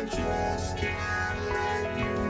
just can't let you.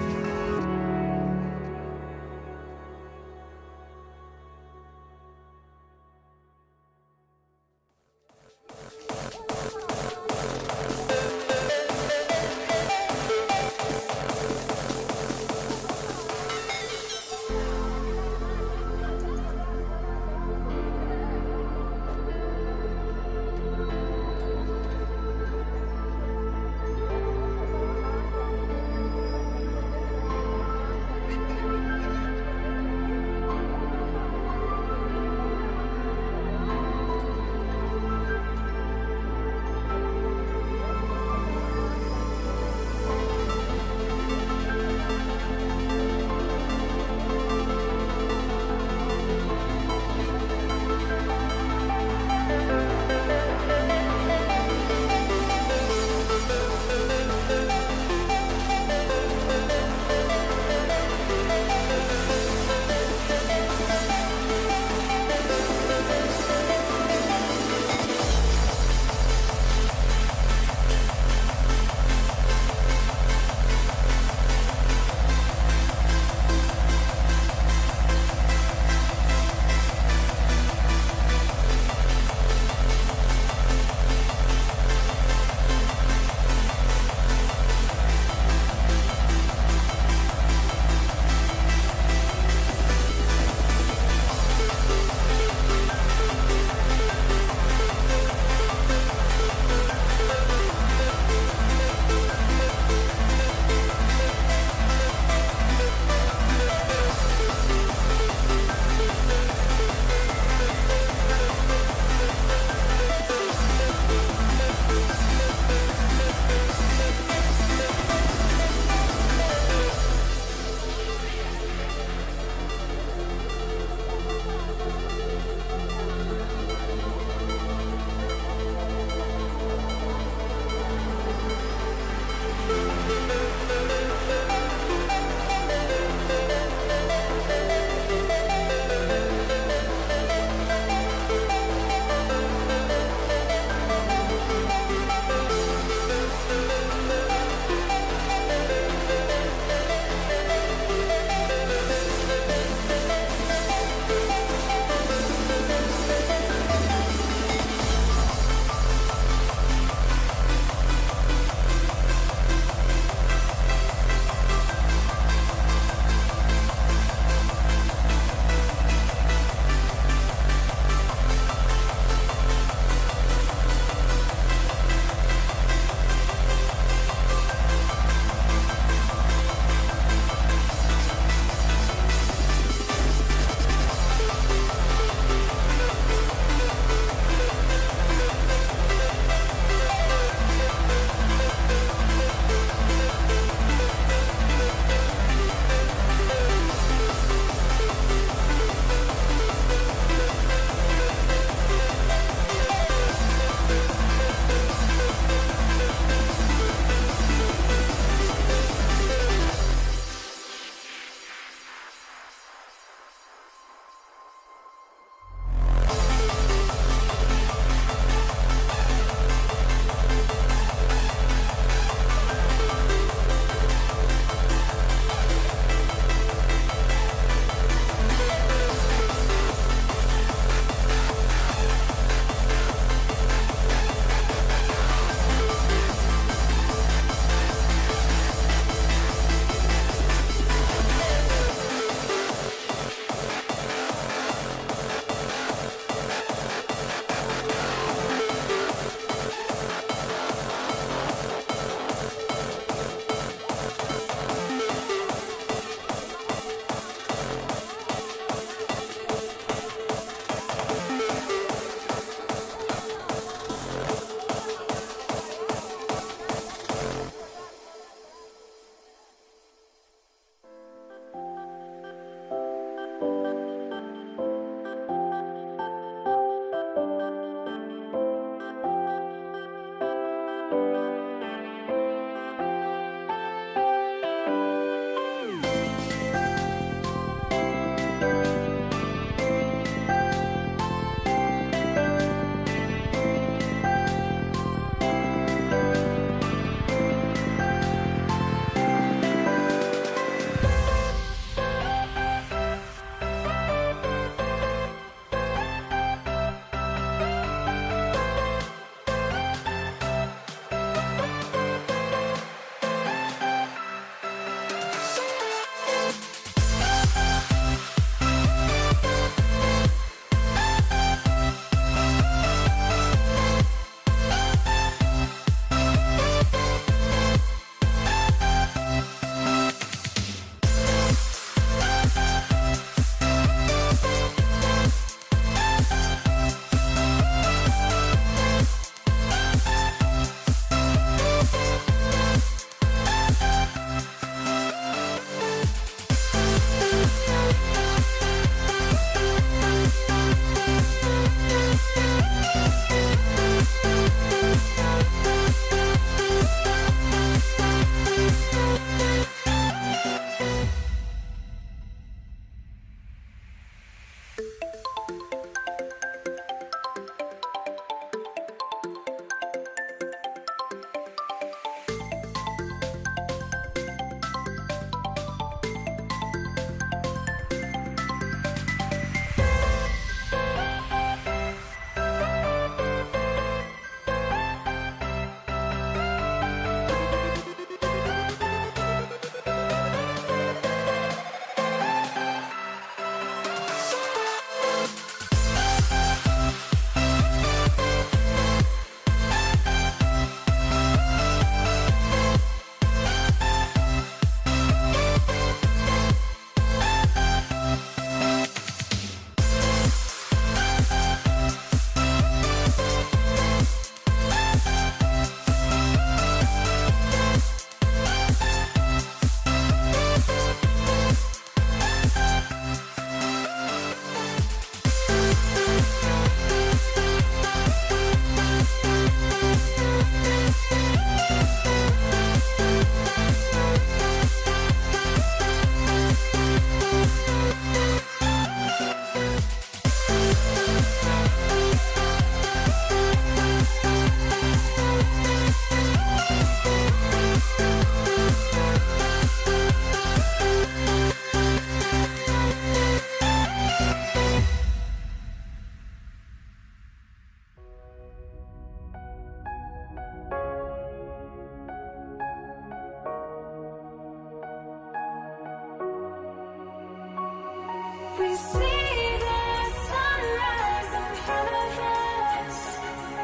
We see the sunrise in front of us.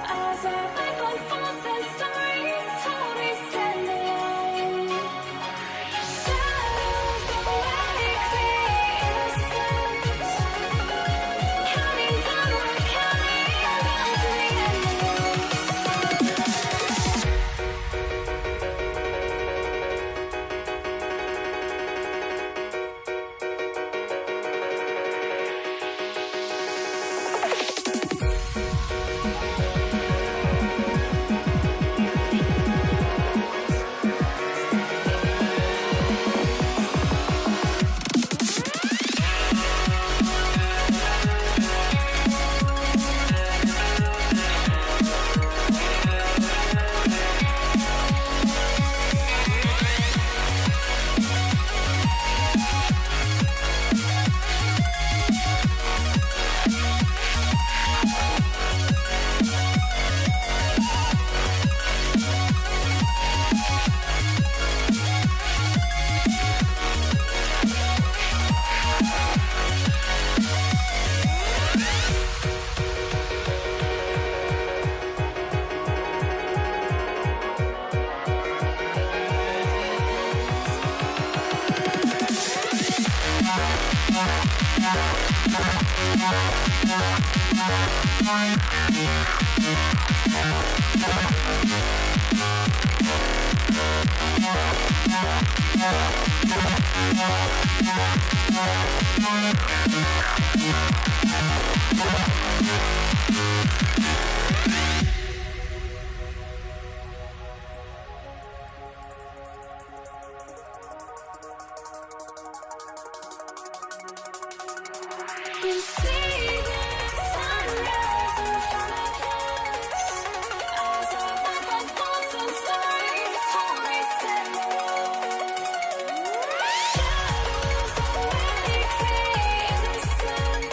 As our life unfolds and stories told, we stand alone. Shadows awake the innocent. Counting down, we're counting down to the end. We see the sunrise in front of us. As our life unfolds and stories told, we stand alone. Shadows awake the innocent.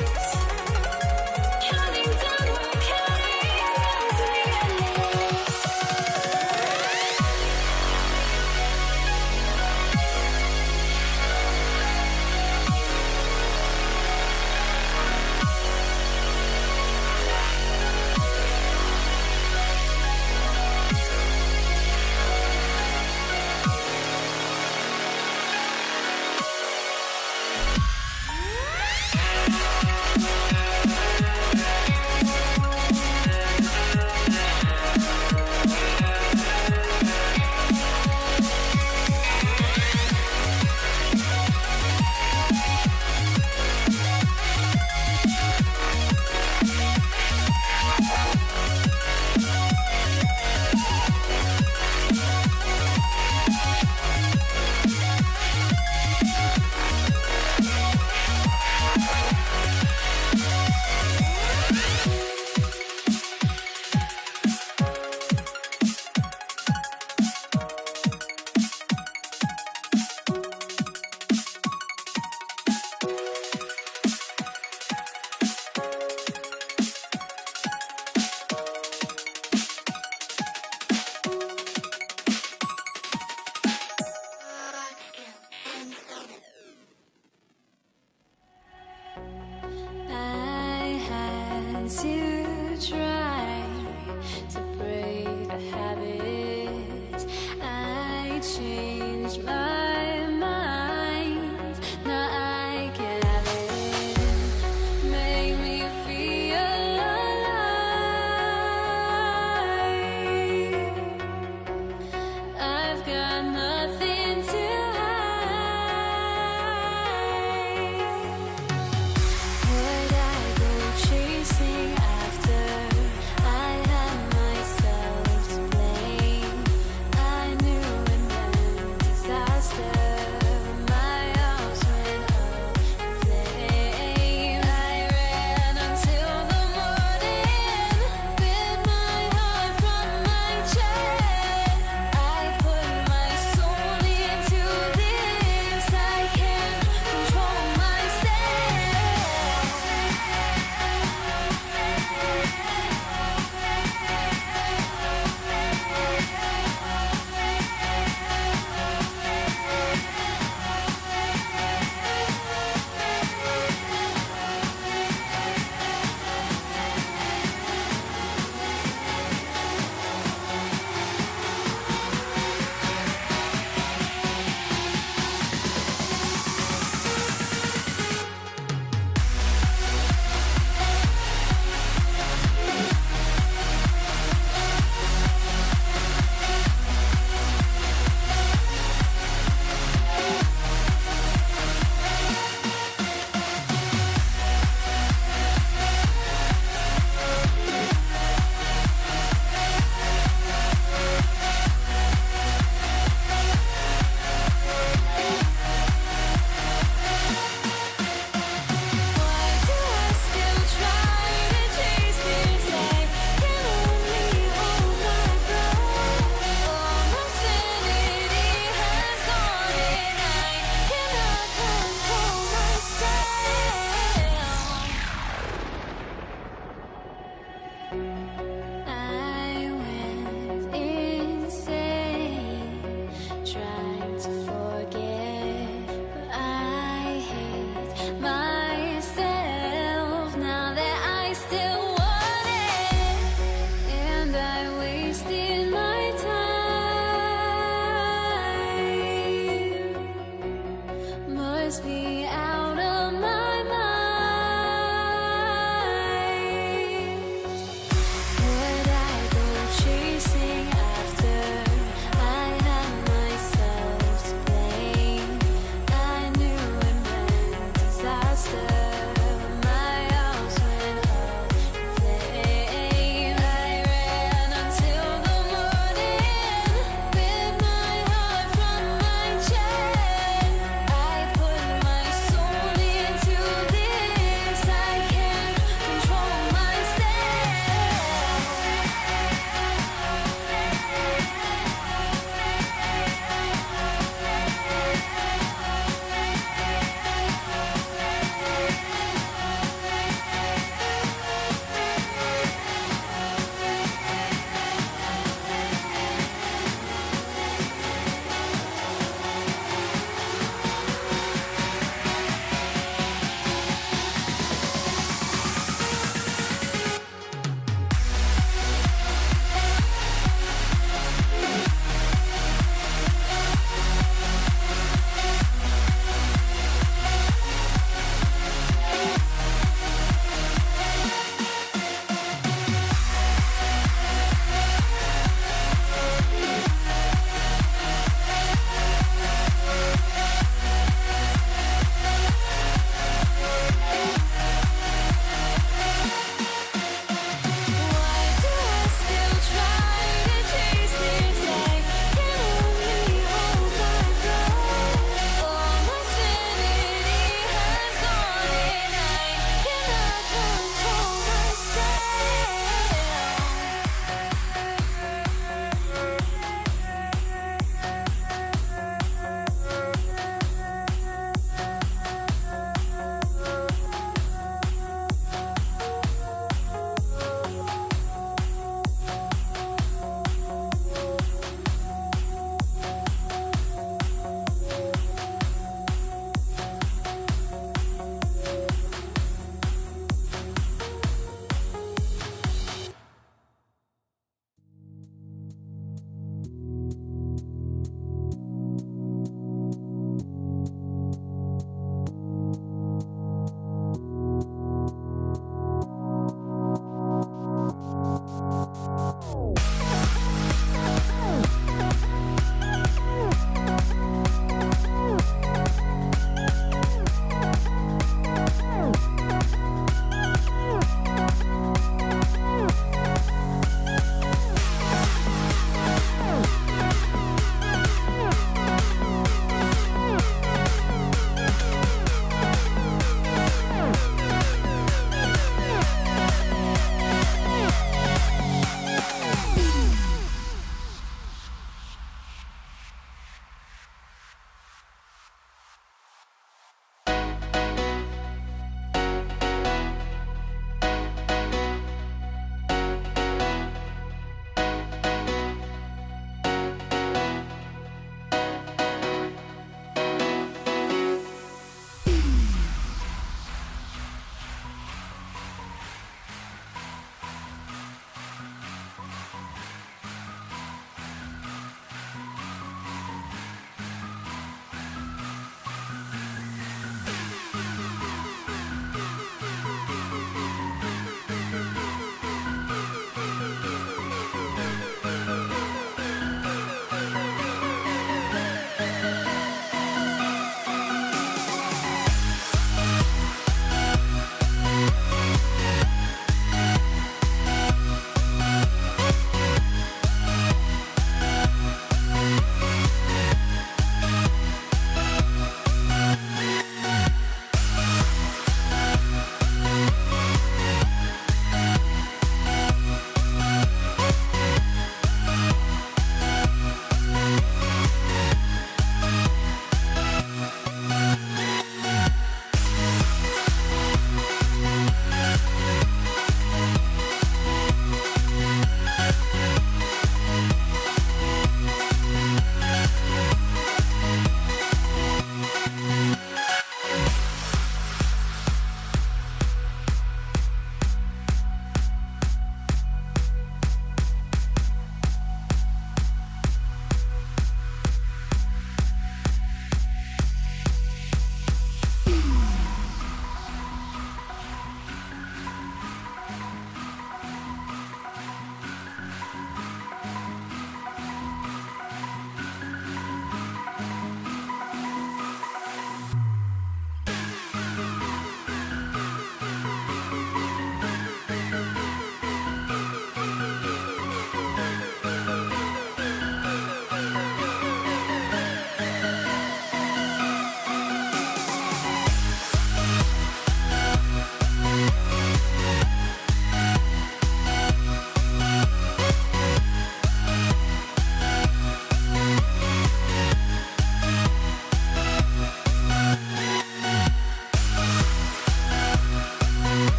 Counting down, we're counting down to the endless. I had to try to break the habit. I changed my mind. Now I can have it. Make me feel alive. I've got nothing to hide. Would I go chasing after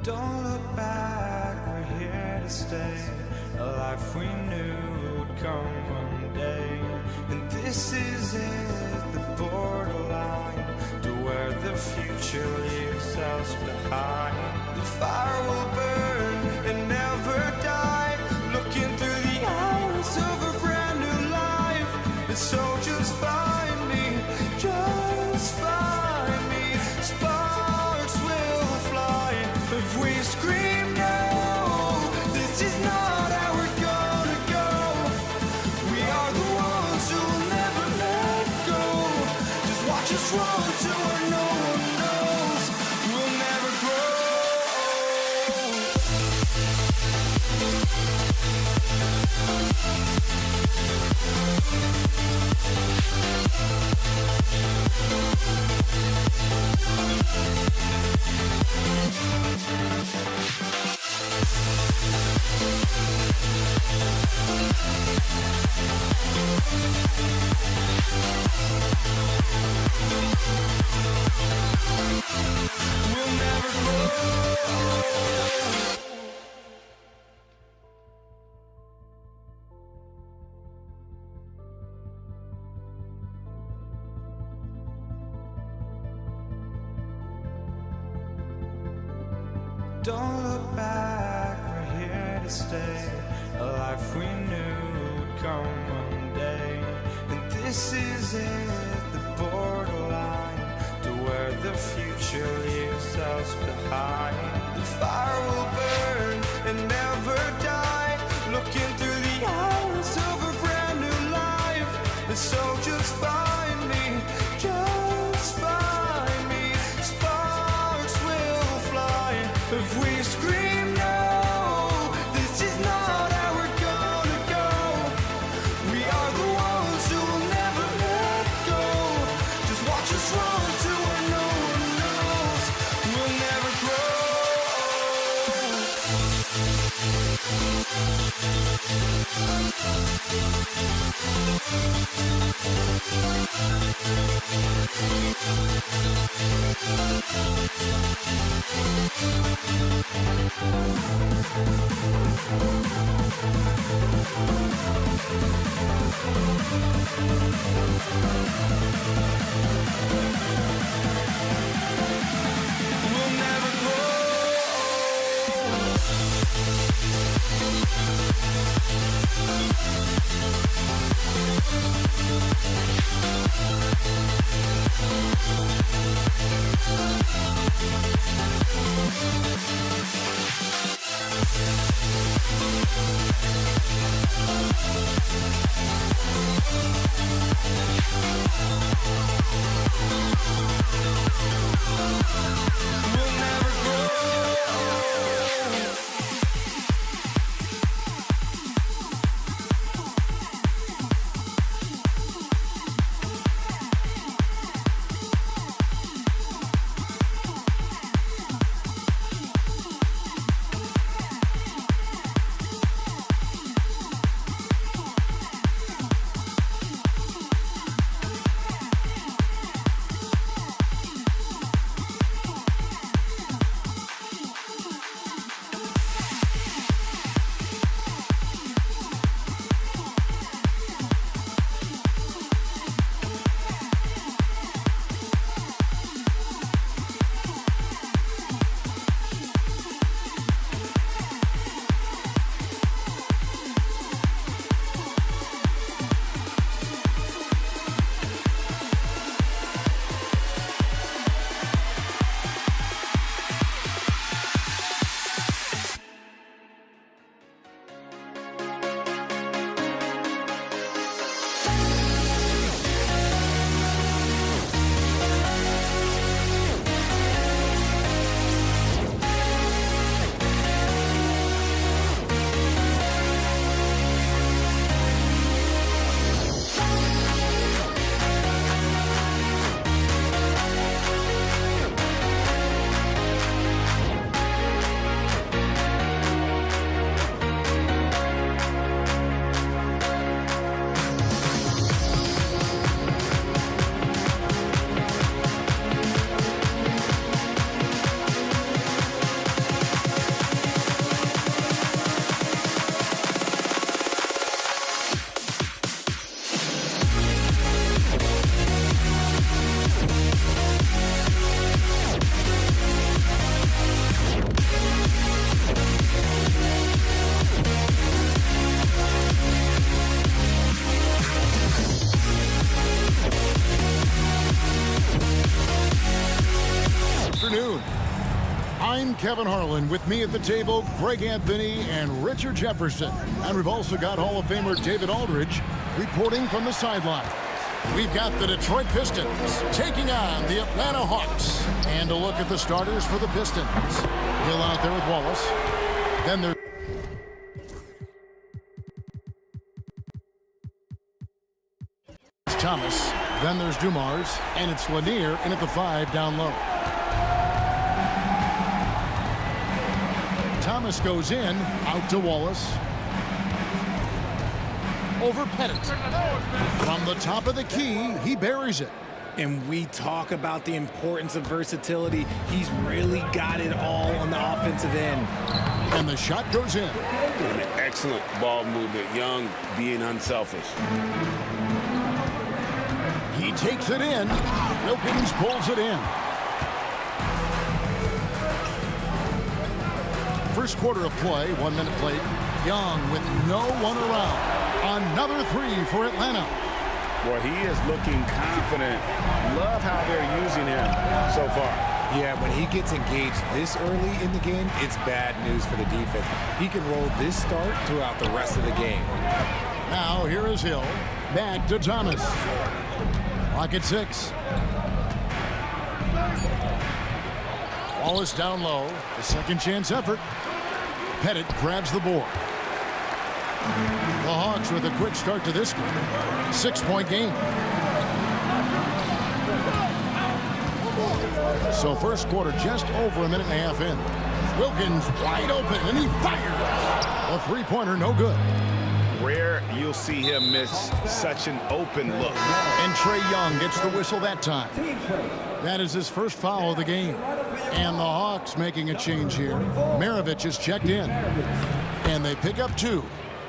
Don't look back, we're here to stay. A life we knew would come one day. And this is it, the borderline to where the future leaves us behind. The fire will burn and never die, looking through the eyes of a brand new life. And so just find me, just find me. Sparks will fly if we scream no. This is not how we're gonna go. We are the ones who will never let go. Just watch us run to where no one knows. We'll never grow. We'll never grow. Don't look back, we're here to stay. A life we knew would come one day. And this is it, the borderline to where the future leaves us behind. The fire will burn and never die, looking through the eyes of a brand new life. And so just find me, just find me. Sparks will fly if we scream no. This is not how we're gonna go. We are the ones who will never let go. Just watch us run to where no one knows. We'll never grow. We'll never grow. We'll never grow. Afternoon. I'm Kevin Harlan. With me at the table, Greg Anthony and Richard Jefferson. And we've also got Hall of Famer David Aldridge reporting from the sideline. We've got the Detroit Pistons taking on the Atlanta Hawks. And a look at the starters for the Pistons. Hill out there with Wallace. Then there's Thomas. Then there's Dumars. And it's Lanier in at the 5 down low. Thomas goes in, out to Wallace. Over Pettit. From the top of the key, he buries it. And we talk about the importance of versatility. He's really got it all on the offensive end. And the shot goes in. And an excellent ball movement. Young being unselfish. He takes it in. Wilkins pulls it in. First quarter of play, 1 minute played. Young with no one around. Another 3 for Atlanta. Boy, he is looking confident. Love how they're using him so far. Yeah, when he gets engaged this early in the game, it's bad news for the defense. He can roll this start throughout the rest of the game. Now here is Hill. Back to Thomas. Clock at 6. Wallace down low. A second chance effort. Pettit grabs the board. The Hawks with a quick start to this game. 6-point game. So first quarter just over a minute and a half in. Wilkins wide open and he fires. A three-pointer no good. Rare you'll see him miss such an open look. And Trae Young gets the whistle that time. That is his first foul of the game. And the Hawks making a change here. Maravich is checked in. And they pick up 2.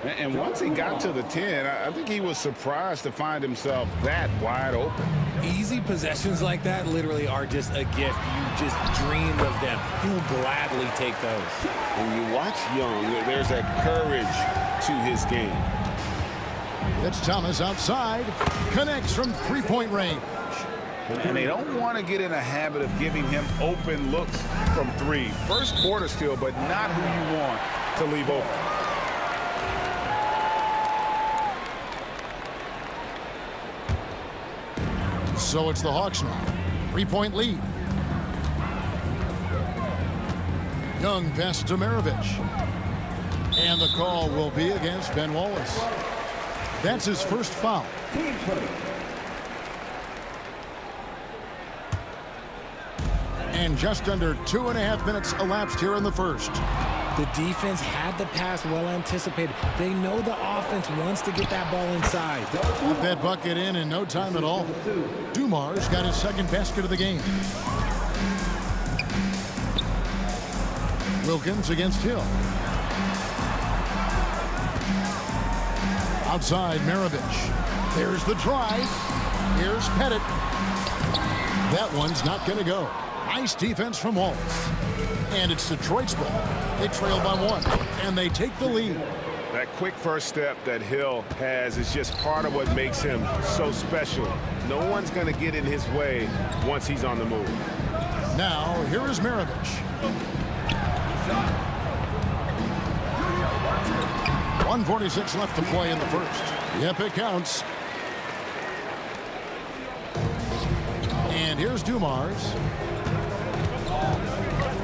And once he got to the 10, I think he was surprised to find himself that wide open. Easy possessions like that literally are just a gift. You just dream of them. He'll gladly take those. When you watch Young, there's a courage to his game. It's Thomas outside. Connects from three-point range. And they don't want to get in a habit of giving him open looks from 3. First quarter still, but not who you want to leave open. So it's the Hawks now. 3-point lead. Young pass to Maravich. And the call will be against Ben Wallace. That's his first foul. And just under 2.5 minutes elapsed here in the first. The defense had the pass well anticipated. They know the offense wants to get that ball inside. Got that bucket in no time at all. Dumars got his second basket of the game. Wilkins against Hill. Outside Maravich. There's the drive. Here's Pettit. That one's not going to go. Nice defense from Wallace. And it's Detroit's ball. They trail by 1, and they take the lead. That quick first step that Hill has is just part of what makes him so special. No one's going to get in his way once he's on the move. Now, here is Maravich. 1:46 left to play in the first. Yep, it counts. And here's Dumars.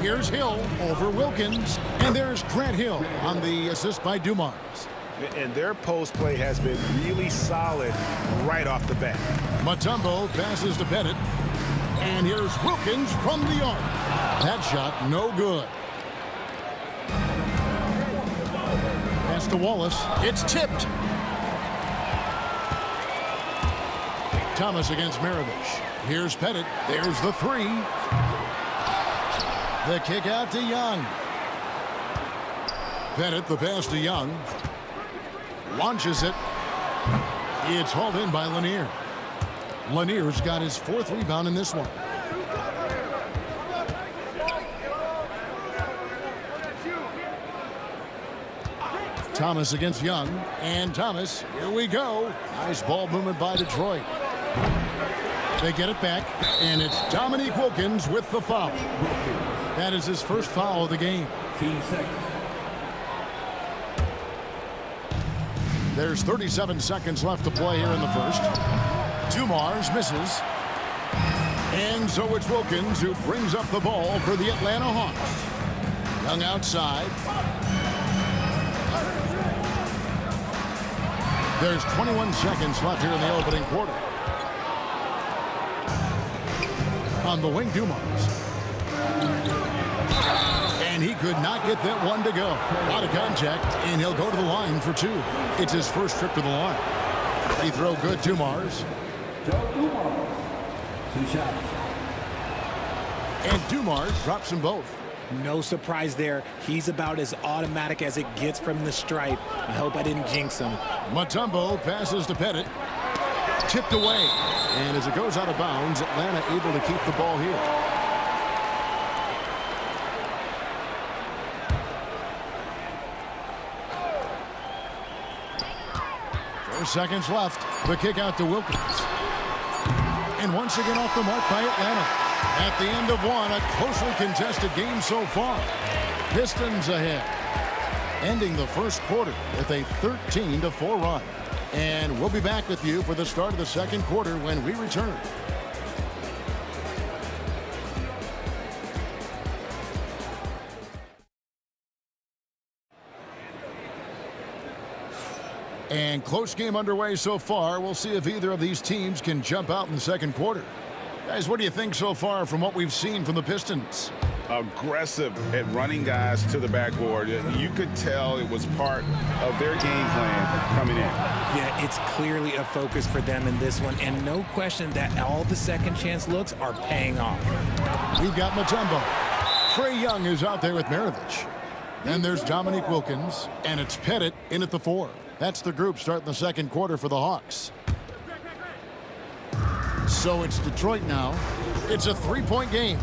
Here's Hill over Wilkins. And there's Grant Hill on the assist by Dumars. And their post play has been really solid right off the bat. Mutombo passes to Pettit. And here's Wilkins from the arc. That shot no good. Pass to Wallace. It's tipped. Thomas against Maravich. Here's Pettit. There's the three. The kick out to Young. Pettit, the pass to Young. Launches it. It's hauled in by Lanier. Lanier's got his 4th rebound in this one. Thomas against Young. And Thomas, here we go. Nice ball movement by Detroit. They get it back, and it's Dominique Wilkins with the foul. That is his first foul of the game. There's 37 seconds left to play here in the first. Dumars misses. And so it's Wilkins who brings up the ball for the Atlanta Hawks. Young outside. There's 21 seconds left here in the opening quarter. On the wing, Dumars. And he could not get that one to go. Out of contact, and he'll go to the line for 2. It's his first trip to the line. Free throw good, Dumars. And Dumars drops them both. No surprise there. He's about as automatic as it gets from the stripe. I hope I didn't jinx him. Mutombo passes to Pettit. Tipped away. And as it goes out of bounds, Atlanta able to keep the ball here. Seconds left. The kick out to Wilkins. And once again off the mark by Atlanta. At the end of one, a closely contested game so far. Pistons ahead. Ending the first quarter with a 13-4 run. And we'll be back with you for the start of the second quarter when we return. And close game underway so far. We'll see if either of these teams can jump out in the second quarter. Guys, what do you think so far from what we've seen from the Pistons? Aggressive at running guys to the backboard. You could tell it was part of their game plan coming in. Yeah, it's clearly a focus for them in this one, and no question that all the second chance looks are paying off. We've got Mutombo. Trae Young is out there with Maravich. Then there's Dominique Wilkins, and it's Pettit in at the 4. That's the group starting the second quarter for the Hawks. So it's Detroit now. It's a 3-point game.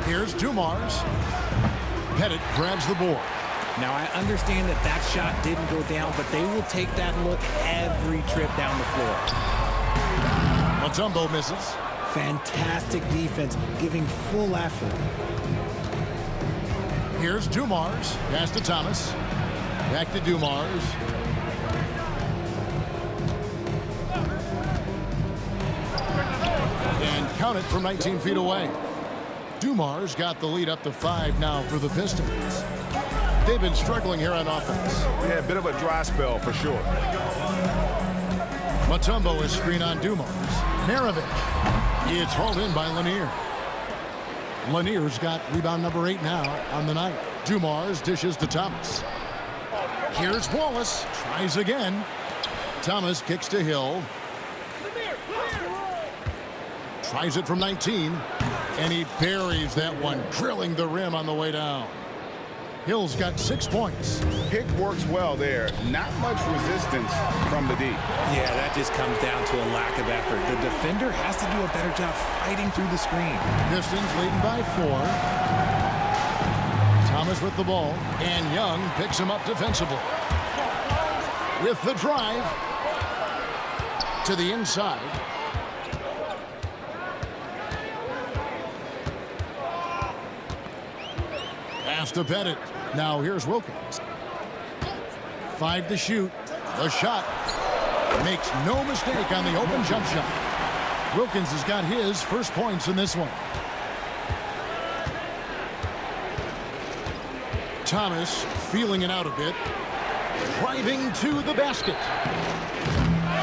Here's Dumars. Pettit grabs the board. Now, I understand that that shot didn't go down, but they will take that look every trip down the floor. Mutombo misses. Fantastic defense, giving full effort. Here's Dumars. Pass to Thomas. Back to Dumars. count it from 19 feet away. Dumar's got the lead up to 5 now for the Pistons. They've been struggling here on offense. Yeah, a bit of a dry spell for sure. Mutombo is screen on Dumars. Maravich. It's hauled in by Lanier. Lanier's got rebound number 8 now on the night. Dumars dishes to Thomas. Here's Wallace. Tries again. Thomas kicks to Hill. Tries it from 19. And he buries that one, drilling the rim on the way down. Hill's got 6 points. Pick works well there. Not much resistance from the D. Yeah, that just comes down to a lack of effort. The defender has to do a better job fighting through the screen. Pistons leading by 4. Thomas with the ball, and Young picks him up defensively. With the drive to the inside. Pass to Pettit. Now here's Wilkins. 5 to shoot. The shot makes no mistake on the open jump shot. Wilkins has got his first points in this one. Thomas feeling it out a bit. Driving to the basket.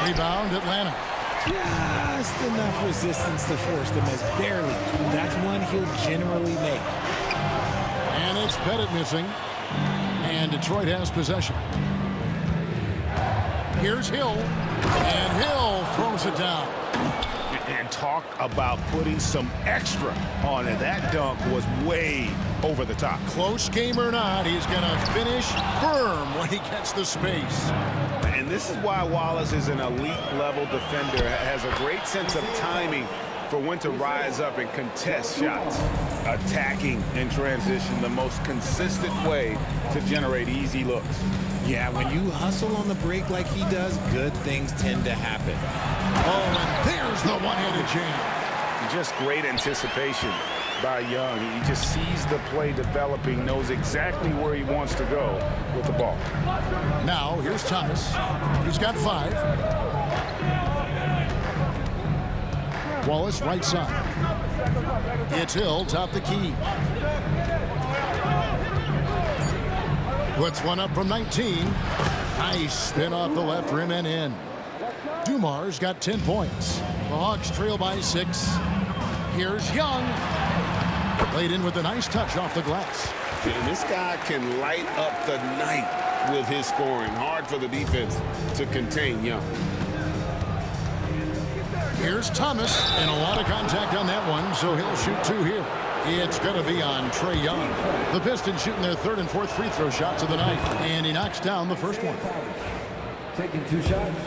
Rebound Atlanta. Just enough resistance to force them as barely. That's one he'll generally make. And it's Pettit missing. And Detroit has possession. Here's Hill. And Hill throws it down. And talk about putting some extra on it. That dunk was way over the top. Close game or not, he's going to finish firm when he gets the space. And this is why Wallace is an elite-level defender. Has a great sense of timing for when to rise up and contest shots. Attacking in transition, the most consistent way to generate easy looks. Yeah, when you hustle on the break like he does, good things tend to happen. Oh, and there's the one-handed jam. Just great anticipation by Young. He just sees the play developing, knows exactly where he wants to go with the ball. Now, here's Thomas. He's got 5. Wallace, right side. It's Hill, top the key. Puts one up from 19. Nice spin off the left rim and in. Dumar's got 10 points. The Hawks trail by 6. Here's Young. Played in with a nice touch off the glass. And this guy can light up the night with his scoring. Hard for the defense to contain Young. Here's Thomas, and a lot of contact on that one, so he'll shoot 2 here. It's going to be on Trae Young. The Pistons shooting their 3rd and 4th free throw shots of the night, and he knocks down the first one. Taking 2 shots.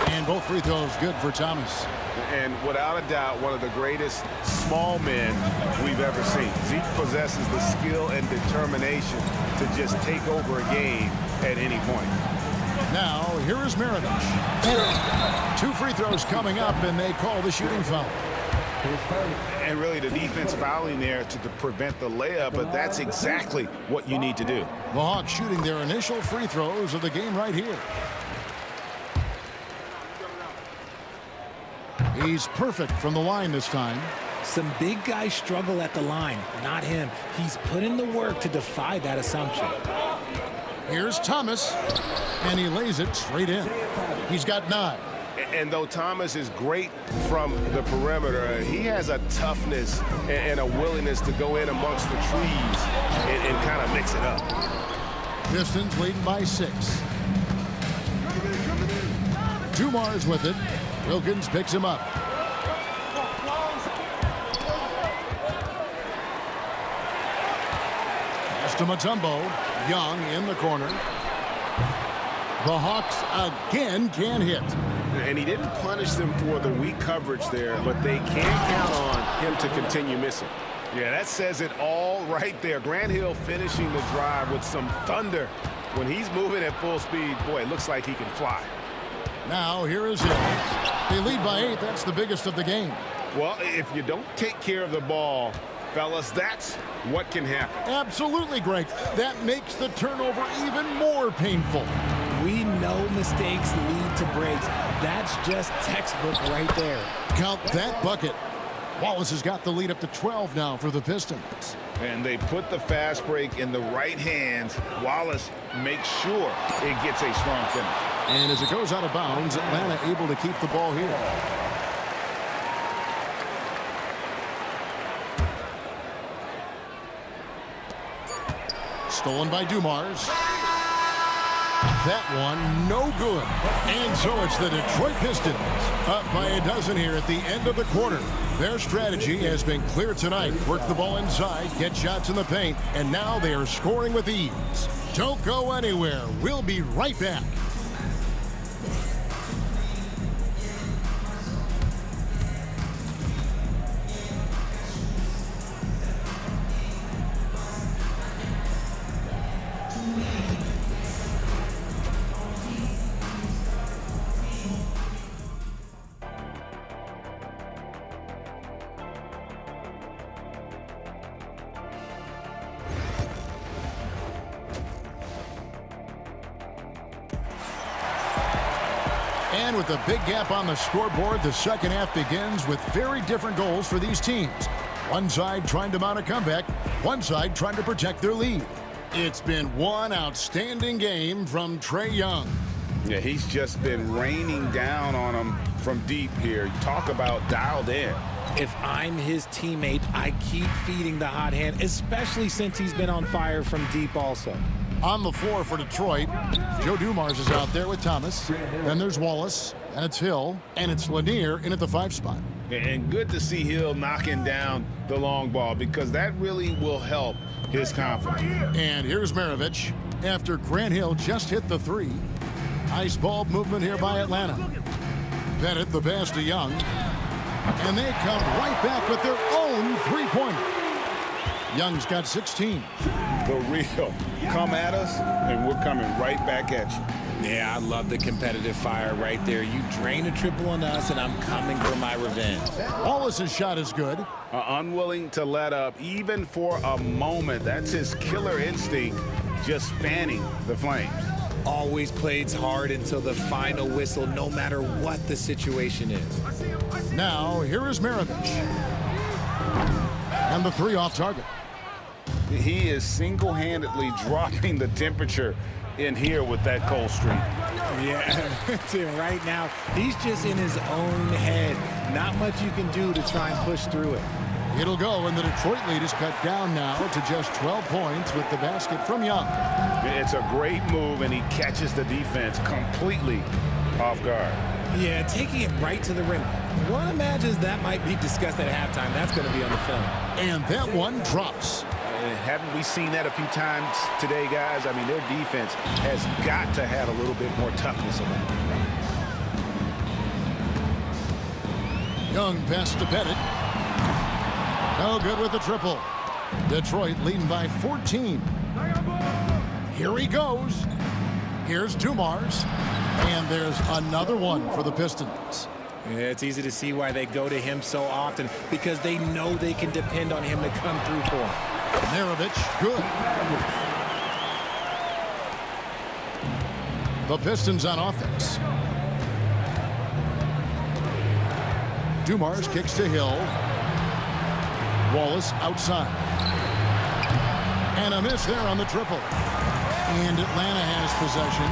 And both free throws good for Thomas. And without a doubt, one of the greatest small men we've ever seen. Zeke possesses the skill and determination to just take over a game at any point. Now, here is Maravich. 2 free throws coming up, and they call the shooting foul. And really the defense fouling there to prevent the layup, but that's exactly what you need to do. The Hawks shooting their initial free throws of the game right here. He's perfect from the line this time. Some big guys struggle at the line, not him. He's put in the work to defy that assumption. Here's Thomas, and he lays it straight in. He's got 9. And though Thomas is great from the perimeter, he has a toughness and a willingness to go in amongst the trees and kind of mix it up. Pistons leading by 6. Dumar's with it. Wilkins picks him up. Pass to Mutombo. Young in the corner. The Hawks again can't hit. And he didn't punish them for the weak coverage there, but they can count on him to continue missing. Yeah, that says it all right there. Grant Hill finishing the drive with some thunder. When he's moving at full speed, boy, it looks like he can fly. Now here is Hill. They lead by 8. That's the biggest of the game. Well, if you don't take care of the ball, fellas, that's what can happen. Absolutely, Greg. That makes the turnover even more painful. We know mistakes lead to breaks. That's just textbook right there. Count that bucket. Wallace has got the lead up to 12 now for the Pistons. And they put the fast break in the right hands. Wallace makes sure it gets a strong finish. And as it goes out of bounds, Atlanta able to keep the ball here. Stolen by Dumars. That one, no good. And so it's the Detroit Pistons up by a dozen here at the end of the quarter. Their strategy has been clear tonight. Work the ball inside, get shots in the paint, and now they are scoring with ease. Don't go anywhere. We'll be right back. And with a big gap on the scoreboard, the second half begins with very different goals for these teams. One side trying to mount a comeback, one side trying to protect their lead. It's been one outstanding game from Trae Young. Yeah, he's just been raining down on them from deep here. Talk about dialed in. If I'm his teammate, I keep feeding the hot hand, especially since he's been on fire from deep also. On the floor for Detroit, Joe Dumars is out there with Thomas. Then there's Wallace, and it's Hill, and it's Lanier in at the 5 spot. And good to see Hill knocking down the long ball because that really will help his confidence. And here's Maravich after Grant Hill just hit the 3. Nice ball movement here by Atlanta. Bennett the pass to Young. And they come right back with their own 3-pointer. Young's got 16. The real come at us, and we're coming right back at you. Yeah, I love the competitive fire right there. You drain a triple on us, and I'm coming for my revenge. Wallace's shot is good. Unwilling to let up, even for a moment. That's his killer instinct, just fanning the flames. Always plays hard until the final whistle, no matter what the situation is. Now, here is Maravich. And the 3 off target. He is single-handedly dropping the temperature in here with that cold streak. Yeah, right now, he's just in his own head. Not much you can do to try and push through it. It'll go, and the Detroit lead is cut down now to just 12 points with the basket from Young. It's a great move, and he catches the defense completely off guard. Yeah, taking it right to the rim. One imagines that might be discussed at halftime. That's going to be on the film. And that one drops. Haven't we seen that a few times today, guys? I mean, their defense has got to have a little bit more toughness about it. Young pass to Bennett. No good with the triple. Detroit leading by 14. Here he goes. Here's Dumars. And there's another one for the Pistons. Yeah, it's easy to see why they go to him so often, because they know they can depend on him to come through for them. Maravich, good. The Pistons on offense. Dumars kicks to Hill. Wallace outside. And a miss there on the triple. And Atlanta has possession.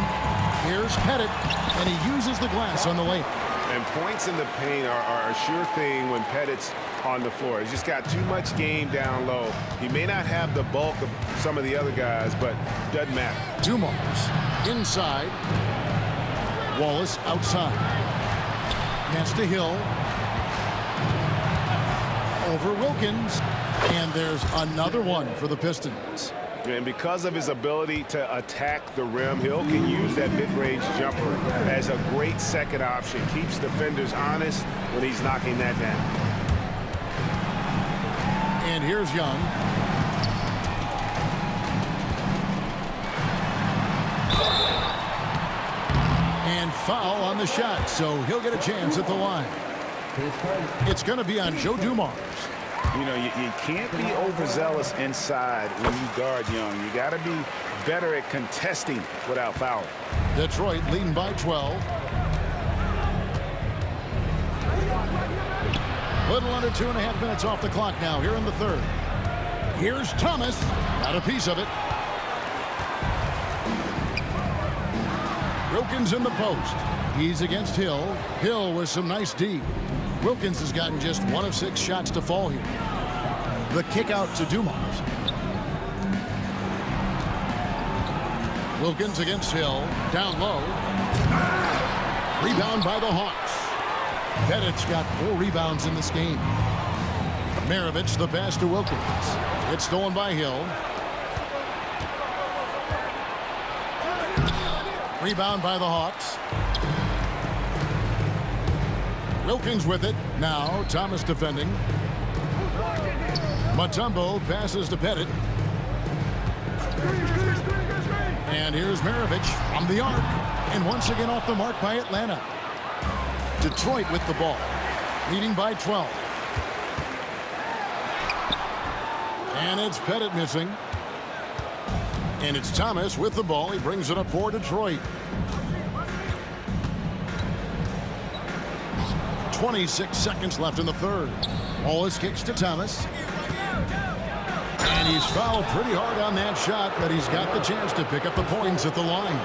Here's Pettit, and he uses the glass on the layup. And points in the paint are a sure thing when Pettit's on the floor. He's just got too much game down low. He may not have the bulk of some of the other guys, but doesn't matter. Dumars inside. Wallace outside. Pass to Hill. Over Wilkins. And there's another one for the Pistons. And because of his ability to attack the rim, Hill can use that mid-range jumper as a great second option. Keeps defenders honest when he's knocking that down. And here's Young. And foul on the shot, so he'll get a chance at the line. It's going to be on Joe Dumars. You know, you can't be overzealous inside when you guard Young. You got to be better at contesting without fouling. Detroit leading by 12. Little under 2.5 minutes off the clock now here in the third. Here's Thomas. Got a piece of it. Wilkins in the post. He's against Hill. Hill with some nice D. Wilkins has gotten just 1 of 6 shots to fall here. The kick out to Dumars. Wilkins against Hill. Down low. Rebound by the Hawks. Pettit's got 4 rebounds in this game. Maravich the pass to Wilkins. It's stolen by Hill. Rebound by the Hawks. Wilkins with it. Now Thomas defending. Mutombo passes to Pettit. And here's Maravich from the arc. And once again off the mark by Atlanta. Detroit with the ball. Leading by 12. And it's Pettit missing. And it's Thomas with the ball. He brings it up for Detroit. 26 seconds left in the third. Wallace kicks to Thomas. And he's fouled pretty hard on that shot, but he's got the chance to pick up the points at the line.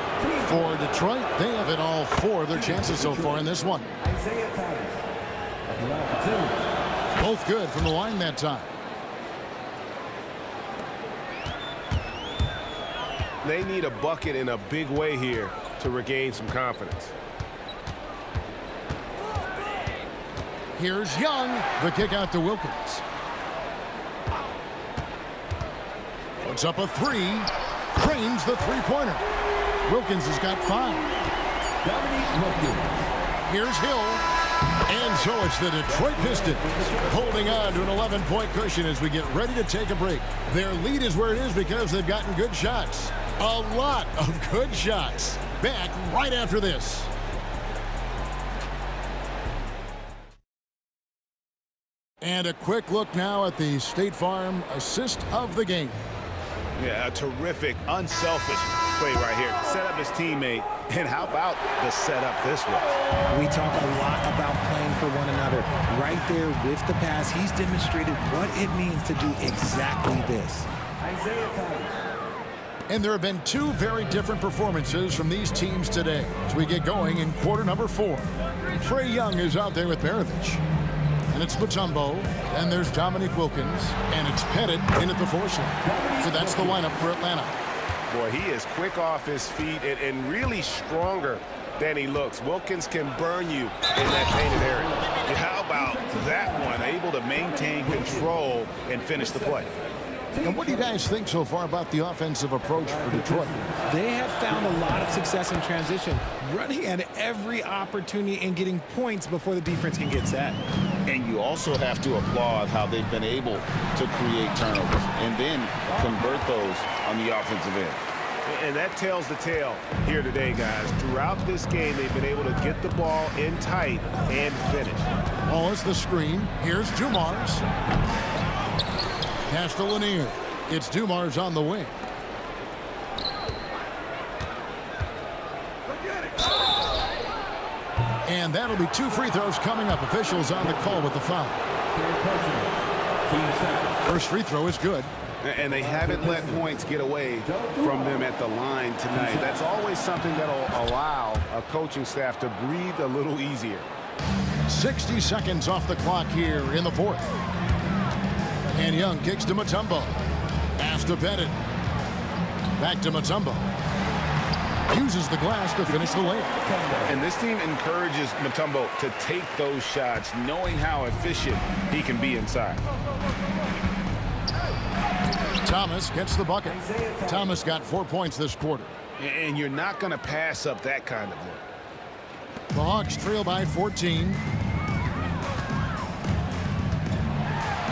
For Detroit, they have hit all 4 of their chances so far in this one. Both good from the line that time. They need a bucket in a big way here to regain some confidence. Here's Young. The kick out to Wilkins. Puts up a 3. Cranes the three-pointer. Wilkins has got 5. Here's Hill. And so it's the Detroit Pistons holding on to an 11-point cushion as we get ready to take a break. Their lead is where it is because they've gotten good shots. A lot of good shots. Back right after this. And a quick look now at the State Farm assist of the game. Yeah, a terrific, unselfish play right here. Set up his teammate, and how about the setup this way? We talk a lot about playing for one another. Right there with the pass, he's demonstrated what it means to do exactly this. And there have been 2 very different performances from these teams today as we get going in quarter number 4. Trae Young is out there with Maravich. And it's Mutombo, and there's Dominique Wilkins, and it's Pettit in at the 4 slot. So that's the lineup for Atlanta. Boy, he is quick off his feet and really stronger than he looks. Wilkins can burn you in that painted area. How about that one? Able to maintain control and finish the play. And what do you guys think so far about the offensive approach for Detroit? They have found a lot of success in transition, running at every opportunity and getting points before the defense can get set. And you also have to applaud how they've been able to create turnovers and then convert those on the offensive end. And that tells the tale here today, guys. Throughout this game, they've been able to get the ball in tight and finish. Wallace the screen. Here's Dumars. Pass to Lanier. It's Dumars on the wing. And that'll be 2 free throws coming up. Officials on the call with the foul. First free throw is good. And they haven't let points get away from them at the line tonight. That's always something that'll allow a coaching staff to breathe a little easier. 60 seconds off the clock here in the 4th. And Young kicks to Mutombo. Pass to Pettit. Back to Mutombo. Uses the glass to finish the layup. And this team encourages Mutombo to take those shots, knowing how efficient he can be inside. Thomas gets the bucket. Thomas got 4 points this quarter. And you're not going to pass up that kind of look. The Hawks trail by 14.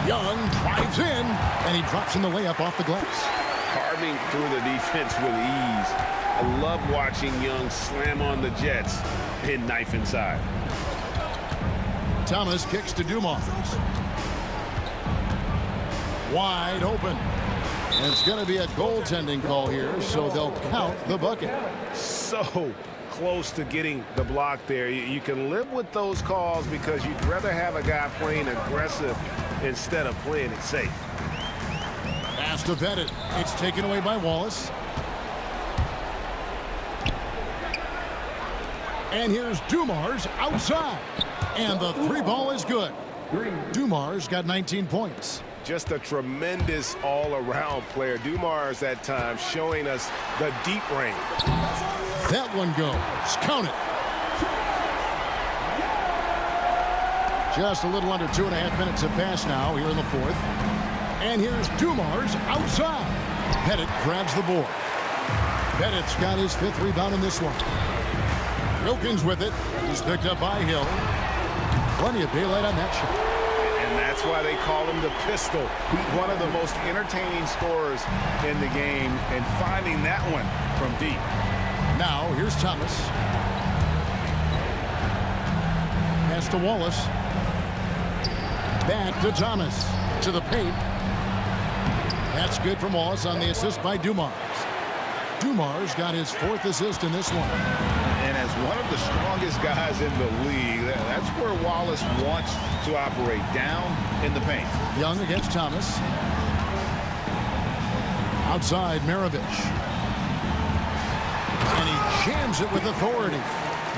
Young drives in, and he drops in the layup off the glass. Carving through the defense with ease. I love watching Young slam on the Jets and knife inside. Thomas kicks to Dumars. Wide open. And it's going to be a goaltending call here, so they'll count the bucket. So close to getting the block there. You can live with those calls because you'd rather have a guy playing aggressive instead of playing it safe. Pass to Bennett. It's taken away by Wallace. And here's Dumars outside. And the three ball is good. Dumars got 19 points. Just a tremendous all-around player. Dumars that time showing us the deep range. That one goes. Count it. Just a little under 2.5 minutes have passed now here in the fourth. And here's Dumars outside. Pettit grabs the board. Pettit's got his 5th rebound in this one. Wilkins with it. He's picked up by Hill. Plenty of daylight on that shot. And that's why they call him the pistol. One of the most entertaining scorers in the game, and finding that one from deep. Now, here's Thomas. Pass to Wallace. Back to Thomas. To the paint. That's good from Wallace on the assist by Dumars. Dumars got his 4th assist in this one. And as one of the strongest guys in the league, that's where Wallace wants to operate, down in the paint. Young against Thomas. Outside, Maravich. And he jams it with authority.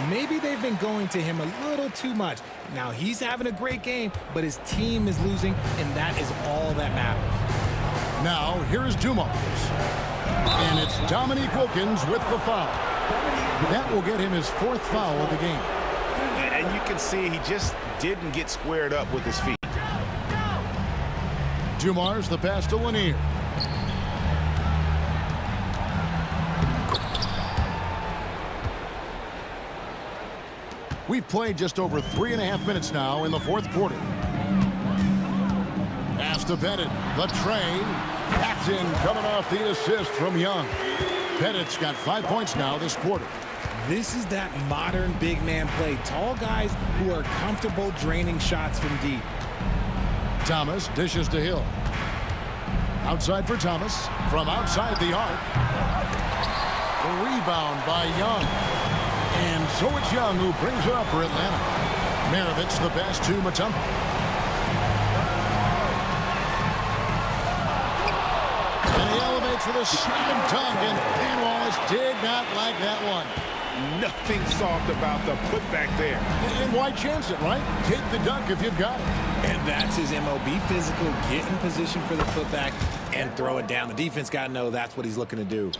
Maybe they've been going to him a little too much. Now he's having a great game, but his team is losing, and that is all that matters. Now, here's Dumars. And it's Dominique Wilkins with the foul. That will get him his 4th foul of the game. And you can see he just didn't get squared up with his feet. Dumars, the pass to Lanier. We've played just over 3.5 minutes now in the 4th quarter. Pass to Pettit. The tray. That's in, coming off the assist from Young. Pettit's got 5 points now this quarter. This is that modern big man play. Tall guys who are comfortable draining shots from deep. Thomas dishes to Hill. Outside for Thomas. From outside the arc. The rebound by Young. And so it's Young who brings it up for Atlanta. Maravich the pass to Mutombo. For the slam dunk, and Dan Wallace did not like that one. Nothing soft about the putback there. And why chance it, right? Take the dunk if you've got it. And that's his MO. Be physical, get in position for the putback, and throw it down. The defense got to know that's what he's looking to do.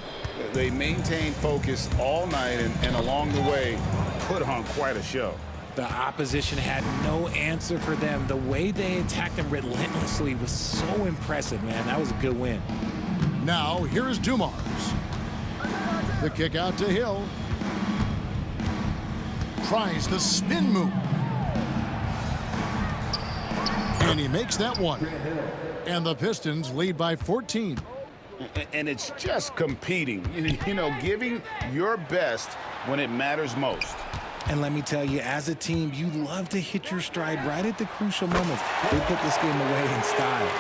They maintained focus all night, and along the way, put on quite a show. The opposition had no answer for them. The way they attacked them relentlessly was so impressive, man. That was a good win. Now, here's Dumars. The kick out to Hill. Tries the spin move. And he makes that one. And the Pistons lead by 14. And it's just competing, you know, giving your best when it matters most. And let me tell you, as a team, you love to hit your stride right at the crucial moments. They put this game away in style.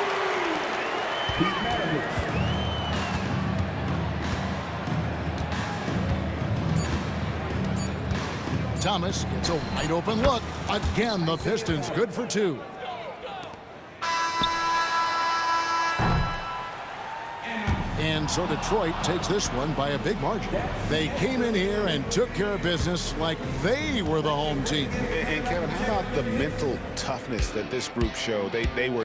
Thomas gets a wide open look. Again, the Pistons good for 2. And so Detroit takes this one by a big margin. They came in here and took care of business like they were the home team. And Kevin, how about the mental toughness that this group showed? They were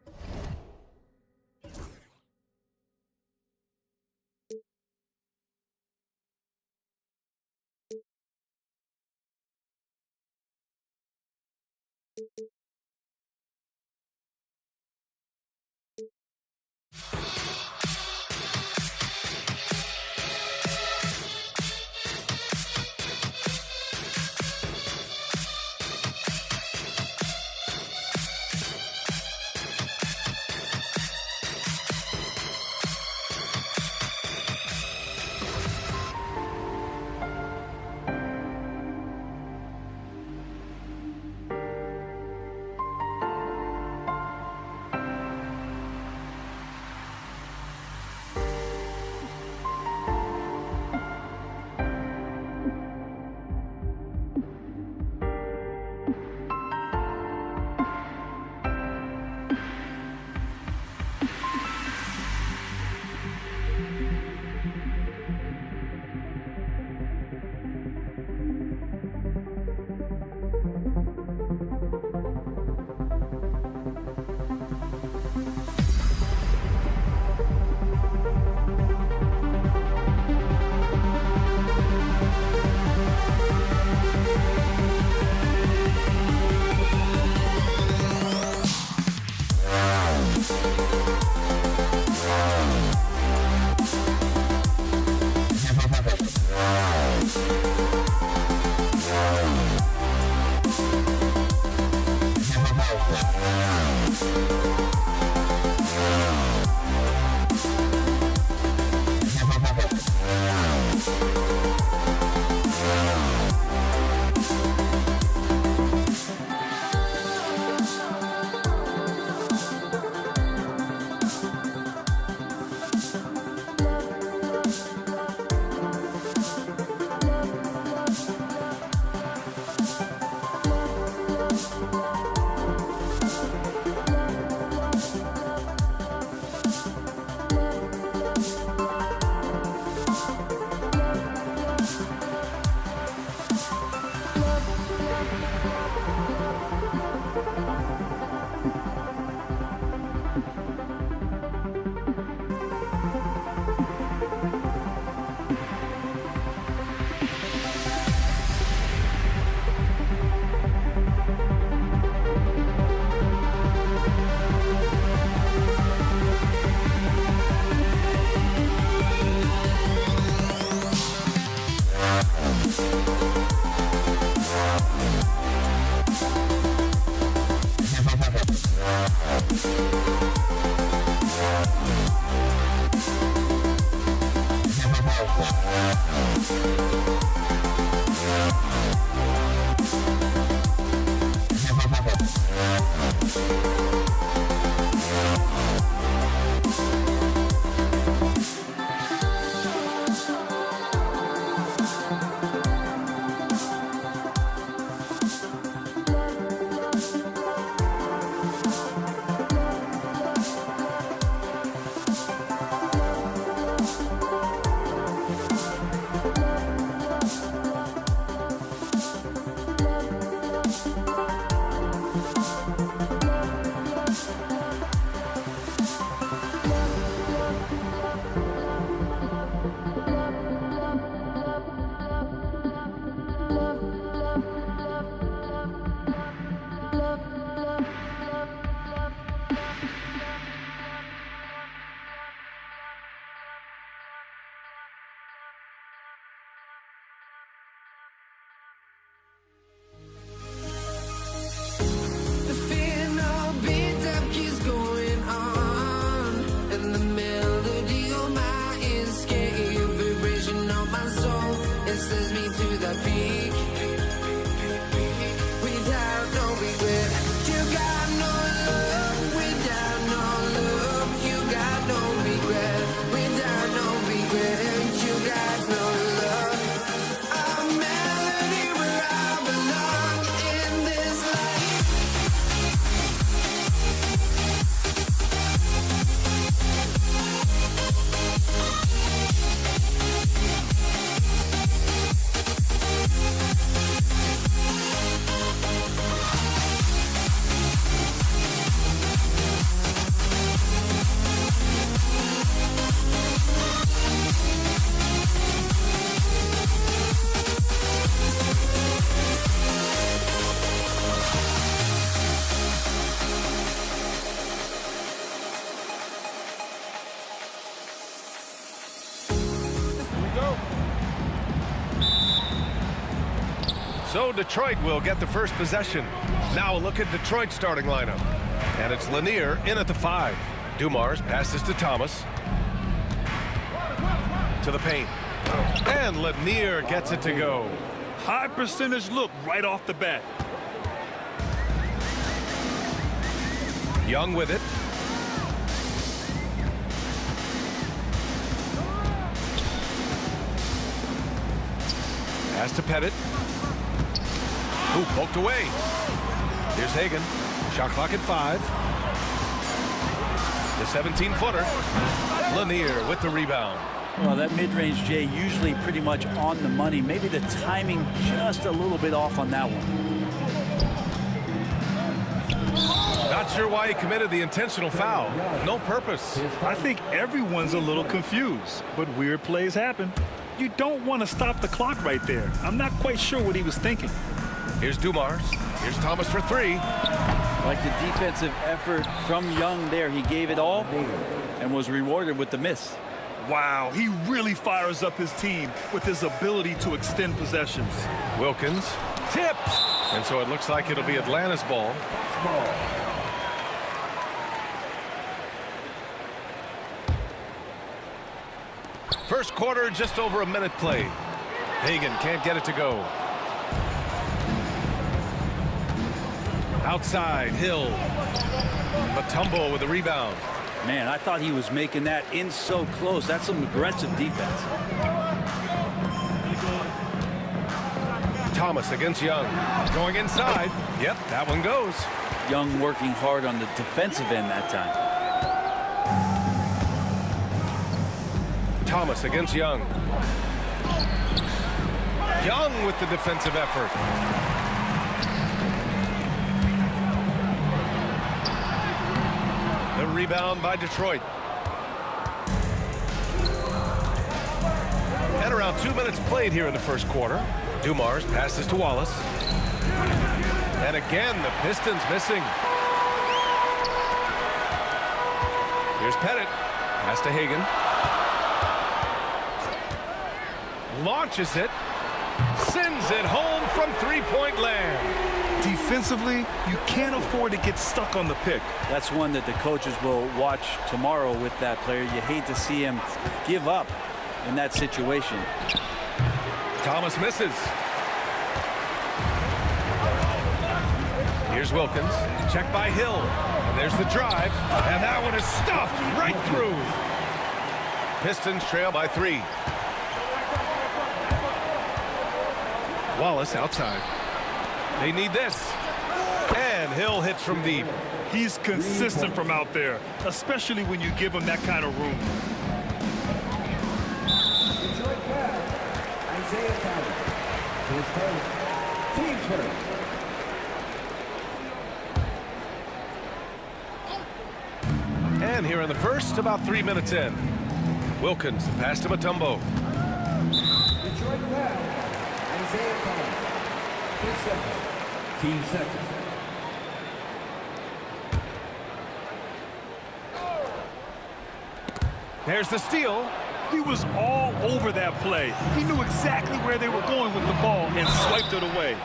The fear no beat-up keeps going on, and the melody on my escape, vibration on my soul, it sends me to the peak. Without no regret, you got no love. Without no love, you got no regret. Without no regret, you got no love. A melody where I belong in this life. So Detroit will get the first possession. Now a look at Detroit's starting lineup. And it's Lanier in at the 5. Dumars passes to Thomas. To the paint. And Lanier gets it to go. High percentage look right off the bat. Young with it. Pass to Pettit. Ooh, poked away. Here's Hagan. Shot clock at 5. The 17-footer. Lanier with the rebound. Well, that mid-range, Jay, usually pretty much on the money. Maybe the timing just a little bit off on that one. Not sure why he committed the intentional foul. No purpose. I think everyone's a little confused, but weird plays happen. You don't want to stop the clock right there. I'm not quite sure what he was thinking. Here's Dumars. Here's Thomas for 3. Like the defensive effort from Young there. He gave it all and was rewarded with the miss. Wow, he really fires up his team with his ability to extend possessions. Wilkins tipped. And so it looks like it'll be Atlanta's ball. First quarter, just over a minute played. Hagan can't get it to go. Outside, Hill. Mutombo with the rebound. Man, I thought he was making that in so close. That's some aggressive defense. Thomas against Young. Going inside. Yep, that one goes. Young working hard on the defensive end that time. Thomas against Young. Young with the defensive effort. The rebound by Detroit. And around 2 minutes played here in the first quarter. Dumars passes to Wallace. And again, the Pistons missing. Here's Pettit. Pass to Hagan. Launches it. Sends it home from three-point land. Defensively, you can't afford to get stuck on the pick. That's one that the coaches will watch tomorrow with that player. You hate to see him give up in that situation. Thomas misses. Here's Wilkins. Check by Hill. And there's the drive. And that one is stuffed right through. Pistons trail by 3. Wallace outside. They need this. And Hill hits from deep. He's consistent from out there, especially when you give him that kind of room. Detroit foul. Isaiah Thomas. His first. Team first. And here in the first, about 3 minutes in. Wilkins, the pass to Mutombo. Detroit foul. Isaiah Thomas. 2 seconds. Team second. There's the steal. He was all over that play. He knew exactly where they were going with the ball and swiped it away.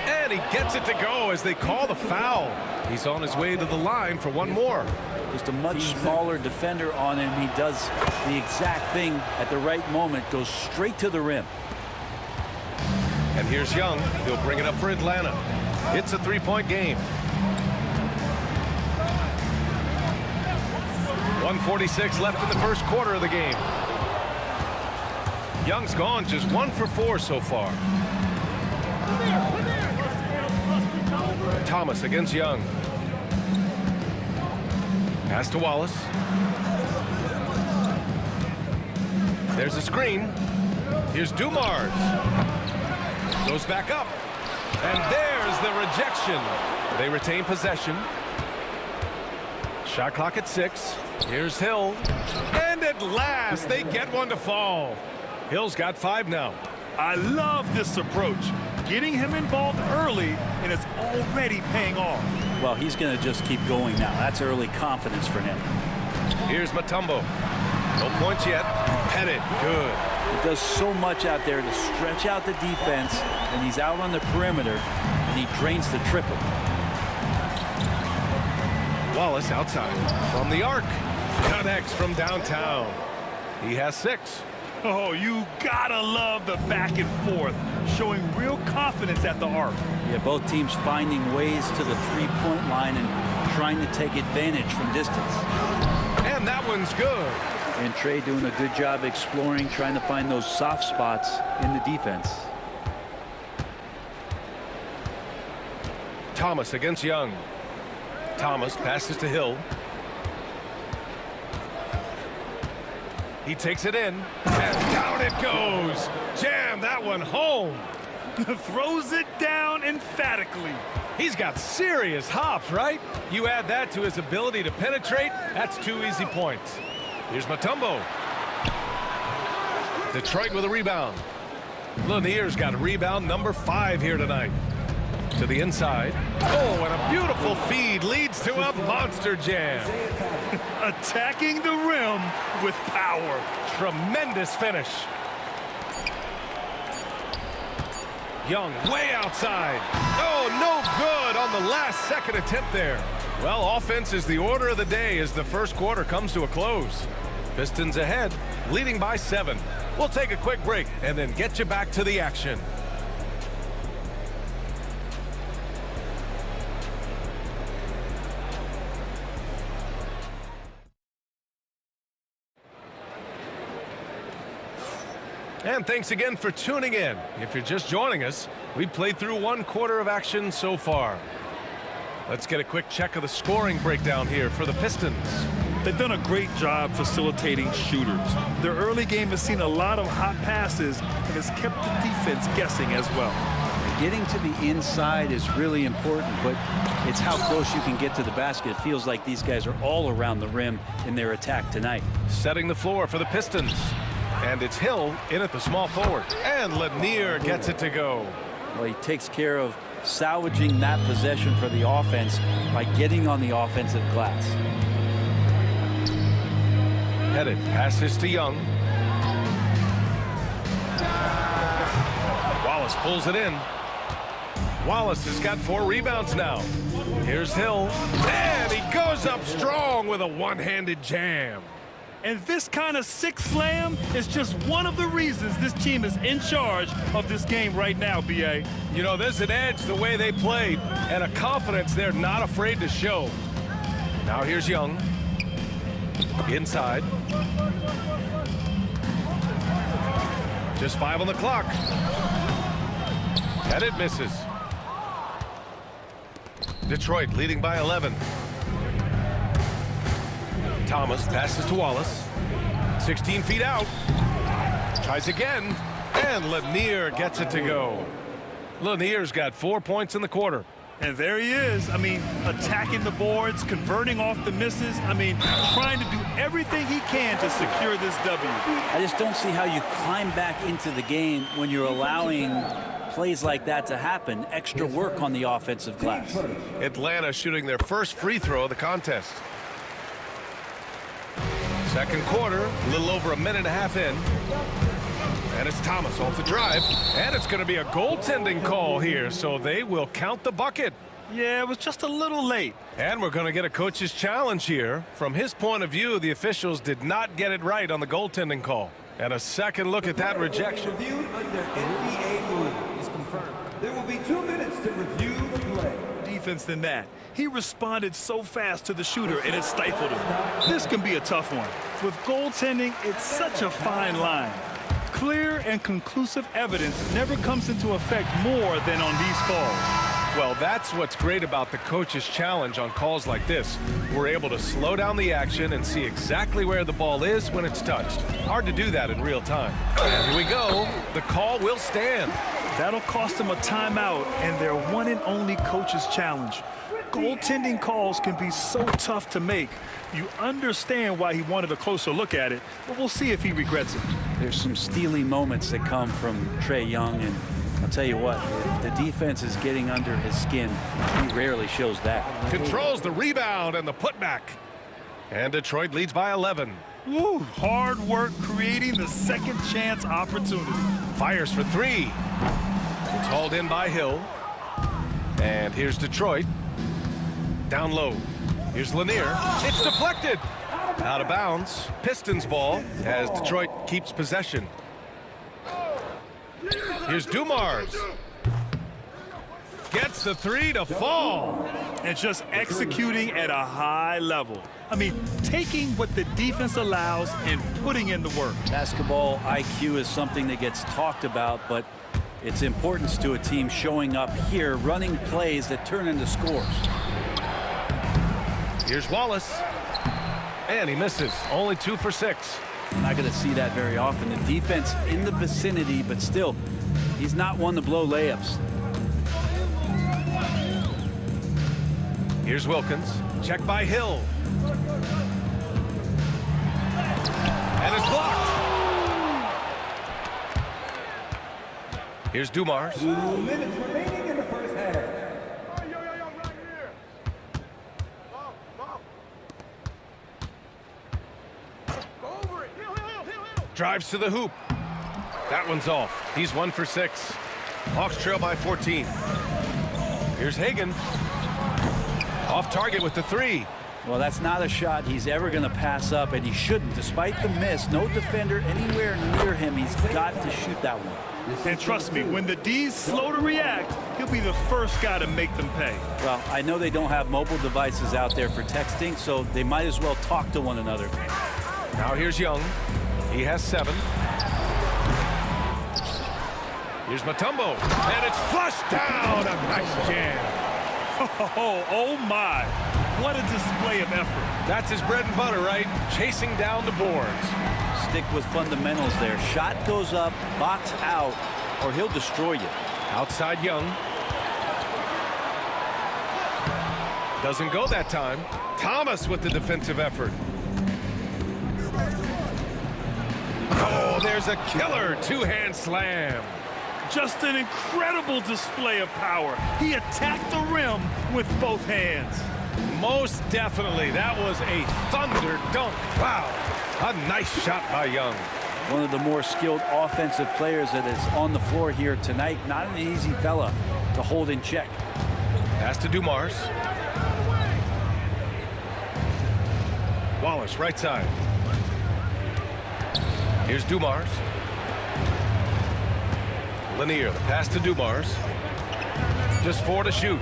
And he gets it to go as they call the foul. He's on his way to the line for one more. Just a much smaller defender on him. He does the exact thing at the right moment, goes straight to the rim. And here's Young. He'll bring it up for Atlanta. It's a 3-point game. 1:46 left in the first quarter of the game. Young's gone just 1 for 4 so far. Thomas against Young. Pass to Wallace. There's a screen. Here's Dumars. Goes back up. And there's the rejection. They retain possession. Shot clock at 6. Here's Hill. And at last, they get one to fall. Hill's got 5 now. I love this approach. Getting him involved early, and it's already paying off. Well, he's going to just keep going now. That's early confidence for him. Here's Mutombo. No points yet. Pettit, good. He does so much out there to stretch out the defense, and he's out on the perimeter, and he drains the triple. Wallace outside from the arc. Connects from downtown. He has 6. Oh, you gotta love the back and forth, showing real confidence at the arc. Yeah, both teams finding ways to the three-point line and trying to take advantage from distance. And that one's good. And Trey doing a good job exploring, trying to find those soft spots in the defense. Thomas against Young. Thomas passes to Hill. He takes it in, and down it goes. Jam that one home. Throws it down emphatically. He's got serious hops, right? You add that to his ability to penetrate, that's 2 easy points. Here's Mutombo. Detroit with a rebound. Lanier's got rebound number 5 here tonight. To the inside. Oh, and a beautiful feed leads to a monster jam. Attacking the rim with power. Tremendous finish. Young way outside. Oh, no good on the last second attempt there. Well, offense is the order of the day as the first quarter comes to a close. Pistons ahead, leading by 7. We'll take a quick break and then get you back to the action. And thanks again for tuning in. If you're just joining us, we've played through 1 quarter of action so far. Let's get a quick check of the scoring breakdown here for the Pistons. They've done a great job facilitating shooters. Their early game has seen a lot of hot passes and has kept the defense guessing as well. Getting to the inside is really important, but it's how close you can get to the basket. It feels like these guys are all around the rim in their attack tonight. Setting the floor for the Pistons. And it's Hill in at the small forward. And Lanier gets it to go. Well, he takes care of salvaging that possession for the offense by getting on the offensive glass. Pettit passes to Young. Wallace pulls it in. Wallace has got 4 rebounds now. Here's Hill. And he goes up strong with a one-handed jam. And this kind of sick slam is just one of the reasons this team is in charge of this game right now, B.A. You know, there's an edge the way they played and a confidence they're not afraid to show. Now here's Young. Inside. Just 5 on the clock. Pettit misses. Detroit leading by 11. Thomas passes to Wallace. 16 feet out. Tries again. And Lanier gets it to go. Lanier's got 4 points in the quarter. And there he is. I mean, attacking the boards, converting off the misses. I mean, trying to do everything he can to secure this W. I just don't see how you climb back into the game when you're allowing plays like that to happen. Extra work on the offensive glass. Atlanta shooting their first free throw of the contest. Second quarter, a little over a minute and a half in. And it's Thomas off the drive. And it's going to be a goaltending call here, so they will count the bucket. Yeah, it was just a little late. And we're going to get a coach's challenge here. From his point of view, the officials did not get it right on the goaltending call. And a second look at that rejection. Reviewed under NBA rule is confirmed. There will be 2 minutes to review the play. Defense than that. He responded so fast to the shooter, and it stifled him. This can be a tough one. With goaltending, it's such a fine line. Clear and conclusive evidence never comes into effect more than on these calls. Well, that's what's great about the coach's challenge on calls like this. We're able to slow down the action and see exactly where the ball is when it's touched. Hard to do that in real time. And here we go. The call will stand. That'll cost them a timeout and their one and only coach's challenge. Goaltending calls can be so tough to make. You understand why he wanted a closer look at it, but we'll see if he regrets it. There's some steely moments that come from Trae Young, and I'll tell you what, if the defense is getting under his skin, he rarely shows that. Controls the rebound and the putback. And Detroit leads by 11. Woo, hard work creating the second chance opportunity. Fires for 3. It's hauled in by Hill. And here's Detroit. Down low. Here's Lanier. It's deflected. Out of bounds. Pistons ball as Detroit keeps possession. Here's Dumars. Gets the 3 to fall. And just executing at a high level. I mean, taking what the defense allows and putting in the work. Basketball IQ is something that gets talked about, but its importance to a team showing up here, running plays that turn into scores. Here's Wallace. And he misses. Only 2 for 6. We're not going to see that very often. The defense in the vicinity, but still, he's not one to blow layups. Here's Wilkins. Check by Hill. And it's blocked. Here's Dumars. 2 minutes remaining in the first half. Drives to the hoop. That one's off. He's 1 for 6. Hawks trail by 14. Here's Hagan. Off target with the 3. Well, that's not a shot he's ever going to pass up, and he shouldn't. Despite the miss, no defender anywhere near him. He's got to shoot that one. And trust me, when the D's slow to react, he'll be the first guy to make them pay. Well, I know they don't have mobile devices out there for texting, so they might as well talk to one another. Now here's Young. He has 7. Here's Mutombo. And it's flushed down. A nice jam. Oh my. What a display of effort. That's his bread and butter, right? Chasing down the boards. Stick with fundamentals there. Shot goes up, box out, or he'll destroy you. Outside Young. Doesn't go that time. Thomas with the defensive effort. Oh, there's a killer two-hand slam. Just an incredible display of power. He attacked the rim with both hands. Most definitely. That was a thunder dunk. Wow. A nice shot by Young. One of the more skilled offensive players that is on the floor here tonight. Not an easy fella to hold in check. Pass to Dumars. Wallace, right side. Here's Dumars. Lanier, the pass to Dumars. Just 4 to shoot.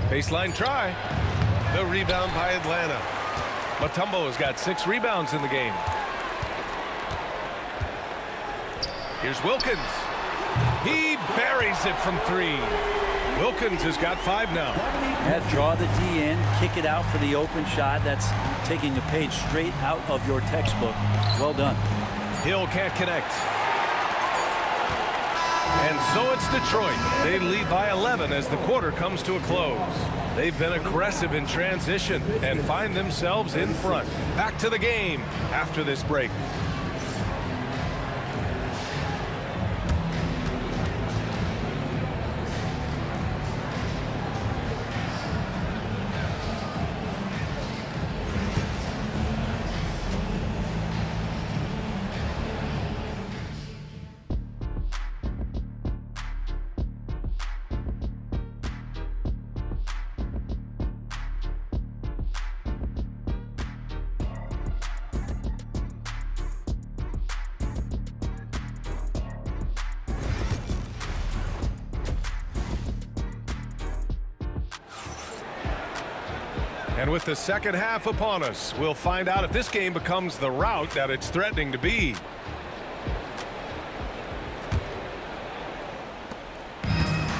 Baseline try. The rebound by Atlanta. Mutombo has got 6 rebounds in the game. Here's Wilkins. He buries it from 3. Wilkins has got 5 now. Yeah, draw the D in, kick it out for the open shot. That's taking a page straight out of your textbook. Well done. Hill can't connect. And so it's Detroit. They lead by 11 as the quarter comes to a close. They've been aggressive in transition and find themselves in front. Back to the game after this break. And with the second half upon us, we'll find out if this game becomes the rout that it's threatening to be.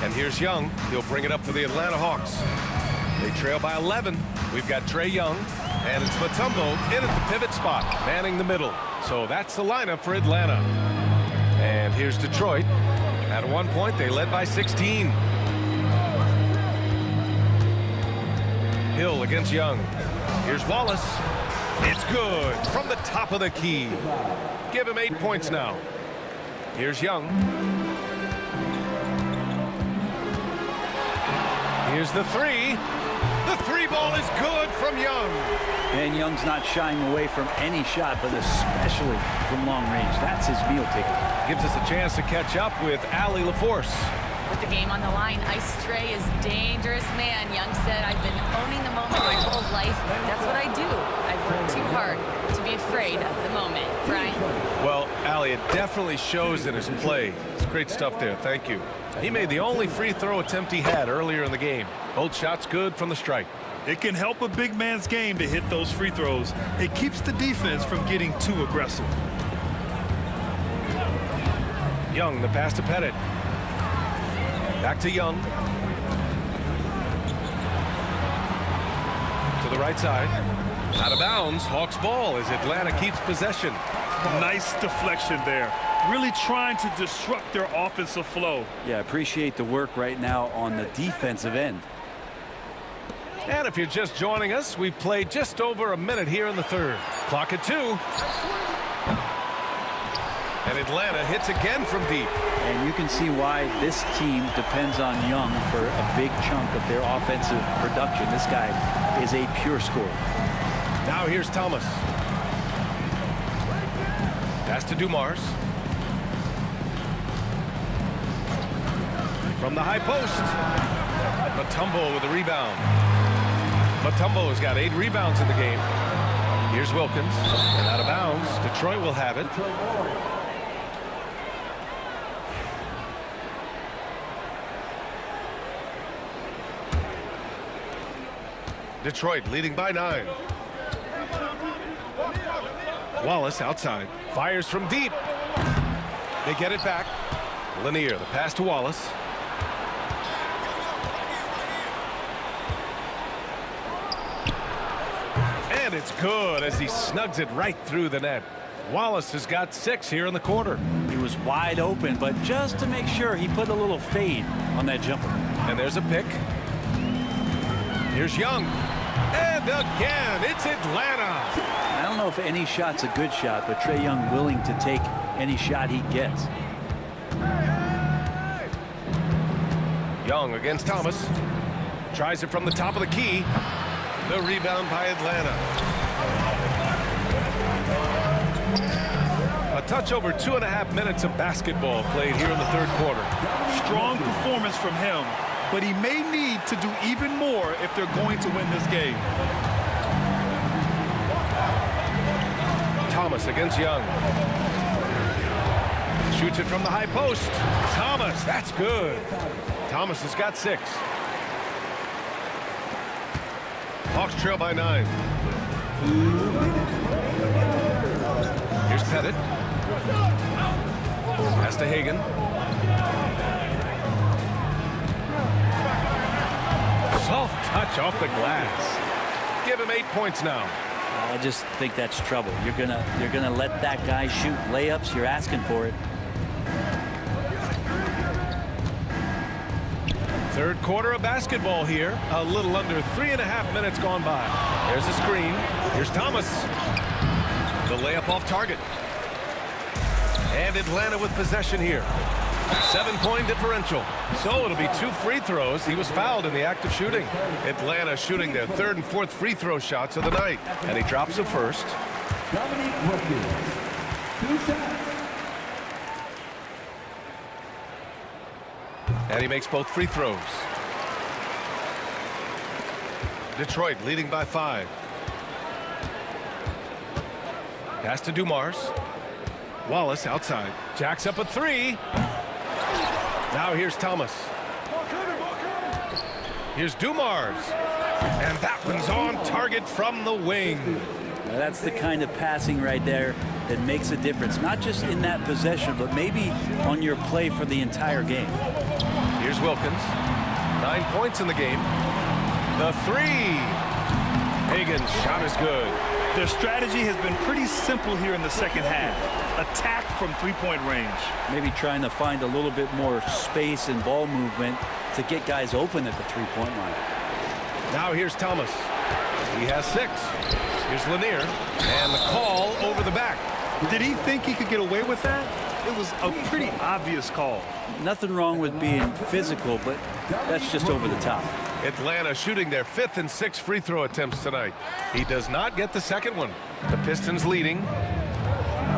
And here's Young. He'll bring it up for the Atlanta Hawks. They trail by 11. We've got Trae Young, and it's Mutombo in at the pivot spot, manning the middle. So that's the lineup for Atlanta. And here's Detroit. At one point, they led by 16. Hill against Young. Here's Wallace. It's good from the top of the key. Give him 8 points now. Here's Young. Here's the 3. The 3 ball is good from Young. And Young's not shying away from any shot, but especially from long range. That's his meal ticket. Gives us a chance to catch up with Allie LaForce. With the game on the line, Ice Trae is dangerous man. Young said, I've been owning the moment my whole life. That's what I do. I've worked too hard to be afraid of the moment. Brian? Well, Allie, it definitely shows in his play. It's great stuff there. Thank you. He made the only free throw attempt he had earlier in the game. Both shots good from the stripe. It can help a big man's game to hit those free throws. It keeps the defense from getting too aggressive. Young, the pass to Pettit. Back to Young. To the right side. Out of bounds. Hawks ball as Atlanta keeps possession. Nice deflection there. Really trying to disrupt their offensive flow. Yeah, appreciate the work right now on the defensive end. And if you're just joining us, we've played just over a minute here in the third. Clock at 2. And Atlanta hits again from deep. And you can see why this team depends on Young for a big chunk of their offensive production. This guy is a pure scorer. Now here's Thomas. Pass to Dumars. From the high post. Mutombo with a rebound. Mutombo has got 8 rebounds in the game. Here's Wilkins. And out of bounds. Detroit will have it. Detroit leading by 9. Wallace outside. Fires from deep. They get it back. Lanier, the pass to Wallace. And it's good as he snugs it right through the net. Wallace has got 6 here in the quarter. He was was wide open, but just to make sure, he put a little fade on that jumper. And there's a pick. Here's Young. And again, it's Atlanta. I don't know if any shot's a good shot, but Trae Young willing to take any shot he gets. Young against Thomas. Tries it from the top of the key. The rebound by Atlanta. A touch over 2.5 minutes of basketball played here in the third quarter. Strong performance from him, but he may need to do even more if they're going to win this game. Thomas against Young. Shoots it from the high post. Thomas, that's good. Thomas has got 6. Hawks trail by 9. Here's Pettit. Pass to Hagan. Soft touch off the glass. Give him 8 points now. I just think that's trouble. You're gonna let that guy shoot layups. You're asking for it. Third quarter of basketball here. A little under 3.5 minutes gone by. There's a screen. Here's Thomas. The layup off target. And Atlanta with possession here. 7-point differential. So it'll be 2 free throws. He was fouled in the act of shooting. Atlanta shooting their 3rd and 4th free throw shots of the night. And he drops the first. 2 shots. And he makes both free throws. Detroit leading by 5. Pass to Dumars. Wallace outside. Jacks up a 3. Now here's Thomas. Here's Dumars. And that one's on target from the wing. Now that's the kind of passing right there that makes a difference. Not just in that possession, but maybe on your play for the entire game. Here's Wilkins. 9 points in the game. The 3. Hagan's shot is good. Their strategy has been pretty simple here in the second half. Attack from 3-point range. Maybe trying to find a little bit more space and ball movement to get guys open at the 3-point line. Now here's Thomas. He has 6. Here's Lanier. And the call over the back. Did he think he could get away with that? It was a pretty obvious call. Nothing wrong with being physical, but that's just over the top. Atlanta shooting their 5th and 6th free throw attempts tonight. He does not get the second one. The Pistons leading.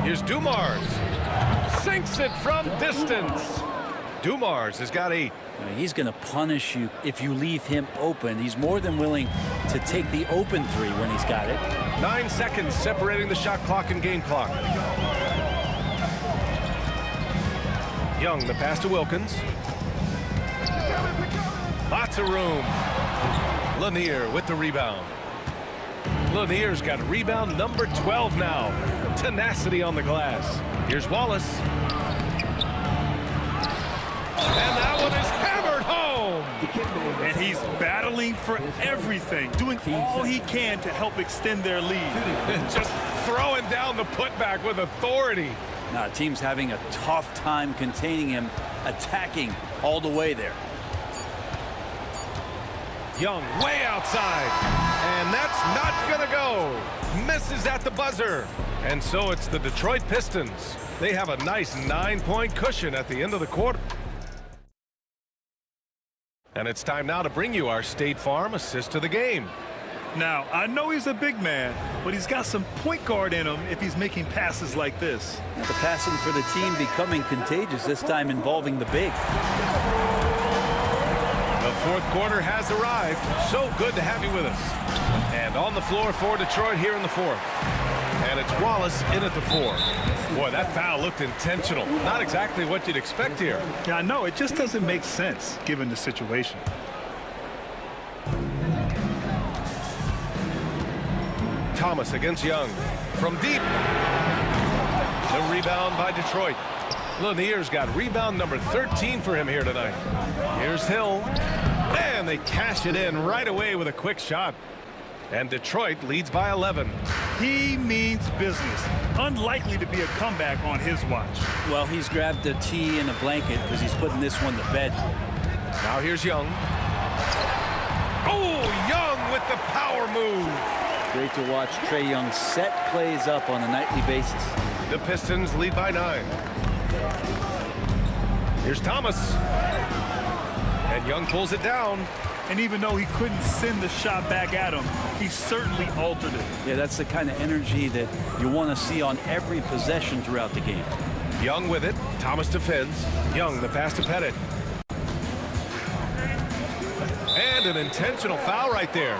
Here's Dumars. Sinks it from distance. Dumars has got 8. He's going to punish you if you leave him open. He's more than willing to take the open 3 when he's got it. 9 seconds separating the shot clock and game clock. Young, the pass to Wilkins. Lots of room. Lanier with the rebound. Lanier's got rebound number 12 now. Tenacity on the glass. Here's Wallace. And that one is hammered home. And he's battling for everything, doing all he can to help extend their lead. Just throwing down the putback with authority. Now, team's having a tough time containing him, attacking all the way there. Young way outside. And that's not going to go. Misses at the buzzer. And so it's the Detroit Pistons. They have a nice 9-point cushion at the end of the quarter. And it's time now to bring you our State Farm assist to the game. Now, I know he's a big man, but he's got some point guard in him if he's making passes like this. Now, the passing for the team becoming contagious, this time involving the big. The fourth quarter has arrived. So good to have you with us. And on the floor for Detroit here in the fourth. And it's Wallace in at the 4. Boy, that foul looked intentional. Not exactly what you'd expect here. Yeah, I know. It just doesn't make sense given the situation. Thomas against Young. From deep. The rebound by Detroit. Lanier's got rebound number 13 for him here tonight. Here's Hill. And they cash it in right away with a quick shot. And Detroit leads by 11. He means business. Unlikely to be a comeback on his watch. Well, he's grabbed a tea and a blanket because he's putting this one to bed. Now here's Young. Oh, Young with the power move. Great to watch Trae Young set plays up on a nightly basis. The Pistons lead by 9. Here's Thomas. And Young pulls it down. And even though he couldn't send the shot back at him, he certainly altered it. Yeah, that's the kind of energy that you want to see on every possession throughout the game. Young with it. Thomas defends. Young, the pass to Pettit. And an intentional foul right there.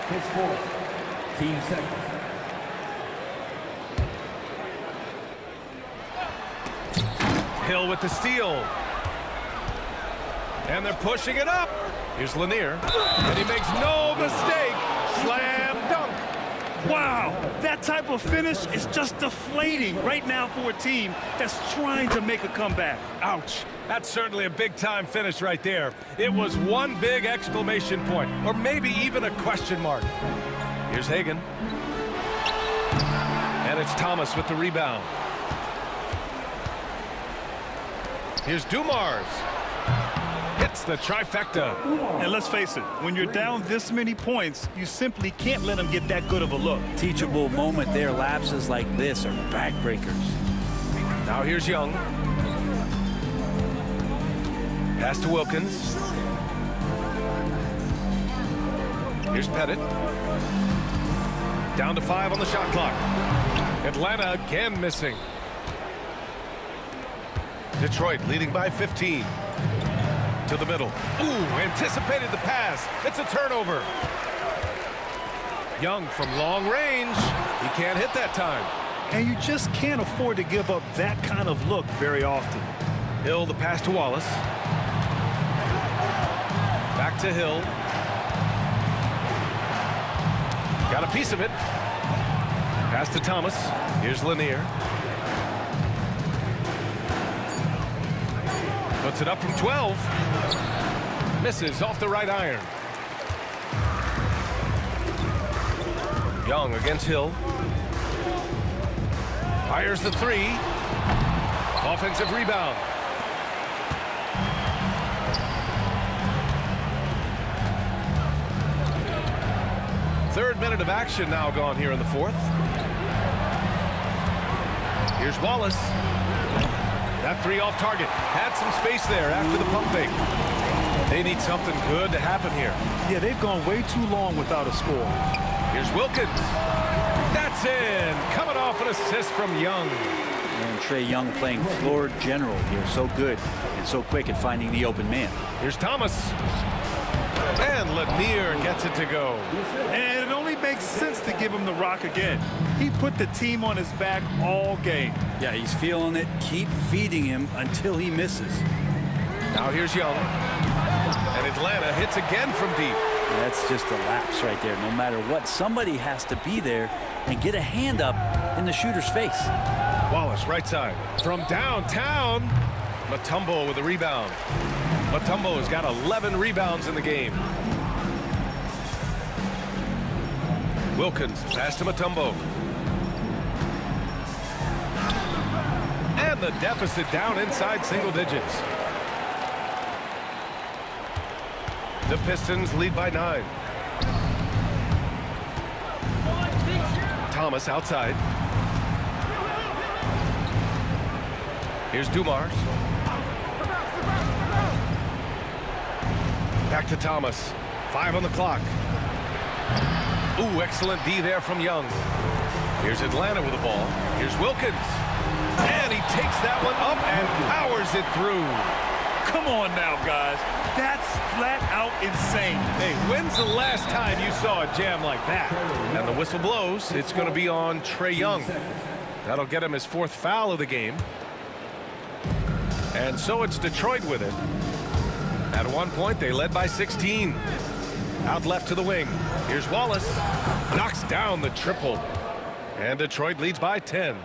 His fourth. Team second. Hill with the steal. And they're pushing it up. Here's Lanier. And he makes no mistake. Slam dunk. Wow, that type of finish is just deflating right now for a team that's trying to make a comeback. Ouch. That's certainly a big-time finish right there. It was one big exclamation point, or maybe even a question mark. Here's Hagan. And it's Thomas with the rebound. Here's Dumars. Hits the trifecta. And let's face it, when you're down this many points, you simply can't let them get that good of a look. Teachable moment there. Lapses like this are backbreakers. Now here's Young. Pass to Wilkins. Here's Pettit. Down to 5 on the shot clock. Atlanta again missing. Detroit leading by 15. To the middle. Ooh, anticipated the pass. It's a turnover. Young from long range. He can't hit that time. And you just can't afford to give up that kind of look very often. Hill, the pass to Wallace. Back to Hill. Got a piece of it. Pass to Thomas. Here's Lanier. Puts it up from 12. Misses off the right iron. Young against Hill. Fires the 3. Offensive rebound. Third minute of action now gone here in the fourth. Here's Wallace. That 3 off target. Had some space there after the pump fake. They need something good to happen here. Yeah, they've gone way too long without a score. Here's Wilkins. That's in. Coming off an assist from Young. And Trae Young playing floor general here. So good and so quick at finding the open man. Here's Thomas. And Lanier gets it to go. And it only makes sense to give him the rock again. He put the team on his back all game. Yeah, he's feeling it. Keep feeding him until he misses. Now here's Young. And Atlanta hits again from deep. That's just a lapse right there. No matter what, somebody has to be there and get a hand up in the shooter's face. Wallace, right side. From downtown, Mutombo with a rebound. Mutombo has got 11 rebounds in the game. Wilkins, pass to Mutombo. And the deficit down inside single digits. The Pistons lead by 9. Thomas outside. Here's Dumars. Back to Thomas. 5 on the clock. Ooh, excellent D there from Young. Here's Atlanta with the ball. Here's Wilkins. And he takes that one up and powers it through. Come on now, guys. That's flat out insane. Hey, when's the last time you saw a jam like that? And the whistle blows. It's going to be on Trae Young. That'll get him his 4th foul of the game. And so it's Detroit with it. At one point, they led by 16. Out left to the wing. Here's Wallace. Knocks down the triple. And Detroit leads by 10.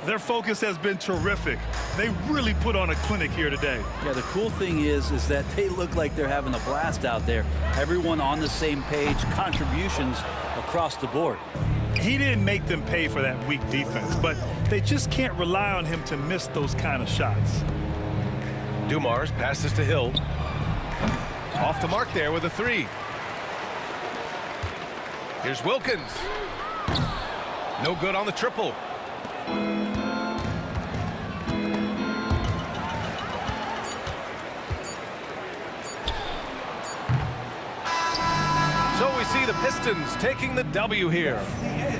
Their focus has been terrific. They really put on a clinic here today. Yeah, the cool thing is that they look like they're having a blast out there. Everyone on the same page, contributions across the board. He didn't make them pay for that weak defense, but they just can't rely on him to miss those kind of shots. Dumars passes to Hill. Off the mark there with a three. Here's Wilkins. No good on the triple. So we see the Pistons taking the W here.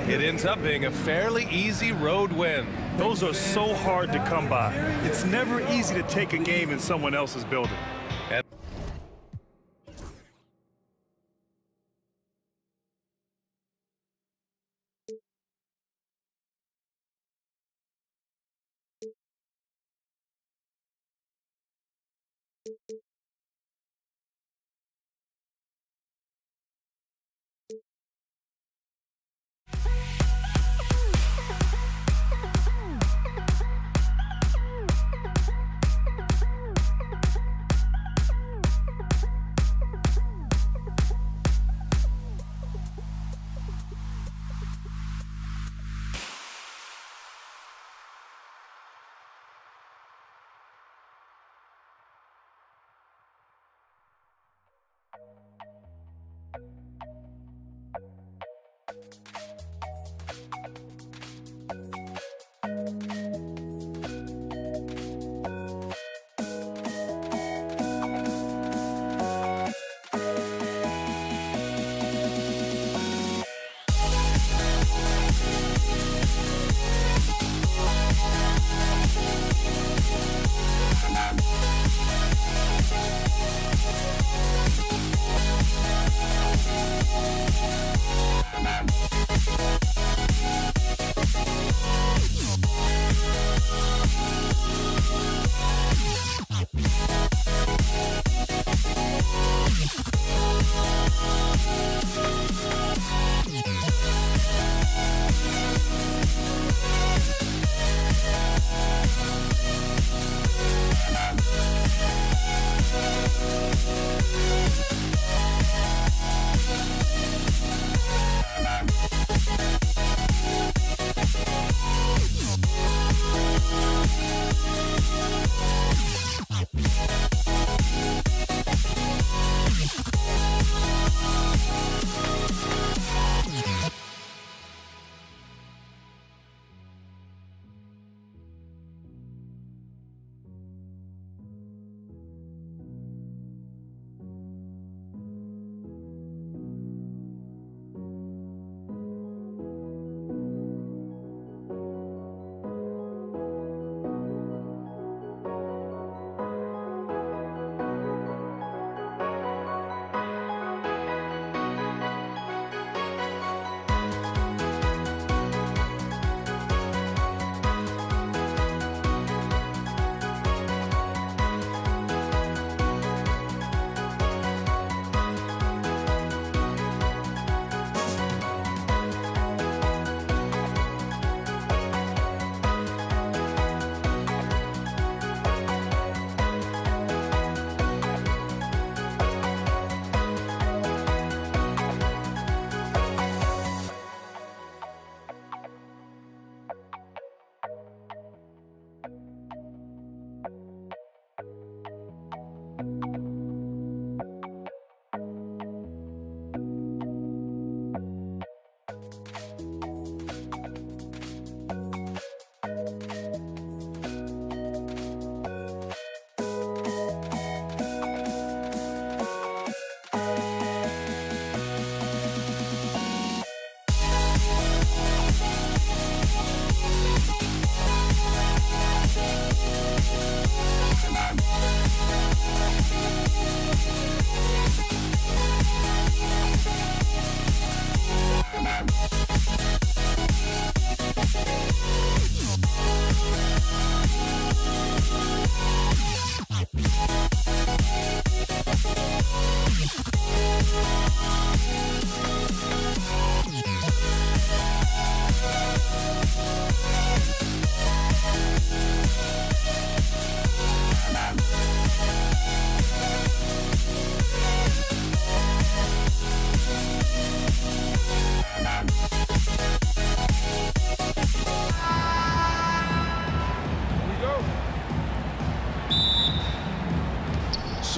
It ends up being a fairly easy road win. Those are so hard to come by. It's never easy to take a game in someone else's building.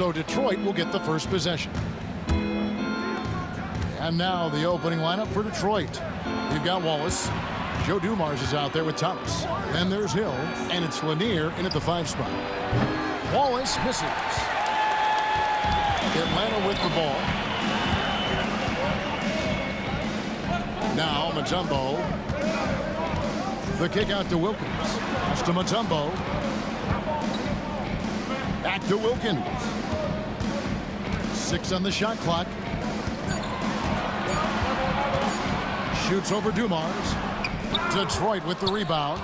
So Detroit will get the first possession. And now the opening lineup for Detroit. You've got Wallace. Joe Dumars is out there with Thomas. Then there's Hill, and it's Lanier in at the 5 spot. Wallace misses. Atlanta with the ball. Now Mutombo. The kick out to Wilkins. Pass to Mutombo. Back to Wilkins. 6 on the shot clock. Shoots over Dumars. Detroit with the rebound.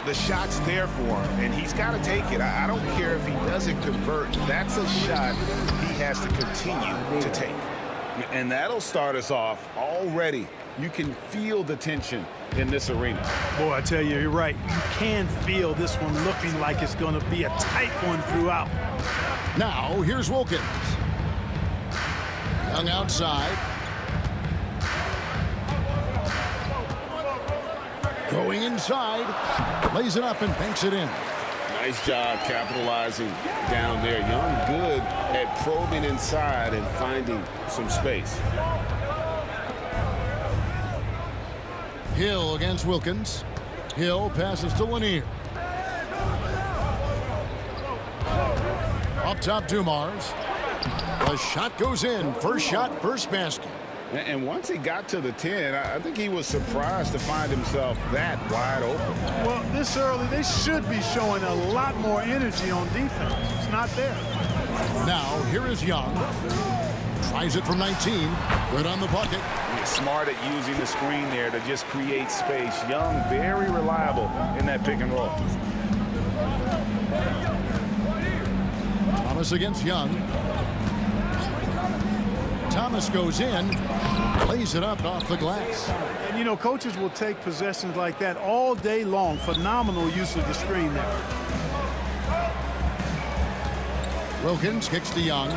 The shot's there for him, and he's got to take it. I don't care if he doesn't convert. That's a shot he has to continue to take. And that'll start us off already. You can feel the tension in this arena. Boy, I tell you, you're right. You can feel this one looking like it's going to be a tight one throughout. Now, here's Wilkins. Young outside. Going inside. Lays it up and banks it in. Nice job capitalizing down there. Young good at probing inside and finding some space. Hill against Wilkins. Hill passes to Lanier. Up top, Dumars. The shot goes in. First shot, first basket. And once he got to the 10, I think he was surprised to find himself that wide open. Well, this early, they should be showing a lot more energy on defense. It's not there. Now, here is Young. Tries it from 19. Good on the bucket. He's smart at using the screen there to just create space. Young, very reliable in that pick and roll. Thomas against Young. Thomas goes in, lays it up off the glass. And, you know, coaches will take possessions like that all day long. Phenomenal use of the screen there. Wilkins kicks to Young.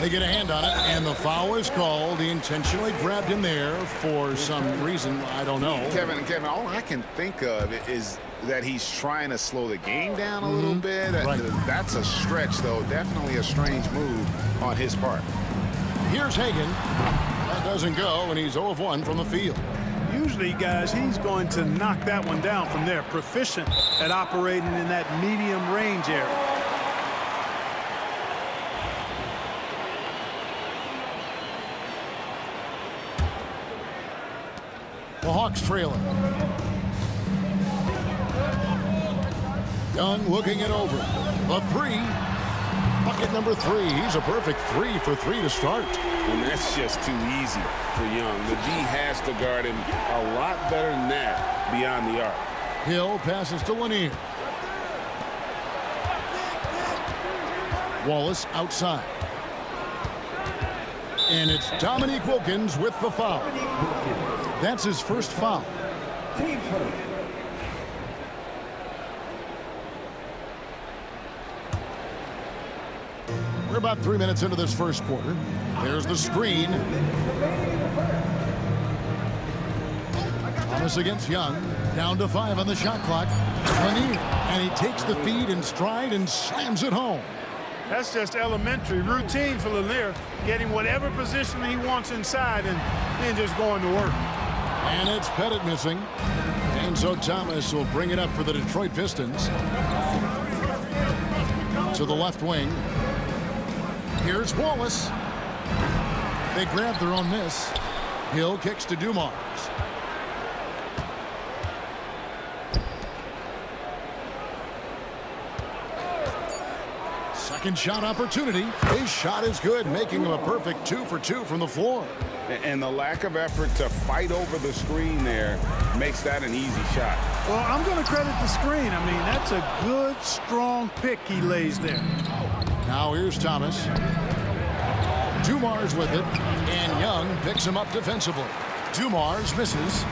They get a hand on it, and the foul is called. He intentionally grabbed him there for some reason. I don't know. Kevin, all I can think of is that he's trying to slow the game down a little bit. Right. That's a stretch, though. Definitely a strange move on his part. Here's Hagan. That doesn't go, and he's 0 of 1 from the field. Usually, guys, he's going to knock that one down from there. Proficient at operating in that medium range area. The Hawks trailing. Young looking it over. The 3. Bucket number 3. He's a perfect 3 for 3 to start. And that's just too easy for Young. The D has to guard him a lot better than that beyond the arc. Hill passes to Lanier. Wallace outside. And it's Dominique Wilkins with the foul. That's his first foul. Team first. We're about 3 minutes into this first quarter. There's the screen. Thomas against Young. Down to 5 on the shot clock. Lanier. And he takes the feed in stride and slams it home. That's just elementary routine for Lanier, getting whatever position he wants inside and then just going to work. And it's Pettit missing. And so Thomas will bring it up for the Detroit Pistons. To the left wing. Here's Wallace. They grab their own miss. Hill kicks to Dumars. Second shot opportunity. His shot is good, making him a perfect 2 for 2 from the floor. And the lack of effort to fight over the screen there makes that an easy shot. Well, I'm going to credit the screen. I mean, that's a good, strong pick he lays there. Now here's Thomas. Dumars with it, and Young picks him up defensively. Dumars misses.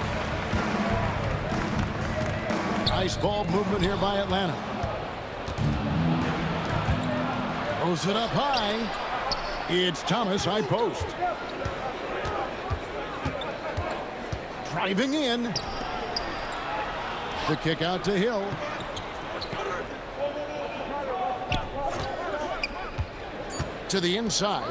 Nice ball movement here by Atlanta. Throws it up high. It's Thomas, high post. Driving in. The kick out to Hill. to the inside.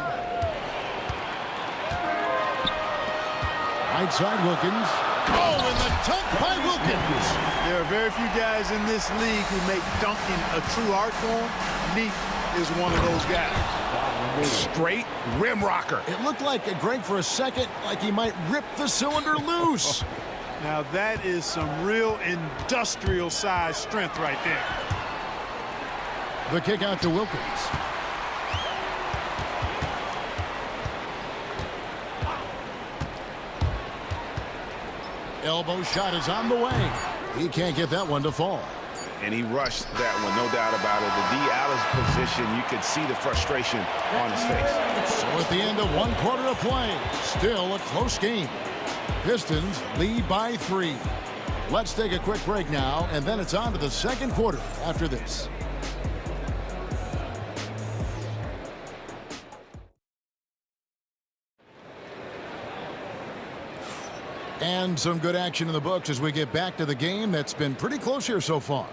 Right side, Wilkins. Oh, and the dunk by Wilkins. There are very few guys in this league who make dunking a true art form. Neek is one of those guys. Straight rim rocker. It looked like Greg for a second, like he might rip the cylinder loose. Now that is some real industrial size strength right there. The kick out to Wilkins. Elbow shot is on the way. He can't get that one to fall. And he rushed that one, no doubt about it. The D out of position, you could see the frustration on his face. So at the end of 1 quarter of play, still a close game. Pistons lead by 3. Let's take a quick break now, and then it's on to the second quarter after this. And some good action in the books as we get back to the game that's been pretty close here so far.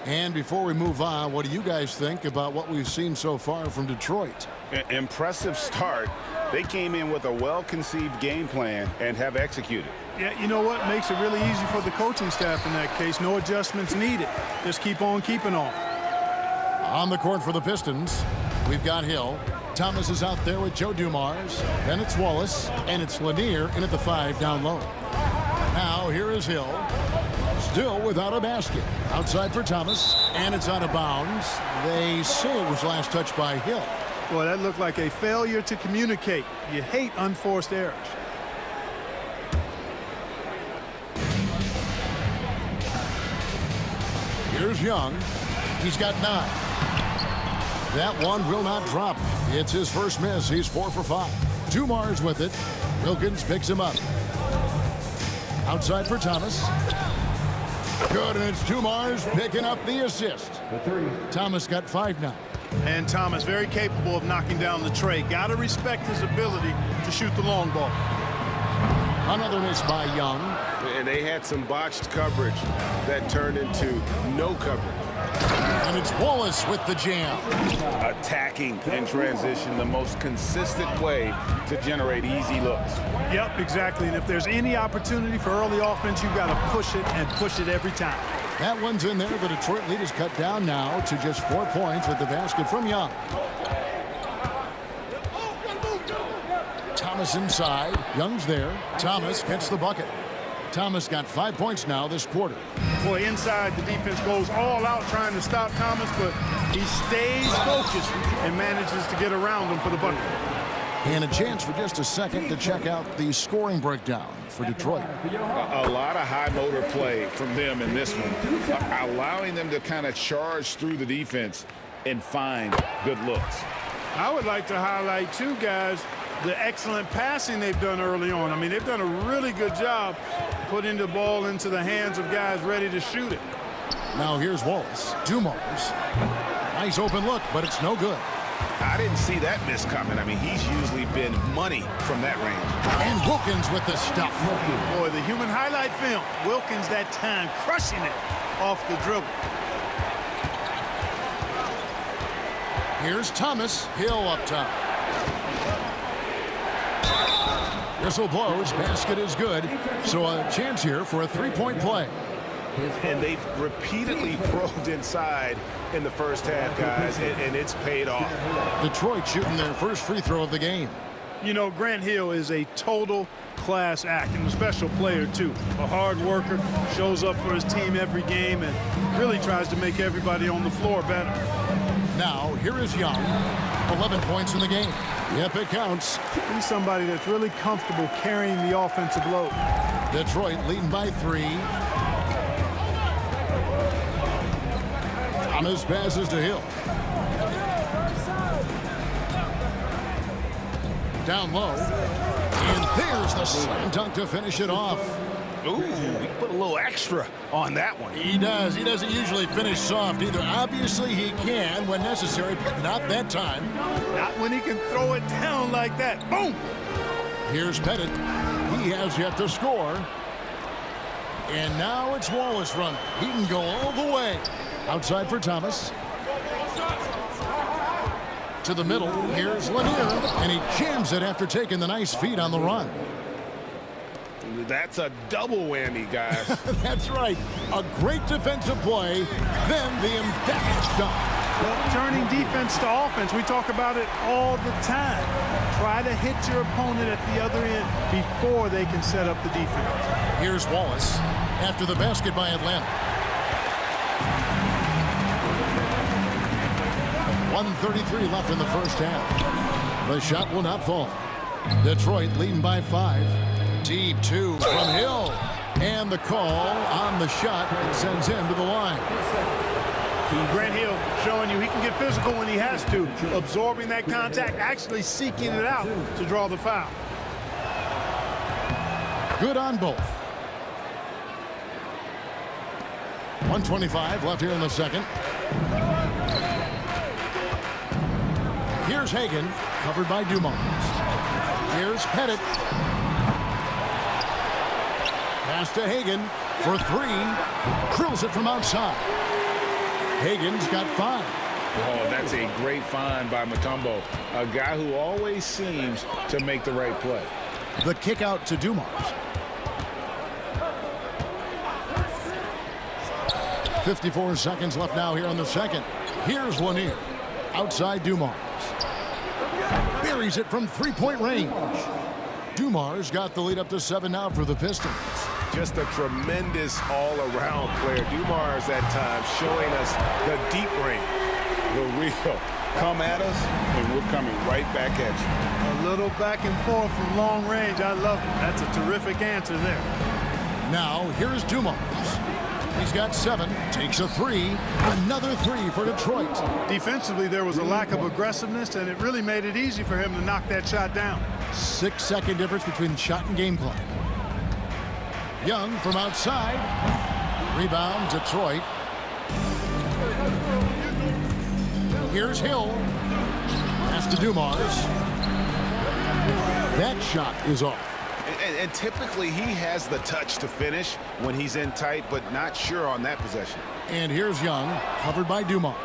And before we move on, what do you guys think about what we've seen so far from Detroit? Impressive start. They came in with a well-conceived game plan and have executed. Yeah, you know what? Makes it really easy for the coaching staff in that case. No adjustments needed. Just keep on keeping on. On the court for the Pistons, we've got Hill. Thomas is out there with Joe Dumars. Then it's Wallace, and it's Lanier in at the 5 down low. Now here is Hill. Still without a basket. Outside for Thomas, and it's out of bounds. They say it was last touched by Hill. Boy, that looked like a failure to communicate. You hate unforced errors. Here's Young. He's got 9. That one will not drop. It's his first miss. He's 4 for 5. Dumars with it. Wilkins picks him up. Outside for Thomas. Good, and it's Dumars picking up the assist. Thomas got 5 now. And Thomas very capable of knocking down the tray. Got to respect his ability to shoot the long ball. Another miss by Young. And they had some botched coverage that turned into no coverage. And it's Wallace with the jam. Attacking in transition, the most consistent way to generate easy looks. Yep, exactly. And if there's any opportunity for early offense, you've got to push it and push it every time. That one's in there. The Detroit lead is cut down now to just 4 points with the basket from Young. Thomas inside. Young's there. Thomas gets the bucket. Thomas got 5 points now this quarter. Boy, inside the defense goes all out trying to stop Thomas, but he stays focused and manages to get around him for the bucket. And a chance for just a second to check out the scoring breakdown for Detroit. A lot of high motor play from them in this one, allowing them to kind of charge through the defense and find good looks. I would like to highlight, too, guys, the excellent passing they've done early on. I mean, they've done a really good job putting the ball into the hands of guys ready to shoot it. Now here's Wallace. Dumars. Nice open look, but it's no good. I didn't see that miss coming. I mean, he's usually been money from that range. And Wilkins with the stuff. Boy, the human highlight film. Wilkins that time crushing it off the dribble. Here's Thomas. Hill up top. Whistle blows. Basket is good. So a chance here for a 3-point play. And they've repeatedly probed inside in the first half, guys, and it's paid off. Detroit shooting their first free throw of the game. You know, Grant Hill is a total class act and a special player, too. A hard worker, shows up for his team every game, and really tries to make everybody on the floor better. Now, here is Young. 11 points in the game. Yep, it counts. He's somebody that's really comfortable carrying the offensive load. Detroit leading by 3. Thomas passes to Hill. Down low. And there's the slam dunk to finish it off. Ooh, he put a little extra on that one. He does. He doesn't usually finish soft either. Obviously, he can when necessary, but not that time. Not when he can throw it down like that. Boom! Here's Pettit. He has yet to score. And now it's Wallace running. He can go all the way. Outside for Thomas. To the middle. Here's Lanier, and he jams it after taking the nice feed on the run. That's a double whammy, guys. That's right. A great defensive play, then the emphatic dunk. Well, turning defense to offense, we talk about it all the time. Try to hit your opponent at the other end before they can set up the defense. Here's Wallace after the basket by Atlanta. 1:33 left in the first half. The shot will not fall. Detroit leading by 5. Deep 2 from Hill. And the call on the shot sends him to the line. Grant Hill showing you he can get physical when he has to, absorbing that contact, actually seeking it out to draw the foul. Good on both. 1:25 left here in the second. Here's Hagan, covered by Dumars. Here's Pettit. Pass to Hagan for 3. Drills it from outside. Hagan's got 5. Oh, that's a great find by Mutombo. A guy who always seems to make the right play. The kick out to Dumars. 54 seconds left now here in the second. Here's Lanier. Outside Dumars. Buries it from 3-point range. Dumars got the lead up to 7 now for the Pistons. Just a tremendous all-around player. Dumars at times showing us the deep range. The real. Come at us, and we're coming right back at you. A little back and forth from long range. I love it. That's a terrific answer there. Now, here's Dumars. He's got 7, takes a 3, another 3 for Detroit. Defensively, there was a lack of aggressiveness, and it really made it easy for him to knock that shot down. 6-second difference between shot and game clock. Young from outside. Rebound, Detroit. Here's Hill. Pass to Dumars. That shot is off. And typically he has the touch to finish when he's in tight, but not sure on that possession. And here's Young, covered by Dumars.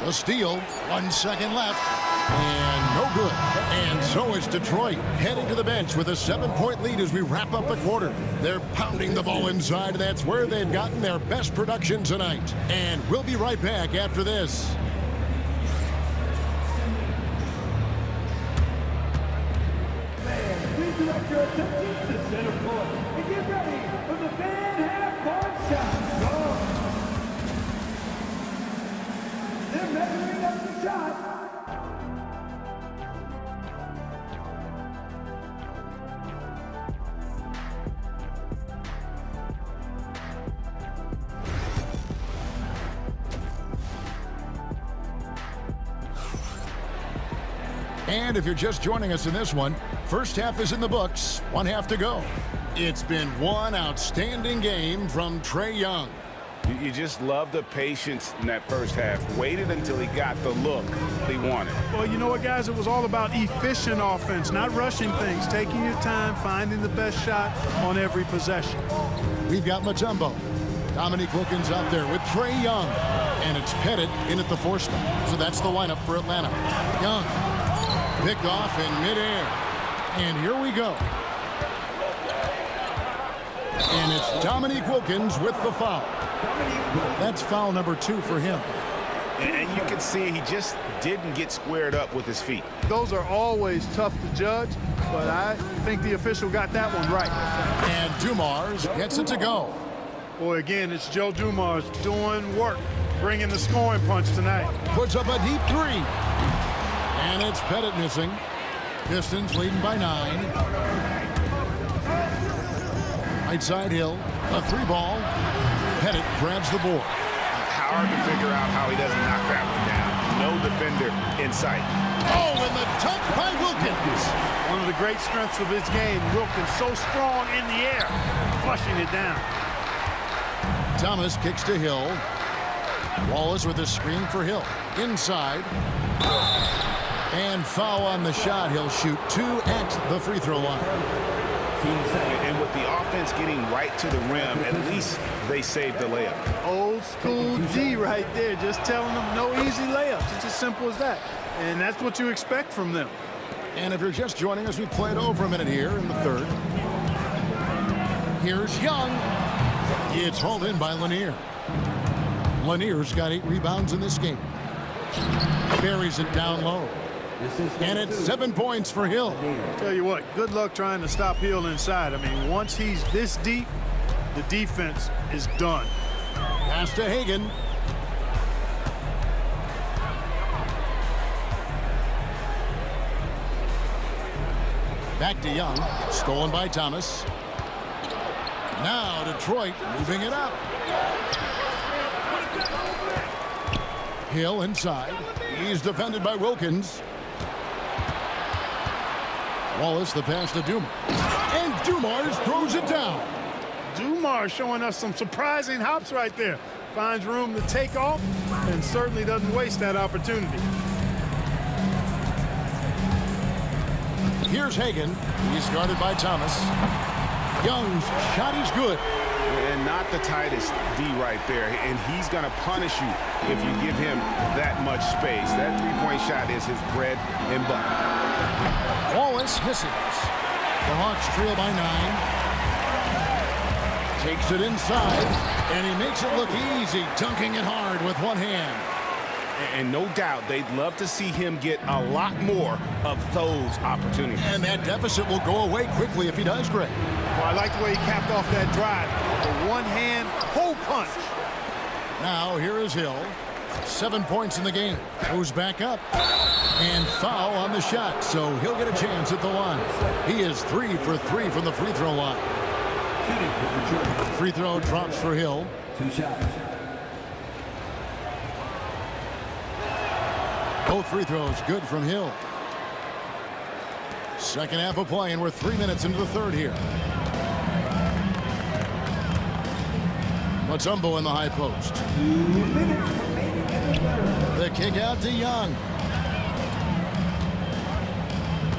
The steal, 1 second left, and no good. And so is Detroit, heading to the bench with a 7-point lead as we wrap up the quarter. They're pounding the ball inside, and that's where they've gotten their best production tonight. And we'll be right back after this. Direct your attention to center court and get ready for the fan half-court shot. Go! They're measuring up the shot. And if you're just joining us in this one, first half is in the books, 1 half to go. It's been one outstanding game from Trae Young. You just love the patience in that first half. Waited until he got the look he wanted. Well, you know what, guys? It was all about efficient offense, not rushing things, taking your time, finding the best shot on every possession. We've got Mutombo. Dominique Wilkins out there with Trae Young. And it's Pettit in at the 4 spot. So that's the lineup for Atlanta. Young. Picked off in midair. And here we go. And it's Dominique Wilkins with the foul. That's foul number 2 for him. And you can see he just didn't get squared up with his feet. Those are always tough to judge, but I think the official got that one right. And Dumars gets it to go. Boy, again, it's Joe Dumars doing work, bringing the scoring punch tonight. Puts up a deep 3. And it's Pettit missing. Pistons leading by 9. Right side Hill. A 3-ball. Pettit grabs the board. Hard to figure out how he doesn't knock that one down. No defender in sight. Oh, and the dunk by Wilkins. One of the great strengths of his game. Wilkins so strong in the air, flushing it down. Thomas kicks to Hill. Wallace with a screen for Hill. Inside. And foul on the shot. He'll shoot 2 at the free throw line. And with the offense getting right to the rim, at least they saved the layup. Old school D right there, just telling them no easy layups. It's as simple as that. And that's what you expect from them. And if you're just joining us, we played over a minute here in the third. Here's Young. It's hauled in by Lanier. Lanier's got 8 rebounds in this game. Buries it down low. And it's 7 points for Hill. Tell you what, good luck trying to stop Hill inside. I mean, once he's this deep, the defense is done. Pass to Hagan. Back to Young. Stolen by Thomas. Now Detroit moving it up. Hill inside. He's defended by Wilkins. Wallace the pass to Dumars. And Dumars throws it down. Dumars showing us some surprising hops right there. Finds room to take off and certainly doesn't waste that opportunity. Here's Hagan. He's guarded by Thomas. Young's shot is good. And not the tightest D right there. And he's going to punish you if you give him that much space. That three-point shot is his bread and butter. Wallace misses. The Hawks trail by 9. Takes it inside, and he makes it look easy, dunking it hard with one hand. And no doubt they'd love to see him get a lot more of those opportunities. And that deficit will go away quickly if he does, Greg. Well, I like the way he capped off that drive. The one-hand hole punch. Now here is Hill. 7 points in the game. Goes back up. And foul on the shot, so he'll get a chance at the line. He is 3 for 3 from the free throw line. Free throw drops for Hill. 2 shots. Both free throws good from Hill. Second half of play, and we're 3 minutes into the third here. Mutombo in the high post. 2 minutes remaining in the third. The kick out to Young.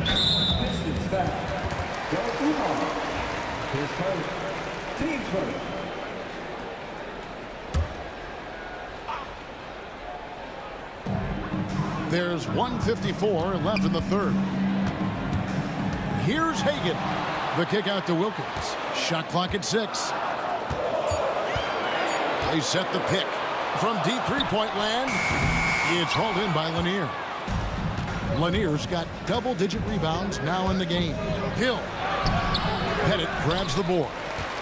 Pistons foul. Go Umar. His first. Team's first. There's 1:54 left in the third. Here's Hagan. The kick out to Wilkins. Shot clock at 6. They set the pick from deep three-point land. It's hauled in by Lanier. Lanier's got double-digit rebounds now in the game. Hill. Pettit grabs the board.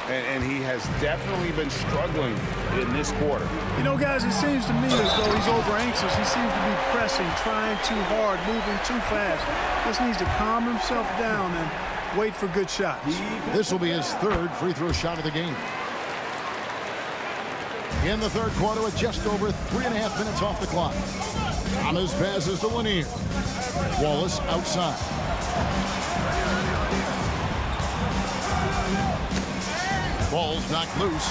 And he has definitely been struggling in this quarter. You know, guys, it seems to me as though he's over anxious. He seems to be pressing, trying too hard, moving too fast. Just needs to calm himself down and wait for good shots. This will be his third free throw shot of the game. In the third quarter with just over 3.5 minutes off the clock. Thomas passes to Lanier. Wallace outside. Ball's knocked loose.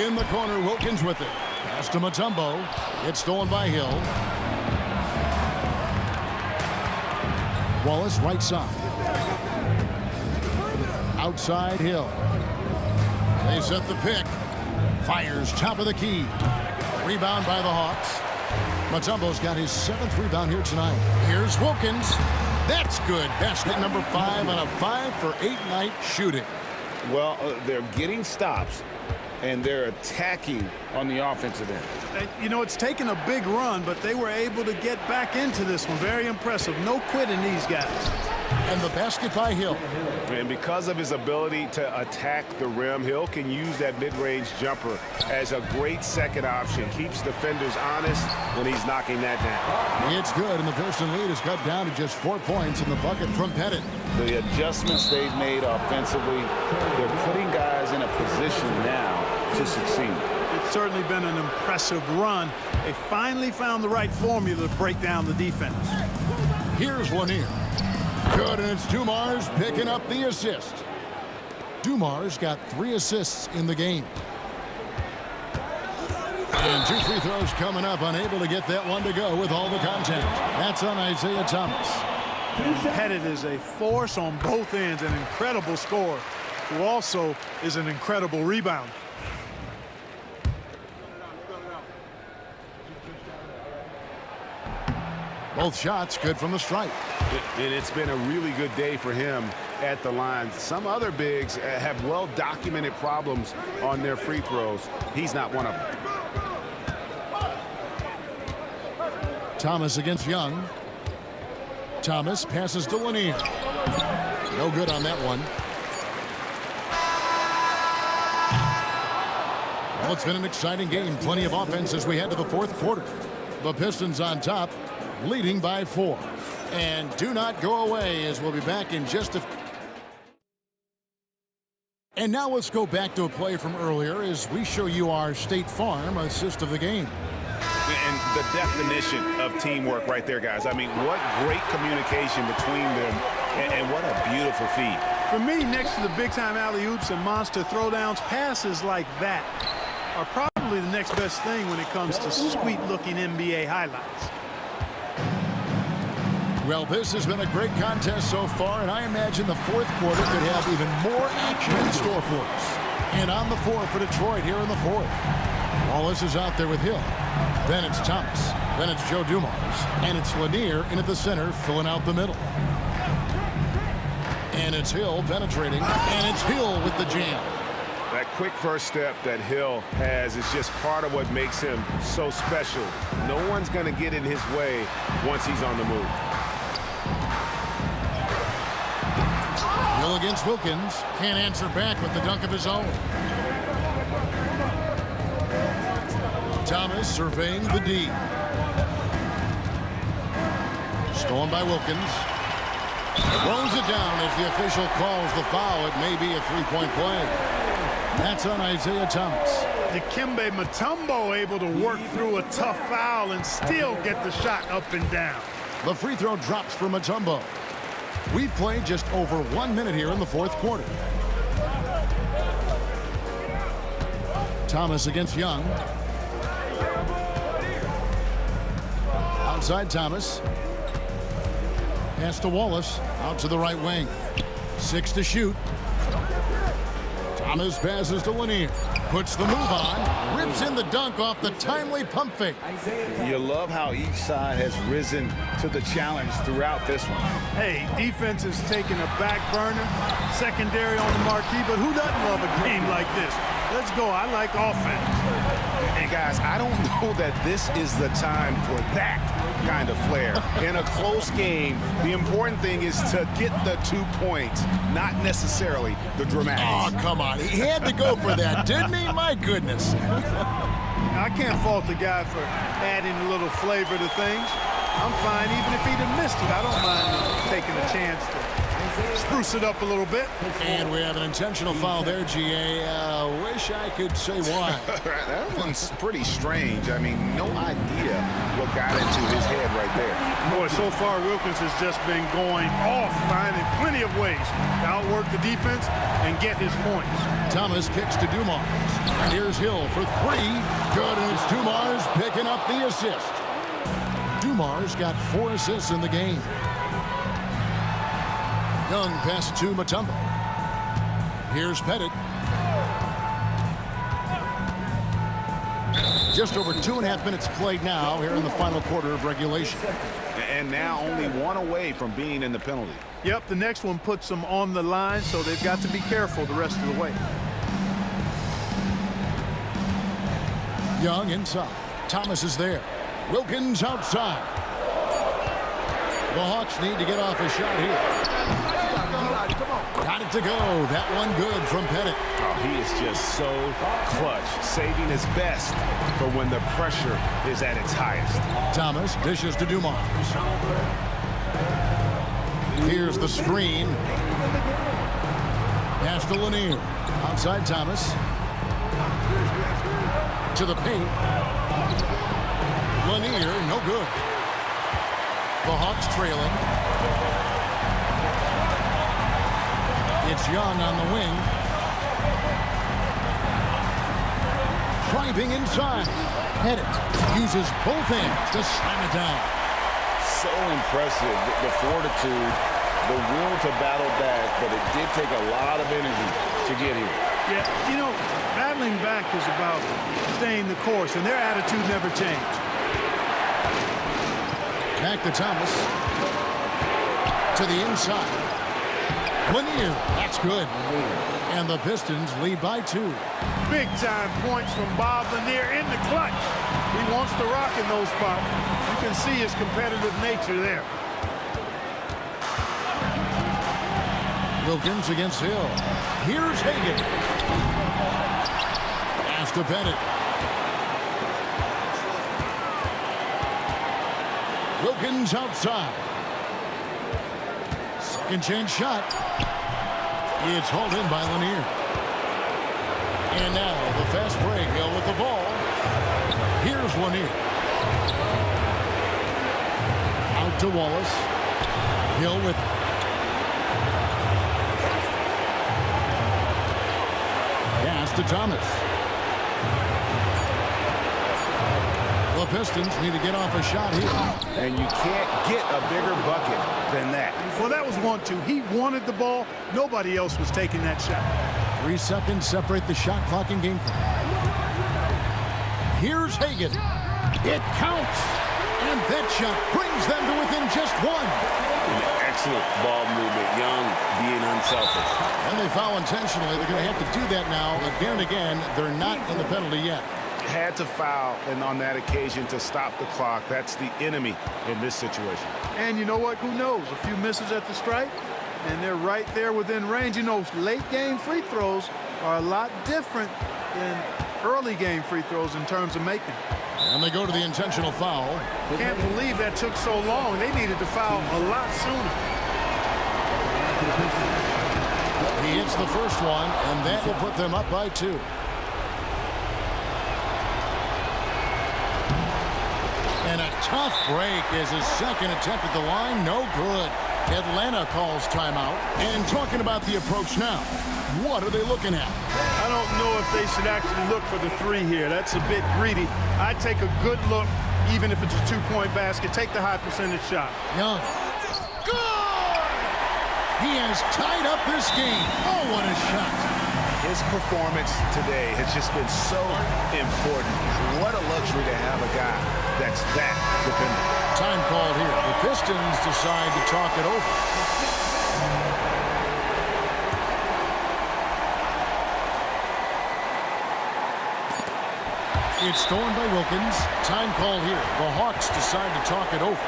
In the corner, Wilkins with it. Pass to Mutombo. It's stolen by Hill. Wallace right side. Outside Hill. They set the pick. Fires top of the key. Rebound by the Hawks. Mutombo's got his 7th rebound here tonight. Here's Wilkins. That's good. Basket number 5 on a 5 for 8 night shooting. Well, they're getting stops, and they're attacking on the offensive end. And, you know, it's taken a big run, but they were able to get back into this one. Very impressive. No quitting these guys. And the basket by Hill. And because of his ability to attack the rim, Hill can use that mid-range jumper as a great second option. Keeps defenders honest when he's knocking that down. It's good, and the Piston lead is cut down to just 4 points in the bucket from Pettit. The adjustments they've made offensively, they're putting guys in a position now to succeed. It's certainly been an impressive run. They finally found the right formula to break down the defense. Here's Lanier. Good, and it's Dumars picking up the assist. Dumars got 3 assists in the game. And 2 free throws coming up, unable to get that one to go with all the contact. That's on Isaiah Thomas. Pettit is a force on both ends, an incredible scorer, who also is an incredible rebounder. Both shots good from the stripe. And it's been a really good day for him at the line. Some other bigs have well-documented problems on their free throws. He's not one of them. Thomas against Young. Thomas passes to Lanier. No good on that one. Well, it's been an exciting game. Plenty of offense as we head to the fourth quarter. The Pistons on top, leading by 4. And do not go away, as we'll be back in just a... And now let's go back to a play from earlier as we show you our State Farm assist of the game. And the definition of teamwork right there, guys. I mean, what great communication between them, and what a beautiful feed. For me, next to the big-time alley-oops and monster throwdowns, passes like that are probably the next best thing when it comes to sweet-looking NBA highlights. Well, this has been a great contest so far, and I imagine the fourth quarter could have even more action in store for us. And on the floor for Detroit here in the fourth. Wallace is out there with Hill. Then it's Thomas. Then it's Joe Dumars. And it's Lanier in at the center, filling out the middle. And it's Hill penetrating. And it's Hill with the jam. That quick first step that Hill has is just part of what makes him so special. No one's going to get in his way once he's on the move. Hill against Wilkins. Can't answer back with the dunk of his own. Thomas surveying the D. Stolen by Wilkins. Throws it down as the official calls the foul. It may be a three-point play. That's on Isaiah Thomas. Dikembe Mutombo able to work through a tough foul and still get the shot up and down. The free throw drops for Mutombo. We've played just over 1 minute here in the fourth quarter. Thomas against Young. Outside Thomas. Pass to Wallace. Out to the right wing. 6 to shoot. Thomas passes to Lanier. Puts the move on. Rips in the dunk off the timely pump fake. You love how each side has risen to the challenge throughout this one. Hey, defense is taking a back burner. Secondary on the marquee, but who doesn't love a game like this? Let's go. I like offense. And guys, I don't know that this is the time for that kind of flair. In a close game, the important thing is to get the 2 points, not necessarily the dramatics. Oh, come on. He had to go for that, didn't he? My goodness. I can't fault the guy for adding a little flavor to things. I'm fine even if he'd have missed it. I don't mind taking a chance to spruce it up a little bit. And we have an intentional foul there, GA. Wish I could say why. That one's pretty strange. I mean, no idea what got into his head right there. Boy, so far Wilkins has just been going off, finding plenty of ways to outwork the defense and get his points. Thomas kicks to Dumars. And here's Hill for 3. Good, and it's Dumars picking up the assist. Dumars got 4 assists in the game. Young pass to Mutombo. Here's Pettit. Just over 2.5 minutes played now here in the final quarter of regulation. And now only 1 away from being in the penalty. Yep, the next one puts them on the line, so they've got to be careful the rest of the way. Young inside. Thomas is there. Wilkins outside. The Hawks need to get off a shot here. Got it to go. That one good from Pettit. Oh, he is just so clutch, saving his best for when the pressure is at its highest. Thomas dishes to Dumars. Here's the screen. Pass to Lanier. Outside Thomas. To the paint. Lanier, no good. The Hawks trailing. It's Young on the wing. Driving inside. Pettit uses both hands to slam it down. so impressive, the fortitude, the will to battle back, but it did take a lot of energy to get here. Yeah, you know, battling back is about staying the course, and their attitude never changed. Back to Thomas. To the inside. Lanier, that's good. And the Pistons lead by 2. Big-time points from Bob Lanier in the clutch. He wants to rock in those spots. You can see his competitive nature there. Wilkins against Hill. Here's Hagan. Pass to Bennett. Wilkins outside. Second chance shot. It's hauled in by Lanier. And now the fast break. Hill with the ball. Here's Lanier. Out to Wallace. Hill with pass to Thomas. The Pistons need to get off a shot here. And you can't get a bigger bucket than that. Well, that was 1-2. He wanted the ball. Nobody else was taking that shot. 3 seconds separate the shot clock and game clock. Here's Hagan. It counts. And that shot brings them to within just 1. An excellent ball movement. Young being unselfish. And they foul intentionally. They're going to have to do that now. Again and again, they're not in the penalty yet. Had to foul, and on that occasion to stop the clock. That's the enemy in this situation. And you know what? Who knows? A few misses at the stripe, and they're right there within range. You know, late game free throws are a lot different than early game free throws in terms of making. And they go to the intentional foul. Can't believe that took so long. They needed to foul a lot sooner. He hits the first one, and that will put them up by 2. And a tough break is his second attempt at the line. No good. Atlanta calls timeout. And talking about the approach now, what are they looking at? I don't know if they should actually look for the 3 here. That's a bit greedy. I'd take a good look, even if it's a 2-point basket. Take the high percentage shot. Young. Good! He has tied up this game. Oh, what a shot. His performance today has just been so important. What a luxury to have a guy that's that dependent. Time called here. The Pistons decide to talk it over. It's stolen by Wilkins. Time called here. The Hawks decide to talk it over.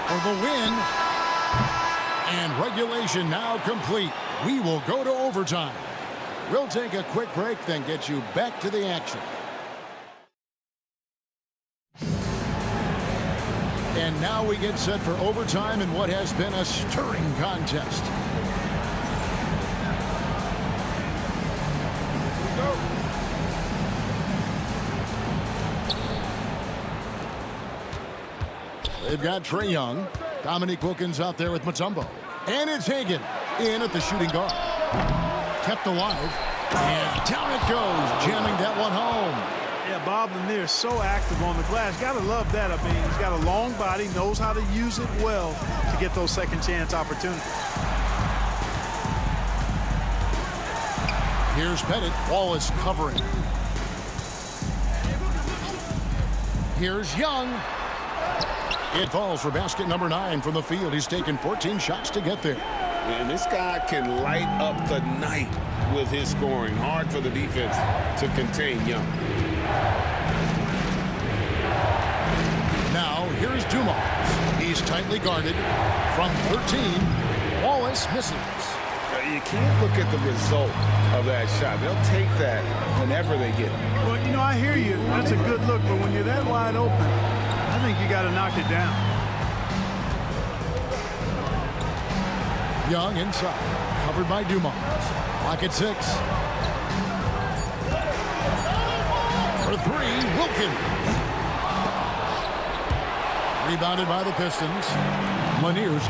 For the win. And regulation now complete. We will go to overtime. We'll take a quick break, then get you back to the action. And now we get set for overtime in what has been a stirring contest. They've got Trae Young. Dominique Wilkins out there with Mutombo. And it's Hagan in at the shooting guard. Kept alive. And down it goes, jamming that one home. Yeah, Bob Lanier is so active on the glass. Got to love that. I mean, he's got a long body, knows how to use it well to get those second chance opportunities. Here's Pettit. Wallace covering. Here's Young. It falls for basket number 9 from the field. He's taken 14 shots to get there. And this guy can light up the night with his scoring. Hard for the defense to contain Young. Now, here's Dumas. He's tightly guarded. From 13, Wallace misses. You can't look at the result of that shot. They'll take that whenever they get it. Well, you know, I hear you. That's a good look, but when you're that wide open, I think you got to knock it down. Young inside, covered by Dumas. Clock at 6. For 3, Wilkins. Rebounded by the Pistons. Lanier's.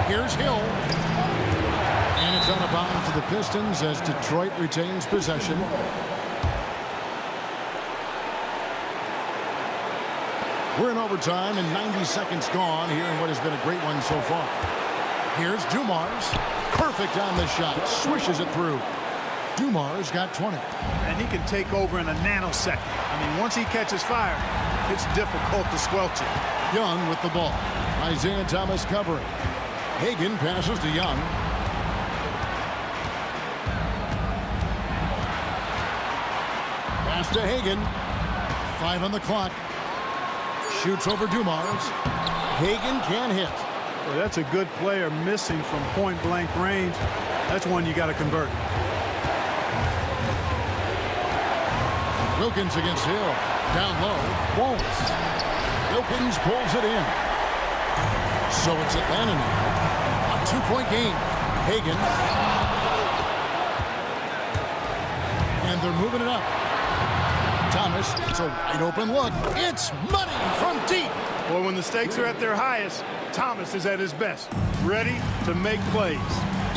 Here's Hill. And it's out of bounds to the Pistons as Detroit retains possession. We're in overtime and 90 seconds gone here in what has been a great one so far. Here's Dumars. Perfect on the shot. Swishes it through. Dumars got 20. And he can take over in a nanosecond. I mean, once he catches fire, it's difficult to squelch it. Young with the ball. Isaiah Thomas covering. Hagan passes to Young. Pass to Hagan. 5 on the clock. Shoots over Dumars. Hagan can't hit. Well, that's a good player missing from point-blank range. That's one you got to convert. Wilkins against Hill. Down low. Won't. Wilkins pulls it in. So it's Atlanta now. A 2-point game. Hagan. And they're moving it up. Thomas, it's a wide open look. It's money from deep. Well, when the stakes are at their highest, Thomas is at his best. Ready to make plays.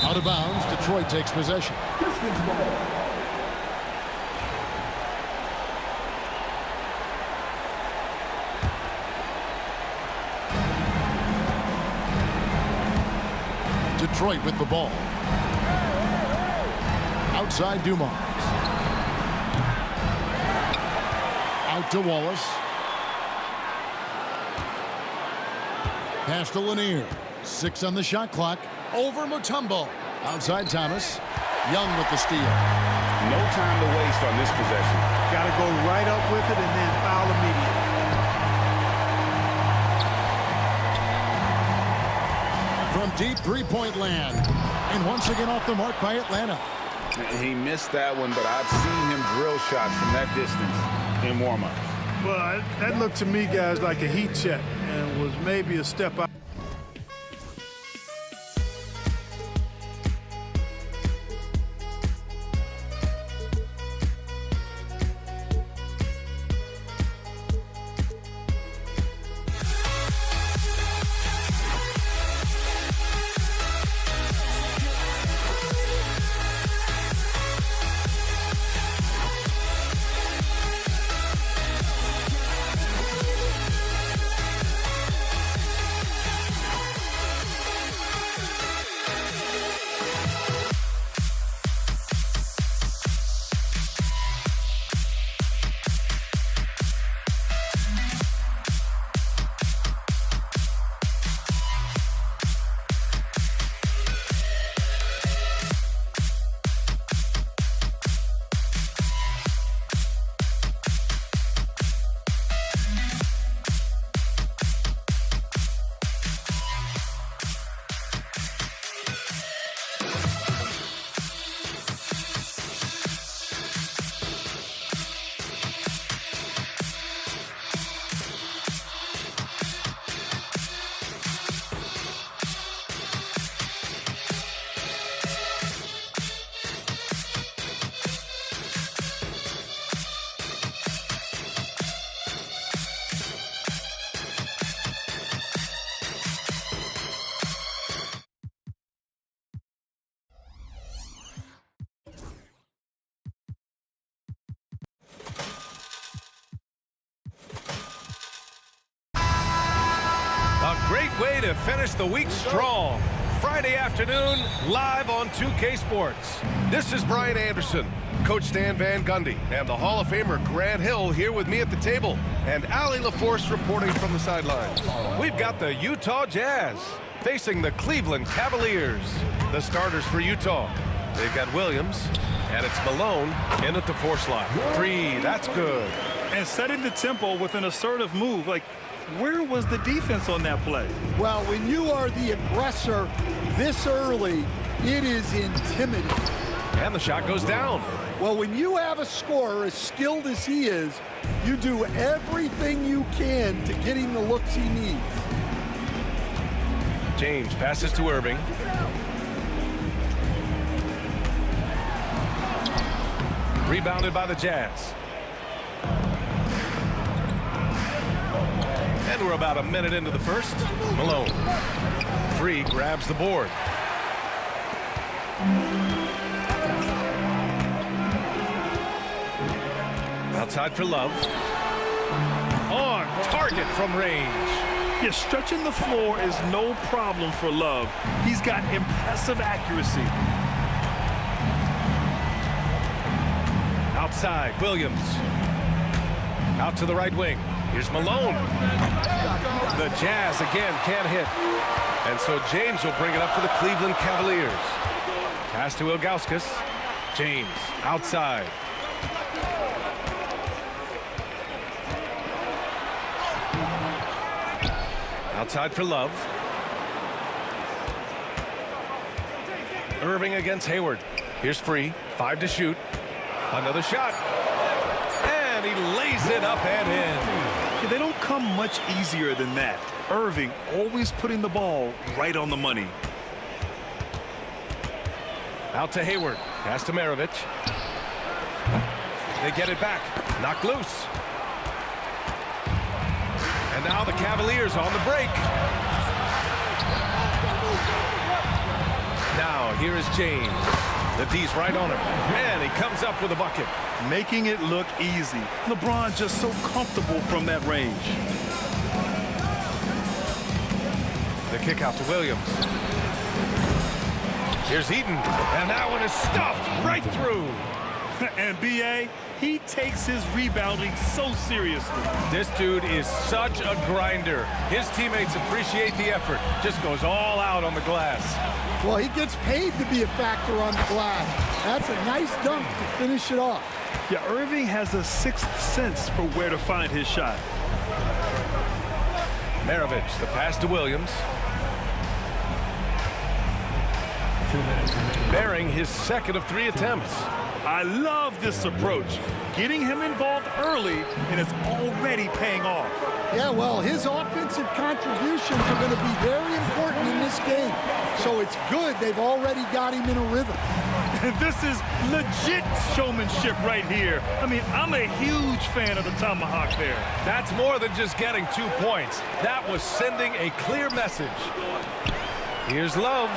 Out of bounds, Detroit takes possession. Detroit with the ball. Outside Dumars. Out to Wallace. Pass to Lanier. 6 on the shot clock. Over Mutombo. Outside Thomas. Young with the steal. No time to waste on this possession. Got to go right up with it and then foul immediately. From deep three-point land. And once again off the mark by Atlanta. He missed that one, but I've seen him drill shots from that distance in warm-ups. Well, that looked to me, guys, like a heat check and was maybe a step out. Great way to finish the week strong. Friday afternoon, live on 2K Sports. This is Brian Anderson, Coach Stan Van Gundy, and the Hall of Famer Grant Hill here with me at the table, and Allie LaForce reporting from the sidelines. We've got the Utah Jazz facing the Cleveland Cavaliers. The starters for Utah. They've got Williams, and it's Malone in at the 4 slot. 3, that's good. And setting the tempo with an assertive move, like, where was the defense on that play? Well, when you are the aggressor this early, it is intimidating. And the shot goes down. Well, when you have a scorer as skilled as he is, you do everything you can to get him the looks he needs. James passes to Irving. Rebounded by the Jazz. We're about a minute into the first. Malone. Free grabs the board. Outside for Love. On target from range. Yeah, stretching the floor is no problem for Love. He's got impressive accuracy. Outside, Williams. Out to the right wing. Here's Malone. The Jazz again can't hit. And so James will bring it up for the Cleveland Cavaliers. Pass to Ilgauskas. James outside. Outside for Love. Irving against Hayward. Here's Free. 5 to shoot. Another shot. And he lays it up and in. They don't come much easier than that. Irving always putting the ball right on the money. Out to Hayward. Pass to Maravich. They get it back. Knocked loose. And now the Cavaliers on the break. Now here is James. The D's right on him. And he comes up with a bucket. Making it look easy. LeBron just so comfortable from that range. The kick out to Williams. Here's Eaton. And that one is stuffed right through. And B.A., he takes his rebounding so seriously. This dude is such a grinder. His teammates appreciate the effort. Just goes all out on the glass. Well, he gets paid to be a factor on the glass. That's a nice dunk to finish it off. Yeah, Irving has a sixth sense for where to find his shot. Maravich, the pass to Williams. Bearing his second of 3 attempts. I love this approach. Getting him involved early, and it's already paying off. Yeah, well, his offensive contributions are going to be very important in this game. So it's good they've already got him in a rhythm. This is legit showmanship right here. I mean, I'm a huge fan of the tomahawk there. That's more than just getting 2 points. That was sending a clear message. Here's Love.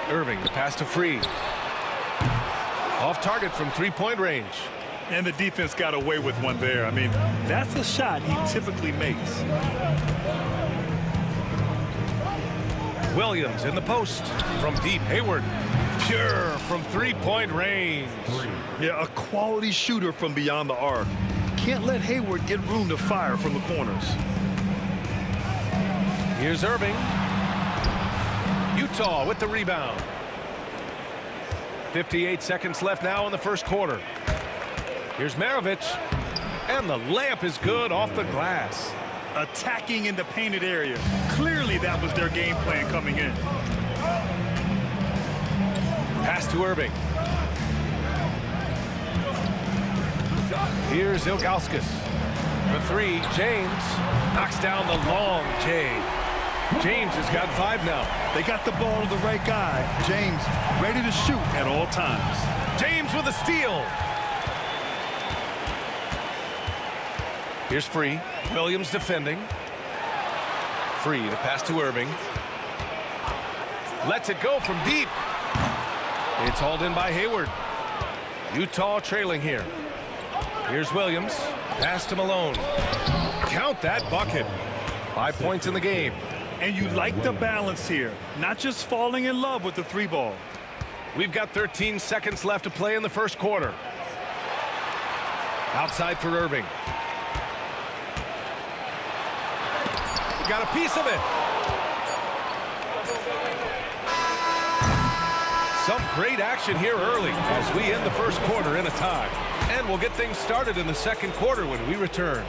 Irving, the pass to Free. Off target from 3-point range. And the defense got away with one there. I mean, that's a shot he typically makes. Williams in the post. From deep, Hayward. Pure from 3-point range. Yeah, a quality shooter from beyond the arc. Can't let Hayward get room to fire from the corners. Here's Irving. Utah with the rebound. 58 seconds left now in the first quarter. Here's Maravich. And the layup is good off the glass. Attacking in the painted area. Clearly that was their game plan coming in. Pass to Irving. Here's Ilgauskas. For 3, James knocks down the long J. James has got 5 now. They got the ball to the right guy. James ready to shoot at all times. James with a steal. Here's Free. Williams defending. Free, the pass to Irving. Lets it go from deep. It's hauled in by Hayward. Utah trailing here. Here's Williams. Pass to Malone. Count that bucket. 5 points in the game. And you like the balance here. Not just falling in love with the 3-ball. We've got 13 seconds left to play in the first quarter. Outside for Irving. Got a piece of it. Some great action here early as we end the first quarter in a tie. And we'll get things started in the second quarter when we return.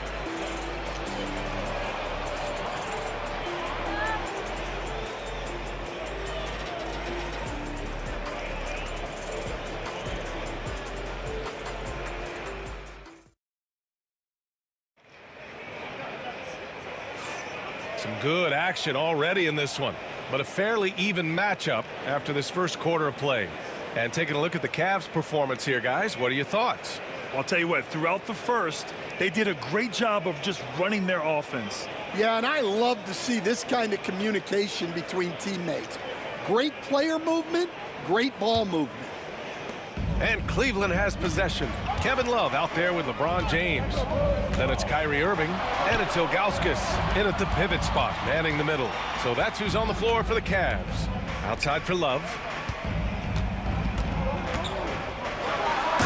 Some good action already in this one, but a fairly even matchup after this first quarter of play. And taking a look at the Cavs' performance here, guys, what are your thoughts? I'll tell you what, throughout the first, they did a great job of just running their offense. Yeah, and I love to see this kind of communication between teammates. Great player movement, great ball movement. And Cleveland has possession. Kevin Love out there with LeBron James. Then it's Kyrie Irving, and it's Ilgauskas in at the pivot spot, manning the middle. So that's who's on the floor for the Cavs. Outside for Love.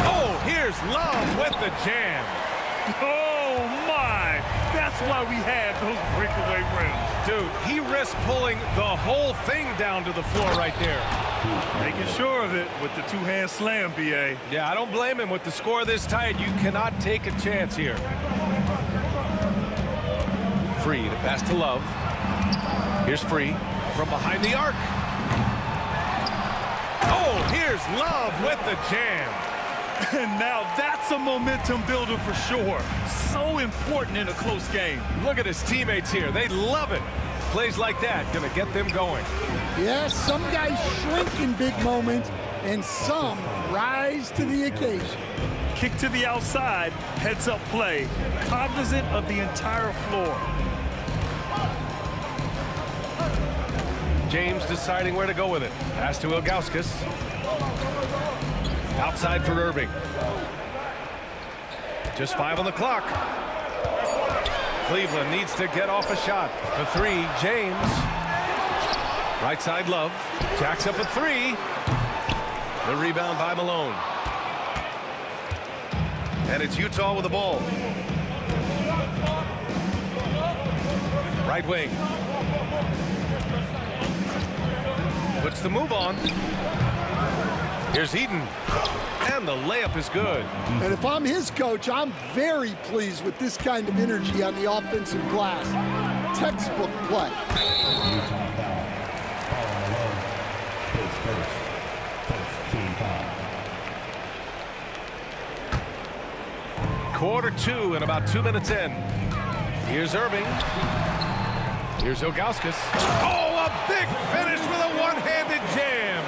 Oh, here's Love with the jam. Oh, my. That's why we had those breakaway rims. Dude, he risked pulling the whole thing down to the floor right there. Making sure of it with the two-hand slam, B.A. Yeah, I don't blame him. With the score this tight, you cannot take a chance here. Free to pass to Love. Here's Free from behind the arc. Oh, here's Love with the jam. And now that's a momentum builder for sure. So important in a close game. Look at his teammates here. They love it. Plays like that gonna get them going. Yeah, some guys shrink in big moments, and some rise to the occasion. Kick to the outside, heads-up play, cognizant of the entire floor. James deciding where to go with it. Pass to Ilgauskas. Outside for Irving. Just 5 on the clock. Cleveland needs to get off a shot. For 3, James. Right side Love. Jacks up a 3. The rebound by Malone. And it's Utah with the ball. Right wing. Puts the move on. Here's Eden. And the layup is good. And if I'm his coach, I'm very pleased with this kind of energy on the offensive glass. Textbook play. Quarter 2 and about 2 minutes in. Here's Irving. Here's Ilgauskas. Oh, a big finish with a one-handed jam.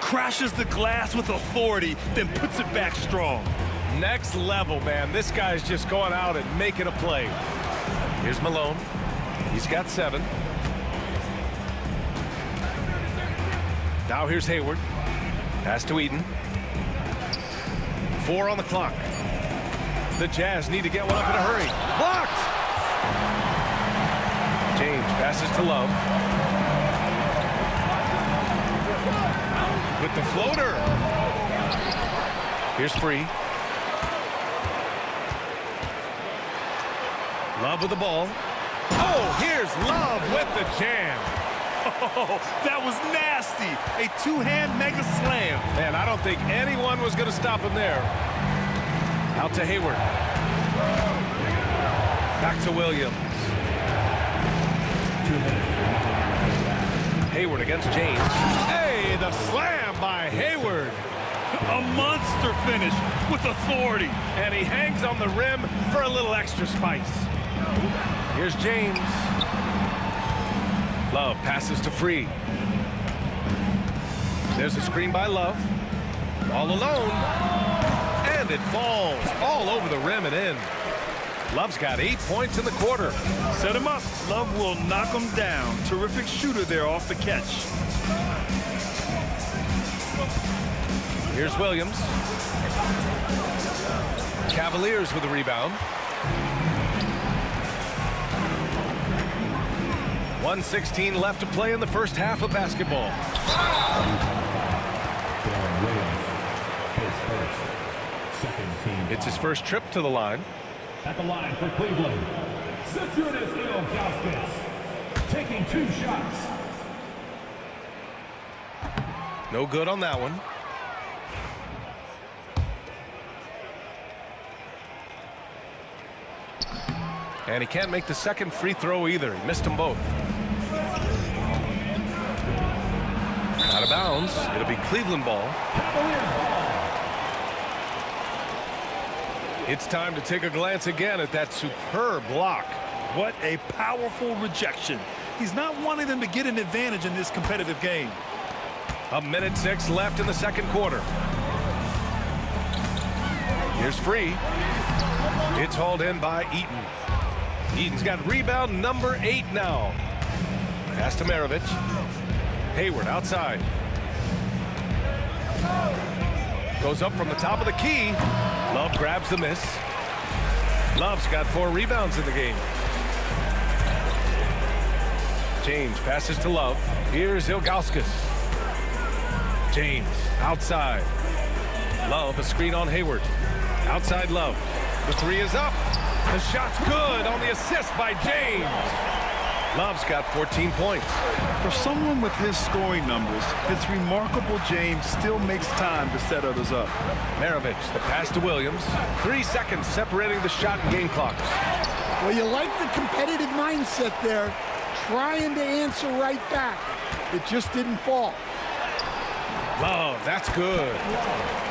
Crashes the glass with authority, then puts it back strong. Next level, man. This guy's just going out and making a play. Here's Malone. He's got 7. Now here's Hayward. Pass to Eden. 4 on the clock. The Jazz need to get one up in a hurry. Blocked! James passes to Love. With the floater. Here's Free. Love with the ball. Oh, here's Love with the jam. Oh, that was nasty. A two-hand mega slam. Man, I don't think anyone was going to stop him there. Out to Hayward. Back to Williams. Hayward against James. Hey, the slam by Hayward. A monster finish with authority. And he hangs on the rim for a little extra spice. Here's James. Love passes to Free. There's a screen by Love. All alone. And it falls all over the rim and in. Love's got 8 points in the quarter. Set him up. Love will knock him down. Terrific shooter there off the catch. Here's Williams. Cavaliers with the rebound. 1:16 left to play in the first half of basketball. It's his first trip to the line. At the line for Cleveland, Saturnis Ilgauskas, taking 2 shots. No good on that one. And he can't make the second free throw either. He missed them both. Out of bounds. It'll be Cleveland ball. It's time to take a glance again at that superb block. What a powerful rejection. He's not wanting them to get an advantage in this competitive game. 1:06 left in the second quarter. Here's free. It's hauled in by Eaton. Eaton's got rebound number 8 now. Pass to Maravich. Hayward outside. Goes up from the top of the key. Love grabs the miss. Love's got 4 rebounds in the game. James passes to Love. Here's Ilgauskas. James outside. Love, a screen on Hayward. Outside Love. The 3 is up. The shot's good on the assist by James. Love's got 14 points. For someone with his scoring numbers, it's remarkable James still makes time to set others up. Maravich, the pass to Williams. 3 seconds separating the shot and game clocks. Well, you like the competitive mindset there, trying to answer right back. It just didn't fall. Love, that's good.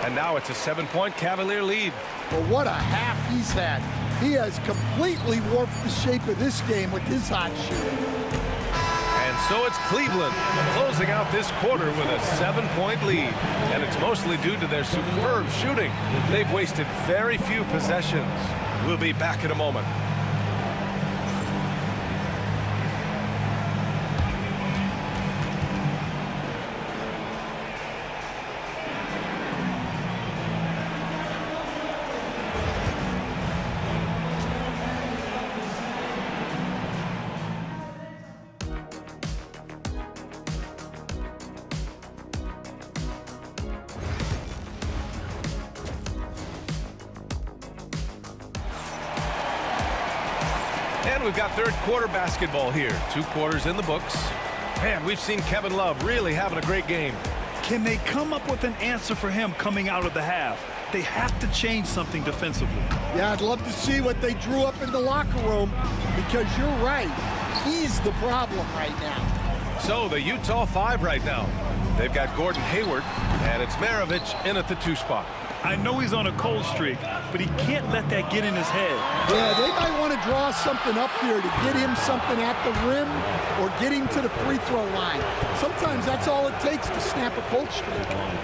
And now it's a 7-point Cavalier lead. Well, what a half he's had. He has completely warped the shape of this game with his hot shooting. And so it's Cleveland closing out this quarter with a 7-point lead. And it's mostly due to their superb shooting. They've wasted very few possessions. We'll be back in a moment. And we've got third quarter basketball here. 2 quarters in the books. Man, we've seen Kevin Love really having a great game. Can they come up with an answer for him coming out of the half? They have to change something defensively. Yeah, I'd love to see what they drew up in the locker room, because you're right. He's the problem right now. So the Utah 5 right now. They've got Gordon Hayward, and it's Maravich in at the 2 spot. I know he's on a cold streak, but he can't let that get in his head. Yeah, they might want to draw something up here to get him something at the rim or get him to the free throw line. Sometimes that's all it takes to snap a cold streak.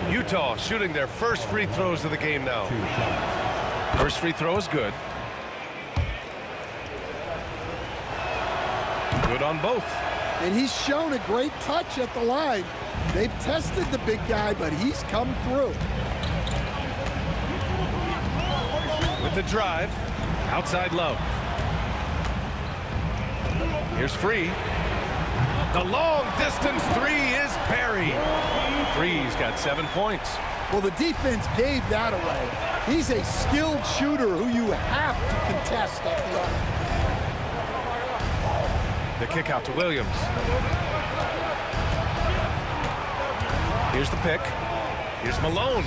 Utah shooting their first free throws of the game now. First free throw is good. Good on both. And he's shown a great touch at the line. They've tested the big guy, but he's come through. With the drive, outside Love. Here's free. The long distance 3 is buried. Free's got 7 points. Well, the defense gave that away. He's a skilled shooter who you have to contest at the arc. The kick out to Williams. Here's the pick. Here's Malone.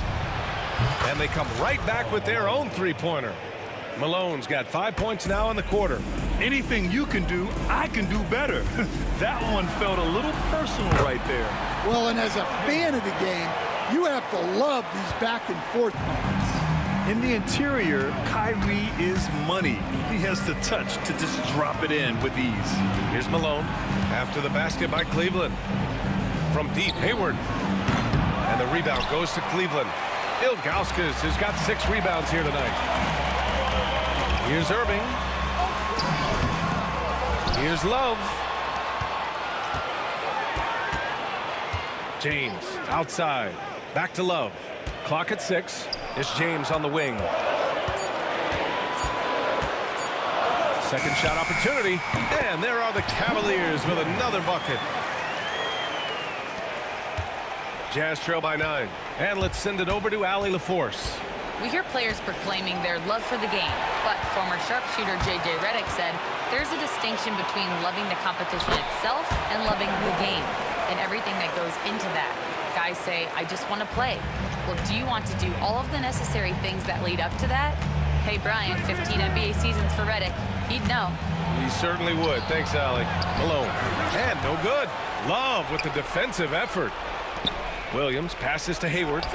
And they come right back with their own 3-pointer. Malone's got 5 points now in the quarter. Anything you can do, I can do better. That one felt a little personal right there. Well, and as a fan of the game, you have to love these back and forth moments. In the interior, Kyrie is money. He has the touch to just drop it in with ease. Here's Malone after the basket by Cleveland. From deep, Hayward. And the rebound goes to Cleveland. Ilgauskas has got 6 rebounds here tonight. Here's Irving. Here's Love. James outside. Back to Love. Clock at 6. It's James on the wing. Second shot opportunity. And there are the Cavaliers with another bucket. Jazz trail by 9. And let's send it over to Allie LaForce. We hear players proclaiming their love for the game, but former sharpshooter J.J. Redick said there's a distinction between loving the competition itself and loving the game and everything that goes into that. Guys say, I just want to play. Well, do you want to do all of the necessary things that lead up to that? Hey, Brian, 15 NBA seasons for Redick. He'd know. He certainly would. Thanks, Allie. Malone. And no good. Love with the defensive effort. Williams passes to Hayward.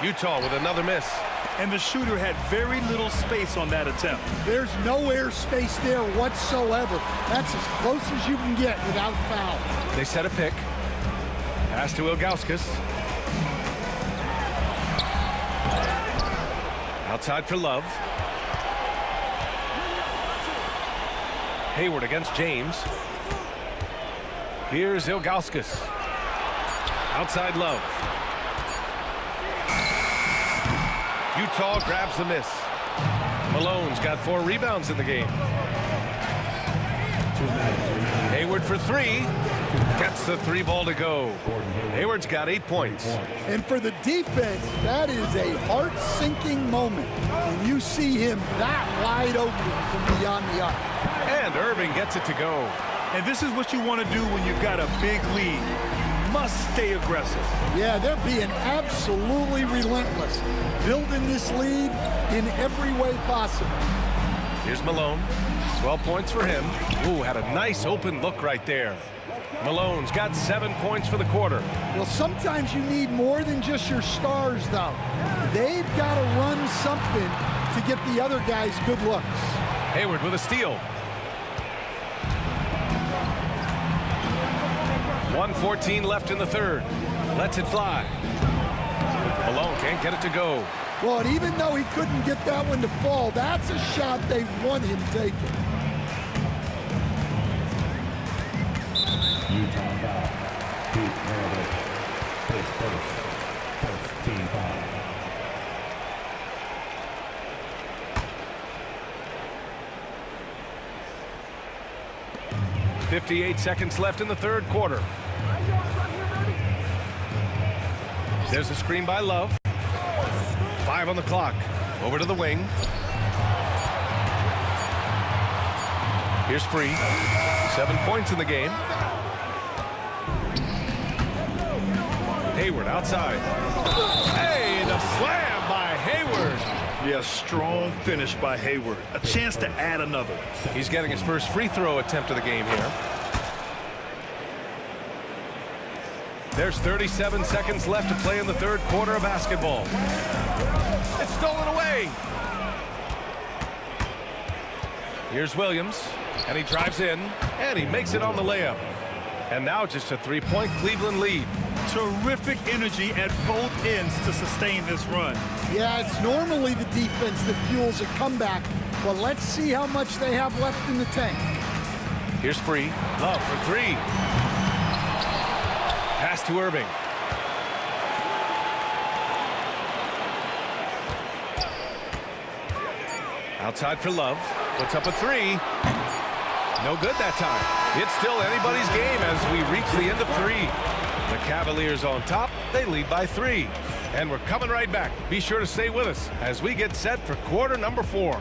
Utah with another miss. And the shooter had very little space on that attempt. There's no air space there whatsoever. That's as close as you can get without foul. They set a pick. Pass to Ilgauskas. Outside for Love. Hayward against James. Here's Ilgauskas. Outside Love. Utah grabs the miss. Malone's got 4 rebounds in the game. Hayward for 3. Gets the 3 ball to go. Hayward's got 8 points. And for the defense, that is a heart-sinking moment when you see him that wide open from beyond the arc. And Irving gets it to go. And this is what you want to do when you've got a big lead. You must stay aggressive. Yeah, they're being absolutely relentless, building this lead in every way possible. Here's Malone. 12 points for him. Ooh, had a nice open look right there. Malone's got 7 points for the quarter. Well, sometimes you need more than just your stars, though. They've got to run something to get the other guys good looks. Hayward with a steal. 1:14 left in the third. Lets it fly. Malone can't get it to go. Well, and even though he couldn't get that one to fall, that's a shot they want him taking. Utah foul. Pete Maravich. His first team foul. .58 seconds left in the third quarter. There's a screen by Love. 5 on the clock. Over to the wing. Here's Free. 7 points in the game. Hayward outside. Hey, the slam by Hayward. Yeah, strong finish by Hayward. A chance to add another. He's getting his first free throw attempt of the game here. There's 37 seconds left to play in the third quarter of basketball. It's stolen away. Here's Williams, and he drives in, and he makes it on the layup. And now just a 3-point Cleveland lead. Terrific energy at both ends to sustain this run. Yeah, it's normally the defense that fuels a comeback, but let's see how much they have left in the tank. Here's Free. Love for 3. Pass to Irving. Outside for Love. Puts up a 3. No good that time. It's still anybody's game as we reach the end of 3. The Cavaliers on top. They lead by 3. And we're coming right back. Be sure to stay with us as we get set for quarter number 4.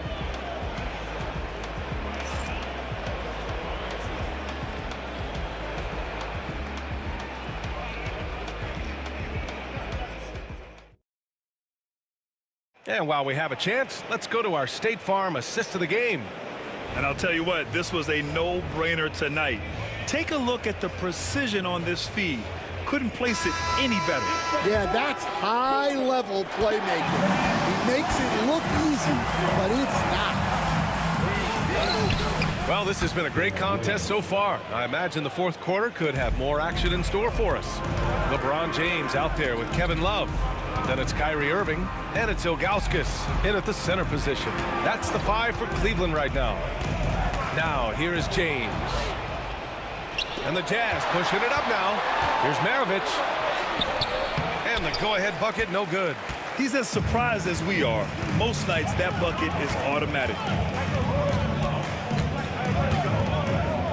And while we have a chance, let's go to our State Farm assist of the game. And I'll tell you what, this was a no-brainer tonight. Take a look at the precision on this feed. Couldn't place it any better. Yeah, that's high-level playmaking. He makes it look easy, but it's not. Well, this has been a great contest so far. I imagine the fourth quarter could have more action in store for us. LeBron James out there with Kevin Love. Then it's Kyrie Irving, and it's Ilgauskas in at the center position. That's the 5 for Cleveland right now. Now, here is James. And the Jazz pushing it up now. Here's Maravich. And the go-ahead bucket, no good. He's as surprised as we are. Most nights, that bucket is automatic.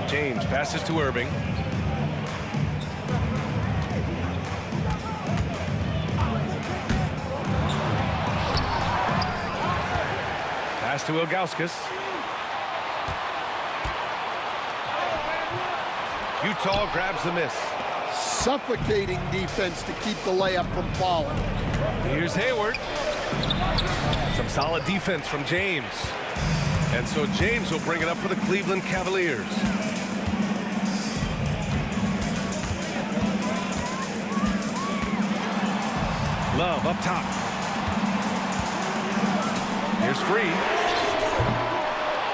James passes to Irving. Pass to Ilgauskas. Utah grabs the miss. Suffocating defense to keep the layup from falling. Here's Hayward. Some solid defense from James. And so James will bring it up for the Cleveland Cavaliers. Love up top. Here's Free.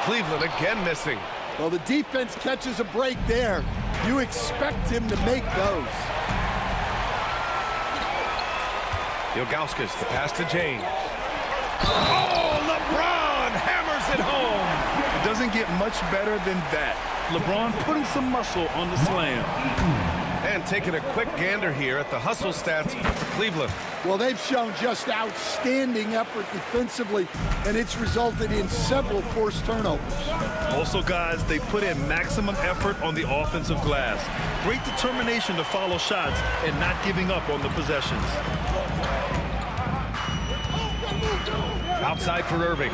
Cleveland again missing. Well, the defense catches a break there. You expect him to make those. Ilgauskas, the pass to James. Oh, LeBron hammers it home. It doesn't get much better than that. LeBron putting some muscle on the slam. And taking a quick gander here at the hustle stats for Cleveland. Well, they've shown just outstanding effort defensively, and it's resulted in several forced turnovers. Also, guys, they put in maximum effort on the offensive glass. Great determination to follow shots and not giving up on the possessions. Outside for Irving.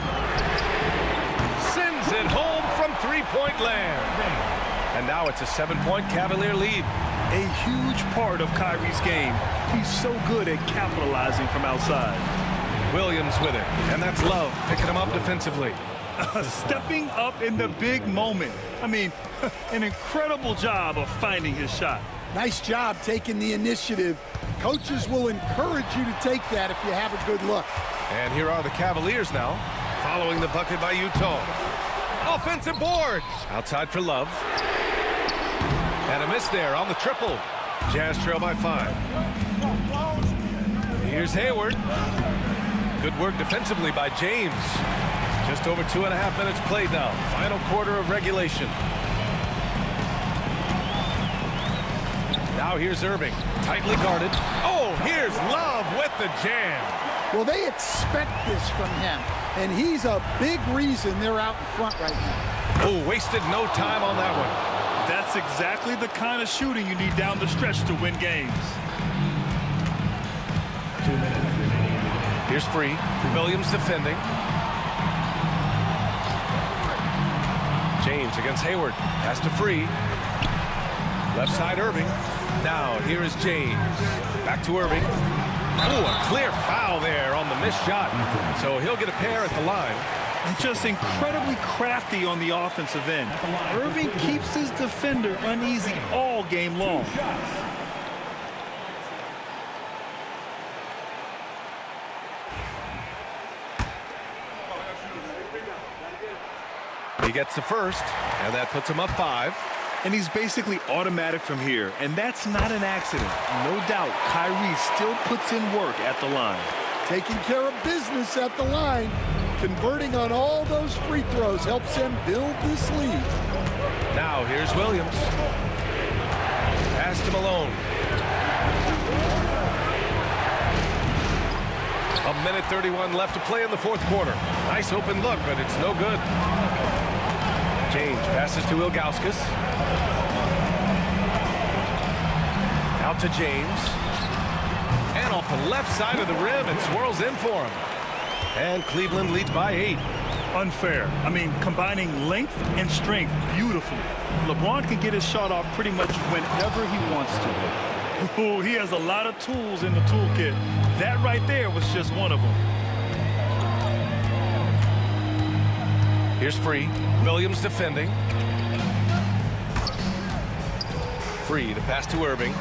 Sends it home from three-point land. And now it's a 7-point Cavalier lead. A huge part of Kyrie's game. He's so good at capitalizing from outside. Williams with it, and that's Love picking him up defensively. Stepping up in the big moment. I mean, an incredible job of finding his shot. Nice job taking the initiative. Coaches will encourage you to take that if you have a good look. And here are the Cavaliers now, following the bucket by Utah. Offensive boards. Outside for Love. And a miss there on the triple. Jazz trail by 5. Here's Hayward. Good work defensively by James. Just over 2.5 minutes played now. Final quarter of regulation. Now here's Irving. Tightly guarded. Oh, here's Love with the jam. Well, they expect this from him, and he's a big reason they're out in front right now. Oh, wasted no time on that one. That's exactly the kind of shooting you need down the stretch to win games. Here's Free. Williams defending. James against Hayward. Pass to Free. Left side Irving. Now here is James. Back to Irving. Oh, a clear foul there on the missed shot. So he'll get a pair at the line. And just incredibly crafty on the offensive end. Irving keeps his defender uneasy all game long. He gets the first, and that puts him up 5. And he's basically automatic from here, and that's not an accident. No doubt, Kyrie still puts in work at the line. Taking care of business at the line. Converting on all those free throws helps him build this lead. Now here's Williams. Pass to Malone. 1:31 left to play in the fourth quarter. Nice open look, but it's no good. James passes to Ilgauskas. Out to James. And off the left side of the rim, it swirls in for him. And Cleveland leads by 8. Unfair. I mean, combining length and strength beautifully. LeBron can get his shot off pretty much whenever he wants to. Ooh, he has a lot of tools in the toolkit. That right there was just one of them. Here's Free. Williams defending. Free to pass to Irving.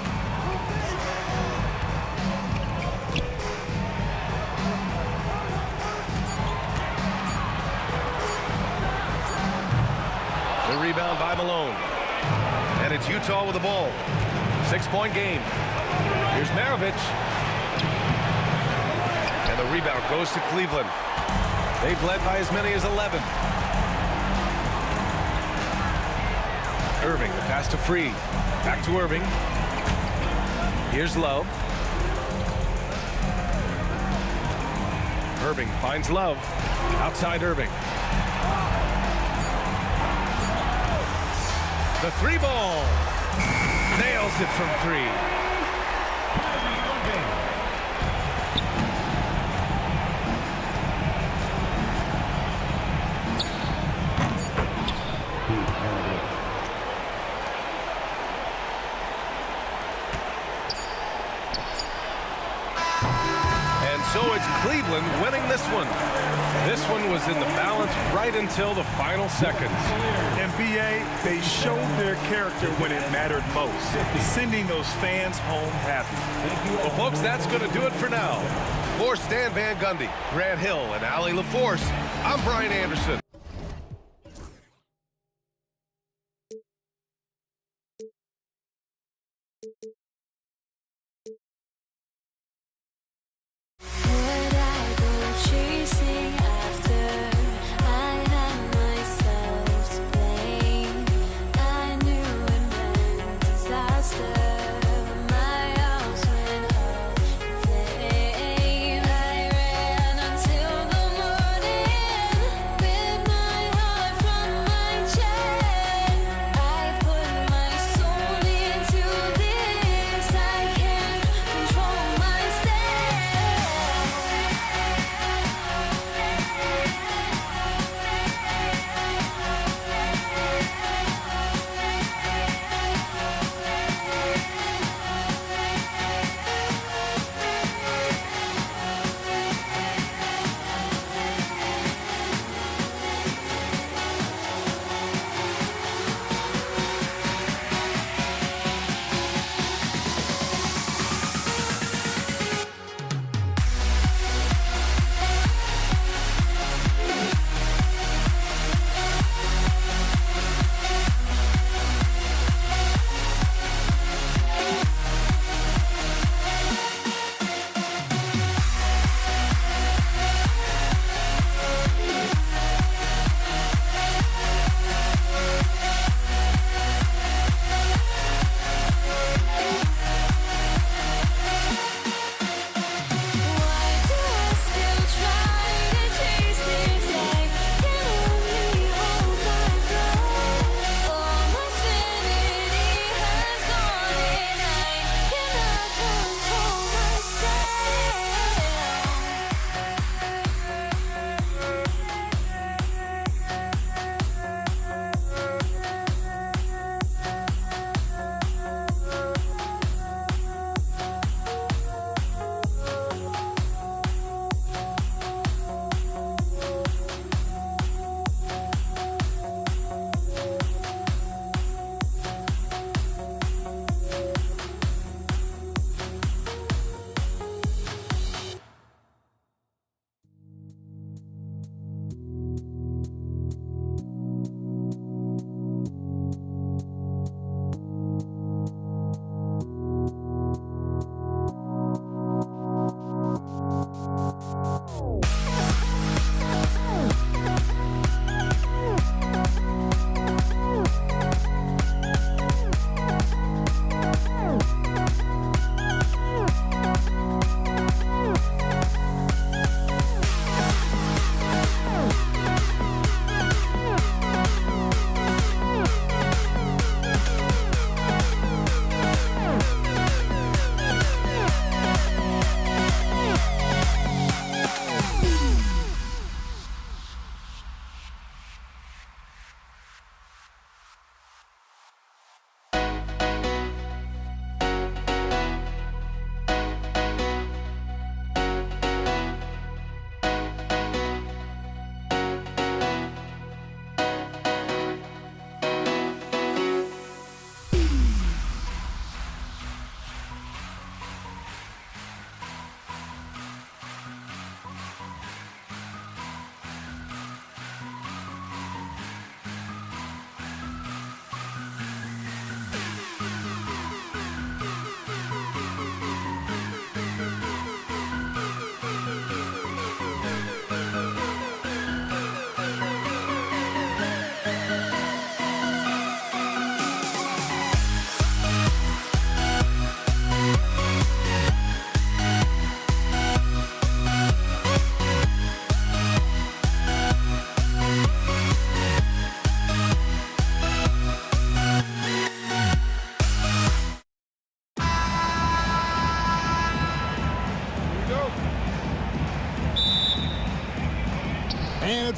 The rebound by Malone. And it's Utah with the ball. 6-point game. Here's Maravich. And the rebound goes to Cleveland. They've led by as many as 11. Irving, the pass to Free. Back to Irving. Here's Love. Irving finds Love. Outside Irving. The 3 ball. Nails it from 3. So it's Cleveland winning this one. This one was in the balance right until the final seconds. NBA, they showed their character when it mattered most, sending those fans home happy. Well, folks, that's going to do it for now. For Stan Van Gundy, Grant Hill, and Allie LaForce, I'm Brian Anderson. Would I go chasing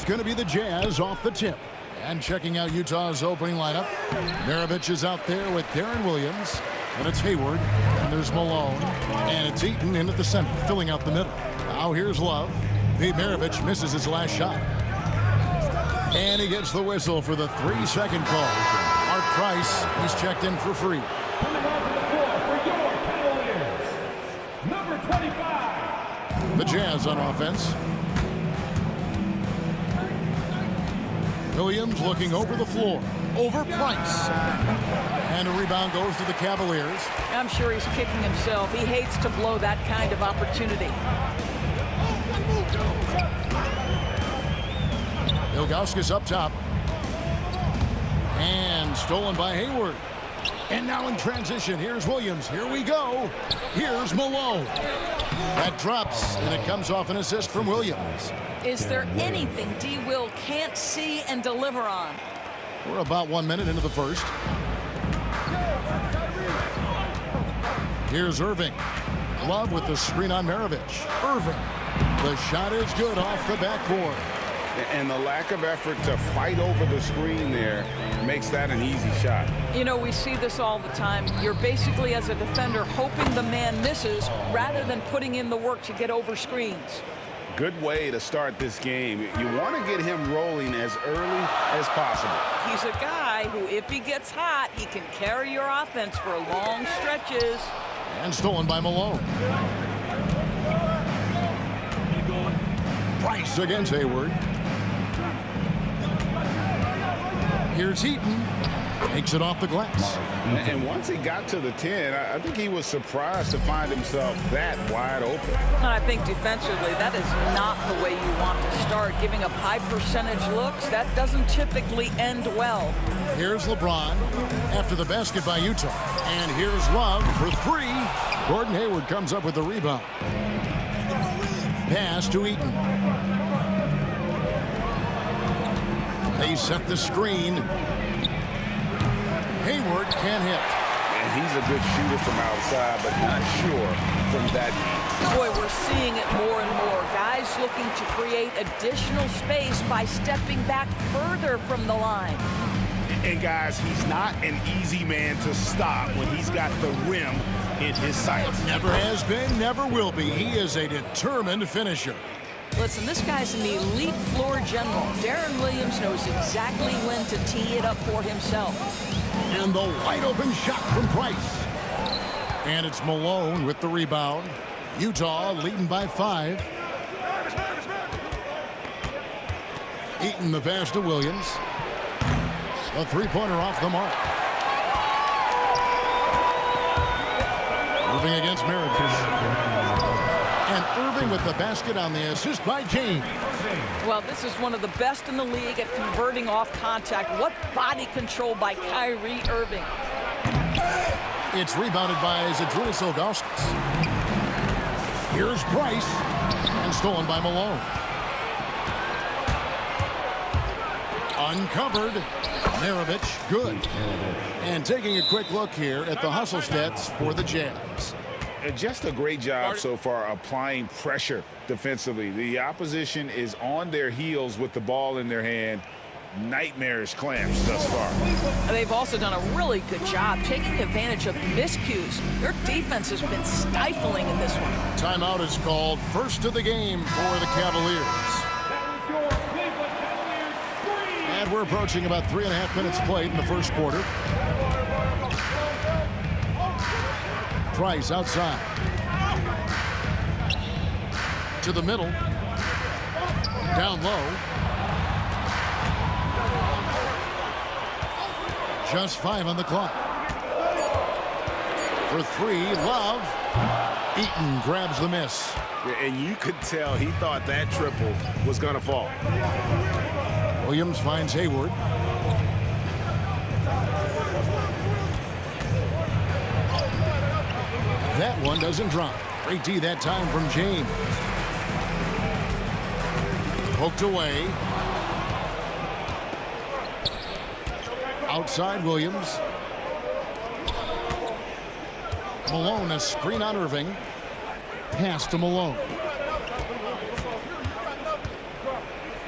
It's going to be the Jazz off the tip. And checking out Utah's opening lineup, Maravich is out there with Darren Williams. And it's Hayward. And there's Malone. And it's Eaton in at the center, filling out the middle. Now here's Love. Pete Maravich misses his last shot. And he gets the whistle for the 3-second call. Art Price, he's checked in for free. Coming onto the floor for your Cavaliers, number 25. The Jazz on offense. Williams looking over the floor. Over Price. And a rebound goes to the Cavaliers. I'm sure he's kicking himself. He hates to blow that kind of opportunity. Ilgauskas up top. And stolen by Hayward. And now in transition, here's Williams. Here we go. Here's Malone. That drops, and it comes off an assist from Williams. Is there anything D. Will can't see and deliver on? We're about 1 minute into the first. Here's Irving. Love with the screen on Maravich. Irving. The shot is good off the backboard. And the lack of effort to fight over the screen there makes that an easy shot. You know, we see this all the time. You're basically, as a defender, hoping the man misses rather than putting in the work to get over screens. Good way to start this game. You want to get him rolling as early as possible. He's a guy who, if he gets hot, he can carry your offense for long stretches. And stolen by Malone. Price against Hayward. Here's Eaton. Takes it off the glass. And once he got to the 10, I think he was surprised to find himself that wide open. And I think defensively, that is not the way you want to start. Giving up high percentage looks, that doesn't typically end well. Here's LeBron after the basket by Utah. And here's Love for three. Gordon Hayward comes up with the rebound. Pass to Eaton. They set the screen. Hayward can't hit. And he's a good shooter from outside, but not sure from that deep. Boy, we're seeing it more and more. Guys looking to create additional space by stepping back further from the line. And guys, he's not an easy man to stop when he's got the rim in his sights. Never has been, never will be. He is a determined finisher. Listen, this guy's an elite floor general. Darren Williams knows exactly when to tee it up for himself. And the wide open shot from Price. And it's Malone with the rebound. Utah leading by 5. Eaton the pass to Williams. A three-pointer off the mark. Moving against Maravich. And Irving with the basket on the assist by James. Well, this is one of the best in the league at converting off contact. What body control by Kyrie Irving. It's rebounded by Zydrunas Ilgauskas. Here's Price. And stolen by Malone. Uncovered. Maravich, good. And taking a quick look here at the hustle stats for the Jazz. Just a great job so far applying pressure defensively. The opposition is on their heels with the ball in their hand. Nightmarish clamps thus far. They've also done a really good job taking advantage of miscues. Their defense has been stifling in this one. Timeout is called. First of the game for the Cavaliers. And we're approaching about 3.5 minutes played in the first quarter. Price outside. To the middle. Down low. Just 5 on the clock. For 3, Love. Eaton grabs the miss. And you could tell he thought that triple was going to fall. Williams finds Hayward. That one doesn't drop. Great D that time from James. Poked away. Outside Williams. Malone, a screen on Irving. Pass to Malone.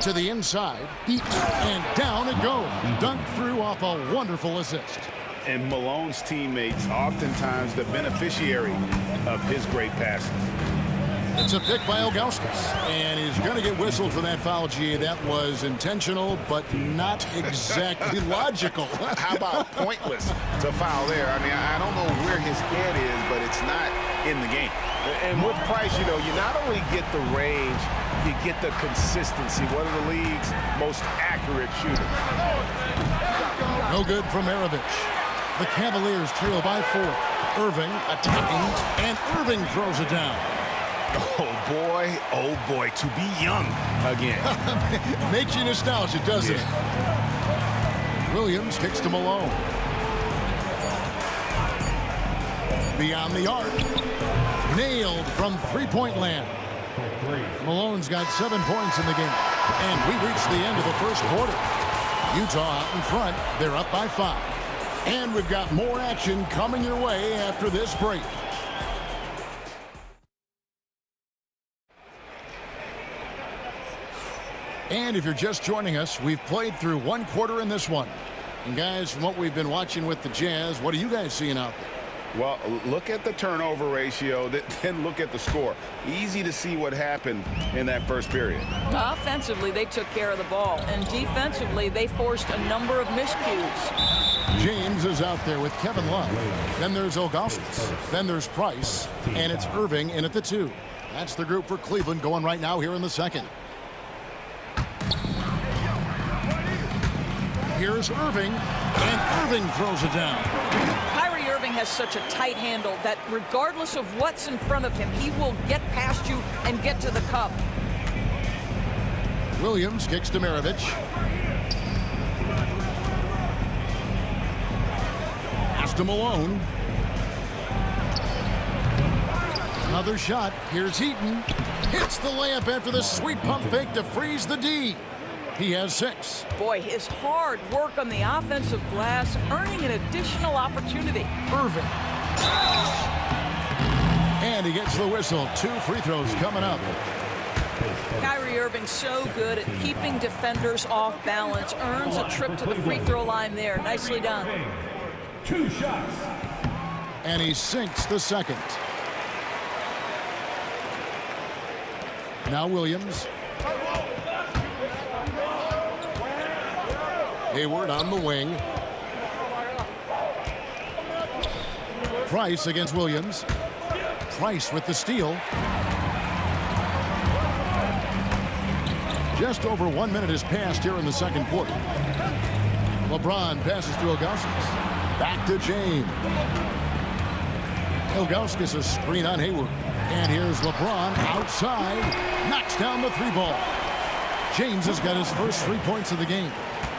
To the inside, deep, and down it goes. Dunked through off a wonderful assist. And Malone's teammates oftentimes the beneficiary of his great passes. It's a pick by Ilgauskas, and he's going to get whistled for that foul, G. That was intentional, but not exactly logical. How about pointless to foul there? I mean, I don't know where his head is, but it's not in the game. And with Price, you know, you not only get the range, you get the consistency. One of the league's most accurate shooters. No good from Maravich. The Cavaliers trail by 4. Irving attacking, and Irving throws it down. Oh boy, to be young again. Makes you nostalgic, doesn't it? Williams kicks to Malone. Beyond the arc. Nailed from three-point land. Malone's got 7 points in the game. And we reach the end of the first quarter. Utah out in front. They're up by 5. And we've got more action coming your way after this break. And if you're just joining us, we've played through 1 quarter in this one. And guys, from what we've been watching with the Jazz, what are you guys seeing out there? Well, look at the turnover ratio, then look at the score. Easy to see what happened in that first period. Offensively, they took care of the ball, and defensively, they forced a number of miscues. James is out there with Kevin Love. Then there's Ilgauskas. Then there's Price. And it's Irving in at the 2. That's the group for Cleveland going right now here in the second. Here's Irving, and Irving throws it down. Kyrie Irving has such a tight handle that regardless of what's in front of him, he will get past you and get to the cup. Williams kicks to Maravich. Pass to Malone. Another shot. Here's Heaton. Hits the layup after the sweet pump fake to freeze the D. He has 6. Boy, his hard work on the offensive glass, earning an additional opportunity. Irving. And he gets the whistle. 2 free throws coming up. Kyrie Irving so good at keeping defenders off balance. Earns a trip to the free throw line there. Nicely done. 2 shots. And he sinks the second. Now Williams. Hayward on the wing. Price against Williams. Price with the steal. Just over 1 minute has passed here in the second quarter. LeBron passes to Ilgauskas. Back to James. Ilgauskas a screen on Hayward. And here's LeBron outside. Knocks down the 3 ball. James has got his first 3 points of the game.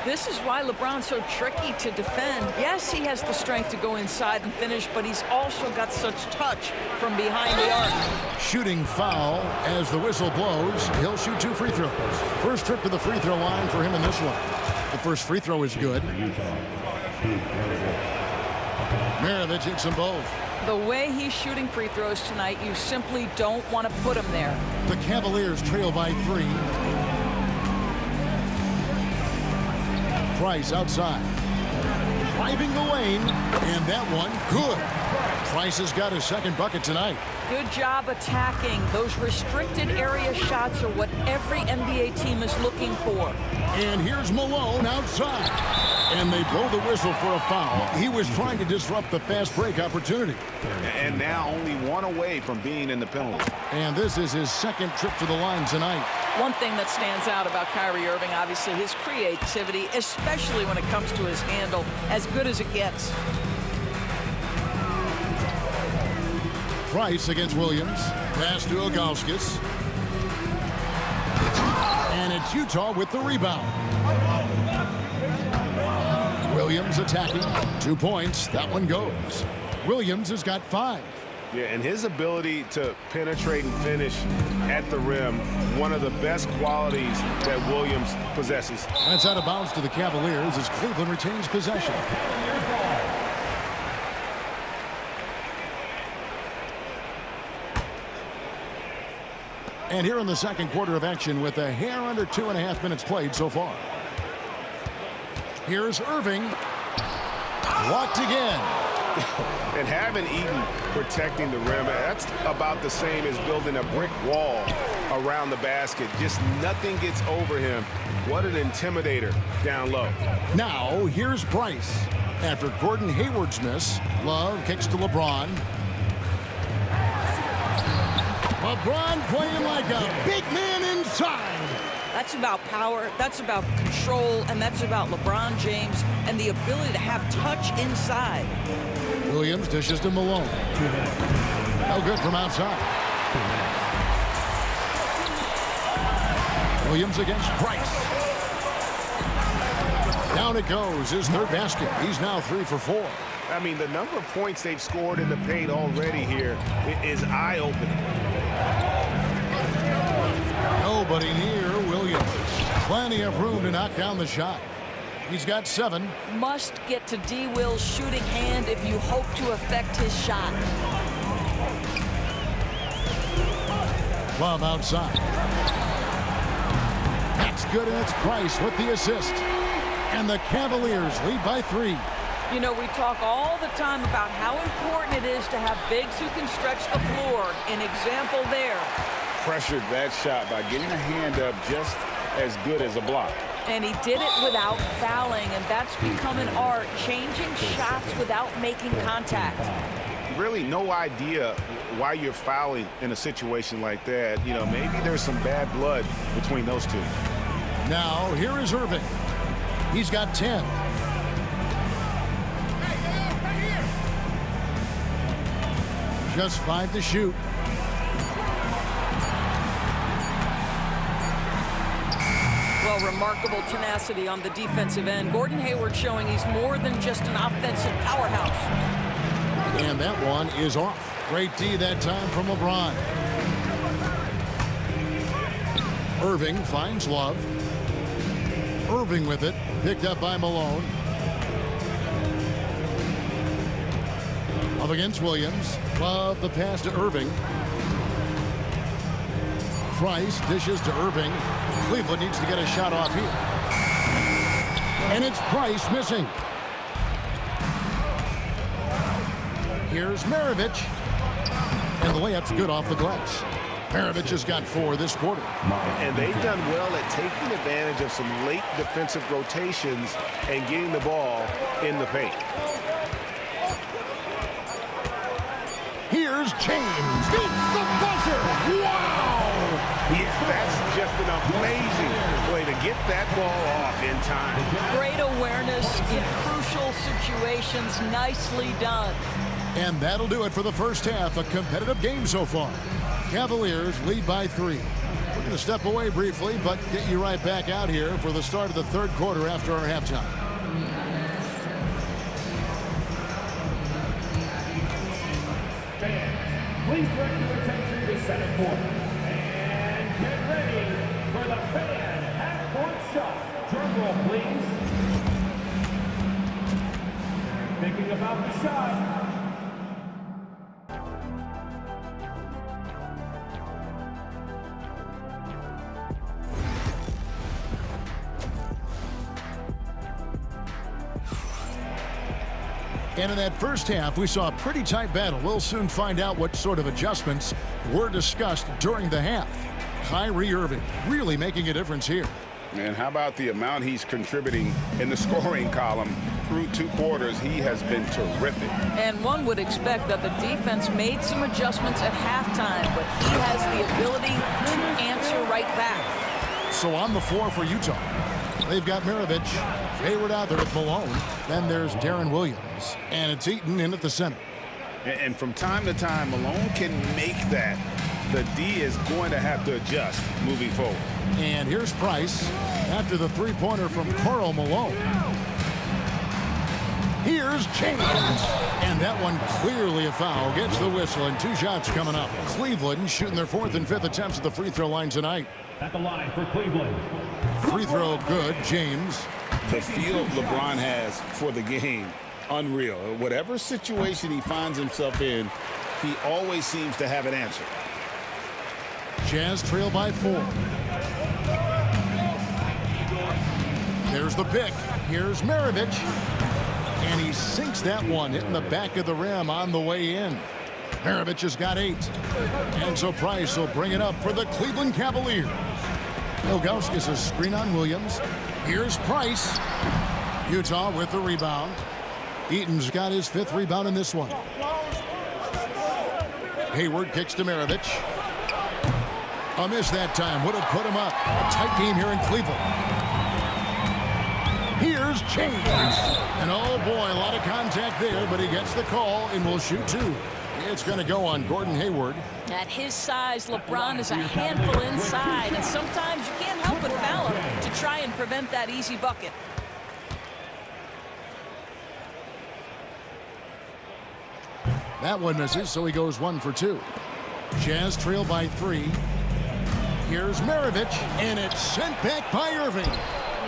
This is why LeBron's so tricky to defend. Yes, he has the strength to go inside and finish, but he's also got such touch from behind the arc. Shooting foul as the whistle blows. He'll shoot 2 free throws. First trip to the free throw line for him in this one. The first free throw is good. Maravich hits them both. The way he's shooting free throws tonight, you simply don't want to put him there. The Cavaliers trail by 3. Price outside. Driving the lane, and that one good. Price has got his second bucket tonight. Good job attacking. Those restricted area shots are what every NBA team is looking for. And here's Malone outside. And they blow the whistle for a foul. He was trying to disrupt the fast break opportunity. And now only 1 away from being in the penalty. And this is his second trip to the line tonight. One thing that stands out about Kyrie Irving, obviously, his creativity, especially when it comes to his handle, as good as it gets. Price against Williams. Pass to Ilgauskas. And it's Utah with the rebound. Williams attacking. 2 points. That one goes. Williams has got 5. Yeah, and his ability to penetrate and finish at the rim, one of the best qualities that Williams possesses. That's out of bounds to the Cavaliers as Cleveland retains possession. And here in the second quarter of action with a hair under 2.5 minutes played so far. Here's Irving. Blocked again. And having Eaton protecting the rim, that's about the same as building a brick wall around the basket. Just nothing gets over him. What an intimidator down low. Now, here's Price. After Gordon Hayward's miss, Love kicks to LeBron. LeBron playing like a big man inside. That's about power, that's about control, and that's about LeBron James and the ability to have touch inside. Williams dishes to Malone. No good from outside. Williams against Price. Down it goes, his third basket. He's now 3 for 4. I mean, the number of points they've scored in the paint already here is eye-opening. Nobody near Williams. Plenty of room to knock down the shot. He's got 7. Must get to D. Will's shooting hand if you hope to affect his shot. Love outside. That's good, and it's Price with the assist. And the Cavaliers lead by 3. You know, we talk all the time about how important it is to have bigs who can stretch the floor. An example there. Pressured that shot by getting a hand up just as good as a block. And he did it without fouling, and that's become an art, changing shots without making contact. Really no idea why you're fouling in a situation like that. You know, maybe there's some bad blood between those two. Now, here is Irving. He's got 10. Just 5 to shoot. Well, remarkable tenacity on the defensive end. Gordon Hayward showing he's more than just an offensive powerhouse. And that one is off. Great D that time from LeBron. Irving finds Love. Irving with it. Picked up by Malone. Up against Williams. Love the pass to Irving. Price dishes to Irving. Cleveland needs to get a shot off here. And it's Price missing. Here's Maravich. And the layup's good off the glass. Maravich has got 4 this quarter. And they've done well at taking advantage of some late defensive rotations and getting the ball in the paint. Here's James. Beats the buzzer. Wow! Yes, that's just an amazing way to get that ball off in time. Great awareness in crucial situations. Nicely done. And that'll do it for the first half. A competitive game so far. Cavaliers lead by 3. We're going to step away briefly, but get you right back out here for the start of the third quarter after our halftime. Please direct your attention to center court. And get ready for the fan half-court shot. Drum roll, please. Thinking about the shot. And in that first half, we saw a pretty tight battle. We'll soon find out what sort of adjustments were discussed during the half. Kyrie Irving really making a difference here. And how about the amount he's contributing in the scoring column? Through 2 quarters, he has been terrific. And one would expect that the defense made some adjustments at halftime, but he has the ability to answer right back. So on the floor for Utah, they've got Maravich, Hayward out there with Malone. Then there's Darren Williams, and it's Eaton in at the center. And from time to time, Malone can make that. The D is going to have to adjust moving forward. And here's Price after the three-pointer from Karl Malone. Here's James. And that one clearly a foul. Gets the whistle, and 2 shots coming up. Cleveland shooting their 4th and 5th attempts at the free throw line tonight. At the line for Cleveland. Free throw good, James. The feel LeBron has for the game, unreal. Whatever situation he finds himself in, he always seems to have an answer. Jazz trail by 4. There's the pick. Here's Maravich. And he sinks that one, hitting the back of the rim on the way in. Maravich has got 8. And so Price will bring it up for the Cleveland Cavaliers. Ilgauskas a screen on Williams. Here's Price. Utah with the rebound. Eaton's got his 5th rebound in this one. Hayward kicks to Maravich. A miss that time would have put him up. A tight game here in Cleveland. Here's James. And oh boy, a lot of contact there, but he gets the call and will shoot 2. It's going to go on Gordon Hayward. At his size, LeBron is a handful inside, and sometimes you can't help but foul him to try and prevent that easy bucket. That one misses, so he goes 1 for 2. Jazz trail by 3. Here's Maravich, and it's sent back by Irving.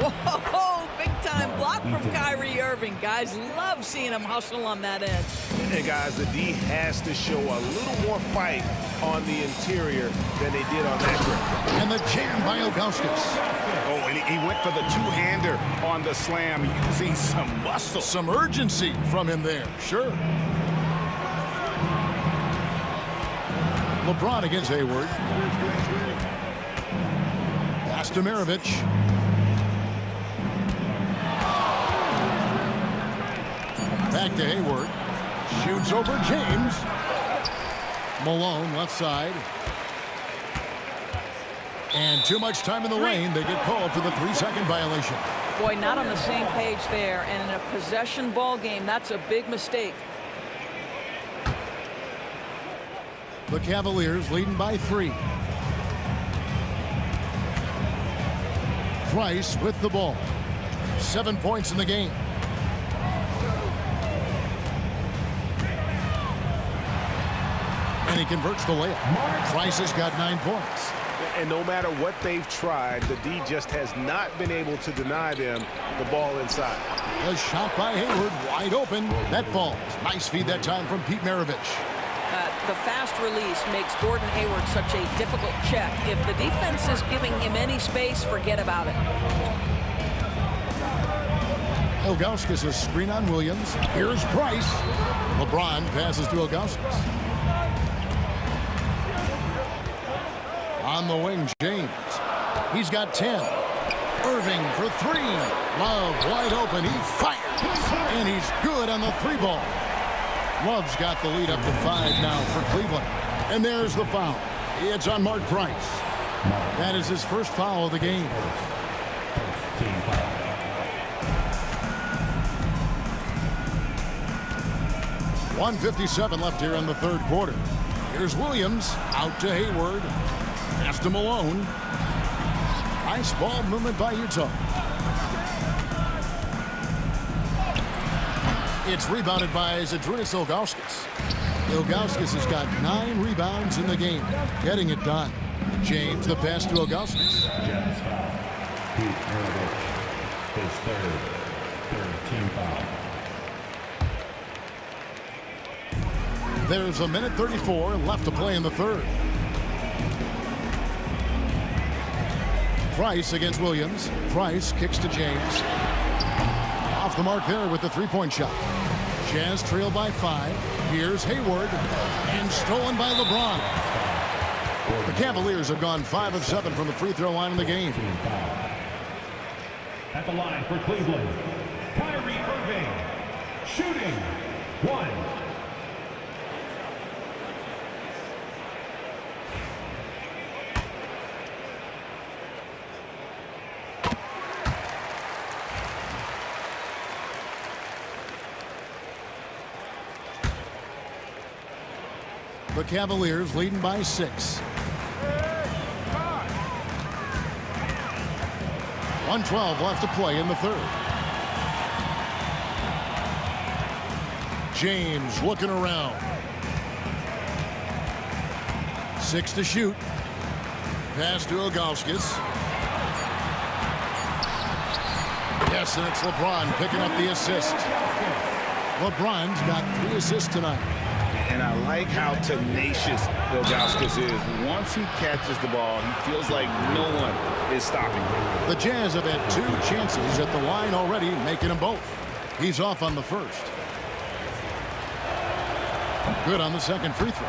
Whoa, big-time block from Kyrie Irving. Guys love seeing him hustle on that edge. And guys, the D has to show a little more fight on the interior than they did on that trip. And the jam by Ilgauskas. Oh, and he went for the two-hander on the slam. You can see some muscle. Some urgency from him there, sure. LeBron against Hayward. Pass to Maravich. Back to Hayward. Shoots over James. Malone left side. And too much time in the lane. They get called for the 3-second violation. Boy, not on the same page there. And in a possession ball game, that's a big mistake. The Cavaliers leading by 3. Price with the ball. 7 points in the game. And he converts the layup. Price has got 9 points. And no matter what they've tried, the D just has not been able to deny them the ball inside. A shot by Hayward, wide open. That falls. Nice feed that time from Pete Maravich. The fast release makes Gordon Hayward such a difficult check. If the defense is giving him any space, forget about it. Ilgauskas a screen on Williams. Here's Price. LeBron passes to Ilgauskas. On the wing, James. He's got 10. Irving for 3. Love wide open. He fires. And he's good on the 3 ball. Love's got the lead up to 5 now for Cleveland. And there's the foul. It's on Mark Price. That is his first foul of the game. .157 left here in the 3rd quarter. Here's Williams out to Hayward. Pass to Malone. Nice ball movement by Utah. It's rebounded by Zydrunas Ilgauskas. Ilgauskas has got 9 rebounds in the game. Getting it done. James, the pass to Ilgauskas. Jazz foul. Pete Maravich, his third team foul. There's a minute 34 left to play in the 3rd. Price against Williams. Price kicks to James. Off the mark there with the 3-point shot. Jazz trail by 5. Here's Hayward. And stolen by LeBron. The Cavaliers have gone 5 of 7 from the free throw line in the game. At the line for Cleveland, Kyrie Irving. Shooting. 1. The Cavaliers leading by 6. 1:12 left to play in the 3rd. James looking around. 6 to shoot. Pass to Ilgauskas. Yes, and it's LeBron picking up the assist. LeBron's got 3 assists tonight. And I like how tenacious Ilgauskas is. Once he catches the ball, he feels like no one is stopping him. The Jazz have had 2 chances at the line already, making them both. He's off on the first. Good on the second free throw.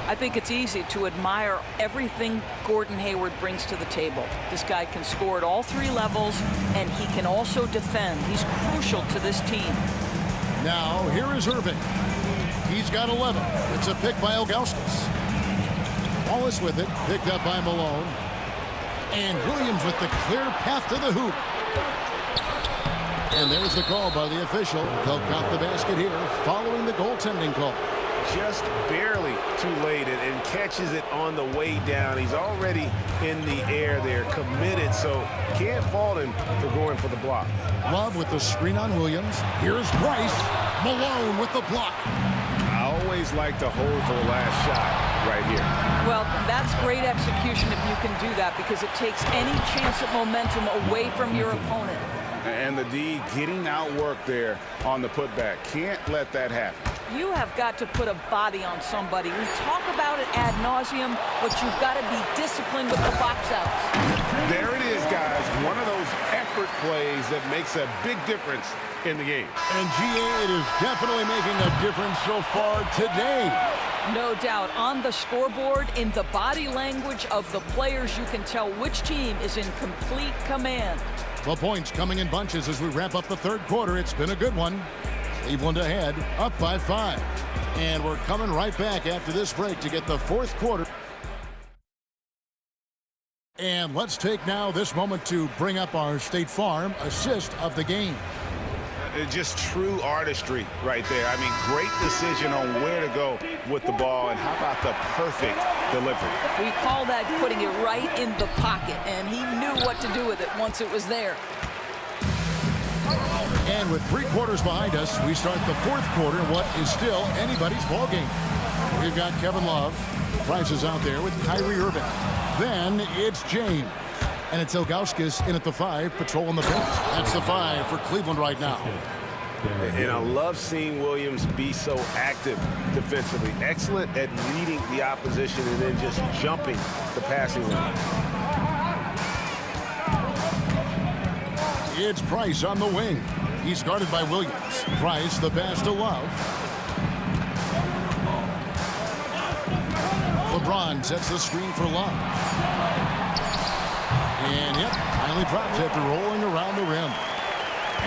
I think it's easy to admire everything Gordon Hayward brings to the table. This guy can score at all 3 levels, and he can also defend. He's crucial to this team. Now, here is Irving. He's got 11. It's a pick by Ilgauskas. Wallace with it, picked up by Malone. And Williams with the clear path to the hoop. And there's the call by the official. They'll count the basket here following the goaltending call. Just barely too late and catches it on the way down. He's already in the air there, committed, so can't fault him for going for the block. Love with the screen on Williams. Here's Bryce. Malone with the block. I always like to hold for the last shot right here. Well, that's great execution if you can do that, because it takes any chance at momentum away from your opponent. And the D getting outworked there on the putback. Can't let that happen. You have got to put a body on somebody. We talk about it ad nauseum, but you've got to be disciplined with the box outs. There it is, guys. One of those effort plays that makes a big difference in the game. And GA, it is definitely making a difference so far today. No doubt. On the scoreboard, in the body language of the players, you can tell which team is in complete command. The points coming in bunches as we wrap up the third quarter. It's been a good one. Cleveland ahead, up by 5. And we're coming right back after this break to get the fourth quarter. And let's take now this moment to bring up our State Farm assist of the game. Just true artistry right there. I mean, great decision on where to go with the ball, and how about the perfect delivery? We call that putting it right in the pocket, and he knew what to do with it once it was there. And with 3 quarters behind us, we start the fourth quarter, what is still anybody's ball game. We've got Kevin Love. Price is out there with Kyrie Irving. Then it's James. And it's Ilgauskas in at the 5, patrolling the paint. That's the 5 for Cleveland right now. And I love seeing Williams be so active defensively. Excellent at reading the opposition and then just jumping the passing lane. It's Price on the wing. He's guarded by Williams. Price, the pass to Love. LeBron sets the screen for Love. And yep, finally drops after rolling around the rim.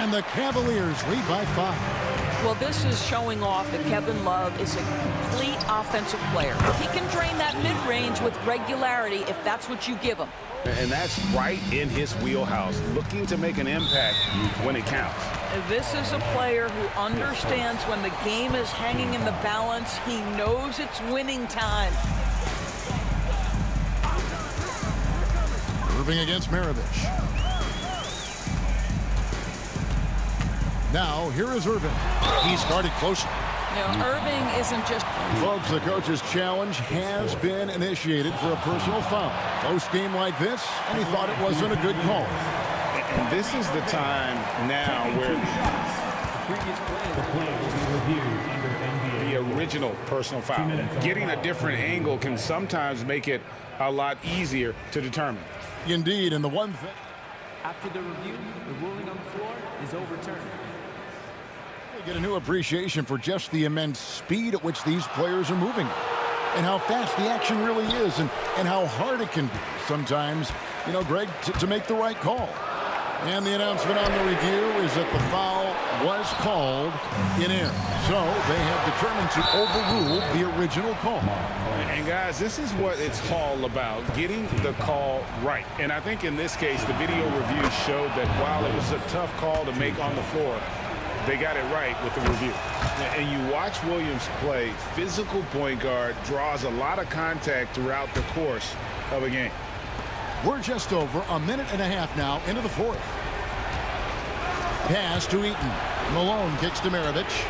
And the Cavaliers lead by 5. Well, this is showing off that Kevin Love is a complete offensive player. He can drain that mid-range with regularity if that's what you give him. And that's right in his wheelhouse, looking to make an impact when it counts. This is a player who understands when the game is hanging in the balance. He knows it's winning time. Irving against Maravich. Now, here is Irving. He's guarded closely. You know, Irving isn't just... Folks, the coach's challenge has been initiated for a personal foul. Close game like this, and he thought it wasn't a good call. And this is the time now where the original personal foul. Getting a different angle can sometimes make it a lot easier to determine. Indeed, and the one thing... After the review, the ruling on the floor is overturned. We get a new appreciation for just the immense speed at which these players are moving and how fast the action really is and how hard it can be sometimes, you know, Greg, to make the right call. And the announcement on the review is that the foul was called in air. So they have determined to overrule the original call. And guys, this is what it's all about, getting the call right. And I think in this case, the video review showed that while it was a tough call to make on the floor, they got it right with the review. And you watch Williams play, physical point guard, draws a lot of contact throughout the course of a game. We're just over a minute and a half now into the fourth. Pass to Eaton. Malone kicks to Maravich.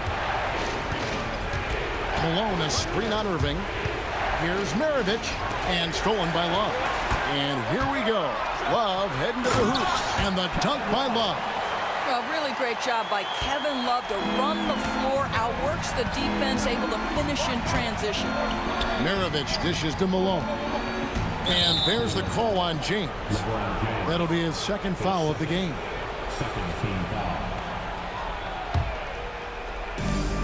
Malone, a screen on Irving. Here's Maravich, and stolen by Love. And here we go. Love heading to the hoop, and the dunk by Love. Well, really great job by Kevin Love to run the floor, outworks the defense, able to finish in transition. Maravich dishes to Malone. And there's the call on James. That'll be his second foul of the game.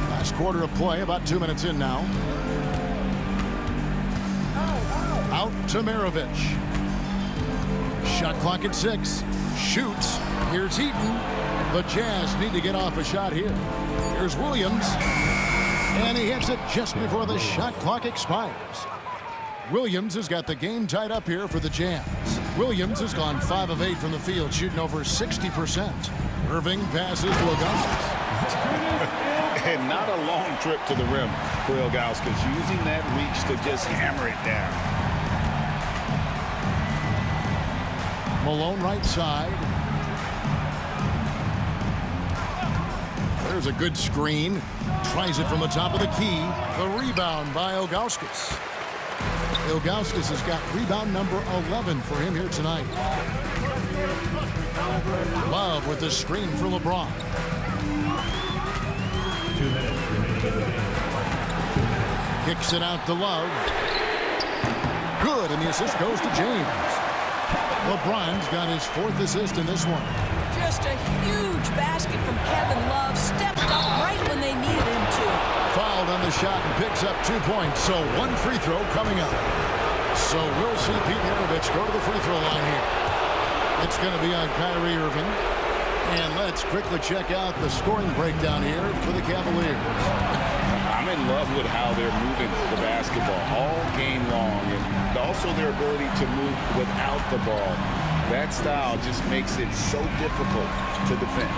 Last quarter of play, about 2 minutes in now. Out to Maravich. Shot clock at 6. Shoots. Here's Heaton. The Jazz need to get off a shot here. Here's Williams. And he hits it just before the shot clock expires. Williams has got the game tied up here for the Jazz. Williams has gone 5 of 8 from the field, shooting over 60%. Irving passes to Augustus. And not a long trip to the rim for Ilgauskas, using that reach to just hammer it down. Malone right side. There's a good screen. Tries it from the top of the key. The rebound by Ilgauskas. Ilgauskas has got rebound number 11 for him here tonight. Love with the screen for LeBron. 2 minutes remaining in the game. Kicks it out to Love. Good, and the assist goes to James. LeBron's got his 4th assist in this one. Just a huge basket from Kevin Love. Stepped up right when they needed him to. Fouled on the shot and picks up 2 points. So 1 free throw coming up. So we'll see Pete Maravich go to the free throw line here. It's going to be on Kyrie Irving. And let's quickly check out the scoring breakdown here for the Cavaliers. I'm in love with how they're moving the basketball all game long, and also their ability to move without the ball. That style just makes it so difficult to defend.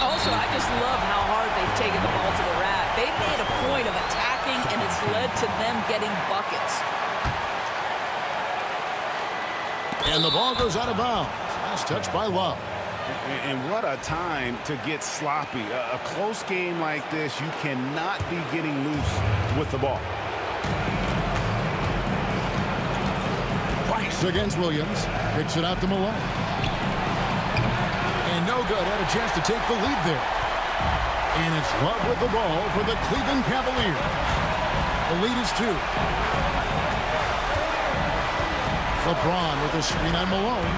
Also, I just love how hard they've taken the ball to the rack. They've made a point of attacking, and it's led to them getting buckets. And the ball goes out of bounds. Last touch by Love. And what a time to get sloppy. A close game like this, you cannot be getting loose with the ball. Price against Williams. Kicks it out to Malone. And no good. Had a chance to take the lead there. And it's Love with the ball for the Cleveland Cavaliers. The lead is 2. LeBron with the screen on Malone.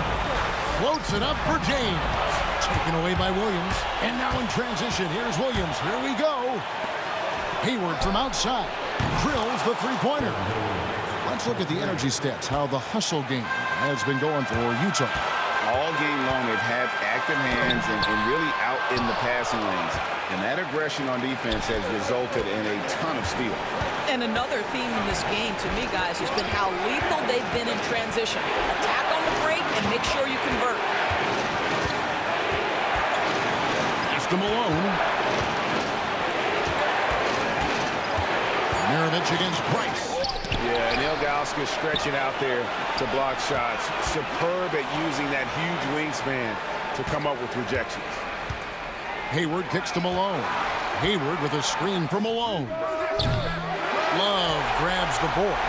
Floats it up for James. Taken away by Williams. And now in transition, here's Williams. Here we go. Hayward from outside. Drills the three-pointer. Let's look at the energy stats, how the hustle game has been going for Utah. All game long, they've had active hands and really out in the passing lanes. And that aggression on defense has resulted in a ton of steals. And another theme in this game, to me, guys, has been how lethal they've been in transition. Attack on the break and make sure you convert. Pass to Malone. Maravich against Price. Yeah, and Ilgauskas stretching out there to block shots. Superb at using that huge wingspan to come up with rejections. Hayward kicks to Malone. Hayward with a screen for Malone. Love grabs the board.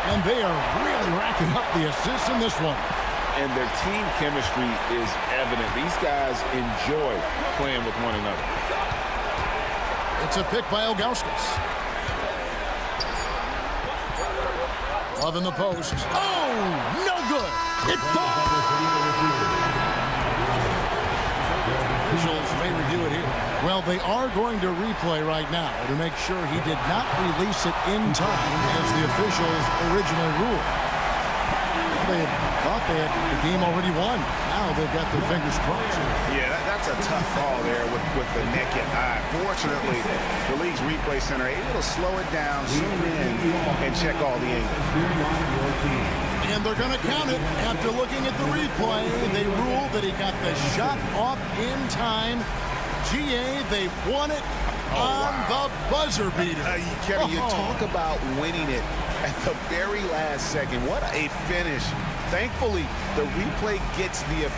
And they are really racking up the assists in this one. And their team chemistry is evident. These guys enjoy playing with one another. It's a pick by Ilgauskas. Love in the post. Oh, no good. It falls. Officials may review it here. Well, they are going to replay right now to make sure he did not release it in time as the officials originally ruled. They thought they had the game already won. Now they've got their fingers crossed. Yeah, that's a tough call there with the naked eye. Fortunately, the league's replay center able to slow it down, zoom in, and check all the angles. And they're going to count it. After looking at the replay, they ruled that he got the shot off in time. GA, they won it on the buzzer beater. Kevin, you talk about winning it at the very last second. What a finish. Thankfully, the replay gets the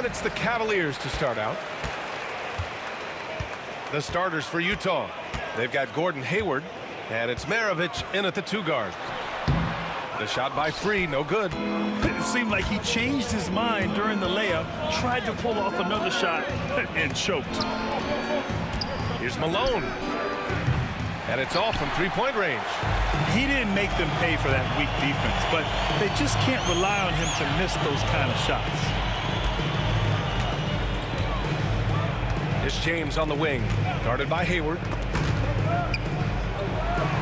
And it's the Cavaliers to start out. The starters for Utah. They've got Gordon Hayward, and it's Maravich in at the 2 guard. The shot by Free, no good. It seemed like he changed his mind during the layup, tried to pull off another shot, and choked. Here's Malone. And it's off from 3-point range. He didn't make them pay for that weak defense, but they just can't rely on him to miss those kind of shots. It's James on the wing, guarded by Hayward.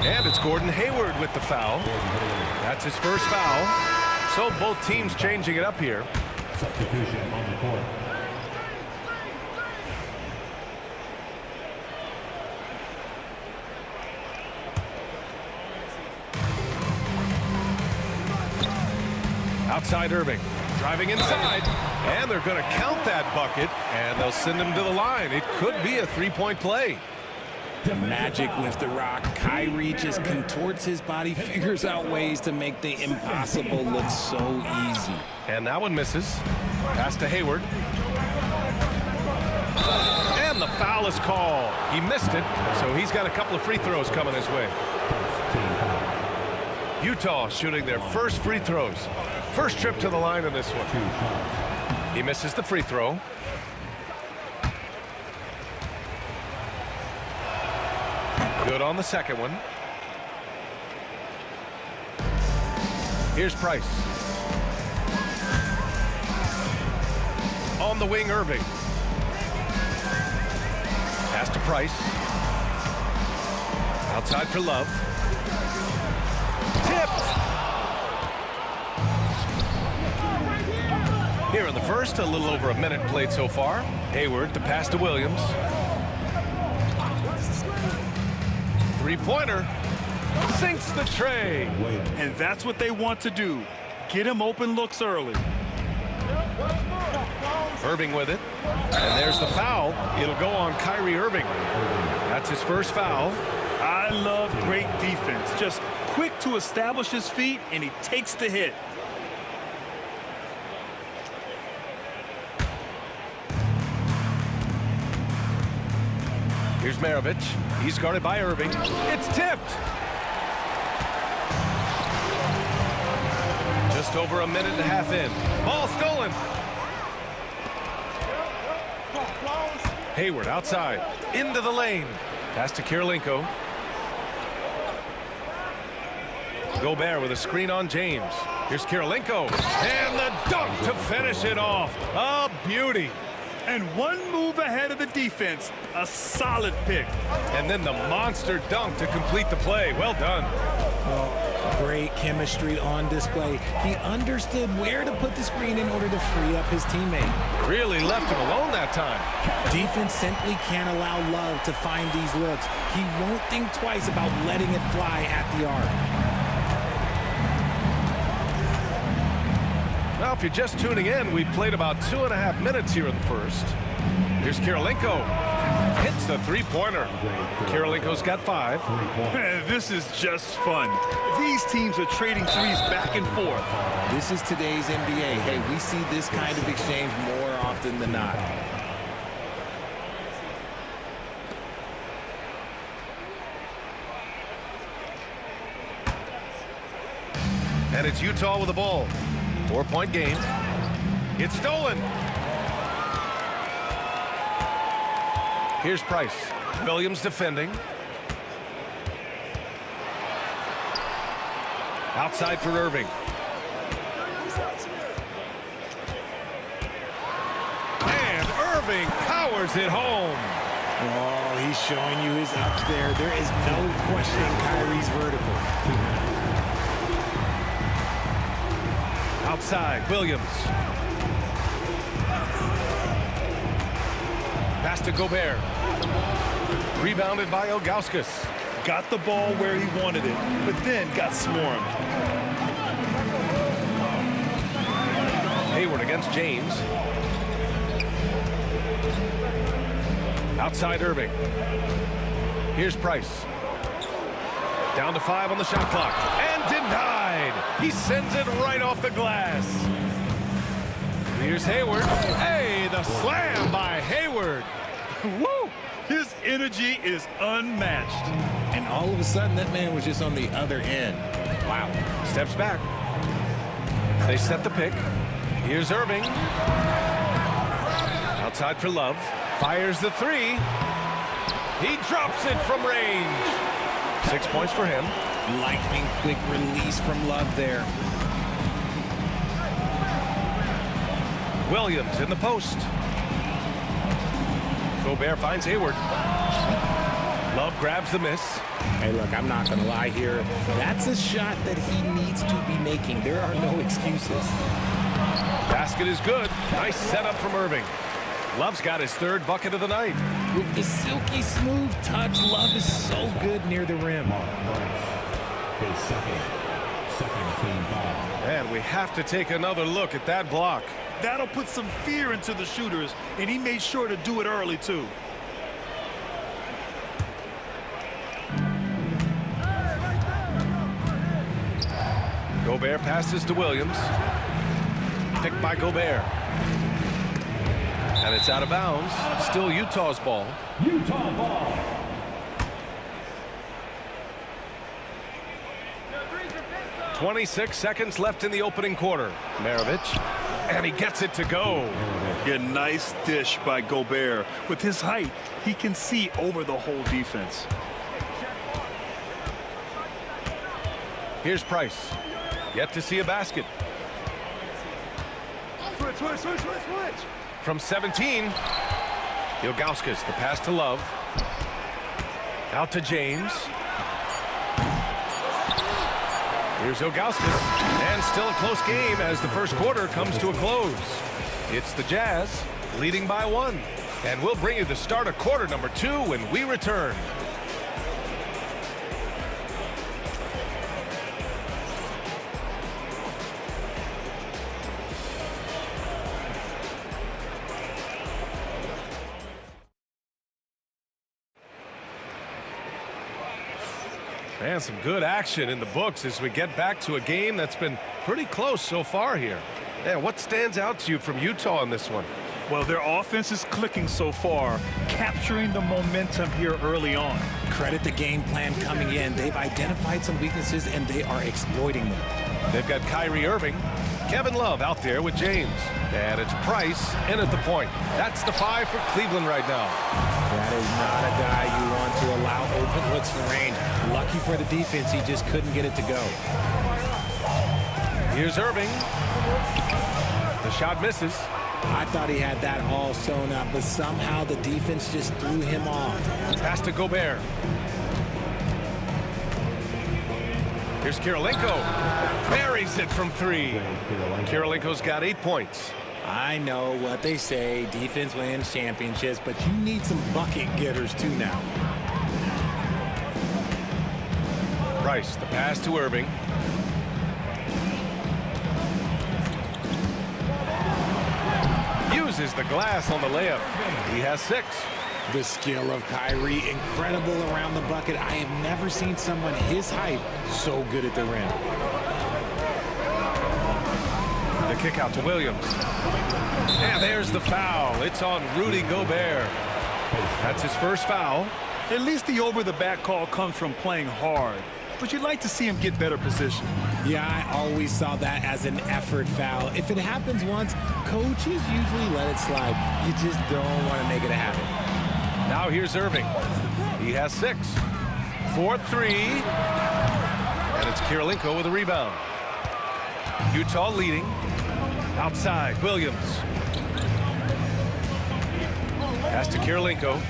And it's Gordon Hayward with the foul. That's his first foul. So both teams changing it up here. Substitution on the court. Outside Irving, driving inside, and they're going to count that bucket, and they'll send him to the line. It could be a 3-point play. Magic with the rock. Kyrie just contorts his body, figures out ways to make the impossible look so easy. And that one misses. Pass to Hayward. And the foul is called. He missed it, so he's got a couple of free throws coming his way. Utah shooting their first free throws. First trip to the line in this one. He misses the free throw. Good on the second one. Here's Price. On the wing, Irving. Pass to Price. Outside for Love. Tipped. Here in the first, a little over a minute played so far. Hayward, the pass to Williams. Three-pointer. Sinks the tray. And that's what they want to do. Get him open looks early. Irving with it. And there's the foul. It'll go on Kyrie Irving. That's his first foul. I love great defense. Just quick to establish his feet, and he takes the hit. Here's Maravich. He's guarded by Irving. It's tipped. Just over a minute and a half in. Ball stolen. Hayward outside. Into the lane. Pass to Kirilenko. Gobert with a screen on James. Here's Kirilenko. And the dunk to finish it off. A beauty. And one move ahead of the defense. A solid pick. And then the monster dunk to complete the play. Well done. Well, great chemistry on display. He understood where to put the screen in order to free up his teammate. Really left him alone that time. Defense simply can't allow Love to find these looks. He won't think twice about letting it fly at the arc. Now, if you're just tuning in, we've played about 2.5 minutes here in the first. Here's Kirilenko. Hits the three-pointer. Kirilenko's got 5. This is just fun. These teams are trading threes back and forth. This is today's NBA. Hey, we see this kind of exchange more often than not. And it's Utah with the ball. 4-point game. It's stolen. Here's Price. Williams defending. Outside for Irving. And Irving powers it home. Oh, he's showing you his ups there. There is no questioning Kyrie's vertical. Outside, Williams. Pass to Gobert. Rebounded by Ilgauskas. Got the ball where he wanted it, but then got swarmed. Hayward against James. Outside Irving. Here's Price. Down to 5 on the shot clock. And denied. He sends it right off the glass. Here's Hayward. Hey, the slam by Hayward. Woo! His energy is unmatched. And all of a sudden, that man was just on the other end. Wow. Steps back. They set the pick. Here's Irving. Outside for Love. Fires the three. He drops it from range. 6 points for him. Lightning quick release from Love there. Williams in the post. Gobert finds Hayward. Love grabs the miss. Hey, look, I'm not going to lie here. That's a shot that he needs to be making. There are no excuses. Basket is good. Nice setup from Irving. Love's got his third bucket of the night. With the silky smooth touch, Love is so good near the rim. And we have to take another look at that block. That'll put some fear into the shooters, and he made sure to do it early, too. Gobert passes to Williams. Picked by Gobert. And it's out of bounds. Still Utah's ball. Utah ball. .26 seconds left in the opening quarter. Maravich. And he gets it to go. Yeah, nice dish by Gobert. With his height, he can see over the whole defense. Here's Price. Yet to see a basket. Switch. From 17. Ilgauskas, the pass to Love. Out to James. Here's Ilgauskas. And still a close game as the first quarter comes to a close. It's the Jazz leading by 1. And we'll bring you the start of quarter number 2 when we return. And some good action in the books as we get back to a game that's been pretty close so far here. Yeah, what stands out to you from Utah in this one? Well, their offense is clicking so far, capturing the momentum here early on. Credit the game plan coming in. They've identified some weaknesses, and they are exploiting them. They've got Kyrie Irving, Kevin Love out there with James. And it's Price in at the point. That's the 5 for Cleveland right now. That is not a guy you want to allow open looks from range. Lucky for the defense, he just couldn't get it to go. Here's Irving. The shot misses. I thought he had that all sewn up, but somehow the defense just threw him off. Pass to Gobert. Here's Kirilenko. Buries it from 3. Kirilenko's got 8 points. I know what they say, defense wins championships, but you need some bucket getters too now. Price, the pass to Irving. Uses the glass on the layup. He has 6. The skill of Kyrie, incredible around the bucket. I have never seen someone his height so good at the rim. The kick out to Williams. And there's the foul. It's on Rudy Gobert. That's his first foul. At least the over-the-back call comes from playing hard. But you'd like to see him get better position. Yeah, I always saw that as an effort foul. If it happens once, coaches usually let it slide. You just don't want to make it a habit. Now here's Irving. He has 6. 4-3. And it's Kirilenko with a rebound. Utah leading. Outside, Williams. Pass to Kirilenko.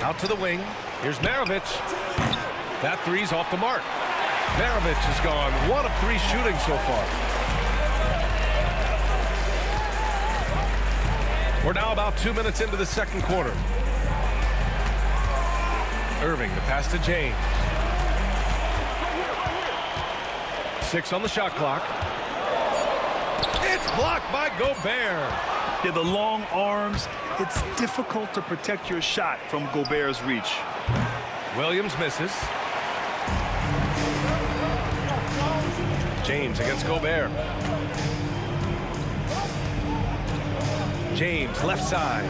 Out to the wing. Here's Maravich. That 3's off the mark. Maravich has gone 1 of 3 shooting so far. We're now about 2 minutes into the second quarter. Irving, the pass to James. 6 on the shot clock. It's blocked by Gobert. Yeah, the long arms, it's difficult to protect your shot from Gobert's reach. Williams misses. James against Gobert. James left side.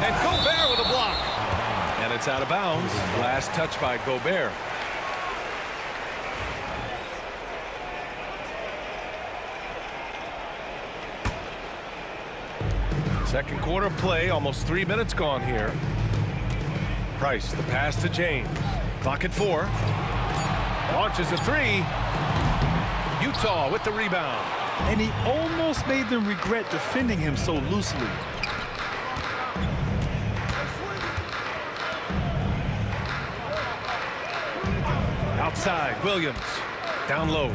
And Gobert with a block. And it's out of bounds. Last touch by Gobert. Second quarter play, almost 3 minutes gone here. Price, the pass to James. Clock at 4. Launches a 3. Utah with the rebound. And he almost made them regret defending him so loosely. Outside, Williams. Down low.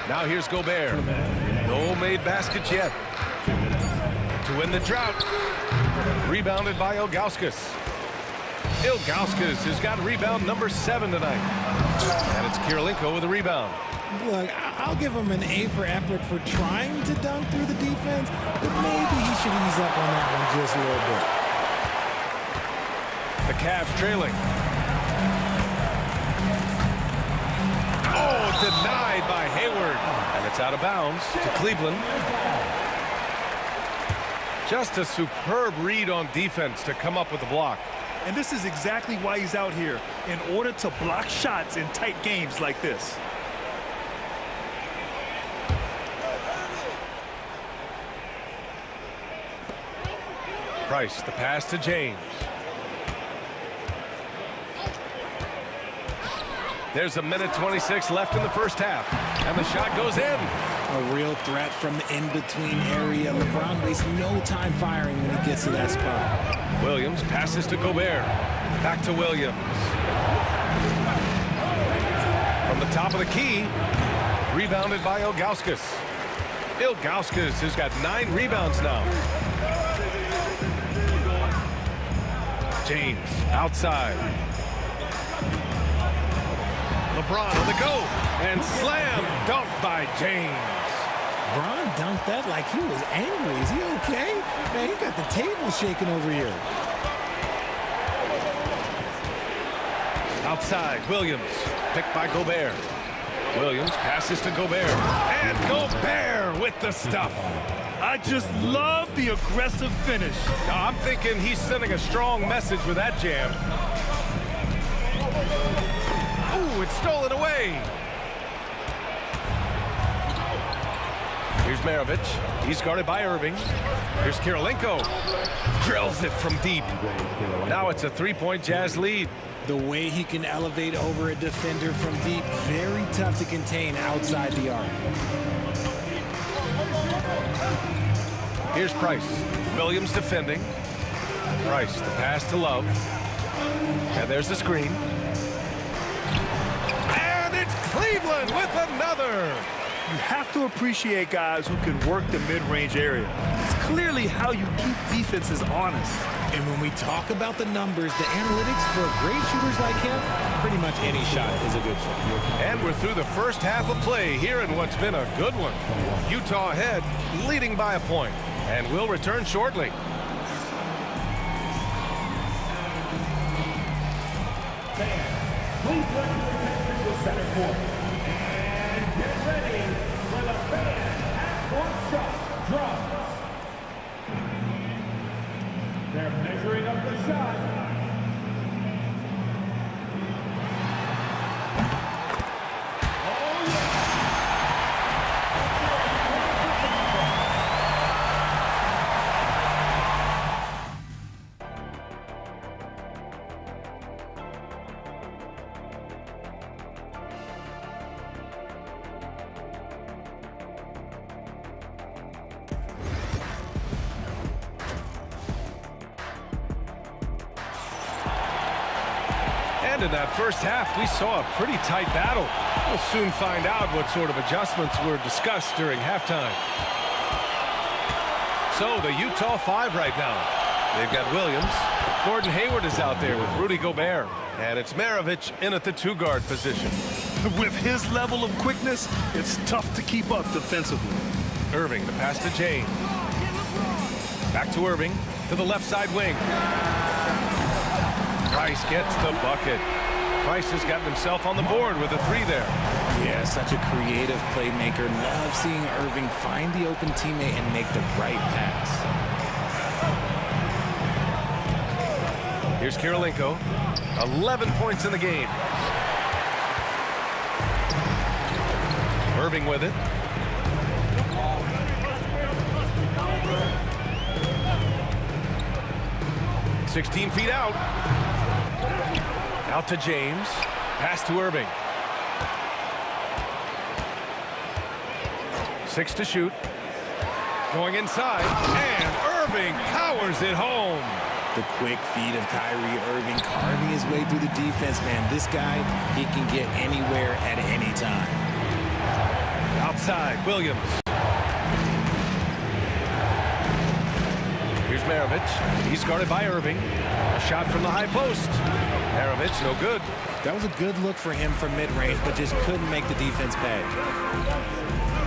Now here's Gobert. No made baskets yet. To win the drought. Rebounded by Ilgauskas. Ilgauskas has got rebound number 7 tonight. And it's Kirilenko with a rebound. Look, I'll give him an A for effort for trying to dunk through the defense, but maybe he should ease up on that one just a little bit. The Cavs trailing. Oh, denied by Hayward. And it's out of bounds to Cleveland. Just a superb read on defense to come up with the block. And this is exactly why he's out here, in order to block shots in tight games like this. Price, the pass to James. There's 1:26 left in the first half. And the shot goes in. A real threat from the in-between area. LeBron wastes no time firing when he gets to that spot. Williams passes to Gobert. Back to Williams. From the top of the key. Rebounded by Ilgauskas. Ilgauskas has got 9 rebounds now. James outside. LeBron on the go. And slam dunk by James. Bron dunked that like he was angry. Is he okay? Man, he got the table shaking over here. Outside, Williams. Picked by Gobert. Williams passes to Gobert. And Gobert with the stuff. I just love the aggressive finish. Now, I'm thinking he's sending a strong message with that jam. Ooh, it's stolen away. Here's Maravich. He's guarded by Irving. Here's Kirilenko. Drills it from deep. Now it's a 3-point Jazz lead. The way he can elevate over a defender from deep, very tough to contain outside the arc. Here's Price. Williams defending. Price, the pass to Love. And there's the screen. And it's Cleveland with another. You have to appreciate guys who can work the mid-range area. It's clearly how you keep defenses honest. And when we talk about the numbers, the analytics for great shooters like him, pretty much any shot is a good shot. And we're through the first half of play here in what's been a good one. Utah ahead, leading by a point. And we'll return shortly. Please let your attention to center court. And get ready for the fan half-court shot drums. They're measuring up the shot. Oh, yeah. And in that first half, we saw a pretty tight battle. We'll soon find out what sort of adjustments were discussed during halftime. So the Utah 5 right now. They've got Williams. Gordon Hayward is out there with Rudy Gobert. And it's Maravich in at the 2-guard position. With his level of quickness, it's tough to keep up defensively. Irving, the pass to James. Back to Irving. to the left side wing. Price gets the bucket. Price has gotten himself on the board with a 3 there. Yeah, such a creative playmaker. Love seeing Irving find the open teammate and make the right pass. Here's Kirilenko. 11 points in the game. Irving with it. "16 feet out." Out to James. Pass to Irving. 6 to shoot. Going inside. And Irving powers it home. The quick feed of Kyrie Irving carving his way through the defense, man. This guy, he can get anywhere at any time. Outside, Williams. Here's Maravich. He's guarded by Irving. A shot from the high post. Maravich, no good. That was a good look for him from mid-range, but just couldn't make the defense pay.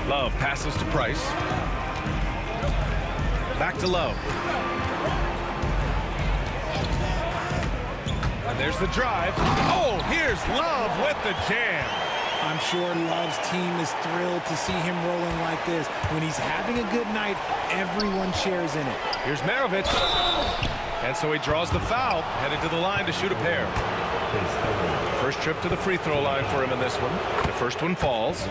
Love passes to Price. Back to Love. And there's the drive. Oh, here's Love with the jam. I'm sure Love's team is thrilled to see him rolling like this. When he's having a good night, everyone shares in it. Here's Maravich. And so he draws the foul, headed to the line to shoot a pair. First trip to the free throw line for him in this one. The first one falls.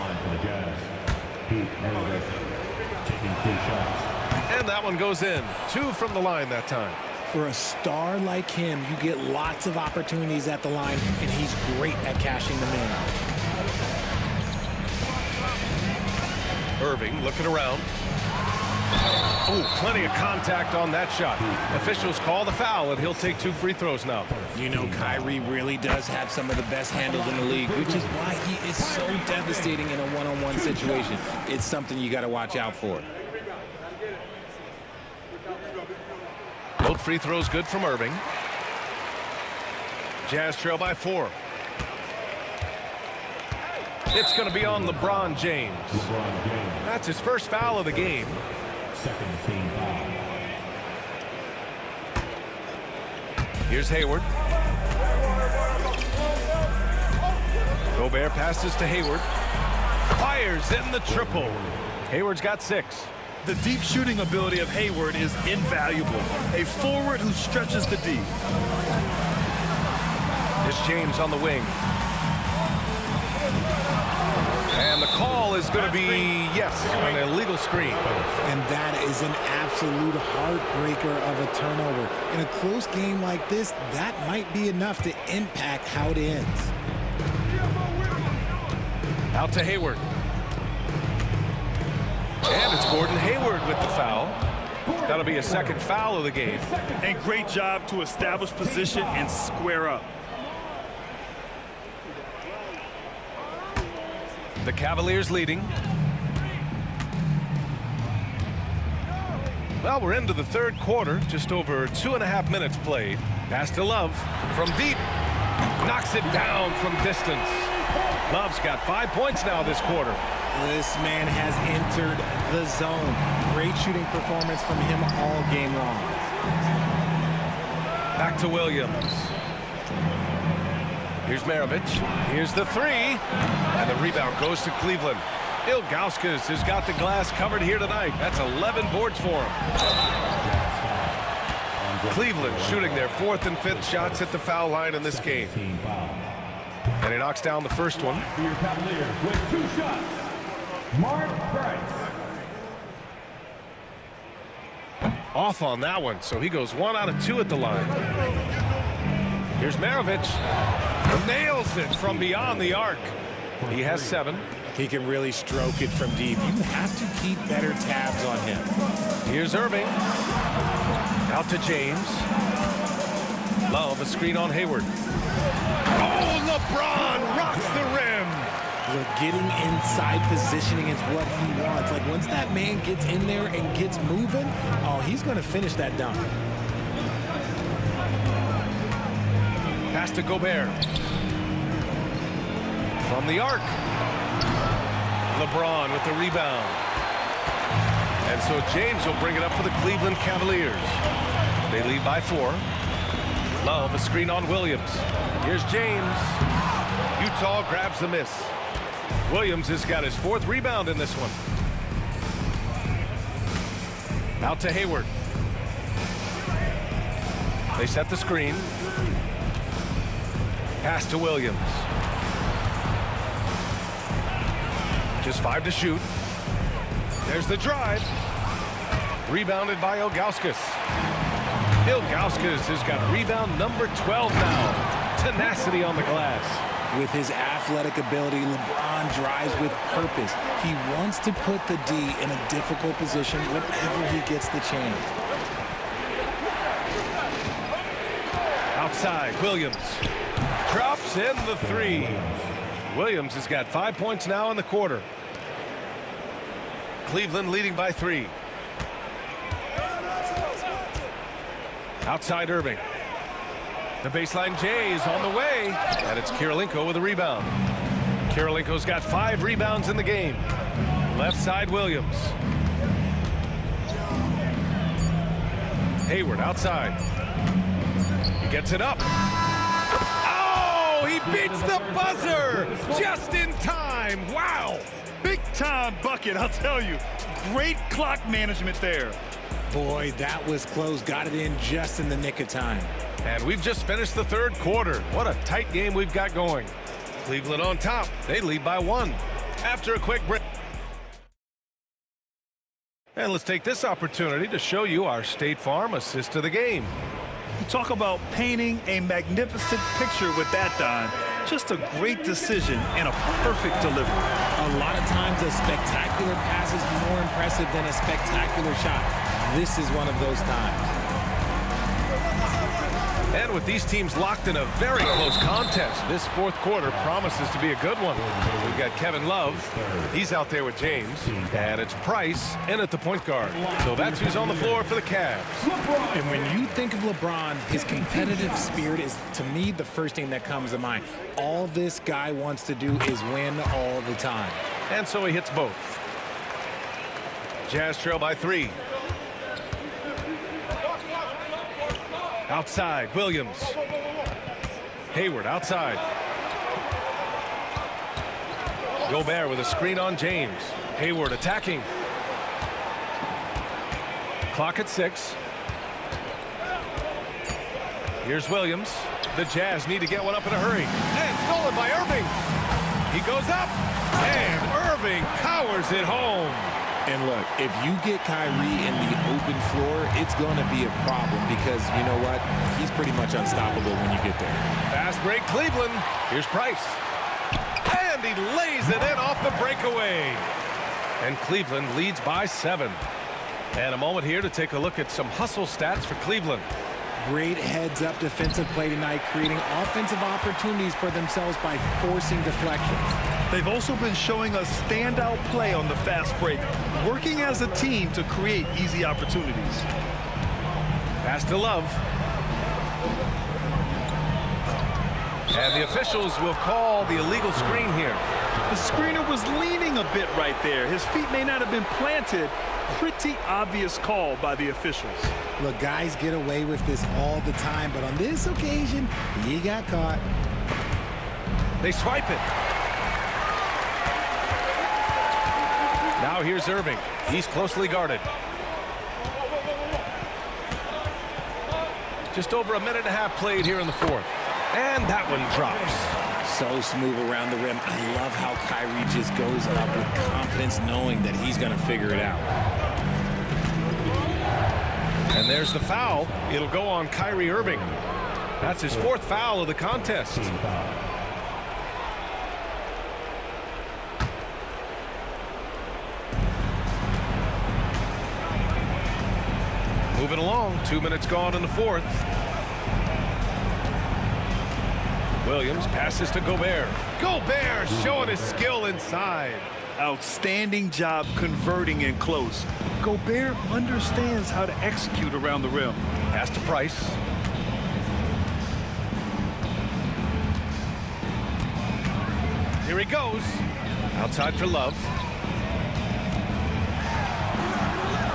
And that one goes in. 2 from the line that time. For a star like him, you get lots of opportunities at the line, and he's great at cashing them in. Irving looking around. Oh, plenty of contact on that shot. Officials call the foul, and he'll take 2 free throws now. You know, Kyrie really does have some of the best handles in the league, which is why he is so devastating in a one-on-one situation. It's something you got to watch out for. Both free throws good from Irving. Jazz trail by 4. It's going to be on LeBron James. That's his first foul of the game. Second team foul. Here's Hayward. Gobert passes to Hayward. Fires in the triple. Hayward's got 6. The deep shooting ability of Hayward is invaluable. A forward who stretches the D. Here's James on the wing. And the call is going to be, yes, an illegal screen. And that is an absolute heartbreaker of a turnover. In a close game like this, that might be enough to impact how it ends. Out to Hayward. And it's Gordon Hayward with the foul. That'll be a second foul of the game. And great job to establish position and square up. The Cavaliers leading. Well, we're into the third quarter. Just over 2.5 minutes played. Pass to Love from deep. Knocks it down from distance. Love's got 5 points now this quarter. This man has entered the zone. Great shooting performance from him all game long. Back to Williams. Here's Maravich. Here's the 3. And the rebound goes to Cleveland. Ilgauskas has got the glass covered here tonight. That's 11 boards for him. Cleveland shooting their 4th and 5th shots at the foul line in this game. And he knocks down the first one. For your Cavaliers with 2 shots, Mark Price. Off on that one, so he goes 1 out of 2 at the line. Here's Maravich. Nails it from beyond the arc. He has 7. He can really stroke it from deep. You have to keep better tabs on him. Here's Irving. Out to James. Love, a screen on Hayward. Oh, LeBron rocks the rim. Look, getting inside positioning is what he wants. Like, once that man gets in there and gets moving, oh, he's going to finish that dunk. Pass to Gobert. From the arc. LeBron with the rebound. And so James will bring it up for the Cleveland Cavaliers. They lead by 4. Love, a screen on Williams. Here's James. Utah grabs the miss. Williams has got his 4th rebound in this one. Out to Hayward. They set the screen. Pass to Williams. Just 5 to shoot. There's the drive. Rebounded by Ilgauskas. Ilgauskas has got rebound number 12 now. Tenacity on the glass. With his athletic ability, LeBron drives with purpose. He wants to put the D in a difficult position whenever he gets the chance. Outside, Williams. Drops in the 3. Williams has got 5 points now in the quarter. Cleveland leading by 3. Outside Irving. The baseline J is on the way. And it's Kirilenko with a rebound. Kirilenko's got 5 rebounds in the game. Left side Williams. Hayward outside. He gets it up. Oh, he beats the buzzer just in time. Wow. Big time bucket, I'll tell you. Great clock management there. Boy, that was close. Got it in just in the nick of time. And we've just finished the 3rd quarter. What a tight game we've got going. Cleveland on top. They lead by 1. After a quick break. And let's take this opportunity to show you our State Farm assist to the game. You talk about painting a magnificent picture with that, Don. Just a great decision and a perfect delivery. A lot of times a spectacular pass is more impressive than a spectacular shot. This is one of those times. And with these teams locked in a very close contest, this 4th quarter promises to be a good one. We've got Kevin Love. He's out there with James. And it's Price in at the point guard. So that's who's on the floor for the Cavs. And when you think of LeBron, his competitive spirit is, to me, the first thing that comes to mind. All this guy wants to do is win all the time. And so he hits both. Jazz trail by 3. Outside, Williams. Hayward outside. Gobert with a screen on James. Hayward attacking. Clock at 6. Here's Williams. The Jazz need to get one up in a hurry. And stolen by Irving. He goes up. And Irving powers it home. And look, if you get Kyrie in the open floor, it's going to be a problem because, you know what, he's pretty much unstoppable when you get there. Fast break, Cleveland. Here's Price. And he lays it in off the breakaway. And Cleveland leads by 7. And a moment here to take a look at some hustle stats for Cleveland. Great heads-up defensive play tonight, creating offensive opportunities for themselves by forcing deflections. They've also been showing a standout play on the fast break, working as a team to create easy opportunities. Pass to Love. And the officials will call the illegal screen here. The screener was leaning a bit right there. His feet may not have been planted. Pretty obvious call by the officials. Look, guys get away with this all the time, but on this occasion, he got caught. They swipe it. Now here's Irving. He's closely guarded. Just over a minute and a half played here in the 4th. And that one drops. So smooth around the rim. I love how Kyrie just goes up with confidence knowing that he's going to figure it out. And there's the foul. It'll go on Kyrie Irving. That's his 4th foul of the contest. Moving along, 2 minutes gone in the 4th. Williams passes to Gobert. Gobert showing his skill inside. Outstanding job converting in close. Gobert understands how to execute around the rim. Pass to Price. Here he goes. Outside for Love.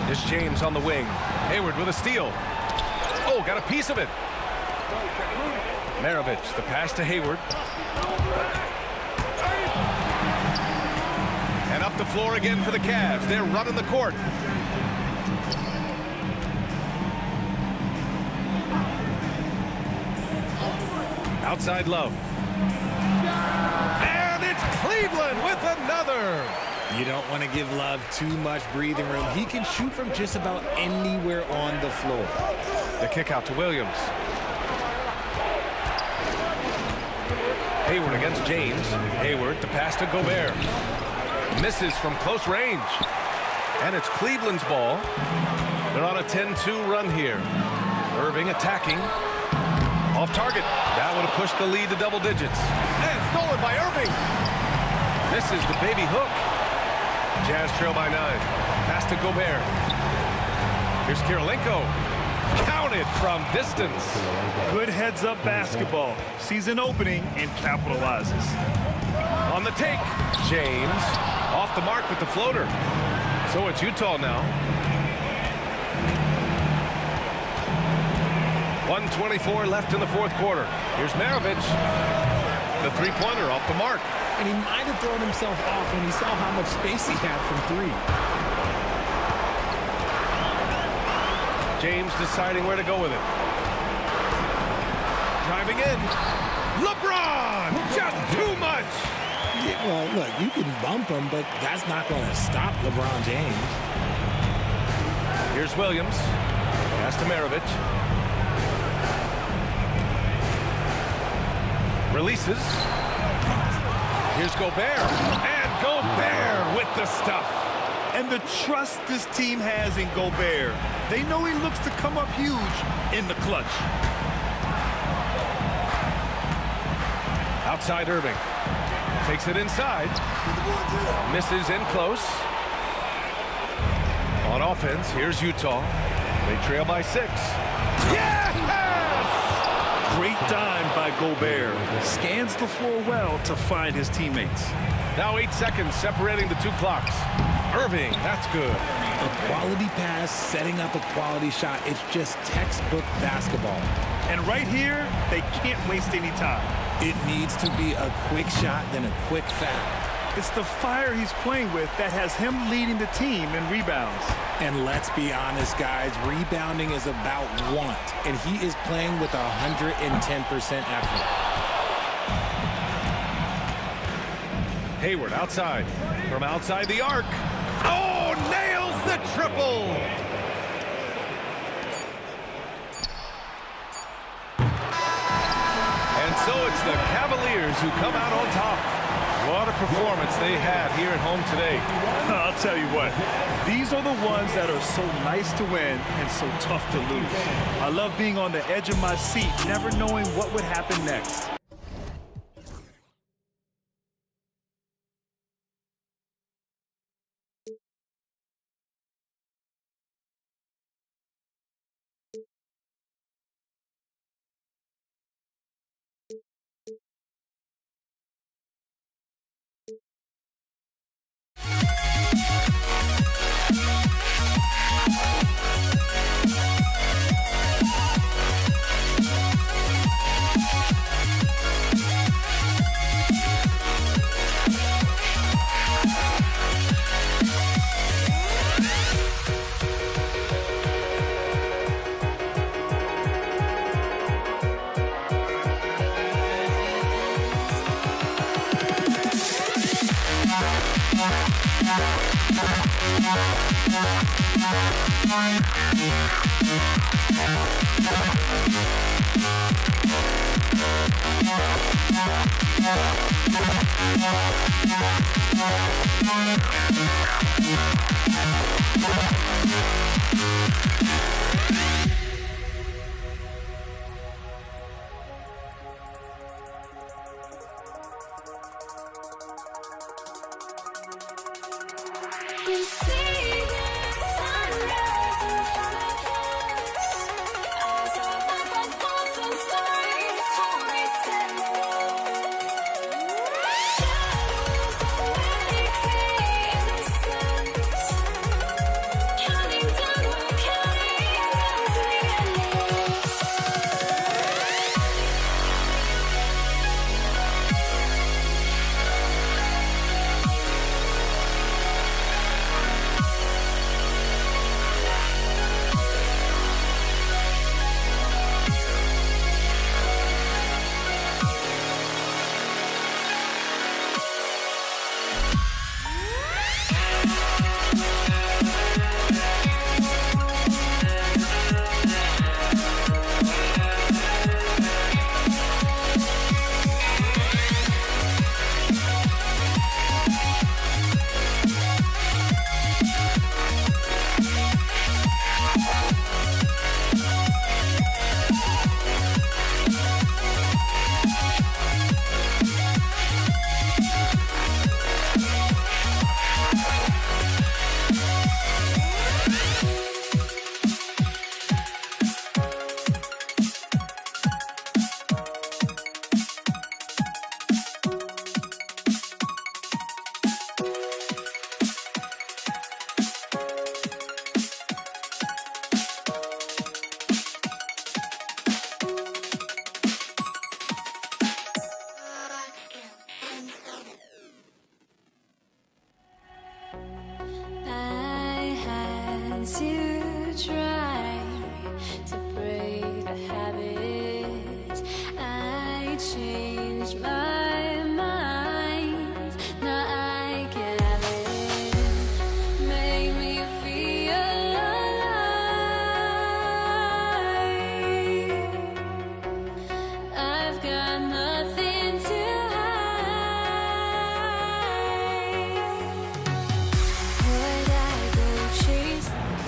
It's James on the wing. Hayward with a steal. Oh, got a piece of it. Maravich, the pass to Hayward. And up the floor again for the Cavs. They're running the court. Outside Love. And it's Cleveland with another. You don't want to give Love too much breathing room. He can shoot from just about anywhere on the floor. The kick out to Williams. Hayward against James. Hayward, the pass to Gobert. Misses from close range. And it's Cleveland's ball. They're on a 10-2 run here. Irving attacking. Off target. That would have pushed the lead to double digits. And stolen by Irving. This is the baby hook. Jazz trail by 9. Pass to Gobert. Here's Kirilenko. Counted from distance. Good heads-up basketball. Sees an opening and capitalizes. On the take, James. Off the mark with the floater. So it's Utah now. 1:24 left in the fourth quarter. Here's Maravich. The three-pointer off the mark. And he might have thrown himself off when he saw how much space he had from three. James deciding where to go with it. Driving in. LeBron! Just too much! Yeah, well, look, you can bump him, but that's not going to stop LeBron James. Here's Williams. Pass to Maravich. Releases. Here's Gobert. And Gobert with the stuff. And the trust this team has in Gobert. They know he looks to come up huge in the clutch. Outside Irving. Takes it inside. Misses in close. On offense, here's Utah. They trail by 6. Yes! Great dime by Gobert. Scans the floor well to find his teammates. Now 8 seconds separating the two clocks. Irving, that's good. A quality pass, setting up a quality shot. It's just textbook basketball. And right here, they can't waste any time. It needs to be a quick shot, then a quick foul. It's the fire he's playing with that has him leading the team in rebounds. And let's be honest, guys, rebounding is about want, and he is playing with 110% effort. Hayward outside. From outside the arc. Oh, nails the triple! And so it's the Cavaliers who come out on top. What a performance they had here at home today. I'll tell you what, these are the ones that are so nice to win and so tough to lose. I love being on the edge of my seat, never knowing what would happen next.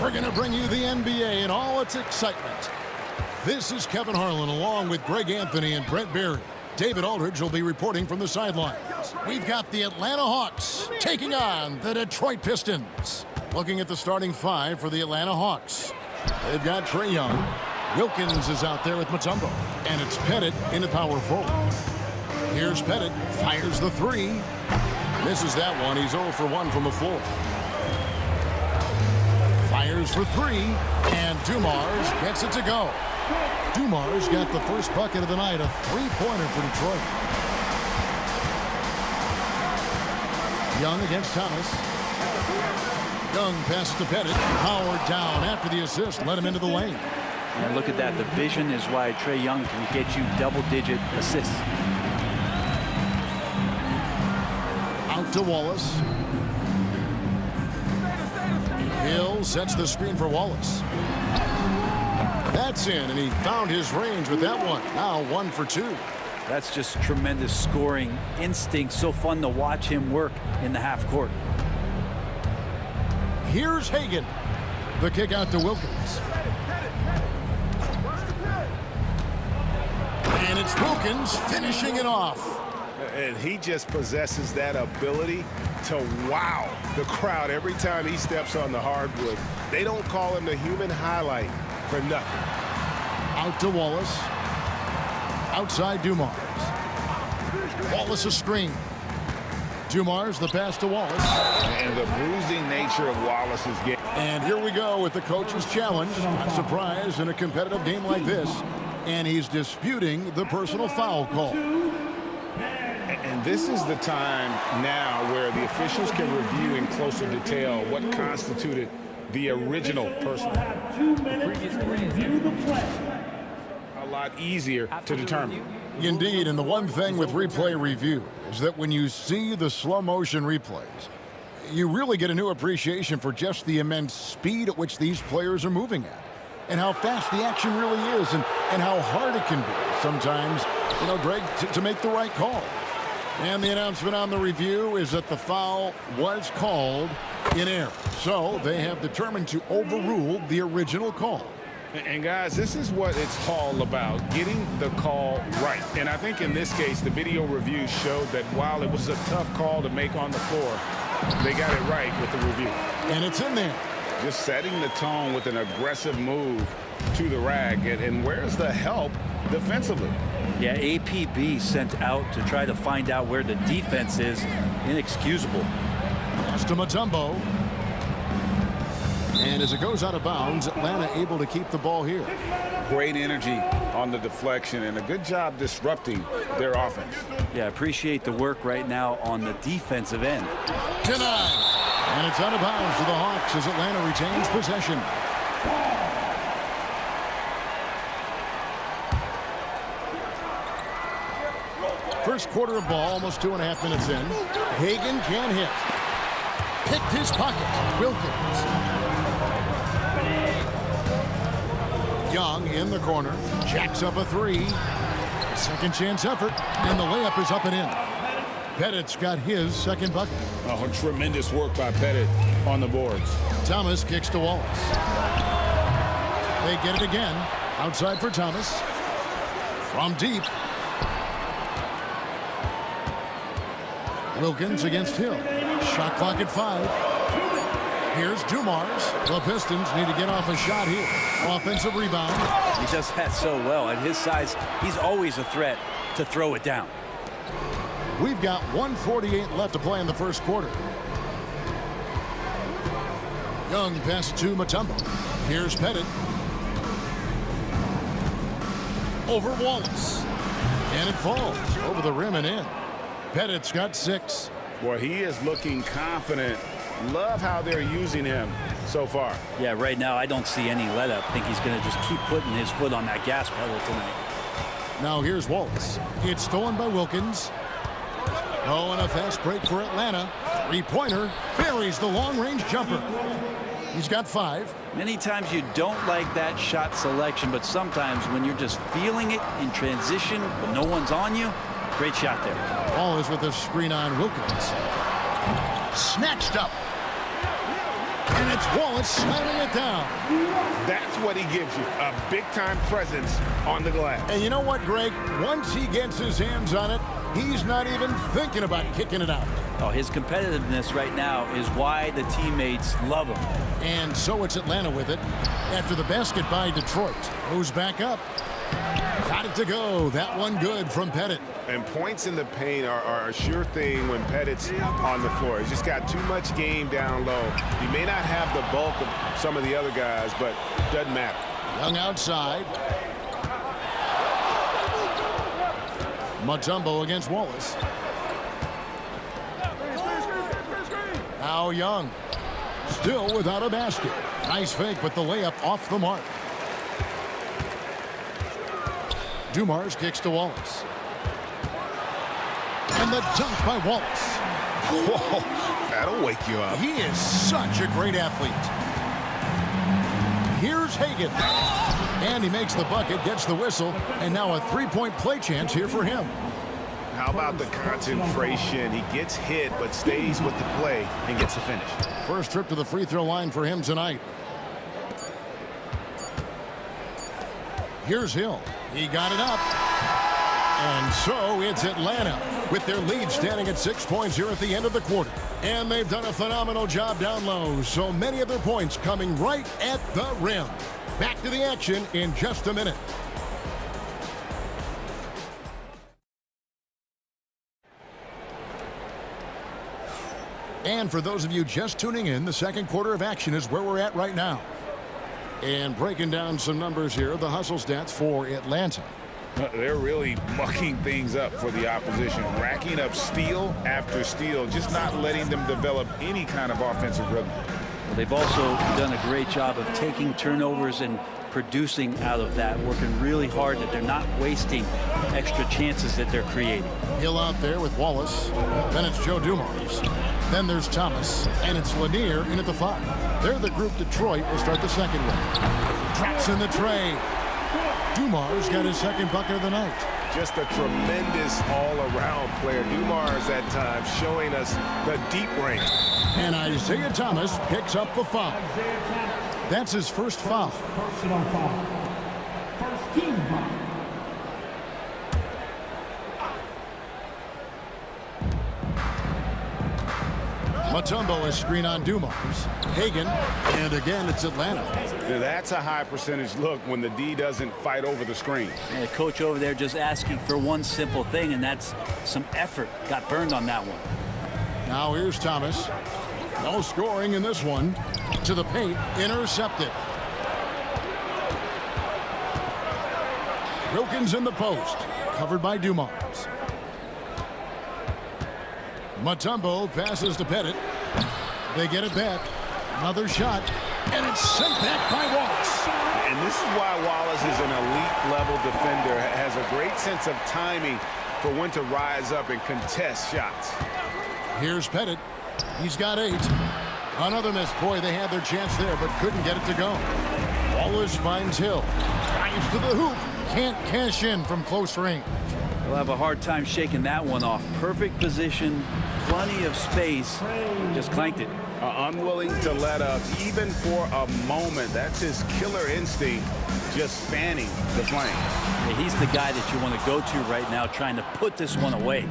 We're going to bring you the NBA and all its excitement. This is Kevin Harlan along with Greg Anthony and Brent Barry. David Aldridge will be reporting from the sidelines. We've got the Atlanta Hawks taking on the Detroit Pistons. Looking at the starting five for the Atlanta Hawks. They've got Trae Young. Wilkins is out there with Mutombo. And it's Pettit in the power forward. Here's Pettit. Fires the three. Misses that one. He's 0 for 1 from the floor. Fires for three. And Dumars gets it to go. Dumars got the first bucket of the night, a three-pointer for Detroit. Young against Thomas. Young passes to Pettit. Howard down after the assist. Let him into the lane. And look at that. The vision is why Trae Young can get you double-digit assists. Out to Wallace. Hill sets the screen for Wallace. That's in, and he found his range with that one. Now 1 for 2. That's just tremendous scoring instinct. So fun to watch him work in the half court. Here's Hagan. The kick out to Wilkins. And it's Wilkins finishing it off. And he just possesses that ability to wow the crowd every time he steps on the hardwood. They don't call him the human highlight for nothing. Out to Wallace. Outside Dumars. Wallace a screen. Dumars the pass to Wallace. And the bruising nature of Wallace's game. And here we go with the coach's challenge. Not surprised in a competitive game like this. And he's disputing the personal foul call. And this is the time now where the officials can review in closer detail what constituted the original personal. A lot easier to determine. Indeed, and the one thing with replay review is that when you see the slow motion replays, you really get a new appreciation for just the immense speed at which these players are moving at. And how fast the action really is, and how hard it can be sometimes, Greg, to make the right call. And the announcement on the review is that the foul was called in error. So they have determined to overrule the original call. And guys, this is what it's all about, getting the call right. And I think in this case, the video review showed that while it was a tough call to make on the floor, they got it right with the review. And it's in there. Just setting the tone with an aggressive move to the rack. And where's the help defensively? Yeah, APB sent out to try to find out where the defense is. Inexcusable. Pass to Mutombo. And as it goes out of bounds, Atlanta able to keep the ball here. Great energy on the deflection and a good job disrupting their offense. Yeah, appreciate the work right now on the defensive end. Denied. And it's out of bounds to the Hawks as Atlanta retains possession. First quarter of ball, almost 2.5 minutes in. Hagan can't hit. Picked his pocket. Wilkins. Young in the corner. Jacks up a three. Second chance effort. And the layup is up and in. Pettit's got his second bucket. Oh, tremendous work by Pettit on the boards. Thomas kicks to Wallace. They get it again. Outside for Thomas. From deep. Wilkins against Hill. Shot clock at 5. Here's Dumars. The Pistons need to get off a shot here. Offensive rebound. He does that so well. At his size, he's always a threat to throw it down. We've got 1:48 left to play in the first quarter. Young pass to Mutombo. Here's Pettit. Over Wallace. And it falls over the rim and in. Pettit's got 6. Boy, he is looking confident. Love how they're using him so far. Yeah, right now I don't see any let up. I think he's going to just keep putting his foot on that gas pedal tonight. Now here's Wallace. It's stolen by Wilkins. Oh, and a fast break for Atlanta. Three-pointer buries the long-range jumper. He's got 5. Many times you don't like that shot selection, but sometimes when you're just feeling it in transition, when no one's on you, great shot there. Ball is with a screen on Wilkins. Snatched up. And it's Wallace slamming it down. That's what he gives you, a big-time presence on the glass. And you know what, Greg? Once he gets his hands on it, he's not even thinking about kicking it out. Oh, his competitiveness right now is why the teammates love him. And so it's Atlanta with it after the basket by Detroit. Goes back up. Got it to go. That one good from Pettit. And points in the paint are a sure thing when Pettit's on the floor. He's just got too much game down low. He may not have the bulk of some of the other guys, but doesn't matter. Young outside. Mutombo against Wallace. Now Young. Still without a basket. Nice fake, but the layup off the mark. Dumars kicks to Wallace. And the dunk by Wallace. Whoa, that'll wake you up. He is such a great athlete. Here's Hagan. And he makes the bucket, gets the whistle, and now a three-point play chance here for him. How about the concentration? He gets hit, but stays with the play and gets the finish. First trip to the free throw line for him tonight. Here's Hill. He got it up. And so it's Atlanta with their lead standing at 6 points here at the end of the quarter. And they've done a phenomenal job down low. So many of their points coming right at the rim. Back to the action in just a minute. And for those of you just tuning in, the second quarter of action is where we're at right now. And breaking down some numbers here, the hustle stats for Atlanta. They're really mucking things up for the opposition, racking up steal after steal, just not letting them develop any kind of offensive rhythm. Well, they've also done a great job of taking turnovers and producing out of that, working really hard that they're not wasting extra chances that they're creating. Hill out there with Wallace. Then it's Joe Dumars. Then there's Thomas. And it's Lanier in at the 5. They're the group Detroit will start the second with. Drops in the tray. Dumars got his second bucket of the night. Just a tremendous all-around player. Dumars at times showing us the deep range. And Isaiah Thomas picks up the foul. That's his first foul. Personal foul. First team foul. Mutombo is screen on Dumars. Hagan, and again it's Atlanta. That's a high percentage look when the D doesn't fight over the screen. And the coach over there just asking for one simple thing, and that's some effort. Got burned on that one. Now here's Thomas. No scoring in this one. To the paint, intercepted. Wilkins in the post, covered by Dumars. Mutombo passes to Pettit. They get it back. Another shot, and it's sent back by Wallace. And this is why Wallace is an elite-level defender, has a great sense of timing for when to rise up and contest shots. Here's Pettit. He's got 8. Another miss. Boy, they had their chance there, but couldn't get it to go. Wallace finds Hill. Drives to the hoop. Can't cash in from close range. They'll have a hard time shaking that one off. Perfect position, plenty of space. Just clanked it. Unwilling to let up, even for a moment. That's his killer instinct, just spanning the flame. Yeah, he's the guy that you want to go to right now, trying to put this one away.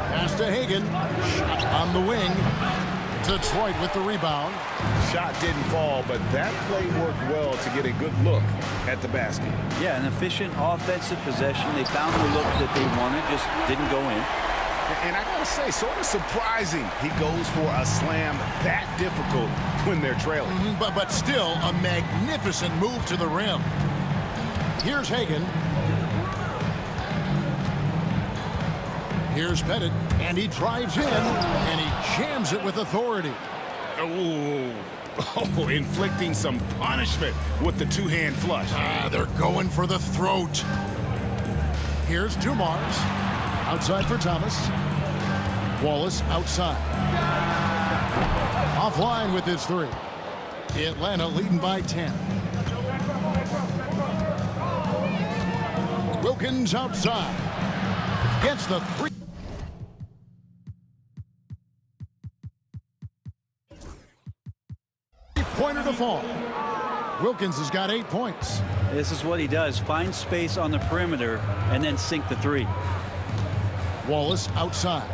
Pass to Hagan. Shot on the wing. Detroit with the rebound. Shot didn't fall, but that play worked well to get a good look at the basket. Yeah, an efficient offensive possession. They found the look that they wanted, just didn't go in. And I gotta say, sort of surprising he goes for a slam that difficult when they're trailing. But still a magnificent move to the rim. Here's Hagan. Here's Pettit, and he drives in, and he jams it with authority. Oh, inflicting some punishment with the two-hand flush. They're going for the throat. Here's Dumars. Outside for Thomas. Wallace outside. Offline with his 3. Atlanta leading by 10. Wilkins outside. Gets the 3. three-pointer to fall. Wilkins has got 8 points. This is what he does. Find space on the perimeter and then sink the three. Wallace outside.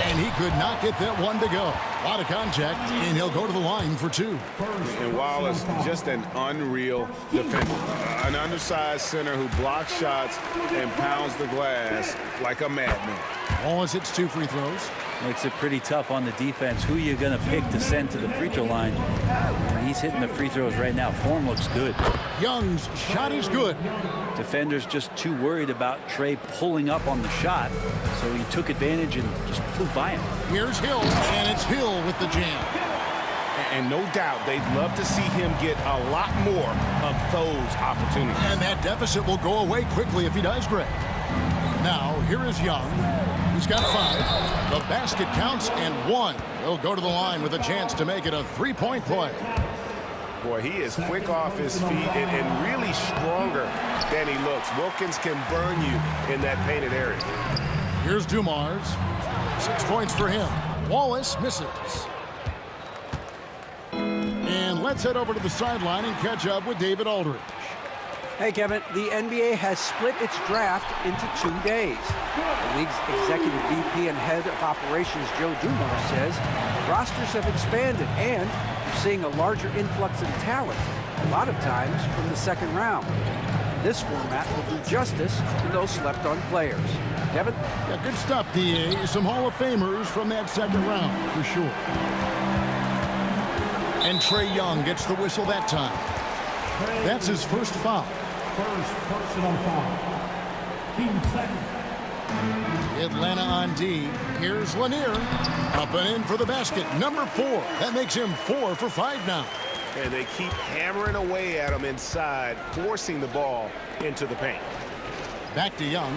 And he could not get that one to go. A lot of contact, and he'll go to the line for 2. And Wallace, just an unreal defender. An undersized center who blocks shots and pounds the glass like a madman. Wallace hits 2 free throws. Makes it pretty tough on the defense. Who are you going to pick to send to the free throw line? He's hitting the free throws right now. Form looks good. Young's shot is good. Defender's just too worried about Trey pulling up on the shot, so he took advantage and just flew by him. Here's Hill, and it's Hill with the jam. And no doubt they'd love to see him get a lot more of those opportunities. And that deficit will go away quickly if he does, Greg. Now, here is Young. He's got 5. The basket counts and 1. He'll go to the line with a chance to make it a 3-point play. Boy, he is quick off his feet and really stronger than he looks. Wilkins can burn you in that painted area. Here's Dumars. 6 points for him. Wallace misses. And let's head over to the sideline and catch up with David Aldridge. Hey, Kevin, the NBA has split its draft into 2 days. The league's executive VP and head of operations, Joe Dumars, says rosters have expanded and you're seeing a larger influx in talent, a lot of times from the second round. And this format will do justice to those slept-on players. Kevin? Yeah, good stuff, D.A. Some Hall of Famers from that second round, for sure. And Trae Young gets the whistle that time. That's his first foul. First personal foul. Team second. Atlanta on D. Here's Lanier. Up and in for the basket. Number 4. That makes him 4 for 5 now. And they keep hammering away at him inside, forcing the ball into the paint. Back to Young.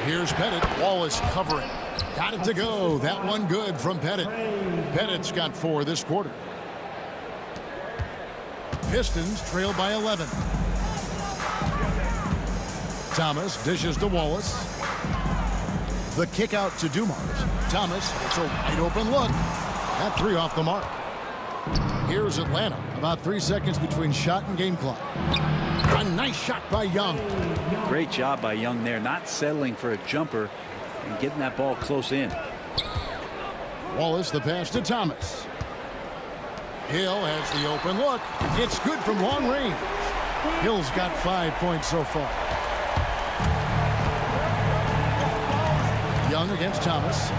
Here's Pettit. Wallace covering. Got it to go. That one good from Pettit. Pettit's got 4 this quarter. Pistons trail by 11. Thomas dishes to Wallace. The kick out to Dumars. Thomas, it's a wide open look. That 3 off the mark. Here's Atlanta. About 3 seconds between shot and game clock. A nice shot by Young. Great job by Young there, not settling for a jumper and getting that ball close in. Wallace, the pass to Thomas. Hill has the open look. It's good from long range. Hill's got 5 points so far. Young against Thomas.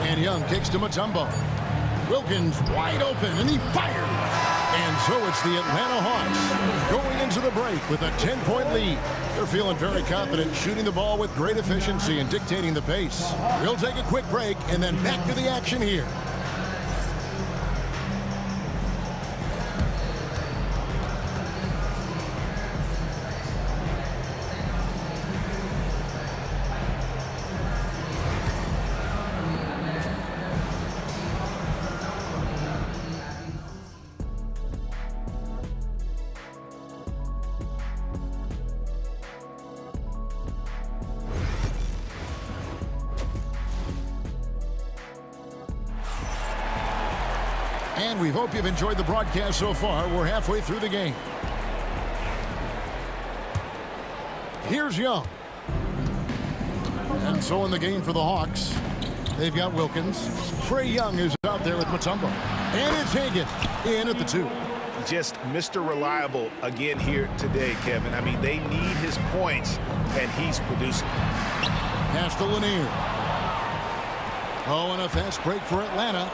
And Young kicks to Mutombo. Wilkins wide open, and he fires. And so it's the Atlanta Hawks going into the break with a 10-point lead. They're feeling very confident, shooting the ball with great efficiency and dictating the pace. We'll take a quick break and then back to the action here. And we hope you've enjoyed the broadcast so far. We're halfway through the game. Here's Young. And so in the game for the Hawks, they've got Wilkins. Trae Young is out there with Mutombo. And it's Hagan in at the 2. Just Mr. Reliable again here today, Kevin. I mean, they need his points, and he's producing. Pass to Lanier. Oh, and a fast break for Atlanta.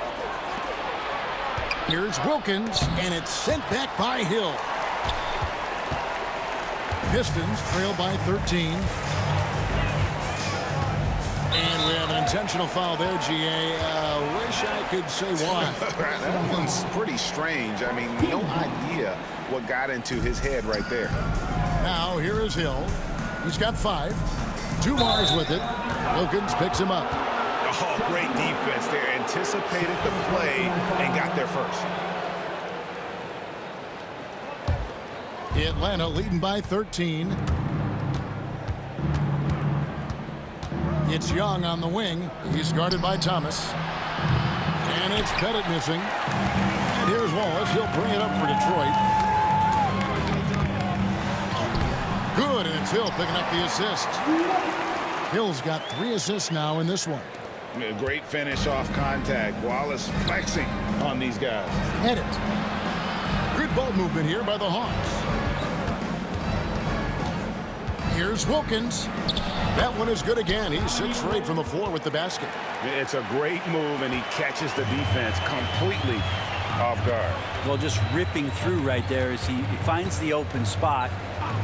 Here's Wilkins, and it's sent back by Hill. Pistons trail by 13. And we have an intentional foul there, GA. Wish I could say why. That one's pretty strange. I mean, no idea what got into his head right there. Now, here is Hill. He's got 5. Dumars with it. Wilkins picks him up. Oh, great defense there. Anticipated the play and got there first. Atlanta leading by 13. It's Young on the wing. He's guarded by Thomas. And it's Pettit missing. And here's Wallace. He'll bring it up for Detroit. Good, and it's Hill picking up the assist. Hill's got 3 assists now in this one. A great finish off contact. Wallace flexing on these guys. Pettit. Good ball movement here by the Hawks. Here's Wilkins. That one is good again. He's 6 for 8 from the floor with the basket. It's a great move, and he catches the defense completely off guard. Well, just ripping through right there as he finds the open spot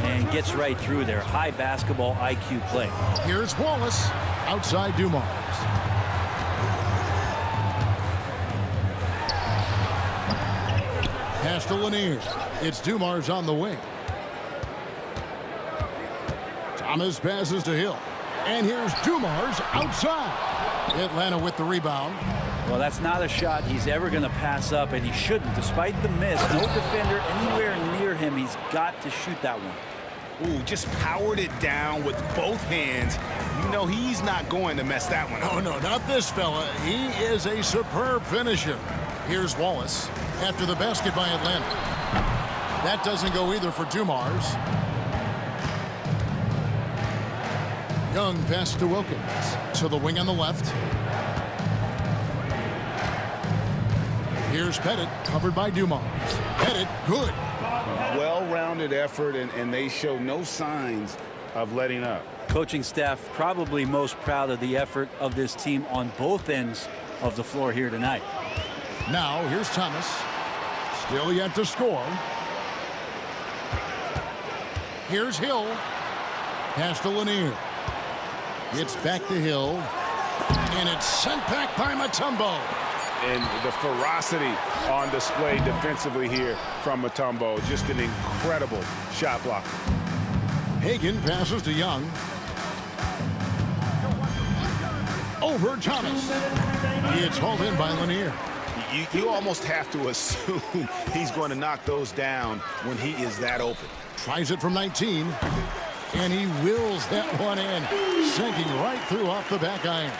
and gets right through there. High basketball IQ play. Here's Wallace outside Dumars. Pass to Lanier. It's Dumars on the wing. Thomas passes to Hill. And here's Dumars outside. Atlanta with the rebound. Well, that's not a shot he's ever going to pass up, and he shouldn't. Despite the miss, no defender anywhere near him. He's got to shoot that one. Ooh, just powered it down with both hands. You know he's not going to mess that one up. Oh, no, not this fella. He is a superb finisher. Here's Wallace after the basket by Atlanta. That doesn't go either for Dumars. Young pass to Wilkins. To the wing on the left. Here's Pettit, covered by Dumars. Pettit, good. Well-rounded effort, and they show no signs of letting up. Coaching staff probably most proud of the effort of this team on both ends of the floor here tonight. Now, here's Thomas. Still yet to score. Here's Hill. Pass to Lanier. It's back to Hill. And it's sent back by Mutombo. And the ferocity on display defensively here from Mutombo. Just an incredible shot blocker. Hagan passes to Young. Over Thomas. It's hauled in by Lanier. You almost have to assume he's going to knock those down when he is that open. Tries it from 19. And he wills that one in. Sinking right through off the back iron.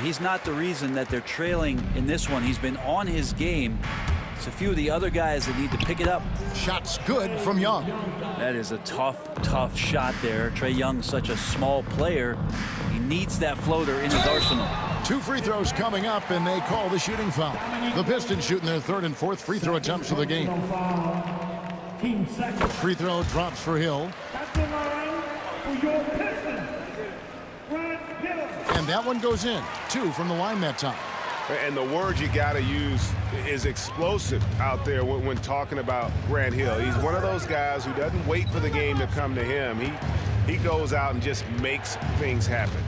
He's not the reason that they're trailing in this one. He's been on his game. It's a few of the other guys that need to pick it up. Shot's good from Young. That is a tough shot there. Trae Young's such a small player. He needs that floater in his arsenal. 2 free throws coming up, and they call the shooting foul. The Pistons shooting their 3rd and 4th free throw attempts of the game. Free throw drops for Hill. And that one goes in. 2 from the line that time. And the word you got to use is explosive out there when talking about Grant Hill. He's one of those guys who doesn't wait for the game to come to him. He goes out and just makes things happen.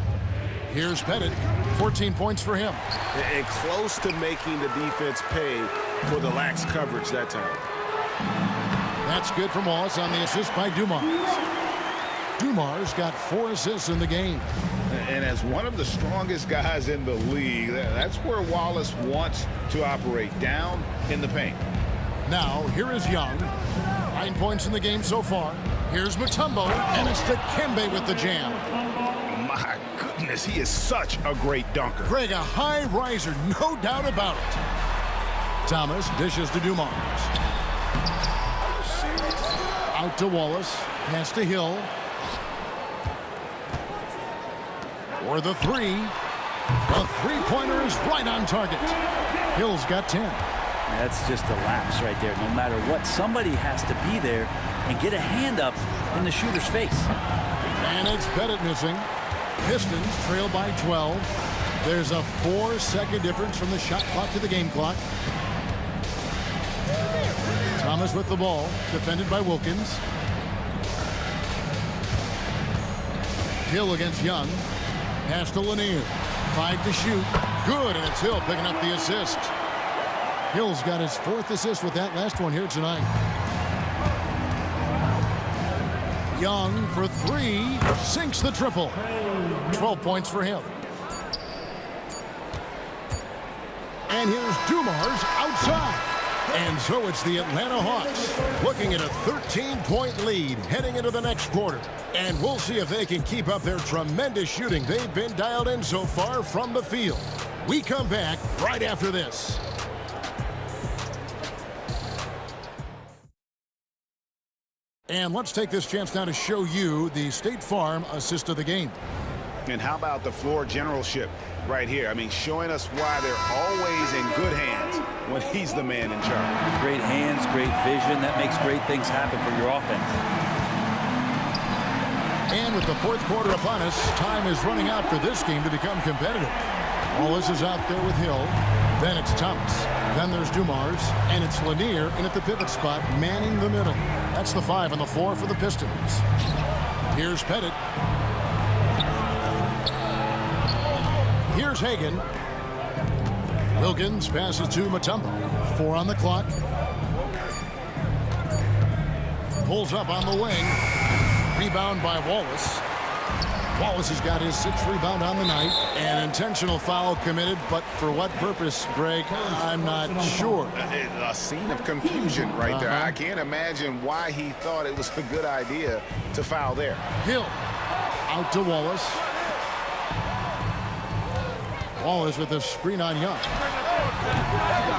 Here's Pettit. 14 points for him. And close to making the defense pay for the lax coverage that time. That's good from Wallace on the assist by Dumars. Dumars got 4 assists in the game. And as one of the strongest guys in the league, that's where Wallace wants to operate, down in the paint. Now, here is Young. 9 points in the game so far. Here's Mutombo, and it's Dikembe with the jam. My goodness, he is such a great dunker. Greg, a high riser, no doubt about it. Thomas dishes to Dumars. Out to Wallace. Pass to Hill. For the 3. The three-pointer is right on target. Hill's got 10. That's just a lapse right there. No matter what, somebody has to be there and get a hand up in the shooter's face. And it's Pettit missing. Pistons trail by 12. There's a 4-second difference from the shot clock to the game clock. Thomas with the ball, defended by Wilkins. Hill against Young. Pass to Lanier. 5 to shoot. Good, and it's Hill picking up the assist. Hill's got his 4th assist with that last one here tonight. Young for 3. Sinks the triple. 12 points for him. And here's Dumars outside. And so it's the Atlanta Hawks looking at a 13-point lead heading into the next quarter. And we'll see if they can keep up their tremendous shooting they've been dialed in so far from the field. We come back right after this. And let's take this chance now to show you the State Farm assist of the game. And how about the floor generalship right here? I mean, showing us why they're always in good hands when he's the man in charge. Great hands, great vision. That makes great things happen for your offense. And with the fourth quarter upon us, time is running out for this game to become competitive. Wallace is out there with Hill. Then it's Thomas. Then there's Dumars. And it's Lanier in at the pivot spot, manning the middle. That's the 5 on the floor for the Pistons. Here's Pettit. Here's Hagan. Wilkins passes to Mutombo. 4 on the clock. Pulls up on the wing. Rebound by Wallace. Wallace has got his 6th rebound on the night. An intentional foul committed, but for what purpose, Greg, I'm not sure. A scene of confusion right there. I can't imagine why he thought it was a good idea to foul there. Hill out to Wallace. Wallace with a screen on Young.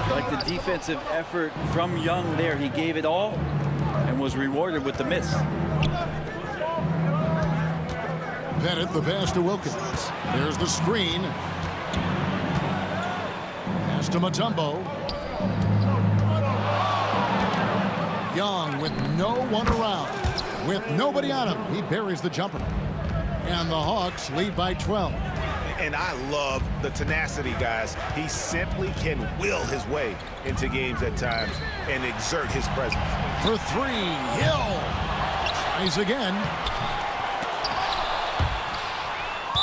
Like the defensive effort from Young there. He gave it all and was rewarded with the miss. Pettit, the pass to Wilkins. There's the screen. Pass to Mutombo. Young with no one around. With nobody on him, he buries the jumper. And the Hawks lead by 12. And I love the tenacity, guys. He simply can will his way into games at times and exert his presence. For 3, Hill tries again.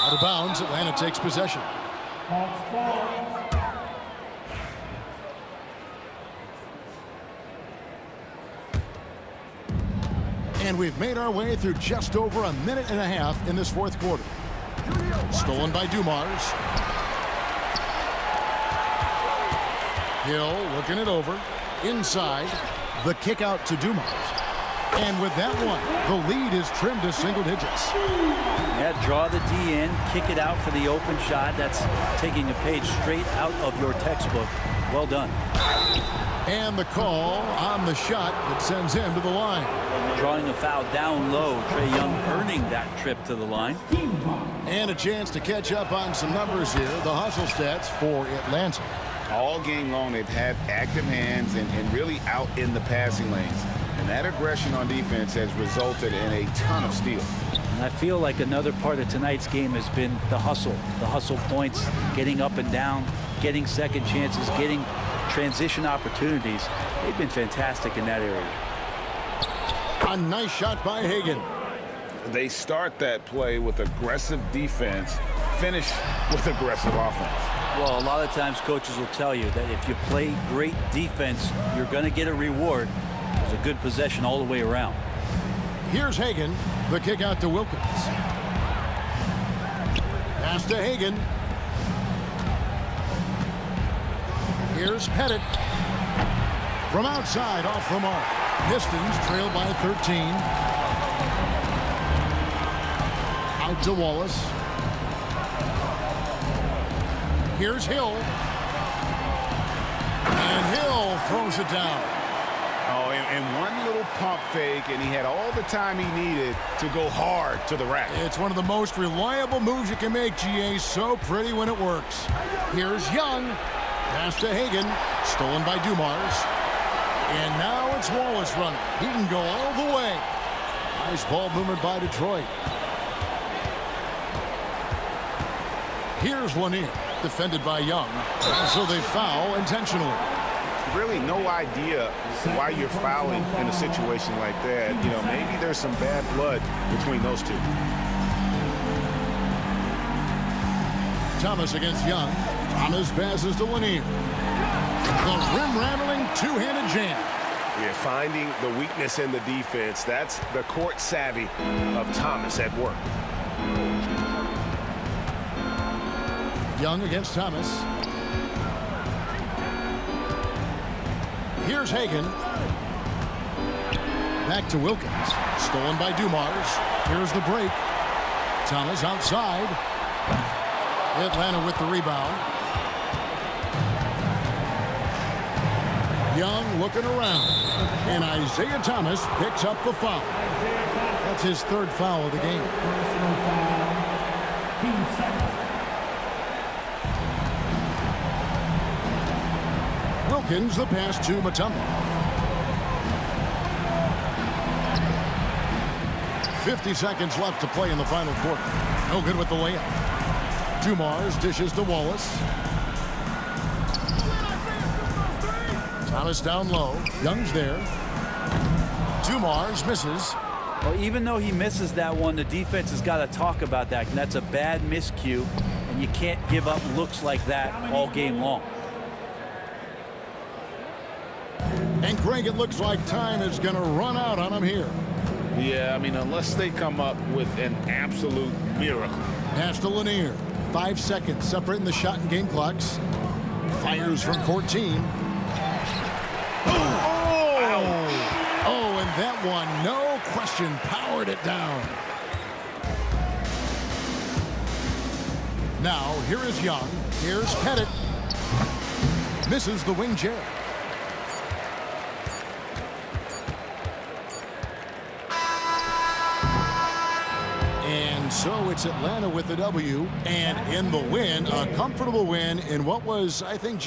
Out of bounds, Atlanta takes possession. And we've made our way through just over a minute and a half in this fourth quarter. Stolen by Dumars. Hill looking it over. Inside. The kick out to Dumars. And with that one, the lead is trimmed to single digits. Yeah, draw the D in, kick it out for the open shot. That's taking a page straight out of your textbook. Well done. And the call on the shot that sends him to the line. Drawing a foul down low. Trae Young earning that trip to the line. And a chance to catch up on some numbers here. The hustle stats for Atlanta. All game long, they've had active hands and really out in the passing lanes. And that aggression on defense has resulted in a ton of steals. And I feel like another part of tonight's game has been the hustle. The hustle points, getting up and down, getting second chances, getting transition opportunities. They've been fantastic in that area. A nice shot by Hagan. They start that play with aggressive defense, finish with aggressive offense. Well, a lot of times coaches will tell you that if you play great defense, you're going to get a reward. It's a good possession all the way around. Here's Hagan. The kick out to Wilkins. Pass to Hagan. Here's Pettit. From outside, off the mark. Pistons trail by 13. Out to Wallace. Here's Hill. And Hill throws it down. Oh, and one little pump fake, and he had all the time he needed to go hard to the rack. It's one of the most reliable moves you can make, GA. So pretty when it works. Here's Young. Pass to Hagan. Stolen by Dumars. And now it's Wallace running. He can go all the way. Nice ball movement by Detroit. Here's Lanier. Defended by Young. And so they foul intentionally. Really no idea why you're fouling in a situation like that. You know, maybe there's some bad blood between those two. Thomas against Young. Thomas passes to Lanier. The rim-rattling two-handed jam. Yeah, finding the weakness in the defense. That's the court savvy of Thomas at work. Young against Thomas. Here's Hagan. Back to Wilkins. Stolen by Dumars. Here's the break. Thomas outside. Atlanta with the rebound. Young looking around. And Isaiah Thomas picks up the foul. That's his third foul of the game. Wilkins the pass to Mutombo. 50 seconds left to play in the final quarter. No good with the layup. Dumars dishes to Wallace. Thomas down low. Young's there. Dumars misses. Well, even though he misses that one, the defense has got to talk about that. And that's a bad miscue, and you can't give up looks like that all game long. And Greg, it looks like time is going to run out on him here. Yeah, I mean, unless they come up with an absolute miracle. Pass to Lanier. 5 seconds separating the shot and game clocks. Fires from 14. Oh, and that one, no question, powered it down. Now, here is Young. Here's Pettit. Misses the wing chair. And so it's Atlanta with the W, and in the win, a comfortable win in what was, I think,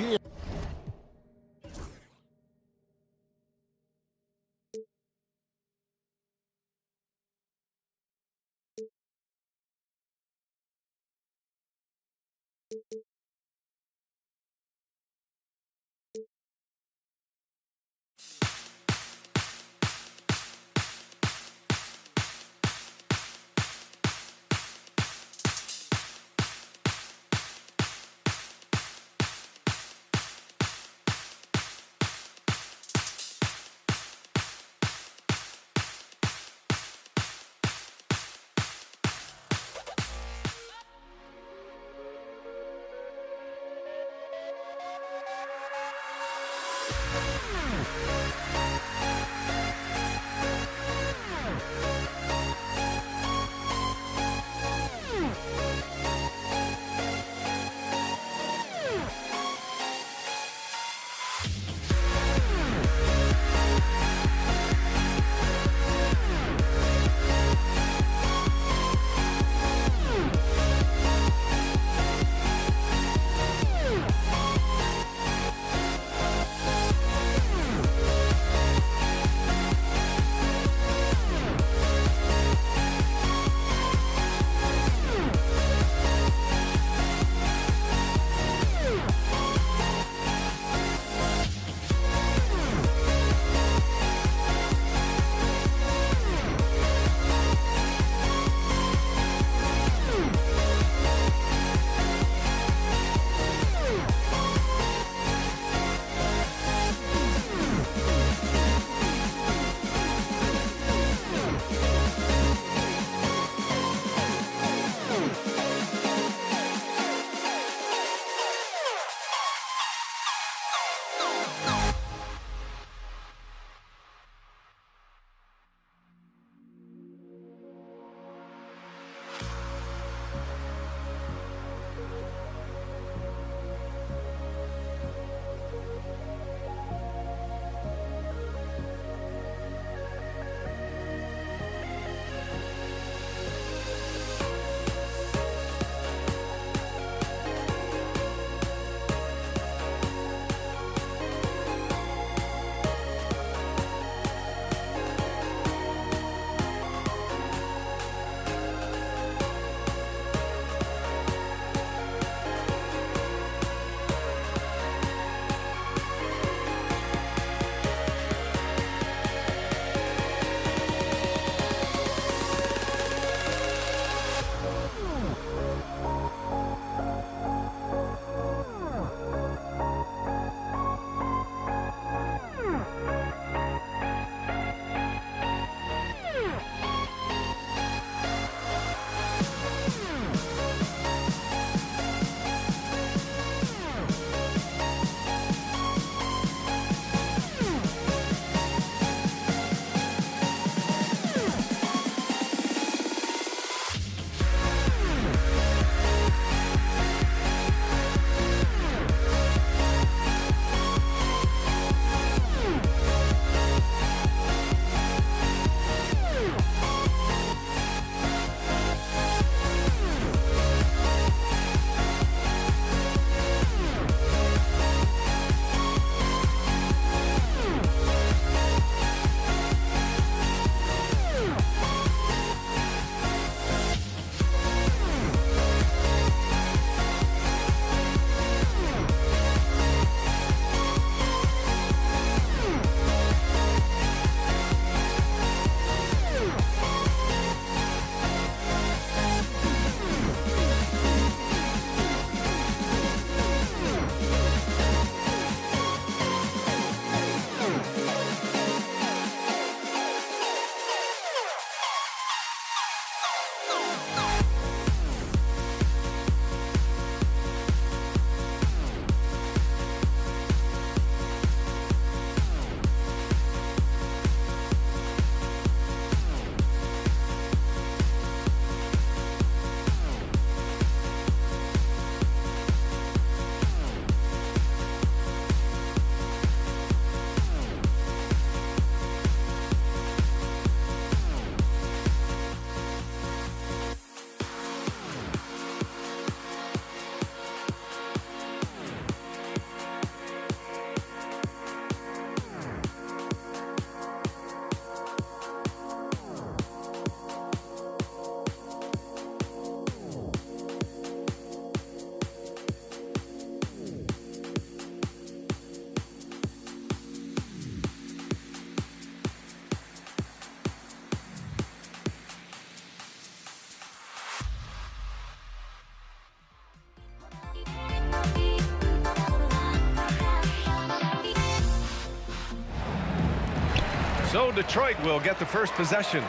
So Detroit will get the first possession.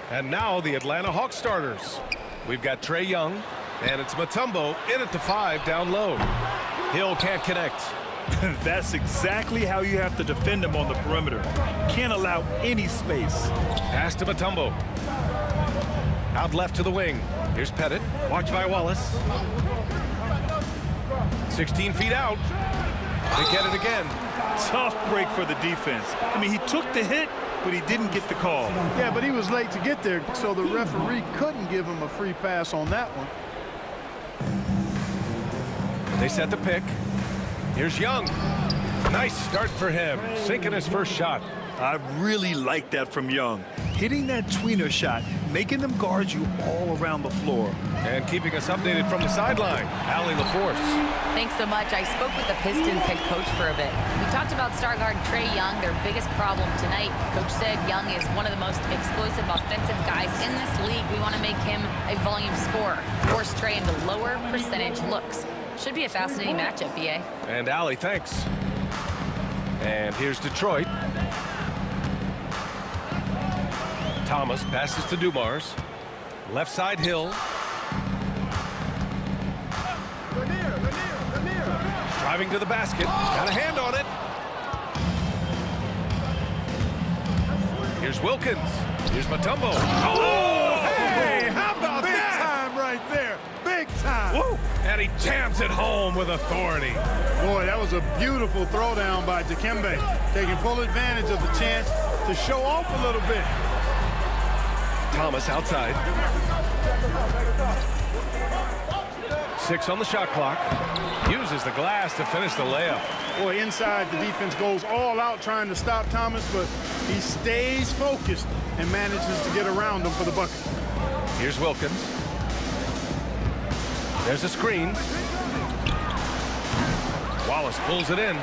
And now the Atlanta Hawks starters. We've got Trae Young, and it's Mutombo in at the 5 down low. Hill can't connect. That's exactly how you have to defend him on the perimeter. Can't allow any space. Pass to Mutombo. Out left to the wing. Here's Pettit. Watched by Wallace. 16 feet out. They get it again. Tough break for the defense. I mean, he took the hit, but he didn't get the call. Yeah, but he was late to get there, so the referee couldn't give him a free pass on that one. They set the pick. Here's Young. Nice start for him, sinking his first shot. I really like that from Young. Hitting that tweener shot, making them guard you all around the floor. And keeping us updated from the sideline, Allie LaForce. Thanks so much. I spoke with the Pistons head coach for a bit. We talked about star guard Trae Young, their biggest problem tonight. Coach said Young is one of the most explosive offensive guys in this league. We want to make him a volume scorer. Force Trae into lower percentage looks. Should be a fascinating matchup, BA. And Allie, thanks. And here's Detroit. Thomas passes to Dumars. Left side Hill. Driving to the basket. Got a hand on it. Here's Wilkins. Here's Mutombo. Oh, hey, how about Big that? time right there. Big time. Woo! And he jams it home with authority. Boy, that was a beautiful throwdown by Dikembe, taking full advantage of the chance to show off a little bit. Thomas outside. 6 on the shot clock. Uses the glass to finish the layup. Boy, inside, the defense goes all out trying to stop Thomas, but he stays focused and manages to get around him for the bucket. Here's Wilkins. There's a screen. Wallace pulls it in.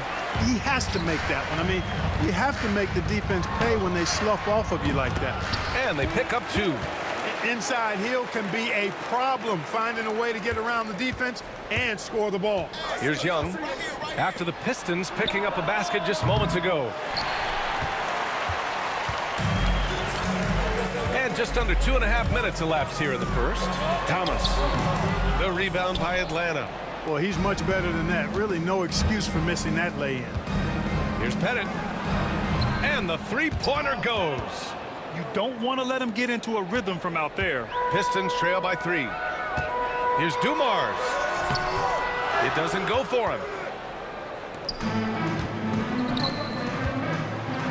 He has to make that one. I mean, you have to make the defense pay when they slough off of you like that. And they pick up 2. Inside, Hill can be a problem, finding a way to get around the defense and score the ball. Here's Young. After the Pistons picking up a basket just moments ago. And just under 2.5 minutes elapsed here in the first. Thomas. The rebound by Atlanta. Well, he's much better than that. Really no excuse for missing that lay-in. Here's Pettit. And the three-pointer goes. You don't want to let him get into a rhythm from out there. Pistons trail by 3. Here's Dumars. It doesn't go for him.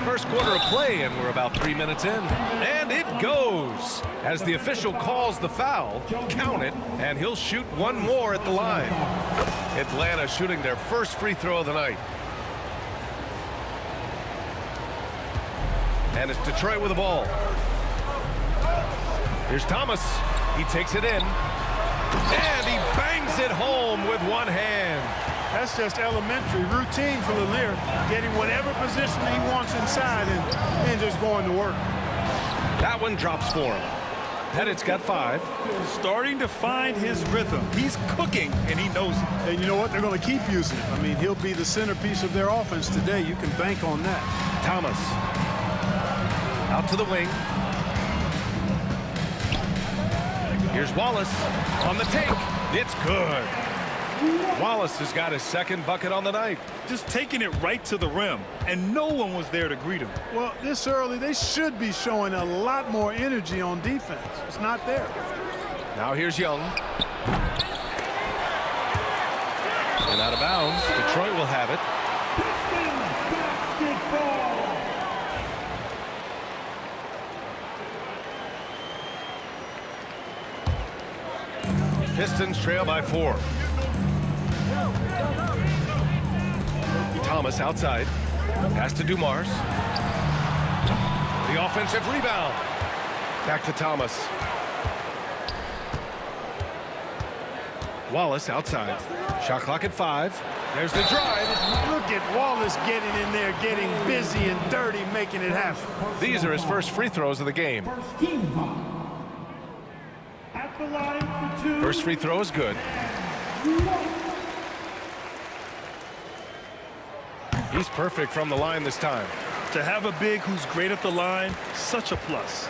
First quarter of play, and we're about 3 minutes in. And it goes. As the official calls the foul, count it, and he'll shoot one more at the line. Atlanta shooting their first free throw of the night. And it's Detroit with the ball. Here's Thomas. He takes it in. And he bangs it home with one hand. That's just elementary routine for Lanier, getting whatever position he wants inside and just going to work. That one drops for him. Pettit's got 5. Starting to find his rhythm. He's cooking, and he knows it. And you know what? They're going to keep using it. I mean, he'll be the centerpiece of their offense today. You can bank on that. Thomas. Out to the wing. Here's Wallace on the take. It's good. Wallace has got his second bucket on the night. Just taking it right to the rim, and no one was there to greet him. Well, this early, they should be showing a lot more energy on defense. It's not there. Now here's Young. And out of bounds. Detroit will have it. Pistons trail by 4. Thomas outside. Pass to Dumars. The offensive rebound. Back to Thomas. Wallace outside. Shot clock at 5. There's the drive. Look at Wallace getting in there, getting busy and dirty, making it happen. These are his first free throws of the game. At the line for 2. First free throw is good. He's perfect from the line this time. To have a big who's great at the line, such a plus.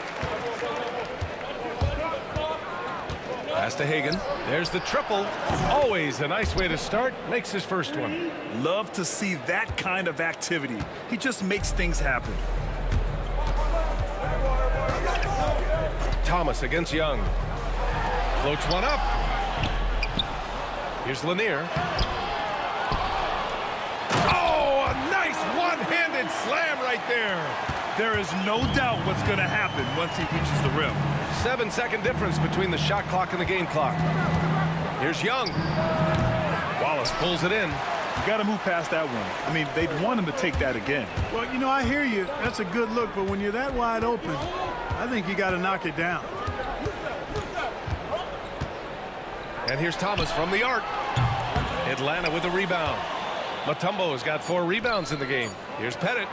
Pass to Hagan. There's the triple. Always a nice way to start. Makes his first one. Love to see that kind of activity. He just makes things happen. Thomas against Young. Floats one up. Here's Lanier. Oh, a nice one-handed slam right there. There is no doubt what's going to happen once he reaches the rim. 7-second difference between the shot clock and the game clock. Here's Young. Wallace pulls it in. You got to move past that one. I mean, they'd want him to take that again. Well, you know, I hear you. That's a good look, but when you're that wide open, I think you got to knock it down. And here's Thomas from the arc. Atlanta with a rebound. Mutombo has got 4 rebounds in the game. Here's Pettit.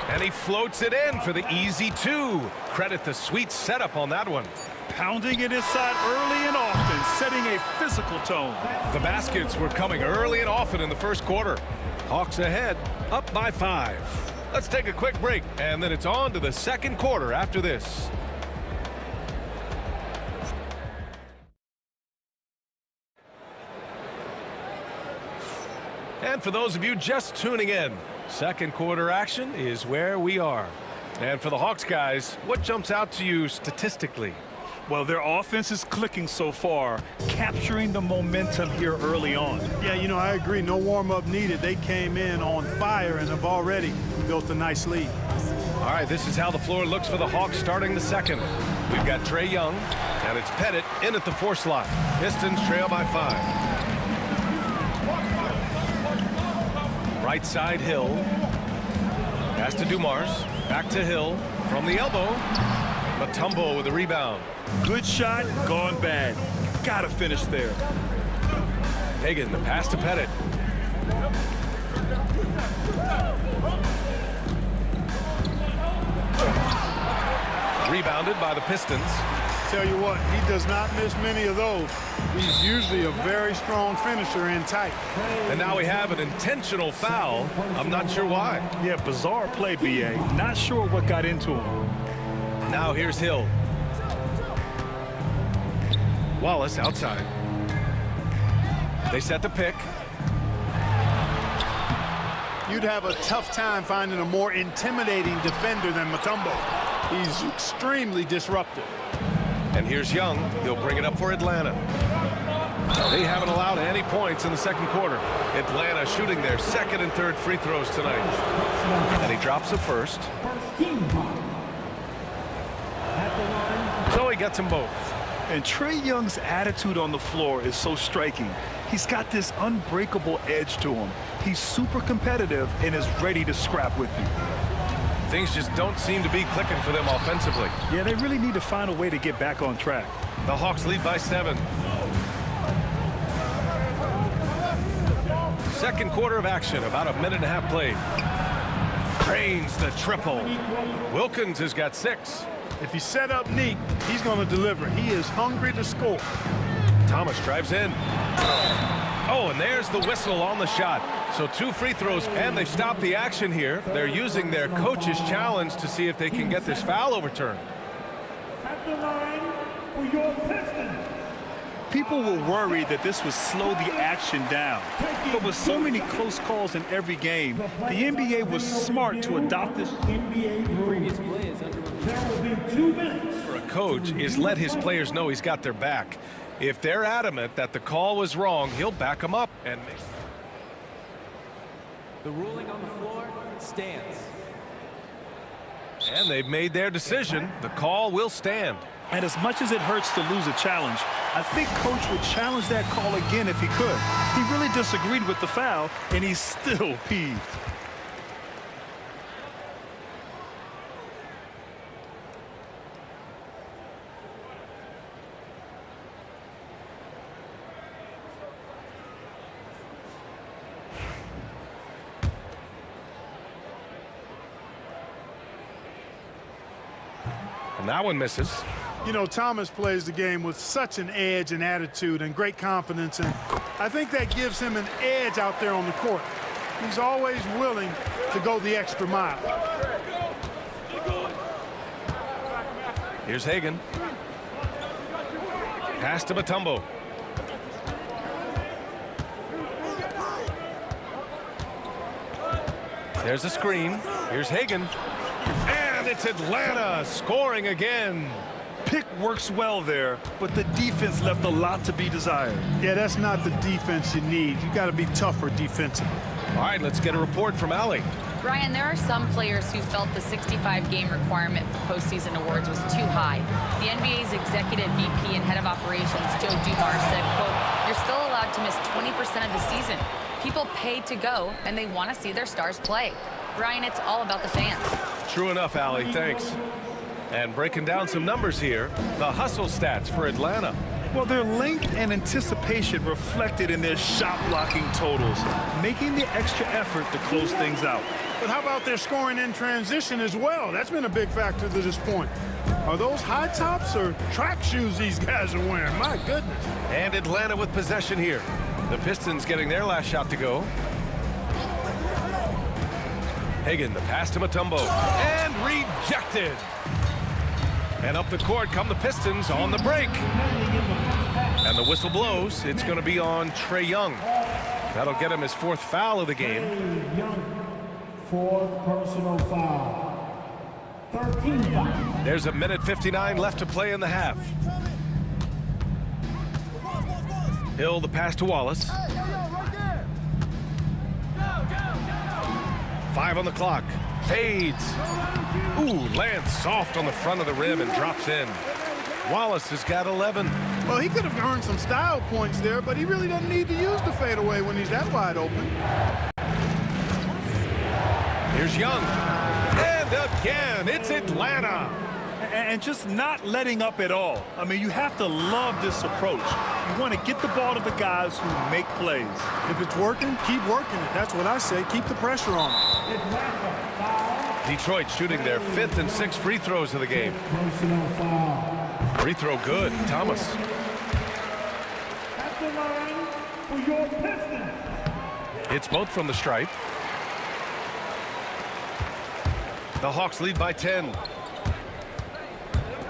And he floats it in for the easy 2. Credit the sweet setup on that one. Pounding it inside early and often, setting a physical tone. The baskets were coming early and often in the first quarter. Hawks ahead, up by 5. Let's take a quick break, and then it's on to the second quarter after this. And for those of you just tuning in, second quarter action is where we are. And for the Hawks guys, what jumps out to you statistically? Well, their offense is clicking so far, capturing the momentum here early on. Yeah, you know, I agree. No warm-up needed. They came in on fire and have already built a nice lead. All right, this is how the floor looks for the Hawks starting the second. We've got Trae Young, and it's Pettit in at the 4 slot. Pistons trail by 5. Right side, Hill. Pass to Dumars. Back to Hill. From the elbow. Mutombo with the rebound. Good shot, gone bad. Gotta finish there. Hagan, the pass to Pettit. Rebounded by the Pistons. Tell you what, he does not miss many of those. He's usually a very strong finisher in tight. And now we have an intentional foul. I'm not sure why. Yeah, bizarre play, B.A. Not sure what got into him. Now here's Hill. Wallace outside. They set the pick. You'd have a tough time finding a more intimidating defender than Mutombo. He's extremely disruptive. And here's Young. He'll bring it up for Atlanta. They haven't allowed any points in the second quarter. Atlanta shooting their second and third free throws tonight. And he drops the first. So he gets them both. And Trae Young's attitude on the floor is so striking. He's got this unbreakable edge to him. He's super competitive and is ready to scrap with you. Things just don't seem to be clicking for them offensively. Yeah, they really need to find a way to get back on track. The Hawks lead by 7. Second quarter of action, about a minute and a half played. Drains the triple. Wilkins has got 6. If he's set up neat, he's going to deliver. He is hungry to score. Thomas drives in. Oh, and there's the whistle on the shot. So 2 free throws, and they've stopped the action here. They're using their coach's challenge to see if they can get this foul overturned. At the line for your Pistons. People were worried that this would slow the action down. But with so many close calls in every game, the NBA was smart to adopt this. Previous play is under review. There will be 2 minutes. For a coach is let his players know he's got their back. If they're adamant that the call was wrong, he'll back them up. And The ruling on the floor stands. And they've made their decision. The call will stand. And as much as it hurts to lose a challenge, I think Coach would challenge that call again if he could. He really disagreed with the foul, and he's still peeved. And that one misses. You know, Thomas plays the game with such an edge and attitude and great confidence, and I think that gives him an edge out there on the court. He's always willing to go the extra mile. Here's Hagan. Pass to Mutombo. There's a screen. Here's Hagan. And it's Atlanta scoring again. Pick works well there, but the defense left a lot to be desired. Yeah, that's not the defense you need. You got to be tougher defensively. All right, let's get a report from Allie. Brian, there are some players who felt the 65-game requirement for postseason awards was too high. The NBA's executive VP and head of operations, Joe Dumars, said, quote, "You're still allowed to miss 20% of the season. People pay to go, and they want to see their stars play." Brian, it's all about the fans. True enough, Allie. Thanks. And breaking down some numbers here, the hustle stats for Atlanta. Well, their length and anticipation reflected in their shot blocking totals, making the extra effort to close things out. But how about their scoring in transition as well? That's been a big factor to this point. Are those high tops or track shoes these guys are wearing? My goodness. And Atlanta with possession here. The Pistons getting their last shot to go. Hagan, the pass to Mutombo, and rejected. And up the court come the Pistons on the break. And the whistle blows. It's going to be on Trae Young. That'll get him his 4th foul of the game. Fourth personal foul. 13 foul. There's a minute 59 left to play in the half. Hill, the pass to Wallace. 5 on the clock. Fades. Ooh, lands soft on the front of the rim and drops in. Wallace has got 11. Well, he could have earned some style points there, but he really doesn't need to use the fadeaway when he's that wide open. Here's Young. And again, it's Atlanta. And just not letting up at all. I mean, you have to love this approach. You want to get the ball to the guys who make plays. If it's working, keep working it. That's what I say. Keep the pressure on. Detroit shooting their 5th and 6th free throws of the game. Free throw good. Thomas. At the line for your Pistons. It's both from the stripe. The Hawks lead by 10.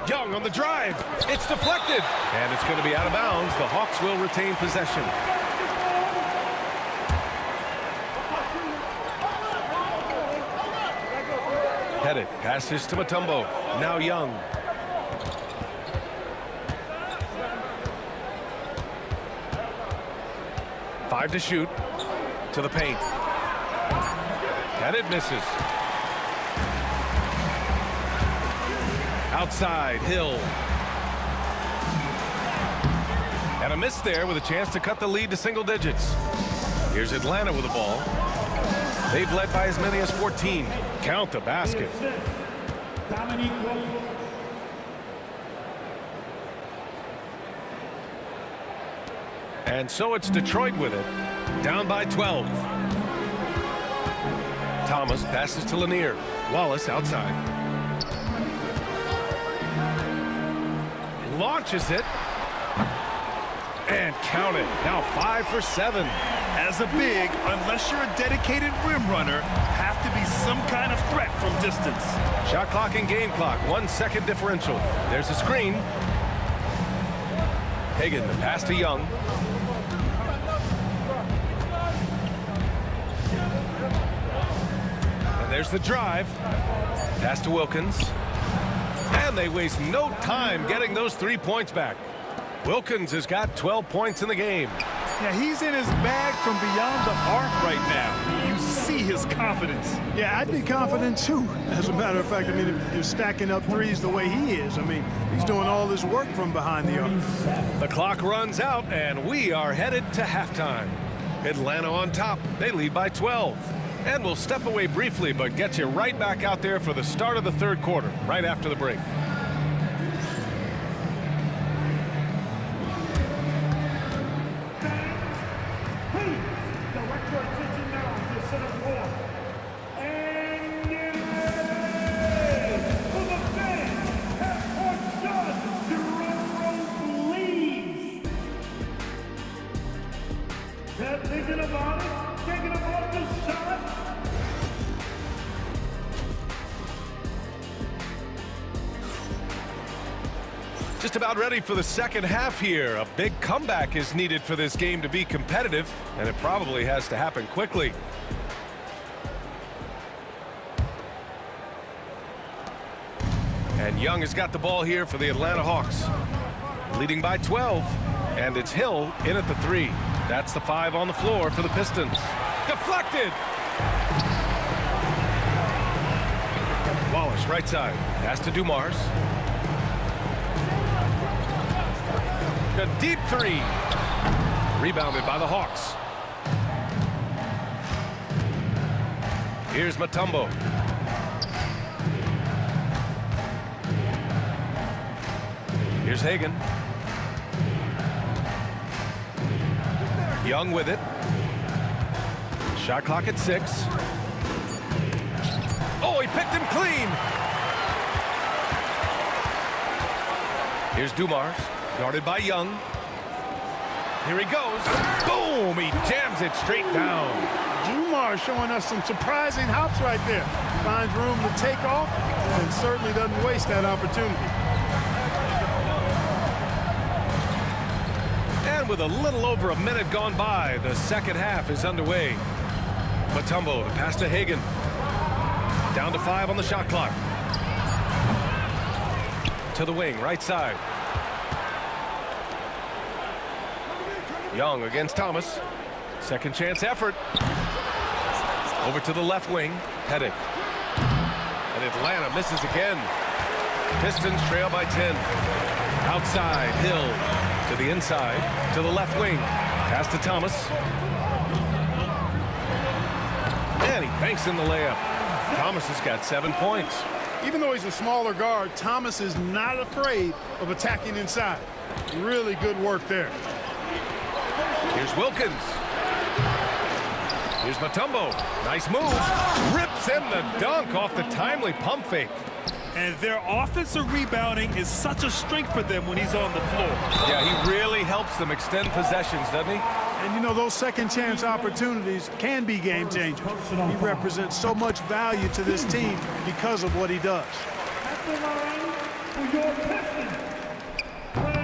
Young on the drive. It's deflected. And it's going to be out of bounds. The Hawks will retain possession. Headed. Passes to Mutombo. Now Young. Five to shoot. To the paint. And it misses. Outside, Hill. And a miss there with a chance to cut the lead to single digits. Here's Atlanta with the ball. They've led by as many as 14. Count the basket. And so it's Detroit with it. Down by 12. Thomas passes to Lanier. Wallace outside. Launches it. And count it. Now 5 for 7. As a big, unless you're a dedicated rim runner, have to be some kind of threat from distance. Shot clock and game clock, 1 second differential. There's a screen. Hagan, the pass to Young. And there's the drive. Pass to Wilkins. And they waste no time getting those 3 points back. Wilkins has got 12 points in the game. Yeah, he's in his bag from beyond the arc right now. You see his confidence. Yeah, I'd be confident too. As a matter of fact, I mean, if you're stacking up threes the way he is, I mean, he's doing all this work from behind the arc. The clock runs out, and we are headed to halftime. Atlanta on top. They lead by 12. And we'll step away briefly, but get you right back out there for the start of the third quarter, right after the break. Just about ready for the second half here. A big comeback is needed for this game to be competitive, and it probably has to happen quickly. And Young has got the ball here for the Atlanta Hawks. Leading by 12, and it's Hill in at the 3. That's the 5 on the floor for the Pistons. Deflected! Wallace, right side. Pass to Dumars. A deep 3. Rebounded by the Hawks. Here's Mutombo. Here's Hagan. Young with it. Shot clock at 6. Oh, he picked him clean. Here's Dumars. Guarded by Young. Here he goes. Boom! He jams it straight down. Dumars showing us some surprising hops right there. Finds room to take off and certainly doesn't waste that opportunity. And with a little over a minute gone by, the second half is underway. Mutombo, the pass to Hagan. Down to 5 on the shot clock. To the wing, right side. Young against Thomas. Second chance effort. Over to the left wing. Pettit. And Atlanta misses again. Pistons trail by 10. Outside, Hill to the inside, to the left wing. Pass to Thomas. And he banks in the layup. Thomas has got 7 points. Even though he's a smaller guard, Thomas is not afraid of attacking inside. Really good work there. Here's Wilkins. Here's Mutombo. Nice move. Rips in the dunk off the timely pump fake. And their offensive rebounding is such a strength for them when he's on the floor. Yeah, he really helps them extend possessions, doesn't he? And you know, those second chance opportunities can be game changers. He represents so much value to this team because of what he does.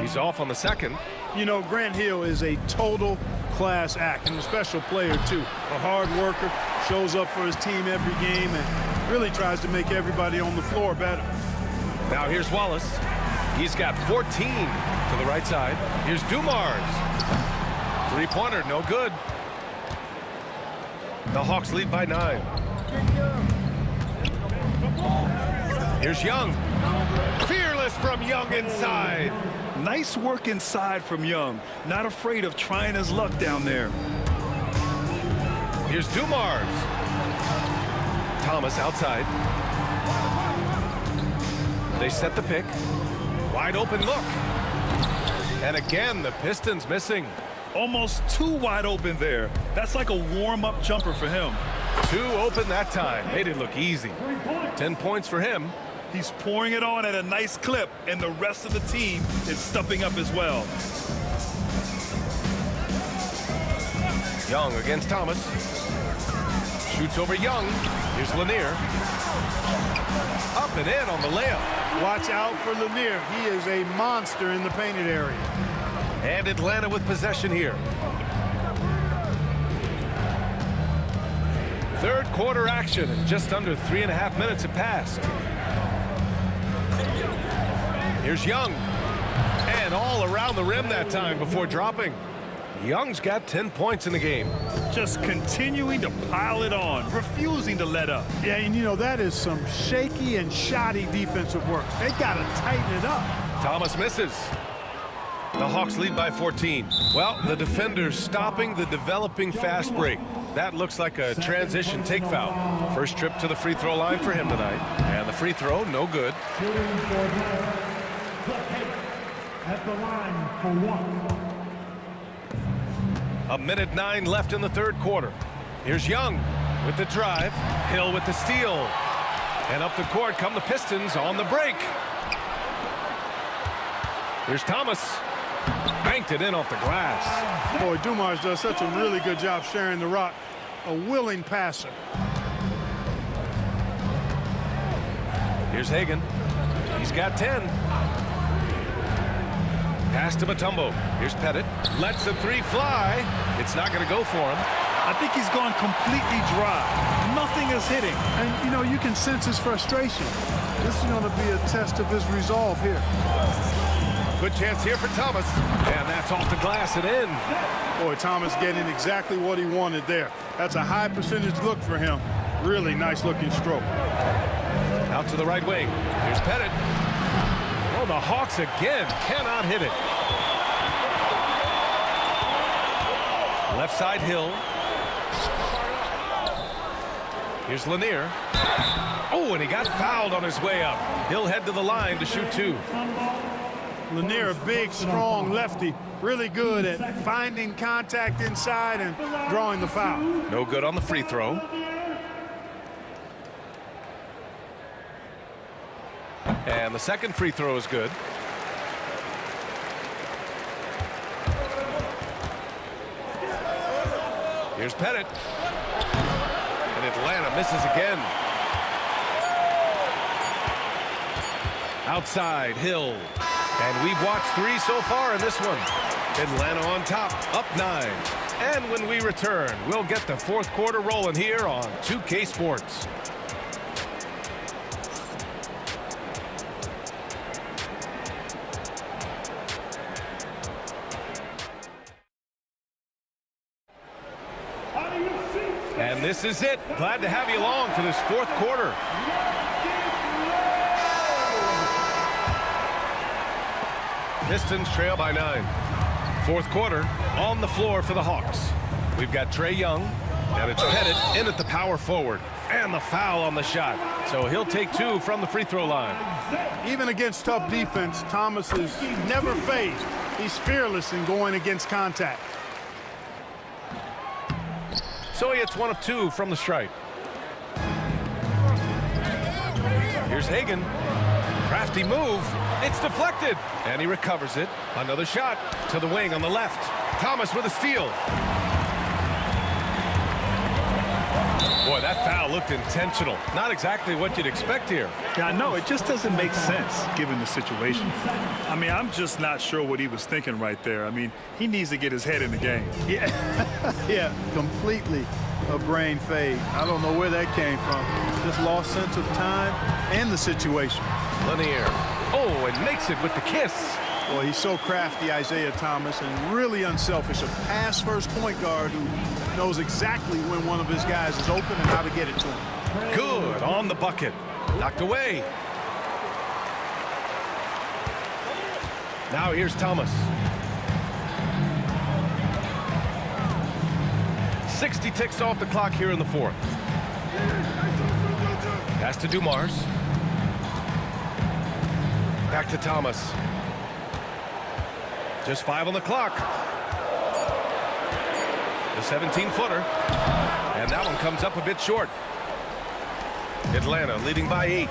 He's off on the second. You know, Grant Hill is a total class act and a special player too. A hard worker, shows up for his team every game and really tries to make everybody on the floor better. Now here's Wallace. He's got 14 to the right side. Here's Dumars. Three-pointer, no good. The Hawks lead by 9. Here's Young. Fearless from Young inside. Nice work inside from Young. Not afraid of trying his luck down there. Here's Dumars. Thomas outside. They set the pick. Wide open look. And again, the Pistons missing. Almost too wide open there. That's like a warm-up jumper for him. 2 open that time. Made it look easy. 10 points for him. He's pouring it on at a nice clip, and the rest of the team is stepping up as well. Young against Thomas. Shoots over Young. Here's Lanier. Up and in on the layup. Watch out for Lanier. He is a monster in the painted area. And Atlanta with possession here. Third quarter action, and just under 3.5 minutes have passed. Here's Young. And all around the rim that time before dropping. Young's got 10 points in the game. Just continuing to pile it on, refusing to let up. Yeah, and you know, that is some shaky and shoddy defensive work. They got to tighten it up. Thomas misses. The Hawks lead by 14. Well, the defenders stopping the developing fast break. That looks like a transition take foul. First trip to the free throw line for him tonight. And the free throw, no good. At the line for 1. A minute 9 left in the third quarter. Here's Young with the drive. Hill with the steal. And up the court come the Pistons on the break. Here's Thomas. Banked it in off the glass. Boy, Dumars does such a really good job sharing the rock. A willing passer. Here's Hagan. He's got 10. Pass to Mutombo. Here's Pettit. Lets the three fly. It's not going to go for him. I think he's gone completely dry. Nothing is hitting. And, you know, you can sense his frustration. This is going to be a test of his resolve here. Good chance here for Thomas. And that's off the glass and in. Boy, Thomas getting exactly what he wanted there. That's a high percentage look for him. Really nice looking stroke. Out to the right wing. Here's Pettit. Oh, the Hawks again cannot hit it. Left side Hill. Here's Lanier. Oh, and he got fouled on his way up. He'll head to the line to shoot 2. Lanier, a big, strong lefty. Really good at finding contact inside and drawing the foul. No good on the free throw. And the second free throw is good. Here's Pettit. And Atlanta misses again. Outside, Hill. And we've watched 3 so far in this one. Atlanta on top, up 9. And when we return, we'll get the fourth quarter rolling here on 2K Sports. And this is it. Glad to have you along for this fourth quarter. Pistons trail by 9. Fourth quarter on the floor for the Hawks. We've got Trae Young, and it's Pettit in at the power forward. And the foul on the shot. So he'll take 2 from the free throw line. Even against tough defense, Thomas is never phased. He's fearless in going against contact. So he hits 1 of 2 from the stripe. Here's Hagan. Crafty move. It's deflected. And he recovers it. Another shot to the wing on the left. Thomas with a steal. Boy, that foul looked intentional. Not exactly what you'd expect here. Yeah, I know. It just doesn't make sense given the situation. I mean, I'm just not sure what he was thinking right there. I mean, he needs to get his head in the game. Yeah, yeah, completely a brain fade. I don't know where that came from. Just lost sense of time and the situation. Lanier. Oh, and makes it with the kiss. Boy, he's so crafty, Isaiah Thomas, and really unselfish. A pass-first point guard who knows exactly when one of his guys is open and how to get it to him. Good on the bucket. Knocked away. Now here's Thomas. 60 ticks off the clock here in the fourth. Pass to Dumars. Back to Thomas. Just 5 on the clock. The 17-footer. And that one comes up a bit short. Atlanta leading by 8.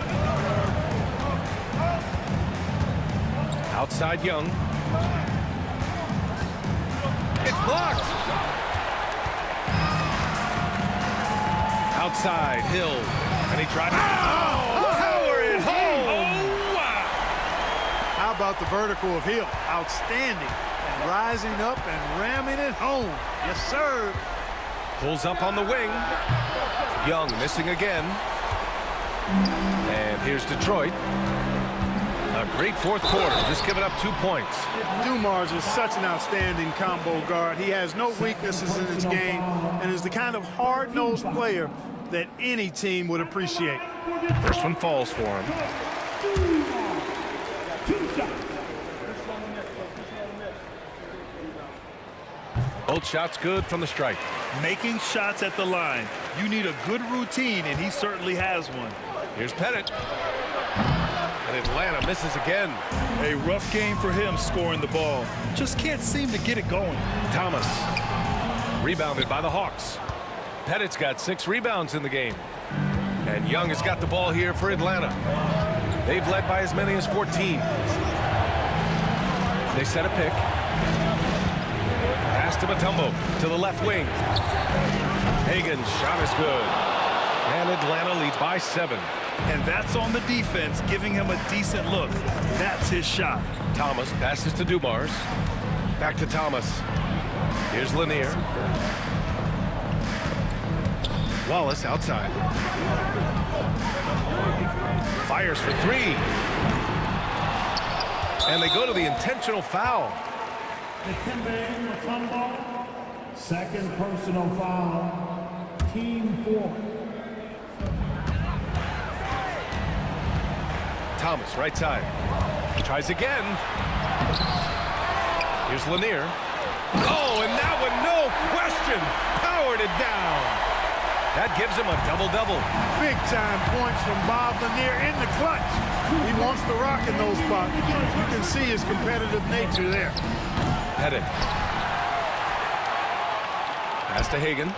Outside Young. It's blocked. Outside, Hill. And he tried. Oh! Power it home! Oh, wow! How about the vertical of Hill? Outstanding. And rising up and ramming it home. Yes, sir. Pulls up on the wing. Young missing again. And here's Detroit. A great fourth quarter, just giving up 2 points. Dumars is such an outstanding combo guard. He has no weaknesses in his game and is the kind of hard-nosed player that any team would appreciate. First one falls for him. Both shots good from the stripe. Making shots at the line. You need a good routine, and he certainly has one. Here's Pettit. And Atlanta misses again. A rough game for him scoring the ball. Just can't seem to get it going. Thomas. Rebounded by the Hawks. Pettit's got 6 rebounds in the game. And Young has got the ball here for Atlanta. They've led by as many as 14. They set a pick. Pass to Mutombo to the left wing. Hagan's shot is good. And Atlanta leads by 7. And that's on the defense, giving him a decent look. That's his shot. Thomas passes to Dumars. Back to Thomas. Here's Lanier. Wallace outside. Fires for 3. And they go to the intentional foul. Second personal foul. Team 4. Thomas, right side. He tries again. Here's Lanier. Oh, and that one, no question, powered it down. That gives him a double-double. Big-time points from Bob Lanier in the clutch. He wants to rock in those spots. You can see his competitive nature there. Pettit. Pass to Hagan.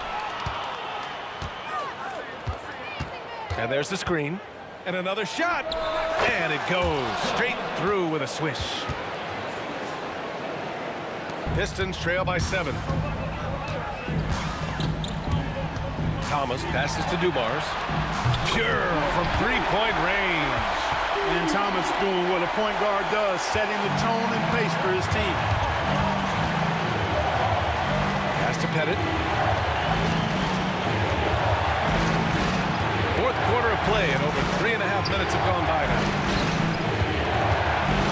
And there's the screen. And another shot. And it goes straight through with a swish. Pistons trail by 7. Thomas passes to Dumars. Pure from 3-point range. And Thomas doing what a point guard does, setting the tone and pace for his team. Pass to Pettit. Fourth quarter of play, and over 3.5 minutes have gone by now.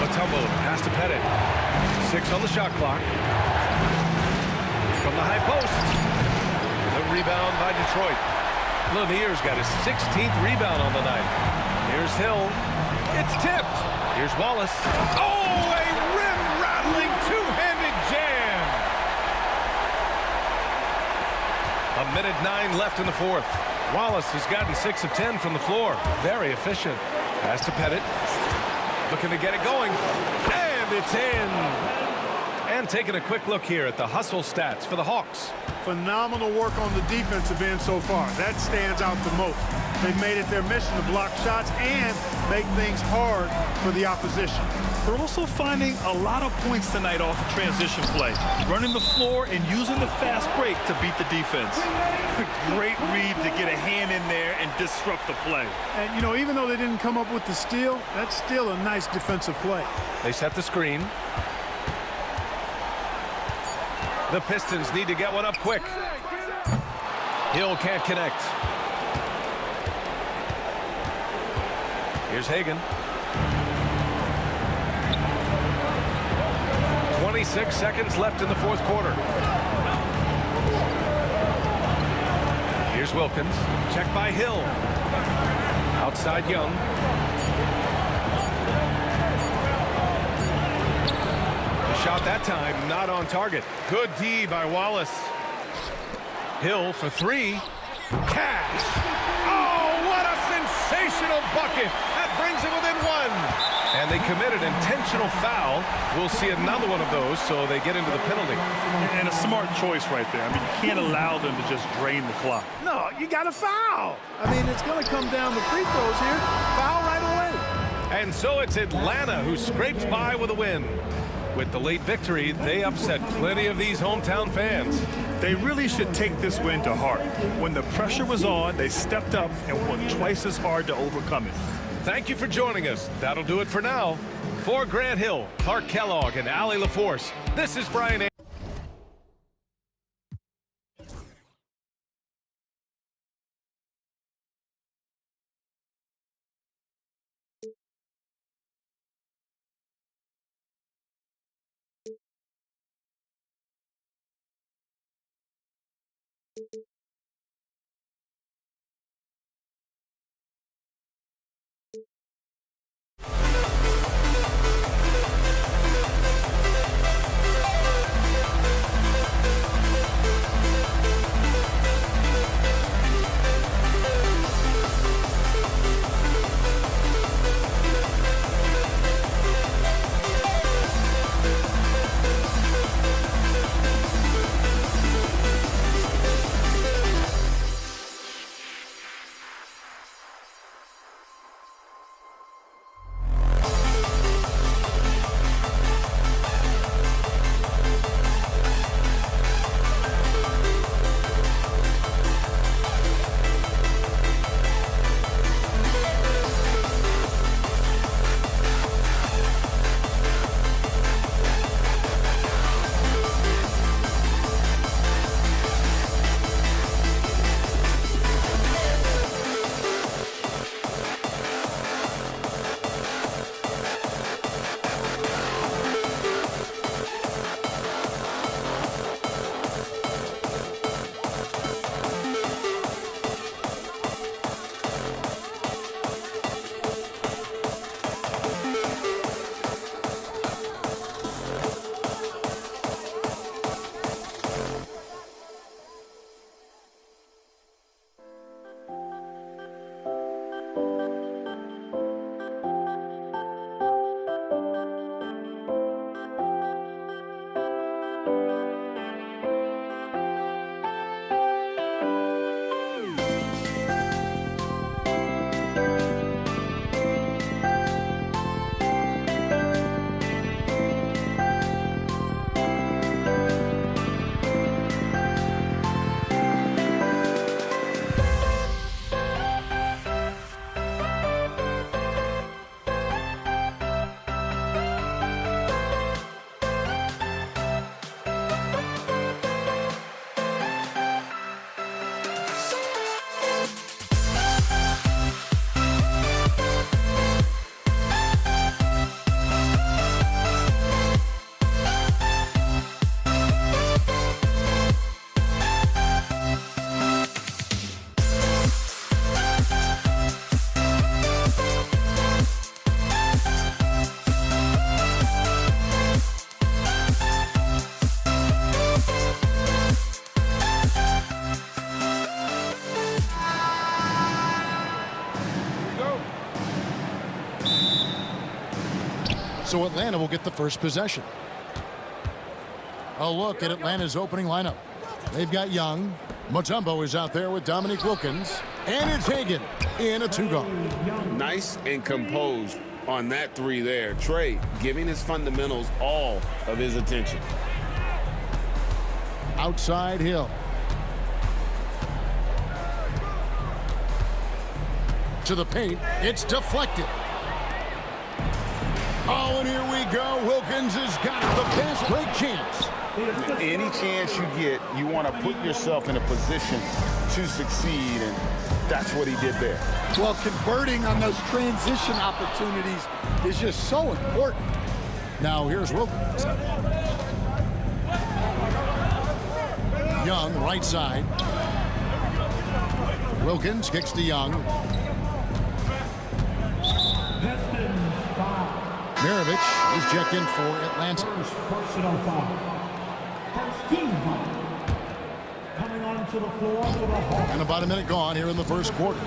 Mutombo pass to Pettit. 6 on the shot clock. From the high post. The rebound by Detroit. Lanier's got his 16th rebound on the night. Here's Hill. It's tipped. Here's Wallace. Oh, a rim-rattling two-handed jam. 1:09 left in the fourth. Wallace has gotten 6 of 10 from the floor. Very efficient. Pass to Pettit. Looking to get it going. And it's in. And taking a quick look here at the hustle stats for the Hawks. Phenomenal work on the defensive end so far. That stands out the most. They've made it their mission to block shots and make things hard for the opposition. They're also finding a lot of points tonight off of transition play. Running the floor and using the fast break to beat the defense. Great read to get a hand in there and disrupt the play. And, you know, even though they didn't come up with the steal, that's still a nice defensive play. They set the screen. The Pistons need to get one up quick. Hill can't connect. Here's Hagan. 26 seconds left in the fourth quarter. Here's Wilkins. Checked by Hill. Outside Young. The shot that time not on target. Good D by Wallace. Hill for 3. Cash. Oh, what a sensational bucket. That brings him within 1. And they committed intentional foul. We'll see another one of those, so they get into the penalty. And a smart choice right there. I mean, you can't allow them to just drain the clock. No, you got to foul. I mean, it's going to come down to free throws here. Foul right away. And so it's Atlanta who scrapes by with a win. With the late victory, they upset plenty of these hometown fans. They really should take this win to heart. When the pressure was on, they stepped up and worked twice as hard to overcome it. Thank you for joining us. That'll do it for now. For Grant Hill, Clark Kellogg, and Allie LaForce, this is Brian A. So Atlanta will get the first possession. A look at Atlanta's opening lineup. They've got Young. Mutombo is out there with Dominique Wilkins. And it's Hagan in a two-goal. Nice and composed on that three there. Trey giving his fundamentals all of his attention. Outside Hill. To the paint. It's deflected. Oh, and here we go. Wilkins has got the pass break chance. Any chance you get, you want to put yourself in a position to succeed, and that's what he did there. Well, converting on those transition opportunities is just so important. Now here's Wilkins. Young, right side. Wilkins kicks to Young. Maravich is checked in for Atlanta. Personal foul. First team foul. Coming onto the floor for the Hawks. And about a minute gone here in the first quarter.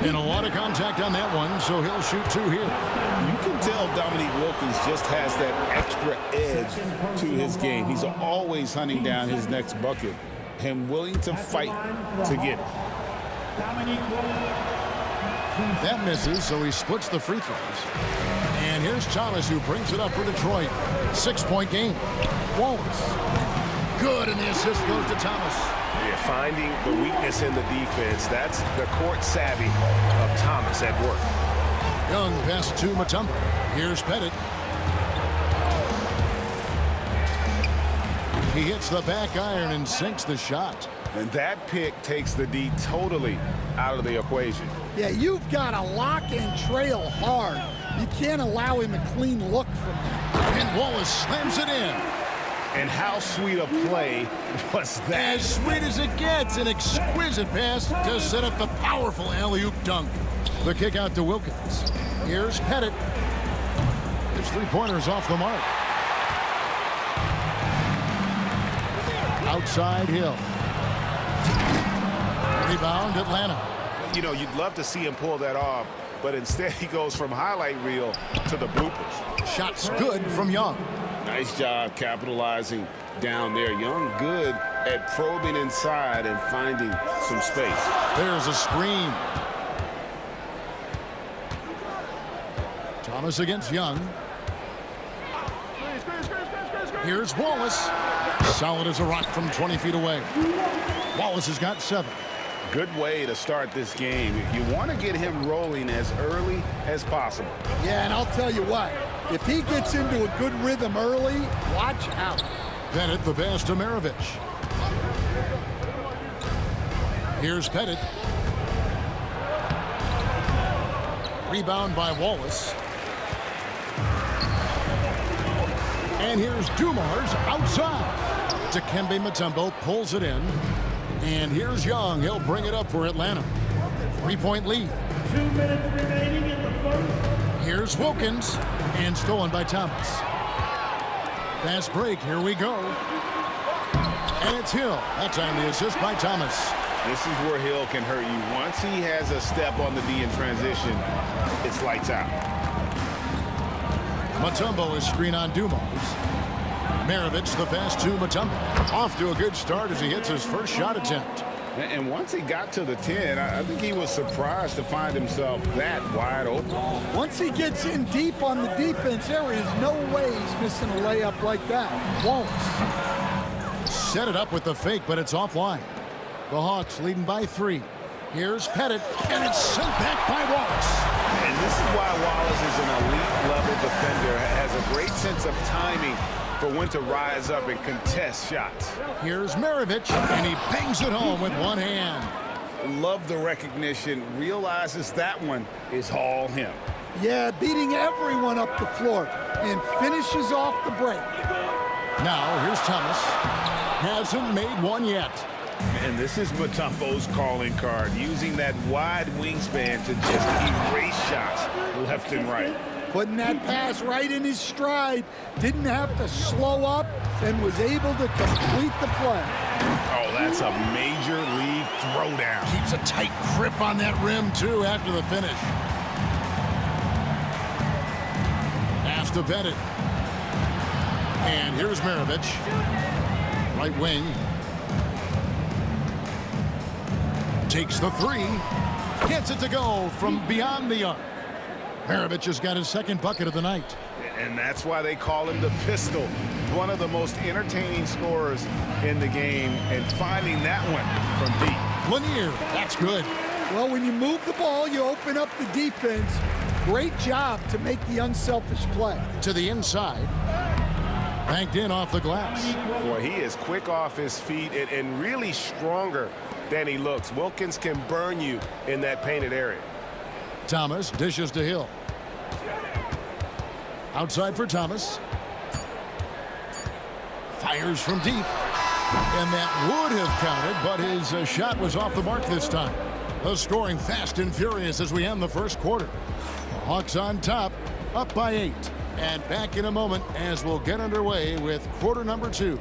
And a lot of contact on that one, so he'll shoot two here. You can tell Dominique Wilkins just has that extra edge to his game. He's always hunting down his next bucket and willing to fight to get it. That misses, so he splits the free throws. And here's Thomas, who brings it up for Detroit. 6-point game. Wallace. Good, and the assist goes to Thomas. Yeah, finding the weakness in the defense. That's the court savvy of Thomas at work. Young pass to Mutombo. Here's Pettit. He hits the back iron and sinks the shot. And that pick takes the D totally out of the equation. Yeah, you've got to lock and trail hard. You can't allow him a clean look from that. And Wallace slams it in. And how sweet a play was that? As sweet as it gets, an exquisite pass to set up the powerful alley-oop dunk. The kick out to Wilkins. Here's Pettit. His three-pointers off the mark. Outside Hill. Rebound Atlanta. You know, you'd love to see him pull that off, but instead he goes from highlight reel to the bloopers. Shots good from Young. Nice job capitalizing down there. Young good at probing inside and finding some space. There's a screen. Thomas against Young. Here's Wallace. Solid as a rock from 20 feet away. Wallace has got 7. Good way to start this game. You want to get him rolling as early as possible. Yeah, and I'll tell you what. If he gets into a good rhythm early, watch out. Pettit the pass to Maravich. Here's Pettit. Rebound by Wallace. And here's Dumars outside. Dikembe Mutombo pulls it in. And here's Young. He'll bring it up for Atlanta. 3-point lead. 2 minutes remaining in the first. Here's Wilkins. And stolen by Thomas. Fast break. Here we go. And it's Hill. That time the assist by Thomas. This is where Hill can hurt you. Once he has a step on the D in transition, it's lights out. Mutombo is screen on Dumars. Maravich the pass to Mutombo. Off to a good start as he hits his first shot attempt. And once he got to the 10, I think he was surprised to find himself that wide open. Once he gets in deep on the defense, there is no way he's missing a layup like that. Won't. Set it up with the fake, but it's offline. The Hawks leading by 3. Here's Pettit, and it's sent back by Wallace. And this is why Wallace is an elite-level defender, has a great sense of timing for when to rise up and contest shots. Here's Maravich, and he bangs it home with one hand. Love the recognition, realizes that one is all him. Yeah, beating everyone up the floor and finishes off the break. Now, here's Thomas. Hasn't made one yet. And this is Mutombo's calling card, using that wide wingspan to just erase shots left and right. Putting that pass right in his stride. Didn't have to slow up and was able to complete the play. Oh, that's a major league throwdown. Keeps a tight grip on that rim, too, after the finish. Pass to Pettit. And here's Maravich. Right wing. Takes the 3. Gets it to go from beyond the arc. Maravich has got his second bucket of the night. And that's why they call him the pistol. One of the most entertaining scorers in the game. And finding that one from deep. Lanier, that's good. Well, when you move the ball, you open up the defense. Great job to make the unselfish play. To the inside. Banked in off the glass. Boy, he is quick off his feet and really stronger than he looks. Wilkins can burn you in that painted area. Thomas dishes to Hill. Outside for Thomas. Fires from deep. And that would have counted, but his shot was off the mark this time. The scoring fast and furious as we end the first quarter. Hawks on top, up by 8. And back in a moment as we'll get underway with quarter number 2.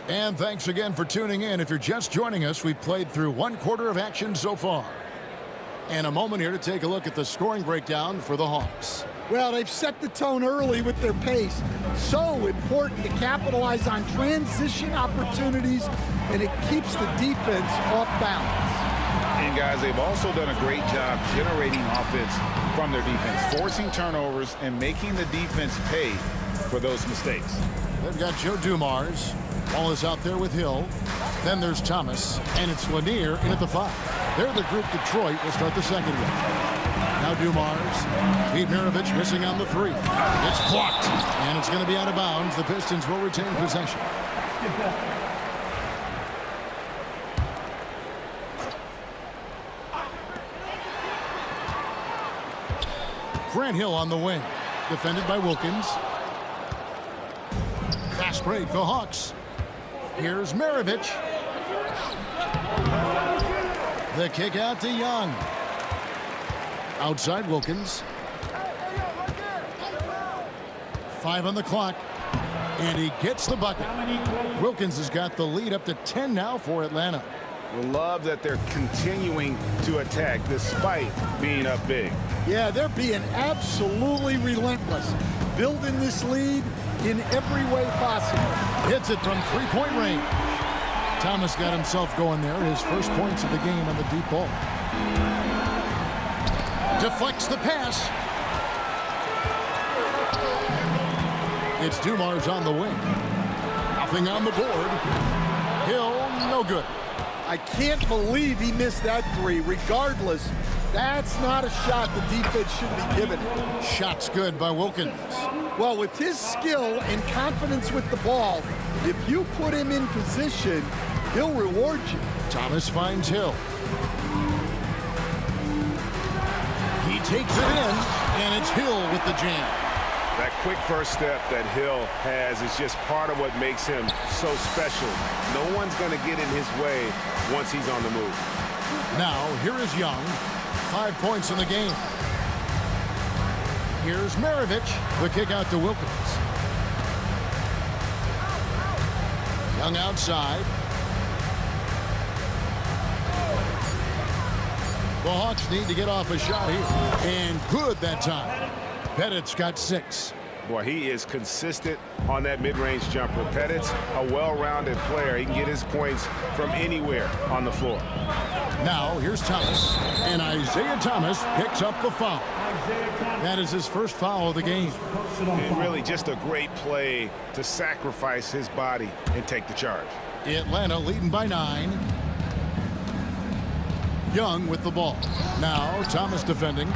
And thanks again for tuning in. If you're just joining us, we've played through 1 quarter of action so far. And a moment here to take a look at the scoring breakdown for the Hawks. Well, they've set the tone early with their pace. So important to capitalize on transition opportunities, and it keeps the defense off balance. And guys, they've also done a great job generating offense from their defense, forcing turnovers and making the defense pay for those mistakes. They've got Joe Dumars. Ball is out there with Hill. Then there's Thomas, and it's Lanier in at the 5. They're the group Detroit will start the second with. Now Dumars. Pete Maravich missing on the 3. It's blocked, and it's going to be out of bounds. The Pistons will retain possession. Grant Hill on the wing, defended by Wilkins. Fast break, the Hawks. Here's Maravich. The kick out to Young. Outside Wilkins. 5 on the clock. And he gets the bucket. Wilkins has got the lead up to 10 now for Atlanta. We love that they're continuing to attack despite being up big. Yeah, they're being absolutely relentless. Building this lead in every way possible. Hits it from three-point range. Thomas got himself going there. His first points of the game on the deep ball. Deflects the pass. It's Dumars on the wing. Nothing on the board. Hill, no good. I can't believe he missed that 3. Regardless, that's not a shot the defense should be giving him. Shot's good by Wilkins. Well, with his skill and confidence with the ball, if you put him in position, he'll reward you. Thomas finds Hill. He takes it in, and it's Hill with the jam. That quick first step that Hill has is just part of what makes him so special. No one's going to get in his way once he's on the move. Now, here is Young. 5 points in the game. Here's Maravich. The kick out to Wilkins. Young outside. The Hawks need to get off a shot here. And good that time. Pettit's got 6. Boy, he is consistent on that mid-range jumper. Pettit's a well-rounded player. He can get his points from anywhere on the floor. Now, here's Thomas. And Isaiah Thomas picks up the foul. That is his first foul of the game. And really just a great play to sacrifice his body and take the charge. Atlanta leading by 9. Young with the ball. Now, Thomas defending.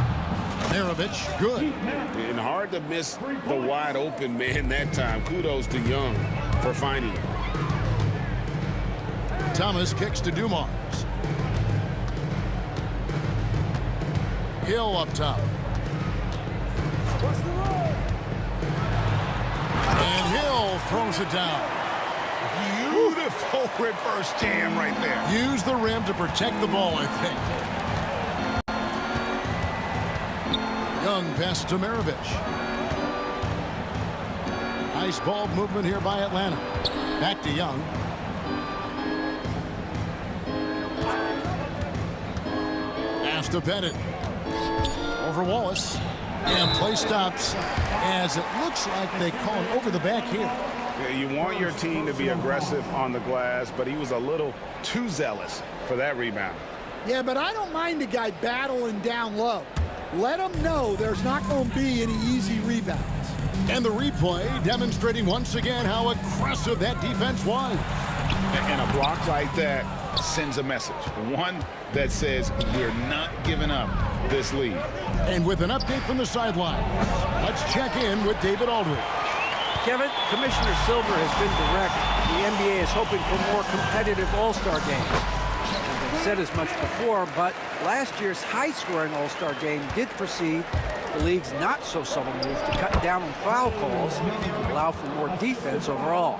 Maravich, good. And hard to miss the wide open man that time. Kudos to Young for finding it. Thomas kicks to Dumars. Hill up top. And Hill throws it down. Beautiful reverse jam right there. Use the rim to protect the ball, I think. Young pass to Maravich. Nice ball movement here by Atlanta. Back to Young. Pass to Pettit. Over Wallace. And play stops as it looks like they call him over the back here. Yeah, you want your team to be aggressive on the glass, but he was a little too zealous for that rebound. Yeah, but I don't mind a guy battling down low. Let him know there's not going to be any easy rebounds. And the replay demonstrating once again how aggressive that defense was. And a block like that sends a message. One that says we're not giving up this lead. And with an update from the sideline, let's check in with David Aldridge. Kevin, Commissioner Silver has been direct. The NBA is hoping for more competitive All-Star games. They've said as much before, but last year's high-scoring All-Star game did precede the league's not-so-subtle move to cut down on foul calls and allow for more defense overall.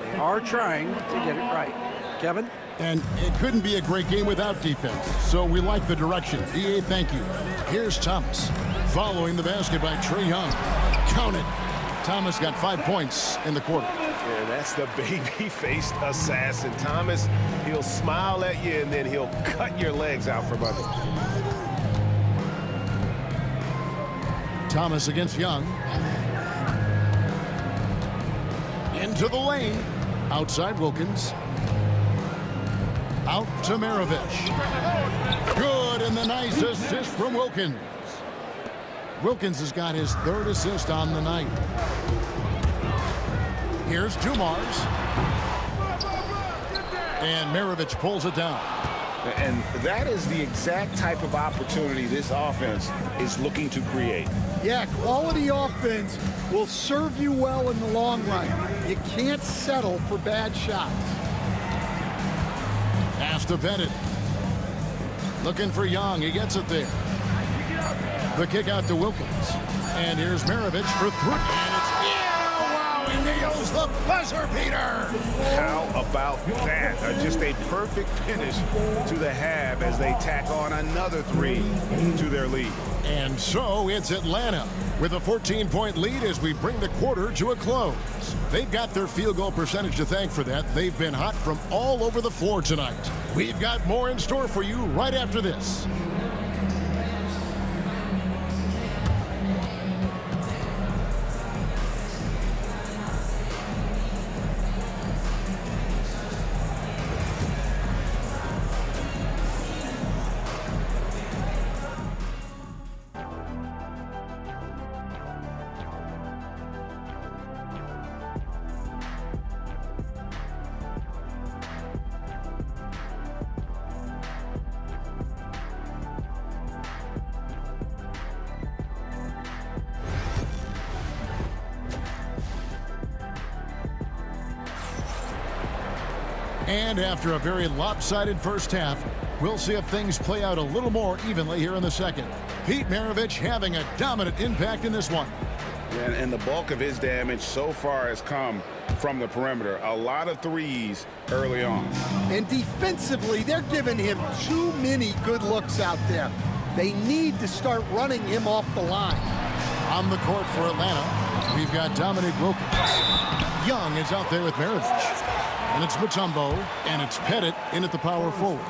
They are trying to get it right. Kevin? And it couldn't be a great game without defense, so we like the direction. DA, thank you. Here's Thomas. Following the basket by Trae Young. Count it. Thomas got 5 points in the quarter. Yeah, that's the baby-faced assassin. Thomas, he'll smile at you, and then he'll cut your legs out from under. Thomas against Young. Into the lane. Outside Wilkins. Out to Maravich. Good, and the nice assist from Wilkins. Wilkins has got his 3rd assist on the night. Here's Dumars. And Maravich pulls it down. And that is the exact type of opportunity this offense is looking to create. Yeah, quality offense will serve you well in the long run. You can't settle for bad shots. Pass to Bennett. Looking for Young. He gets it there. The kick out to Wilkins. And here's Maravich for 3. And it's, wow, he nails the buzzer beater. How about that? Just a perfect finish to the half as they tack on another 3 to their lead. And so it's Atlanta with a 14-point lead as we bring the quarter to a close. They've got their field goal percentage to thank for that. They've been hot from all over the floor tonight. We've got more in store for you right after this. And after a very lopsided first half, we'll see if things play out a little more evenly here in the second. Pete Maravich having a dominant impact in this one. And the bulk of his damage so far has come from the perimeter. A lot of threes early on. And defensively, they're giving him too many good looks out there. They need to start running him off the line. On the court for Atlanta, we've got Dominic Wilkins. Young is out there with Maravich. And it's Mutombo, and it's Pettit in at the power forward.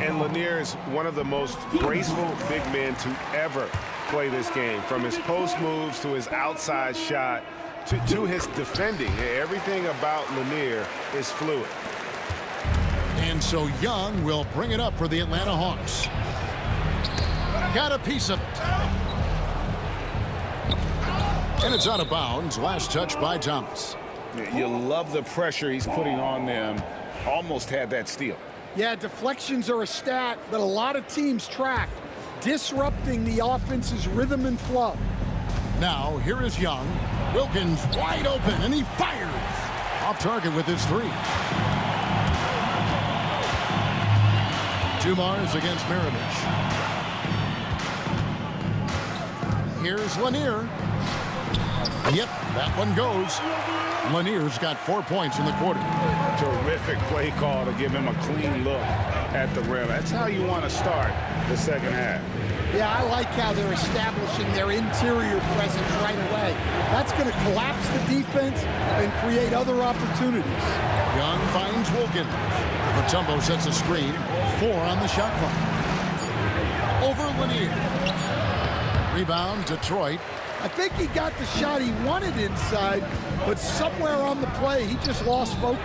And Lanier is one of the most graceful big men to ever play this game. From his post moves to his outside shot to his defending. Everything about Lanier is fluid. And so Young will bring it up for the Atlanta Hawks. Got a piece of it. And it's out of bounds. Last touch by Thomas. You love the pressure he's putting on them. Almost had that steal. Yeah, deflections are a stat that a lot of teams track, disrupting the offense's rhythm and flow. Now, here is Young. Wilkins wide open, and he fires. Off target with his 3. Dumars against Maravich. Here's Lanier. Yep, that one goes. Lanier's got 4 points in the quarter. Terrific play call to give him a clean look at the rim. That's how you want to start the second half. Yeah, I like how they're establishing their interior presence right away. That's going to collapse the defense and create other opportunities. Young finds Wilkins. Mutombo sets a screen. 4 on the shot clock. Over Lanier. Rebound, Detroit. I think he got the shot he wanted inside, but somewhere on the play, he just lost focus.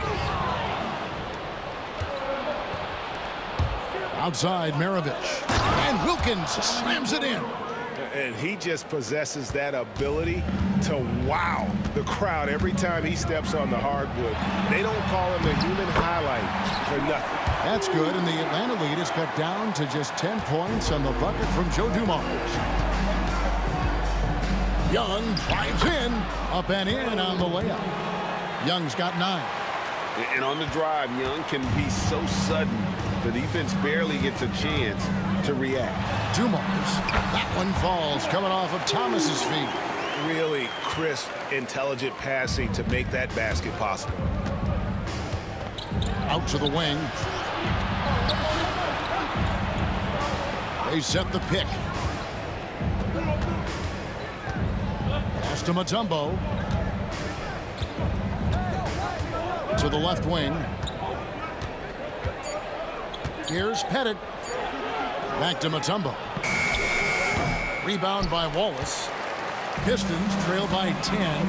Outside, Maravich. And Wilkins slams it in. And he just possesses that ability to wow the crowd every time he steps on the hardwood. They don't call him the human highlight for nothing. That's good, and the Atlanta lead is cut down to just 10 points on the bucket from Joe Dumars. Young drives in, up and in on the layup. Young's got 9. And on the drive, Young can be so sudden, the defense barely gets a chance to react. Dumars, that one falls, coming off of Thomas's feet. Really crisp, intelligent passing to make that basket possible. Out to the wing. They set the pick. Pass to Mutombo. To the left wing. Here's Pettit. Back to Mutombo. Rebound by Wallace. Pistons trail by 10.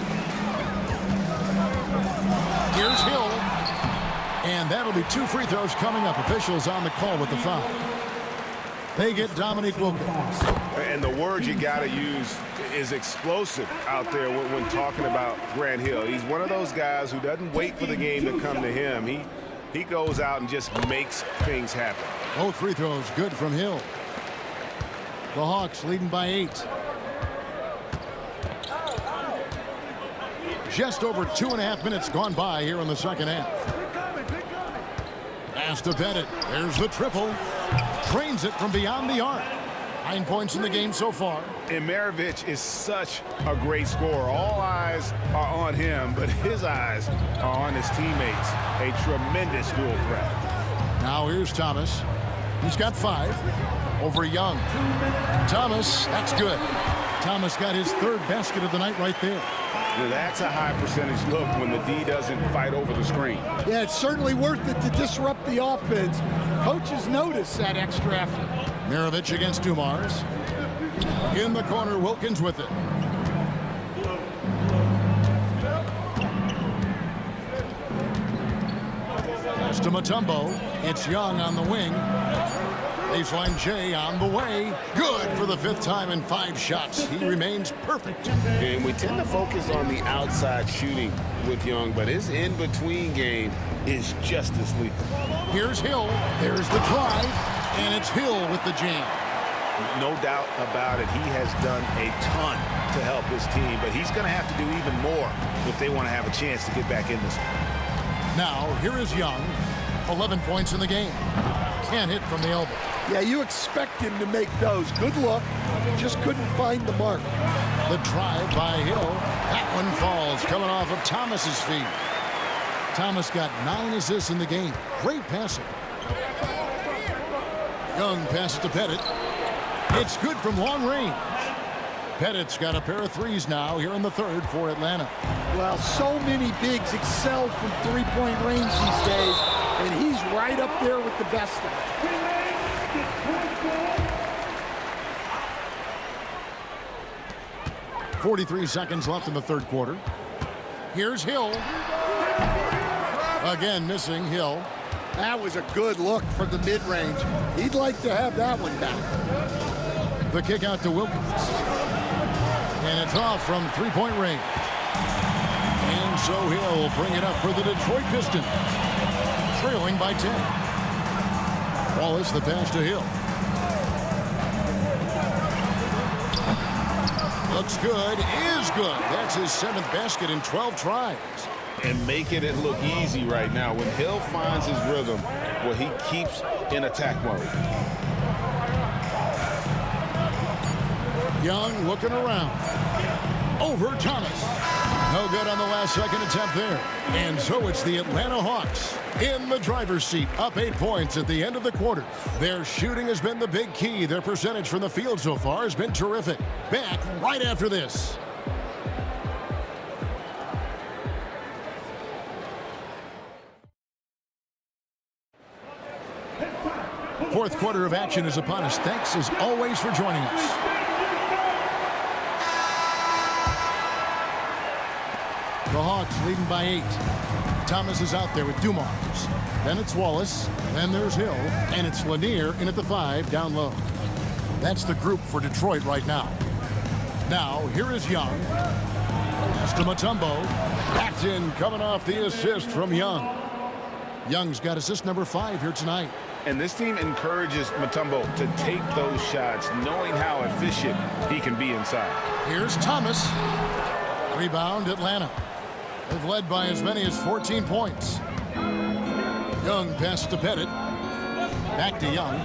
Here's Hill. And that'll be 2 free throws coming up. Officials on the call with the foul. They get Dominique Wilkins. And the word you got to use is explosive out there when talking about Grant Hill. He's one of those guys who doesn't wait for the game to come to him. He goes out and just makes things happen. Both free throws good from Hill. The Hawks leading by 8. Just over 2.5 minutes gone by here in the second half. Pass to Bennett. There's the triple. Trains it from beyond the arc. 9 points in the game so far. And Maravich is such a great scorer. All eyes are on him, but his eyes are on his teammates. A tremendous dual threat. Now here's Thomas. He's got 5 over Young. Thomas, that's good. Thomas got his 3rd basket of the night right there. That's a high percentage look when the D doesn't fight over the screen. Yeah, it's certainly worth it to disrupt the offense. Coaches notice that extra effort. Maravich against Dumars. In the corner, Wilkins with it. Pass to Mutombo. It's Young on the wing. Baseline J on the way. Good for the 5th time in 5 shots. He remains perfect. And we tend to focus on the outside shooting with Young, but his in-between game is just as lethal. Here's Hill. There's the drive, and it's Hill with the jam. No doubt about it. He has done a ton to help his team, but he's going to have to do even more if they want to have a chance to get back in this one. Now, here is Young. 11 points in the game. Can't hit from the elbow. Yeah, you expect him to make those. Good luck. Just couldn't find the mark. The drive by Hill. That one falls, coming off of Thomas's feet. Thomas got 9 assists in the game. Great passing. Young passes to Pettit. It's good from long range. Pettit's got a pair of 3s now here in the 3rd for Atlanta. Well, so many bigs excel from 3-point range these days, and he's right up there with the best of them. 43 seconds left in the 3rd quarter. Here's Hill. Again, missing Hill. That was a good look from the mid-range. He'd like to have that one back. The kick out to Wilkins. And it's off from 3-point range. And so Hill bring it up for the Detroit Pistons. Trailing by 10. Wallace the pass to Hill. Looks good, is good. That's his 7th basket in 12 tries. And making it look easy right now. When Hill finds his rhythm, well, he keeps in attack mode. Young looking around. Over Thomas. No good on the last second attempt there. And so it's the Atlanta Hawks in the driver's seat, up 8 points at the end of the quarter. Their shooting has been the big key. Their percentage from the field so far has been terrific. Back right after this. Fourth quarter of action is upon us. Thanks as always for joining us. The Hawks leading by 8. Thomas is out there with Dumars. Then it's Wallace. Then there's Hill. And it's Lanier in at the 5 down low. That's the group for Detroit right now. Now, here is Young. Pass to Mutombo. That's in, coming off the assist from Young. Young's got assist number 5 here tonight. And this team encourages Mutombo to take those shots, knowing how efficient he can be inside. Here's Thomas. Rebound, Atlanta. They've led by as many as 14 points. Young pass to Pettit. Back to Young.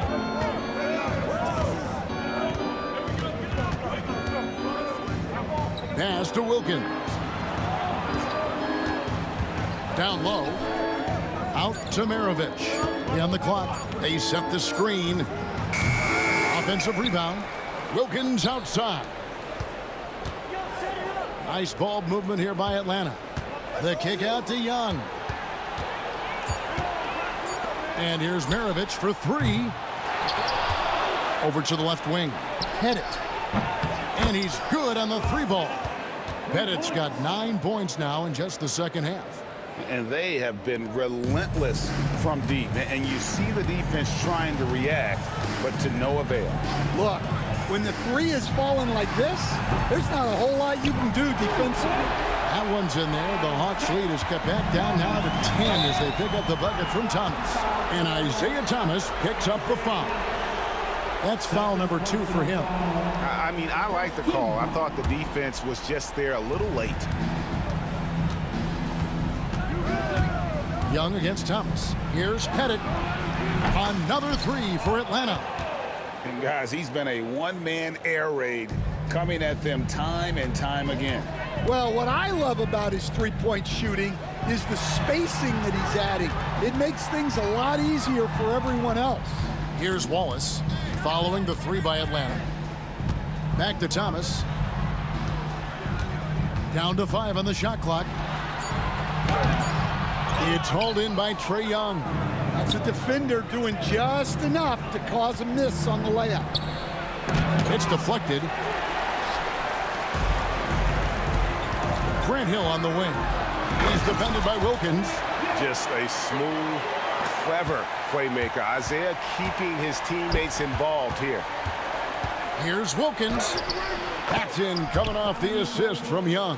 Pass to Wilkins. Down low. Out to Maravich. On the clock. They set the screen. Offensive rebound. Wilkins outside. Nice ball movement here by Atlanta. The kick out to Young. And here's Maravich for 3. Over to the left wing. Pettit. And he's good on the 3-ball. Pettit's got 9 points now in just the second half. And they have been relentless from deep. And you see the defense trying to react, but to no avail. Look, when the 3 is falling like this, there's not a whole lot you can do defensively. That one's in there. The Hawks lead is cut back down now to 10 as they pick up the bucket from Thomas. And Isaiah Thomas picks up the foul. That's foul number 2 for him. I mean, I like the call. I thought the defense was just there a little late. Young against Thomas. Here's Pettit. Another 3 for Atlanta. And guys, he's been a one-man air raid coming at them time and time again. Well, what I love about his three-point shooting is the spacing that he's adding. It makes things a lot easier for everyone else. Here's Wallace following the 3 by Atlanta. Back to Thomas. Down to 5 on the shot clock. It's hauled in by Trae Young. That's a defender doing just enough to cause a miss on the layup. It's deflected. Grant Hill on the wing. He's defended by Wilkins. Just a smooth, clever playmaker. Isaiah keeping his teammates involved here. Here's Wilkins. Paxton coming off the assist from Young.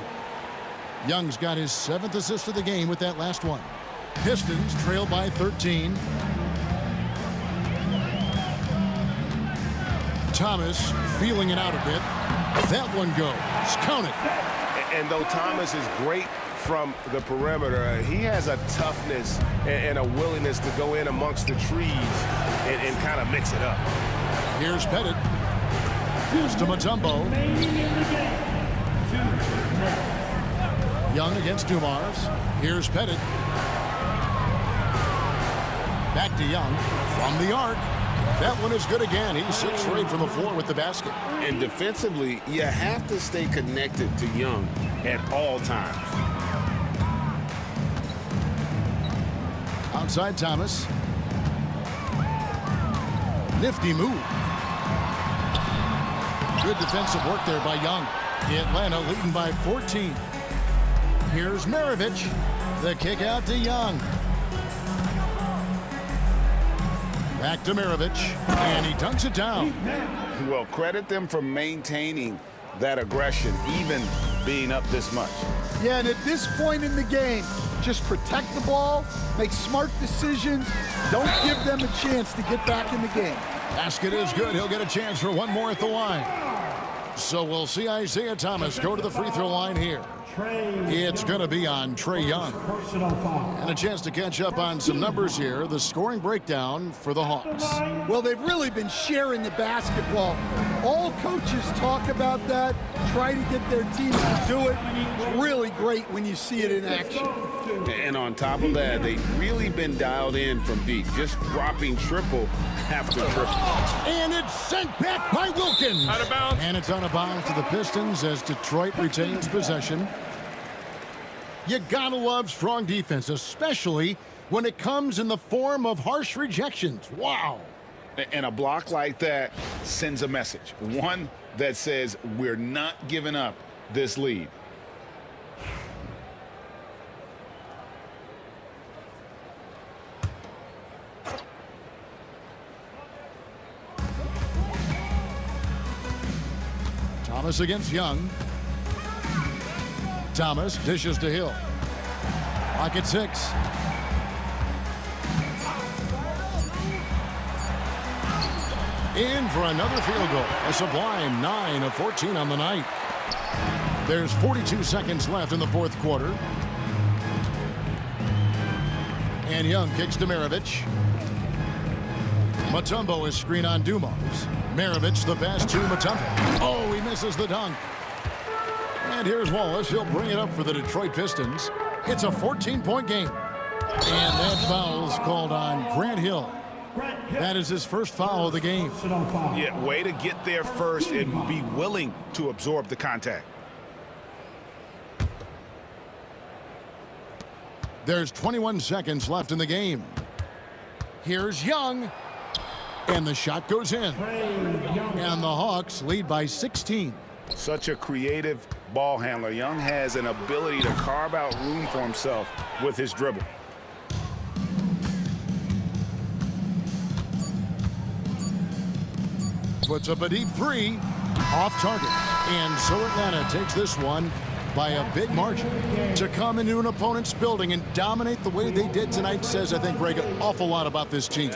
Young's got his 7th assist of the game with that last one. Pistons trail by 13. Thomas feeling it out a bit. That one goes. Count it. And though Thomas is great from the perimeter, he has a toughness and a willingness to go in amongst the trees and kind of mix it up. Here's Pettit. Here's to Mutombo. Young against Dumars. Here's Pettit. Back to Young from the arc. That one is good again. He's 6 straight from the floor with the basket. And defensively, you have to stay connected to Young at all times. Outside Thomas. Nifty move. Good defensive work there by Young. Atlanta leading by 14. Here's Maravich. The kick out to Young. Back to Maravich, and he dunks it down. Well, credit them for maintaining that aggression, even being up this much. Yeah, and at this point in the game, just protect the ball, make smart decisions, don't give them a chance to get back in the game. Basket is good. He'll get a chance for one more at the line. So we'll see Isaiah Thomas go to the free throw line here. It's going to be on Trae Young. And a chance to catch up on some numbers here. The scoring breakdown for the Hawks. Well, they've really been sharing the basketball. All coaches talk about that, try to get their teams to do it. It's really great when you see it in action. And on top of that, they've really been dialed in from deep, just dropping triple after triple. And it's sent back by Wilkins. Out of bounds. And it's out of bounds to the Pistons as Detroit retains possession. You gotta love strong defense, especially when it comes in the form of harsh rejections. Wow. And a block like that sends a message. One that says we're not giving up this lead. Thomas against Young. Thomas dishes to Hill. Clock at 6. In for another field goal. A sublime 9 of 14 on the night. There's 42 seconds left in the fourth quarter. And Young kicks to Maravich. Mutombo is screen on Dumars. Maravich the pass to Mutombo. Oh, he misses the dunk. And here's Wallace. He'll bring it up for the Detroit Pistons. It's a 14-point game. And that foul's called on Grant Hill. That is his first foul of the game. Yeah, way to get there first and be willing to absorb the contact. There's 21 seconds left in the game. Here's Young. And the shot goes in. And the Hawks lead by 16. Such a creative ball handler. Young has an ability to carve out room for himself with his dribble. Puts up a deep three, off target. And so Atlanta takes this one by a big margin. To come into an opponent's building and dominate the way they did tonight says, I think, Greg, an awful lot about this team.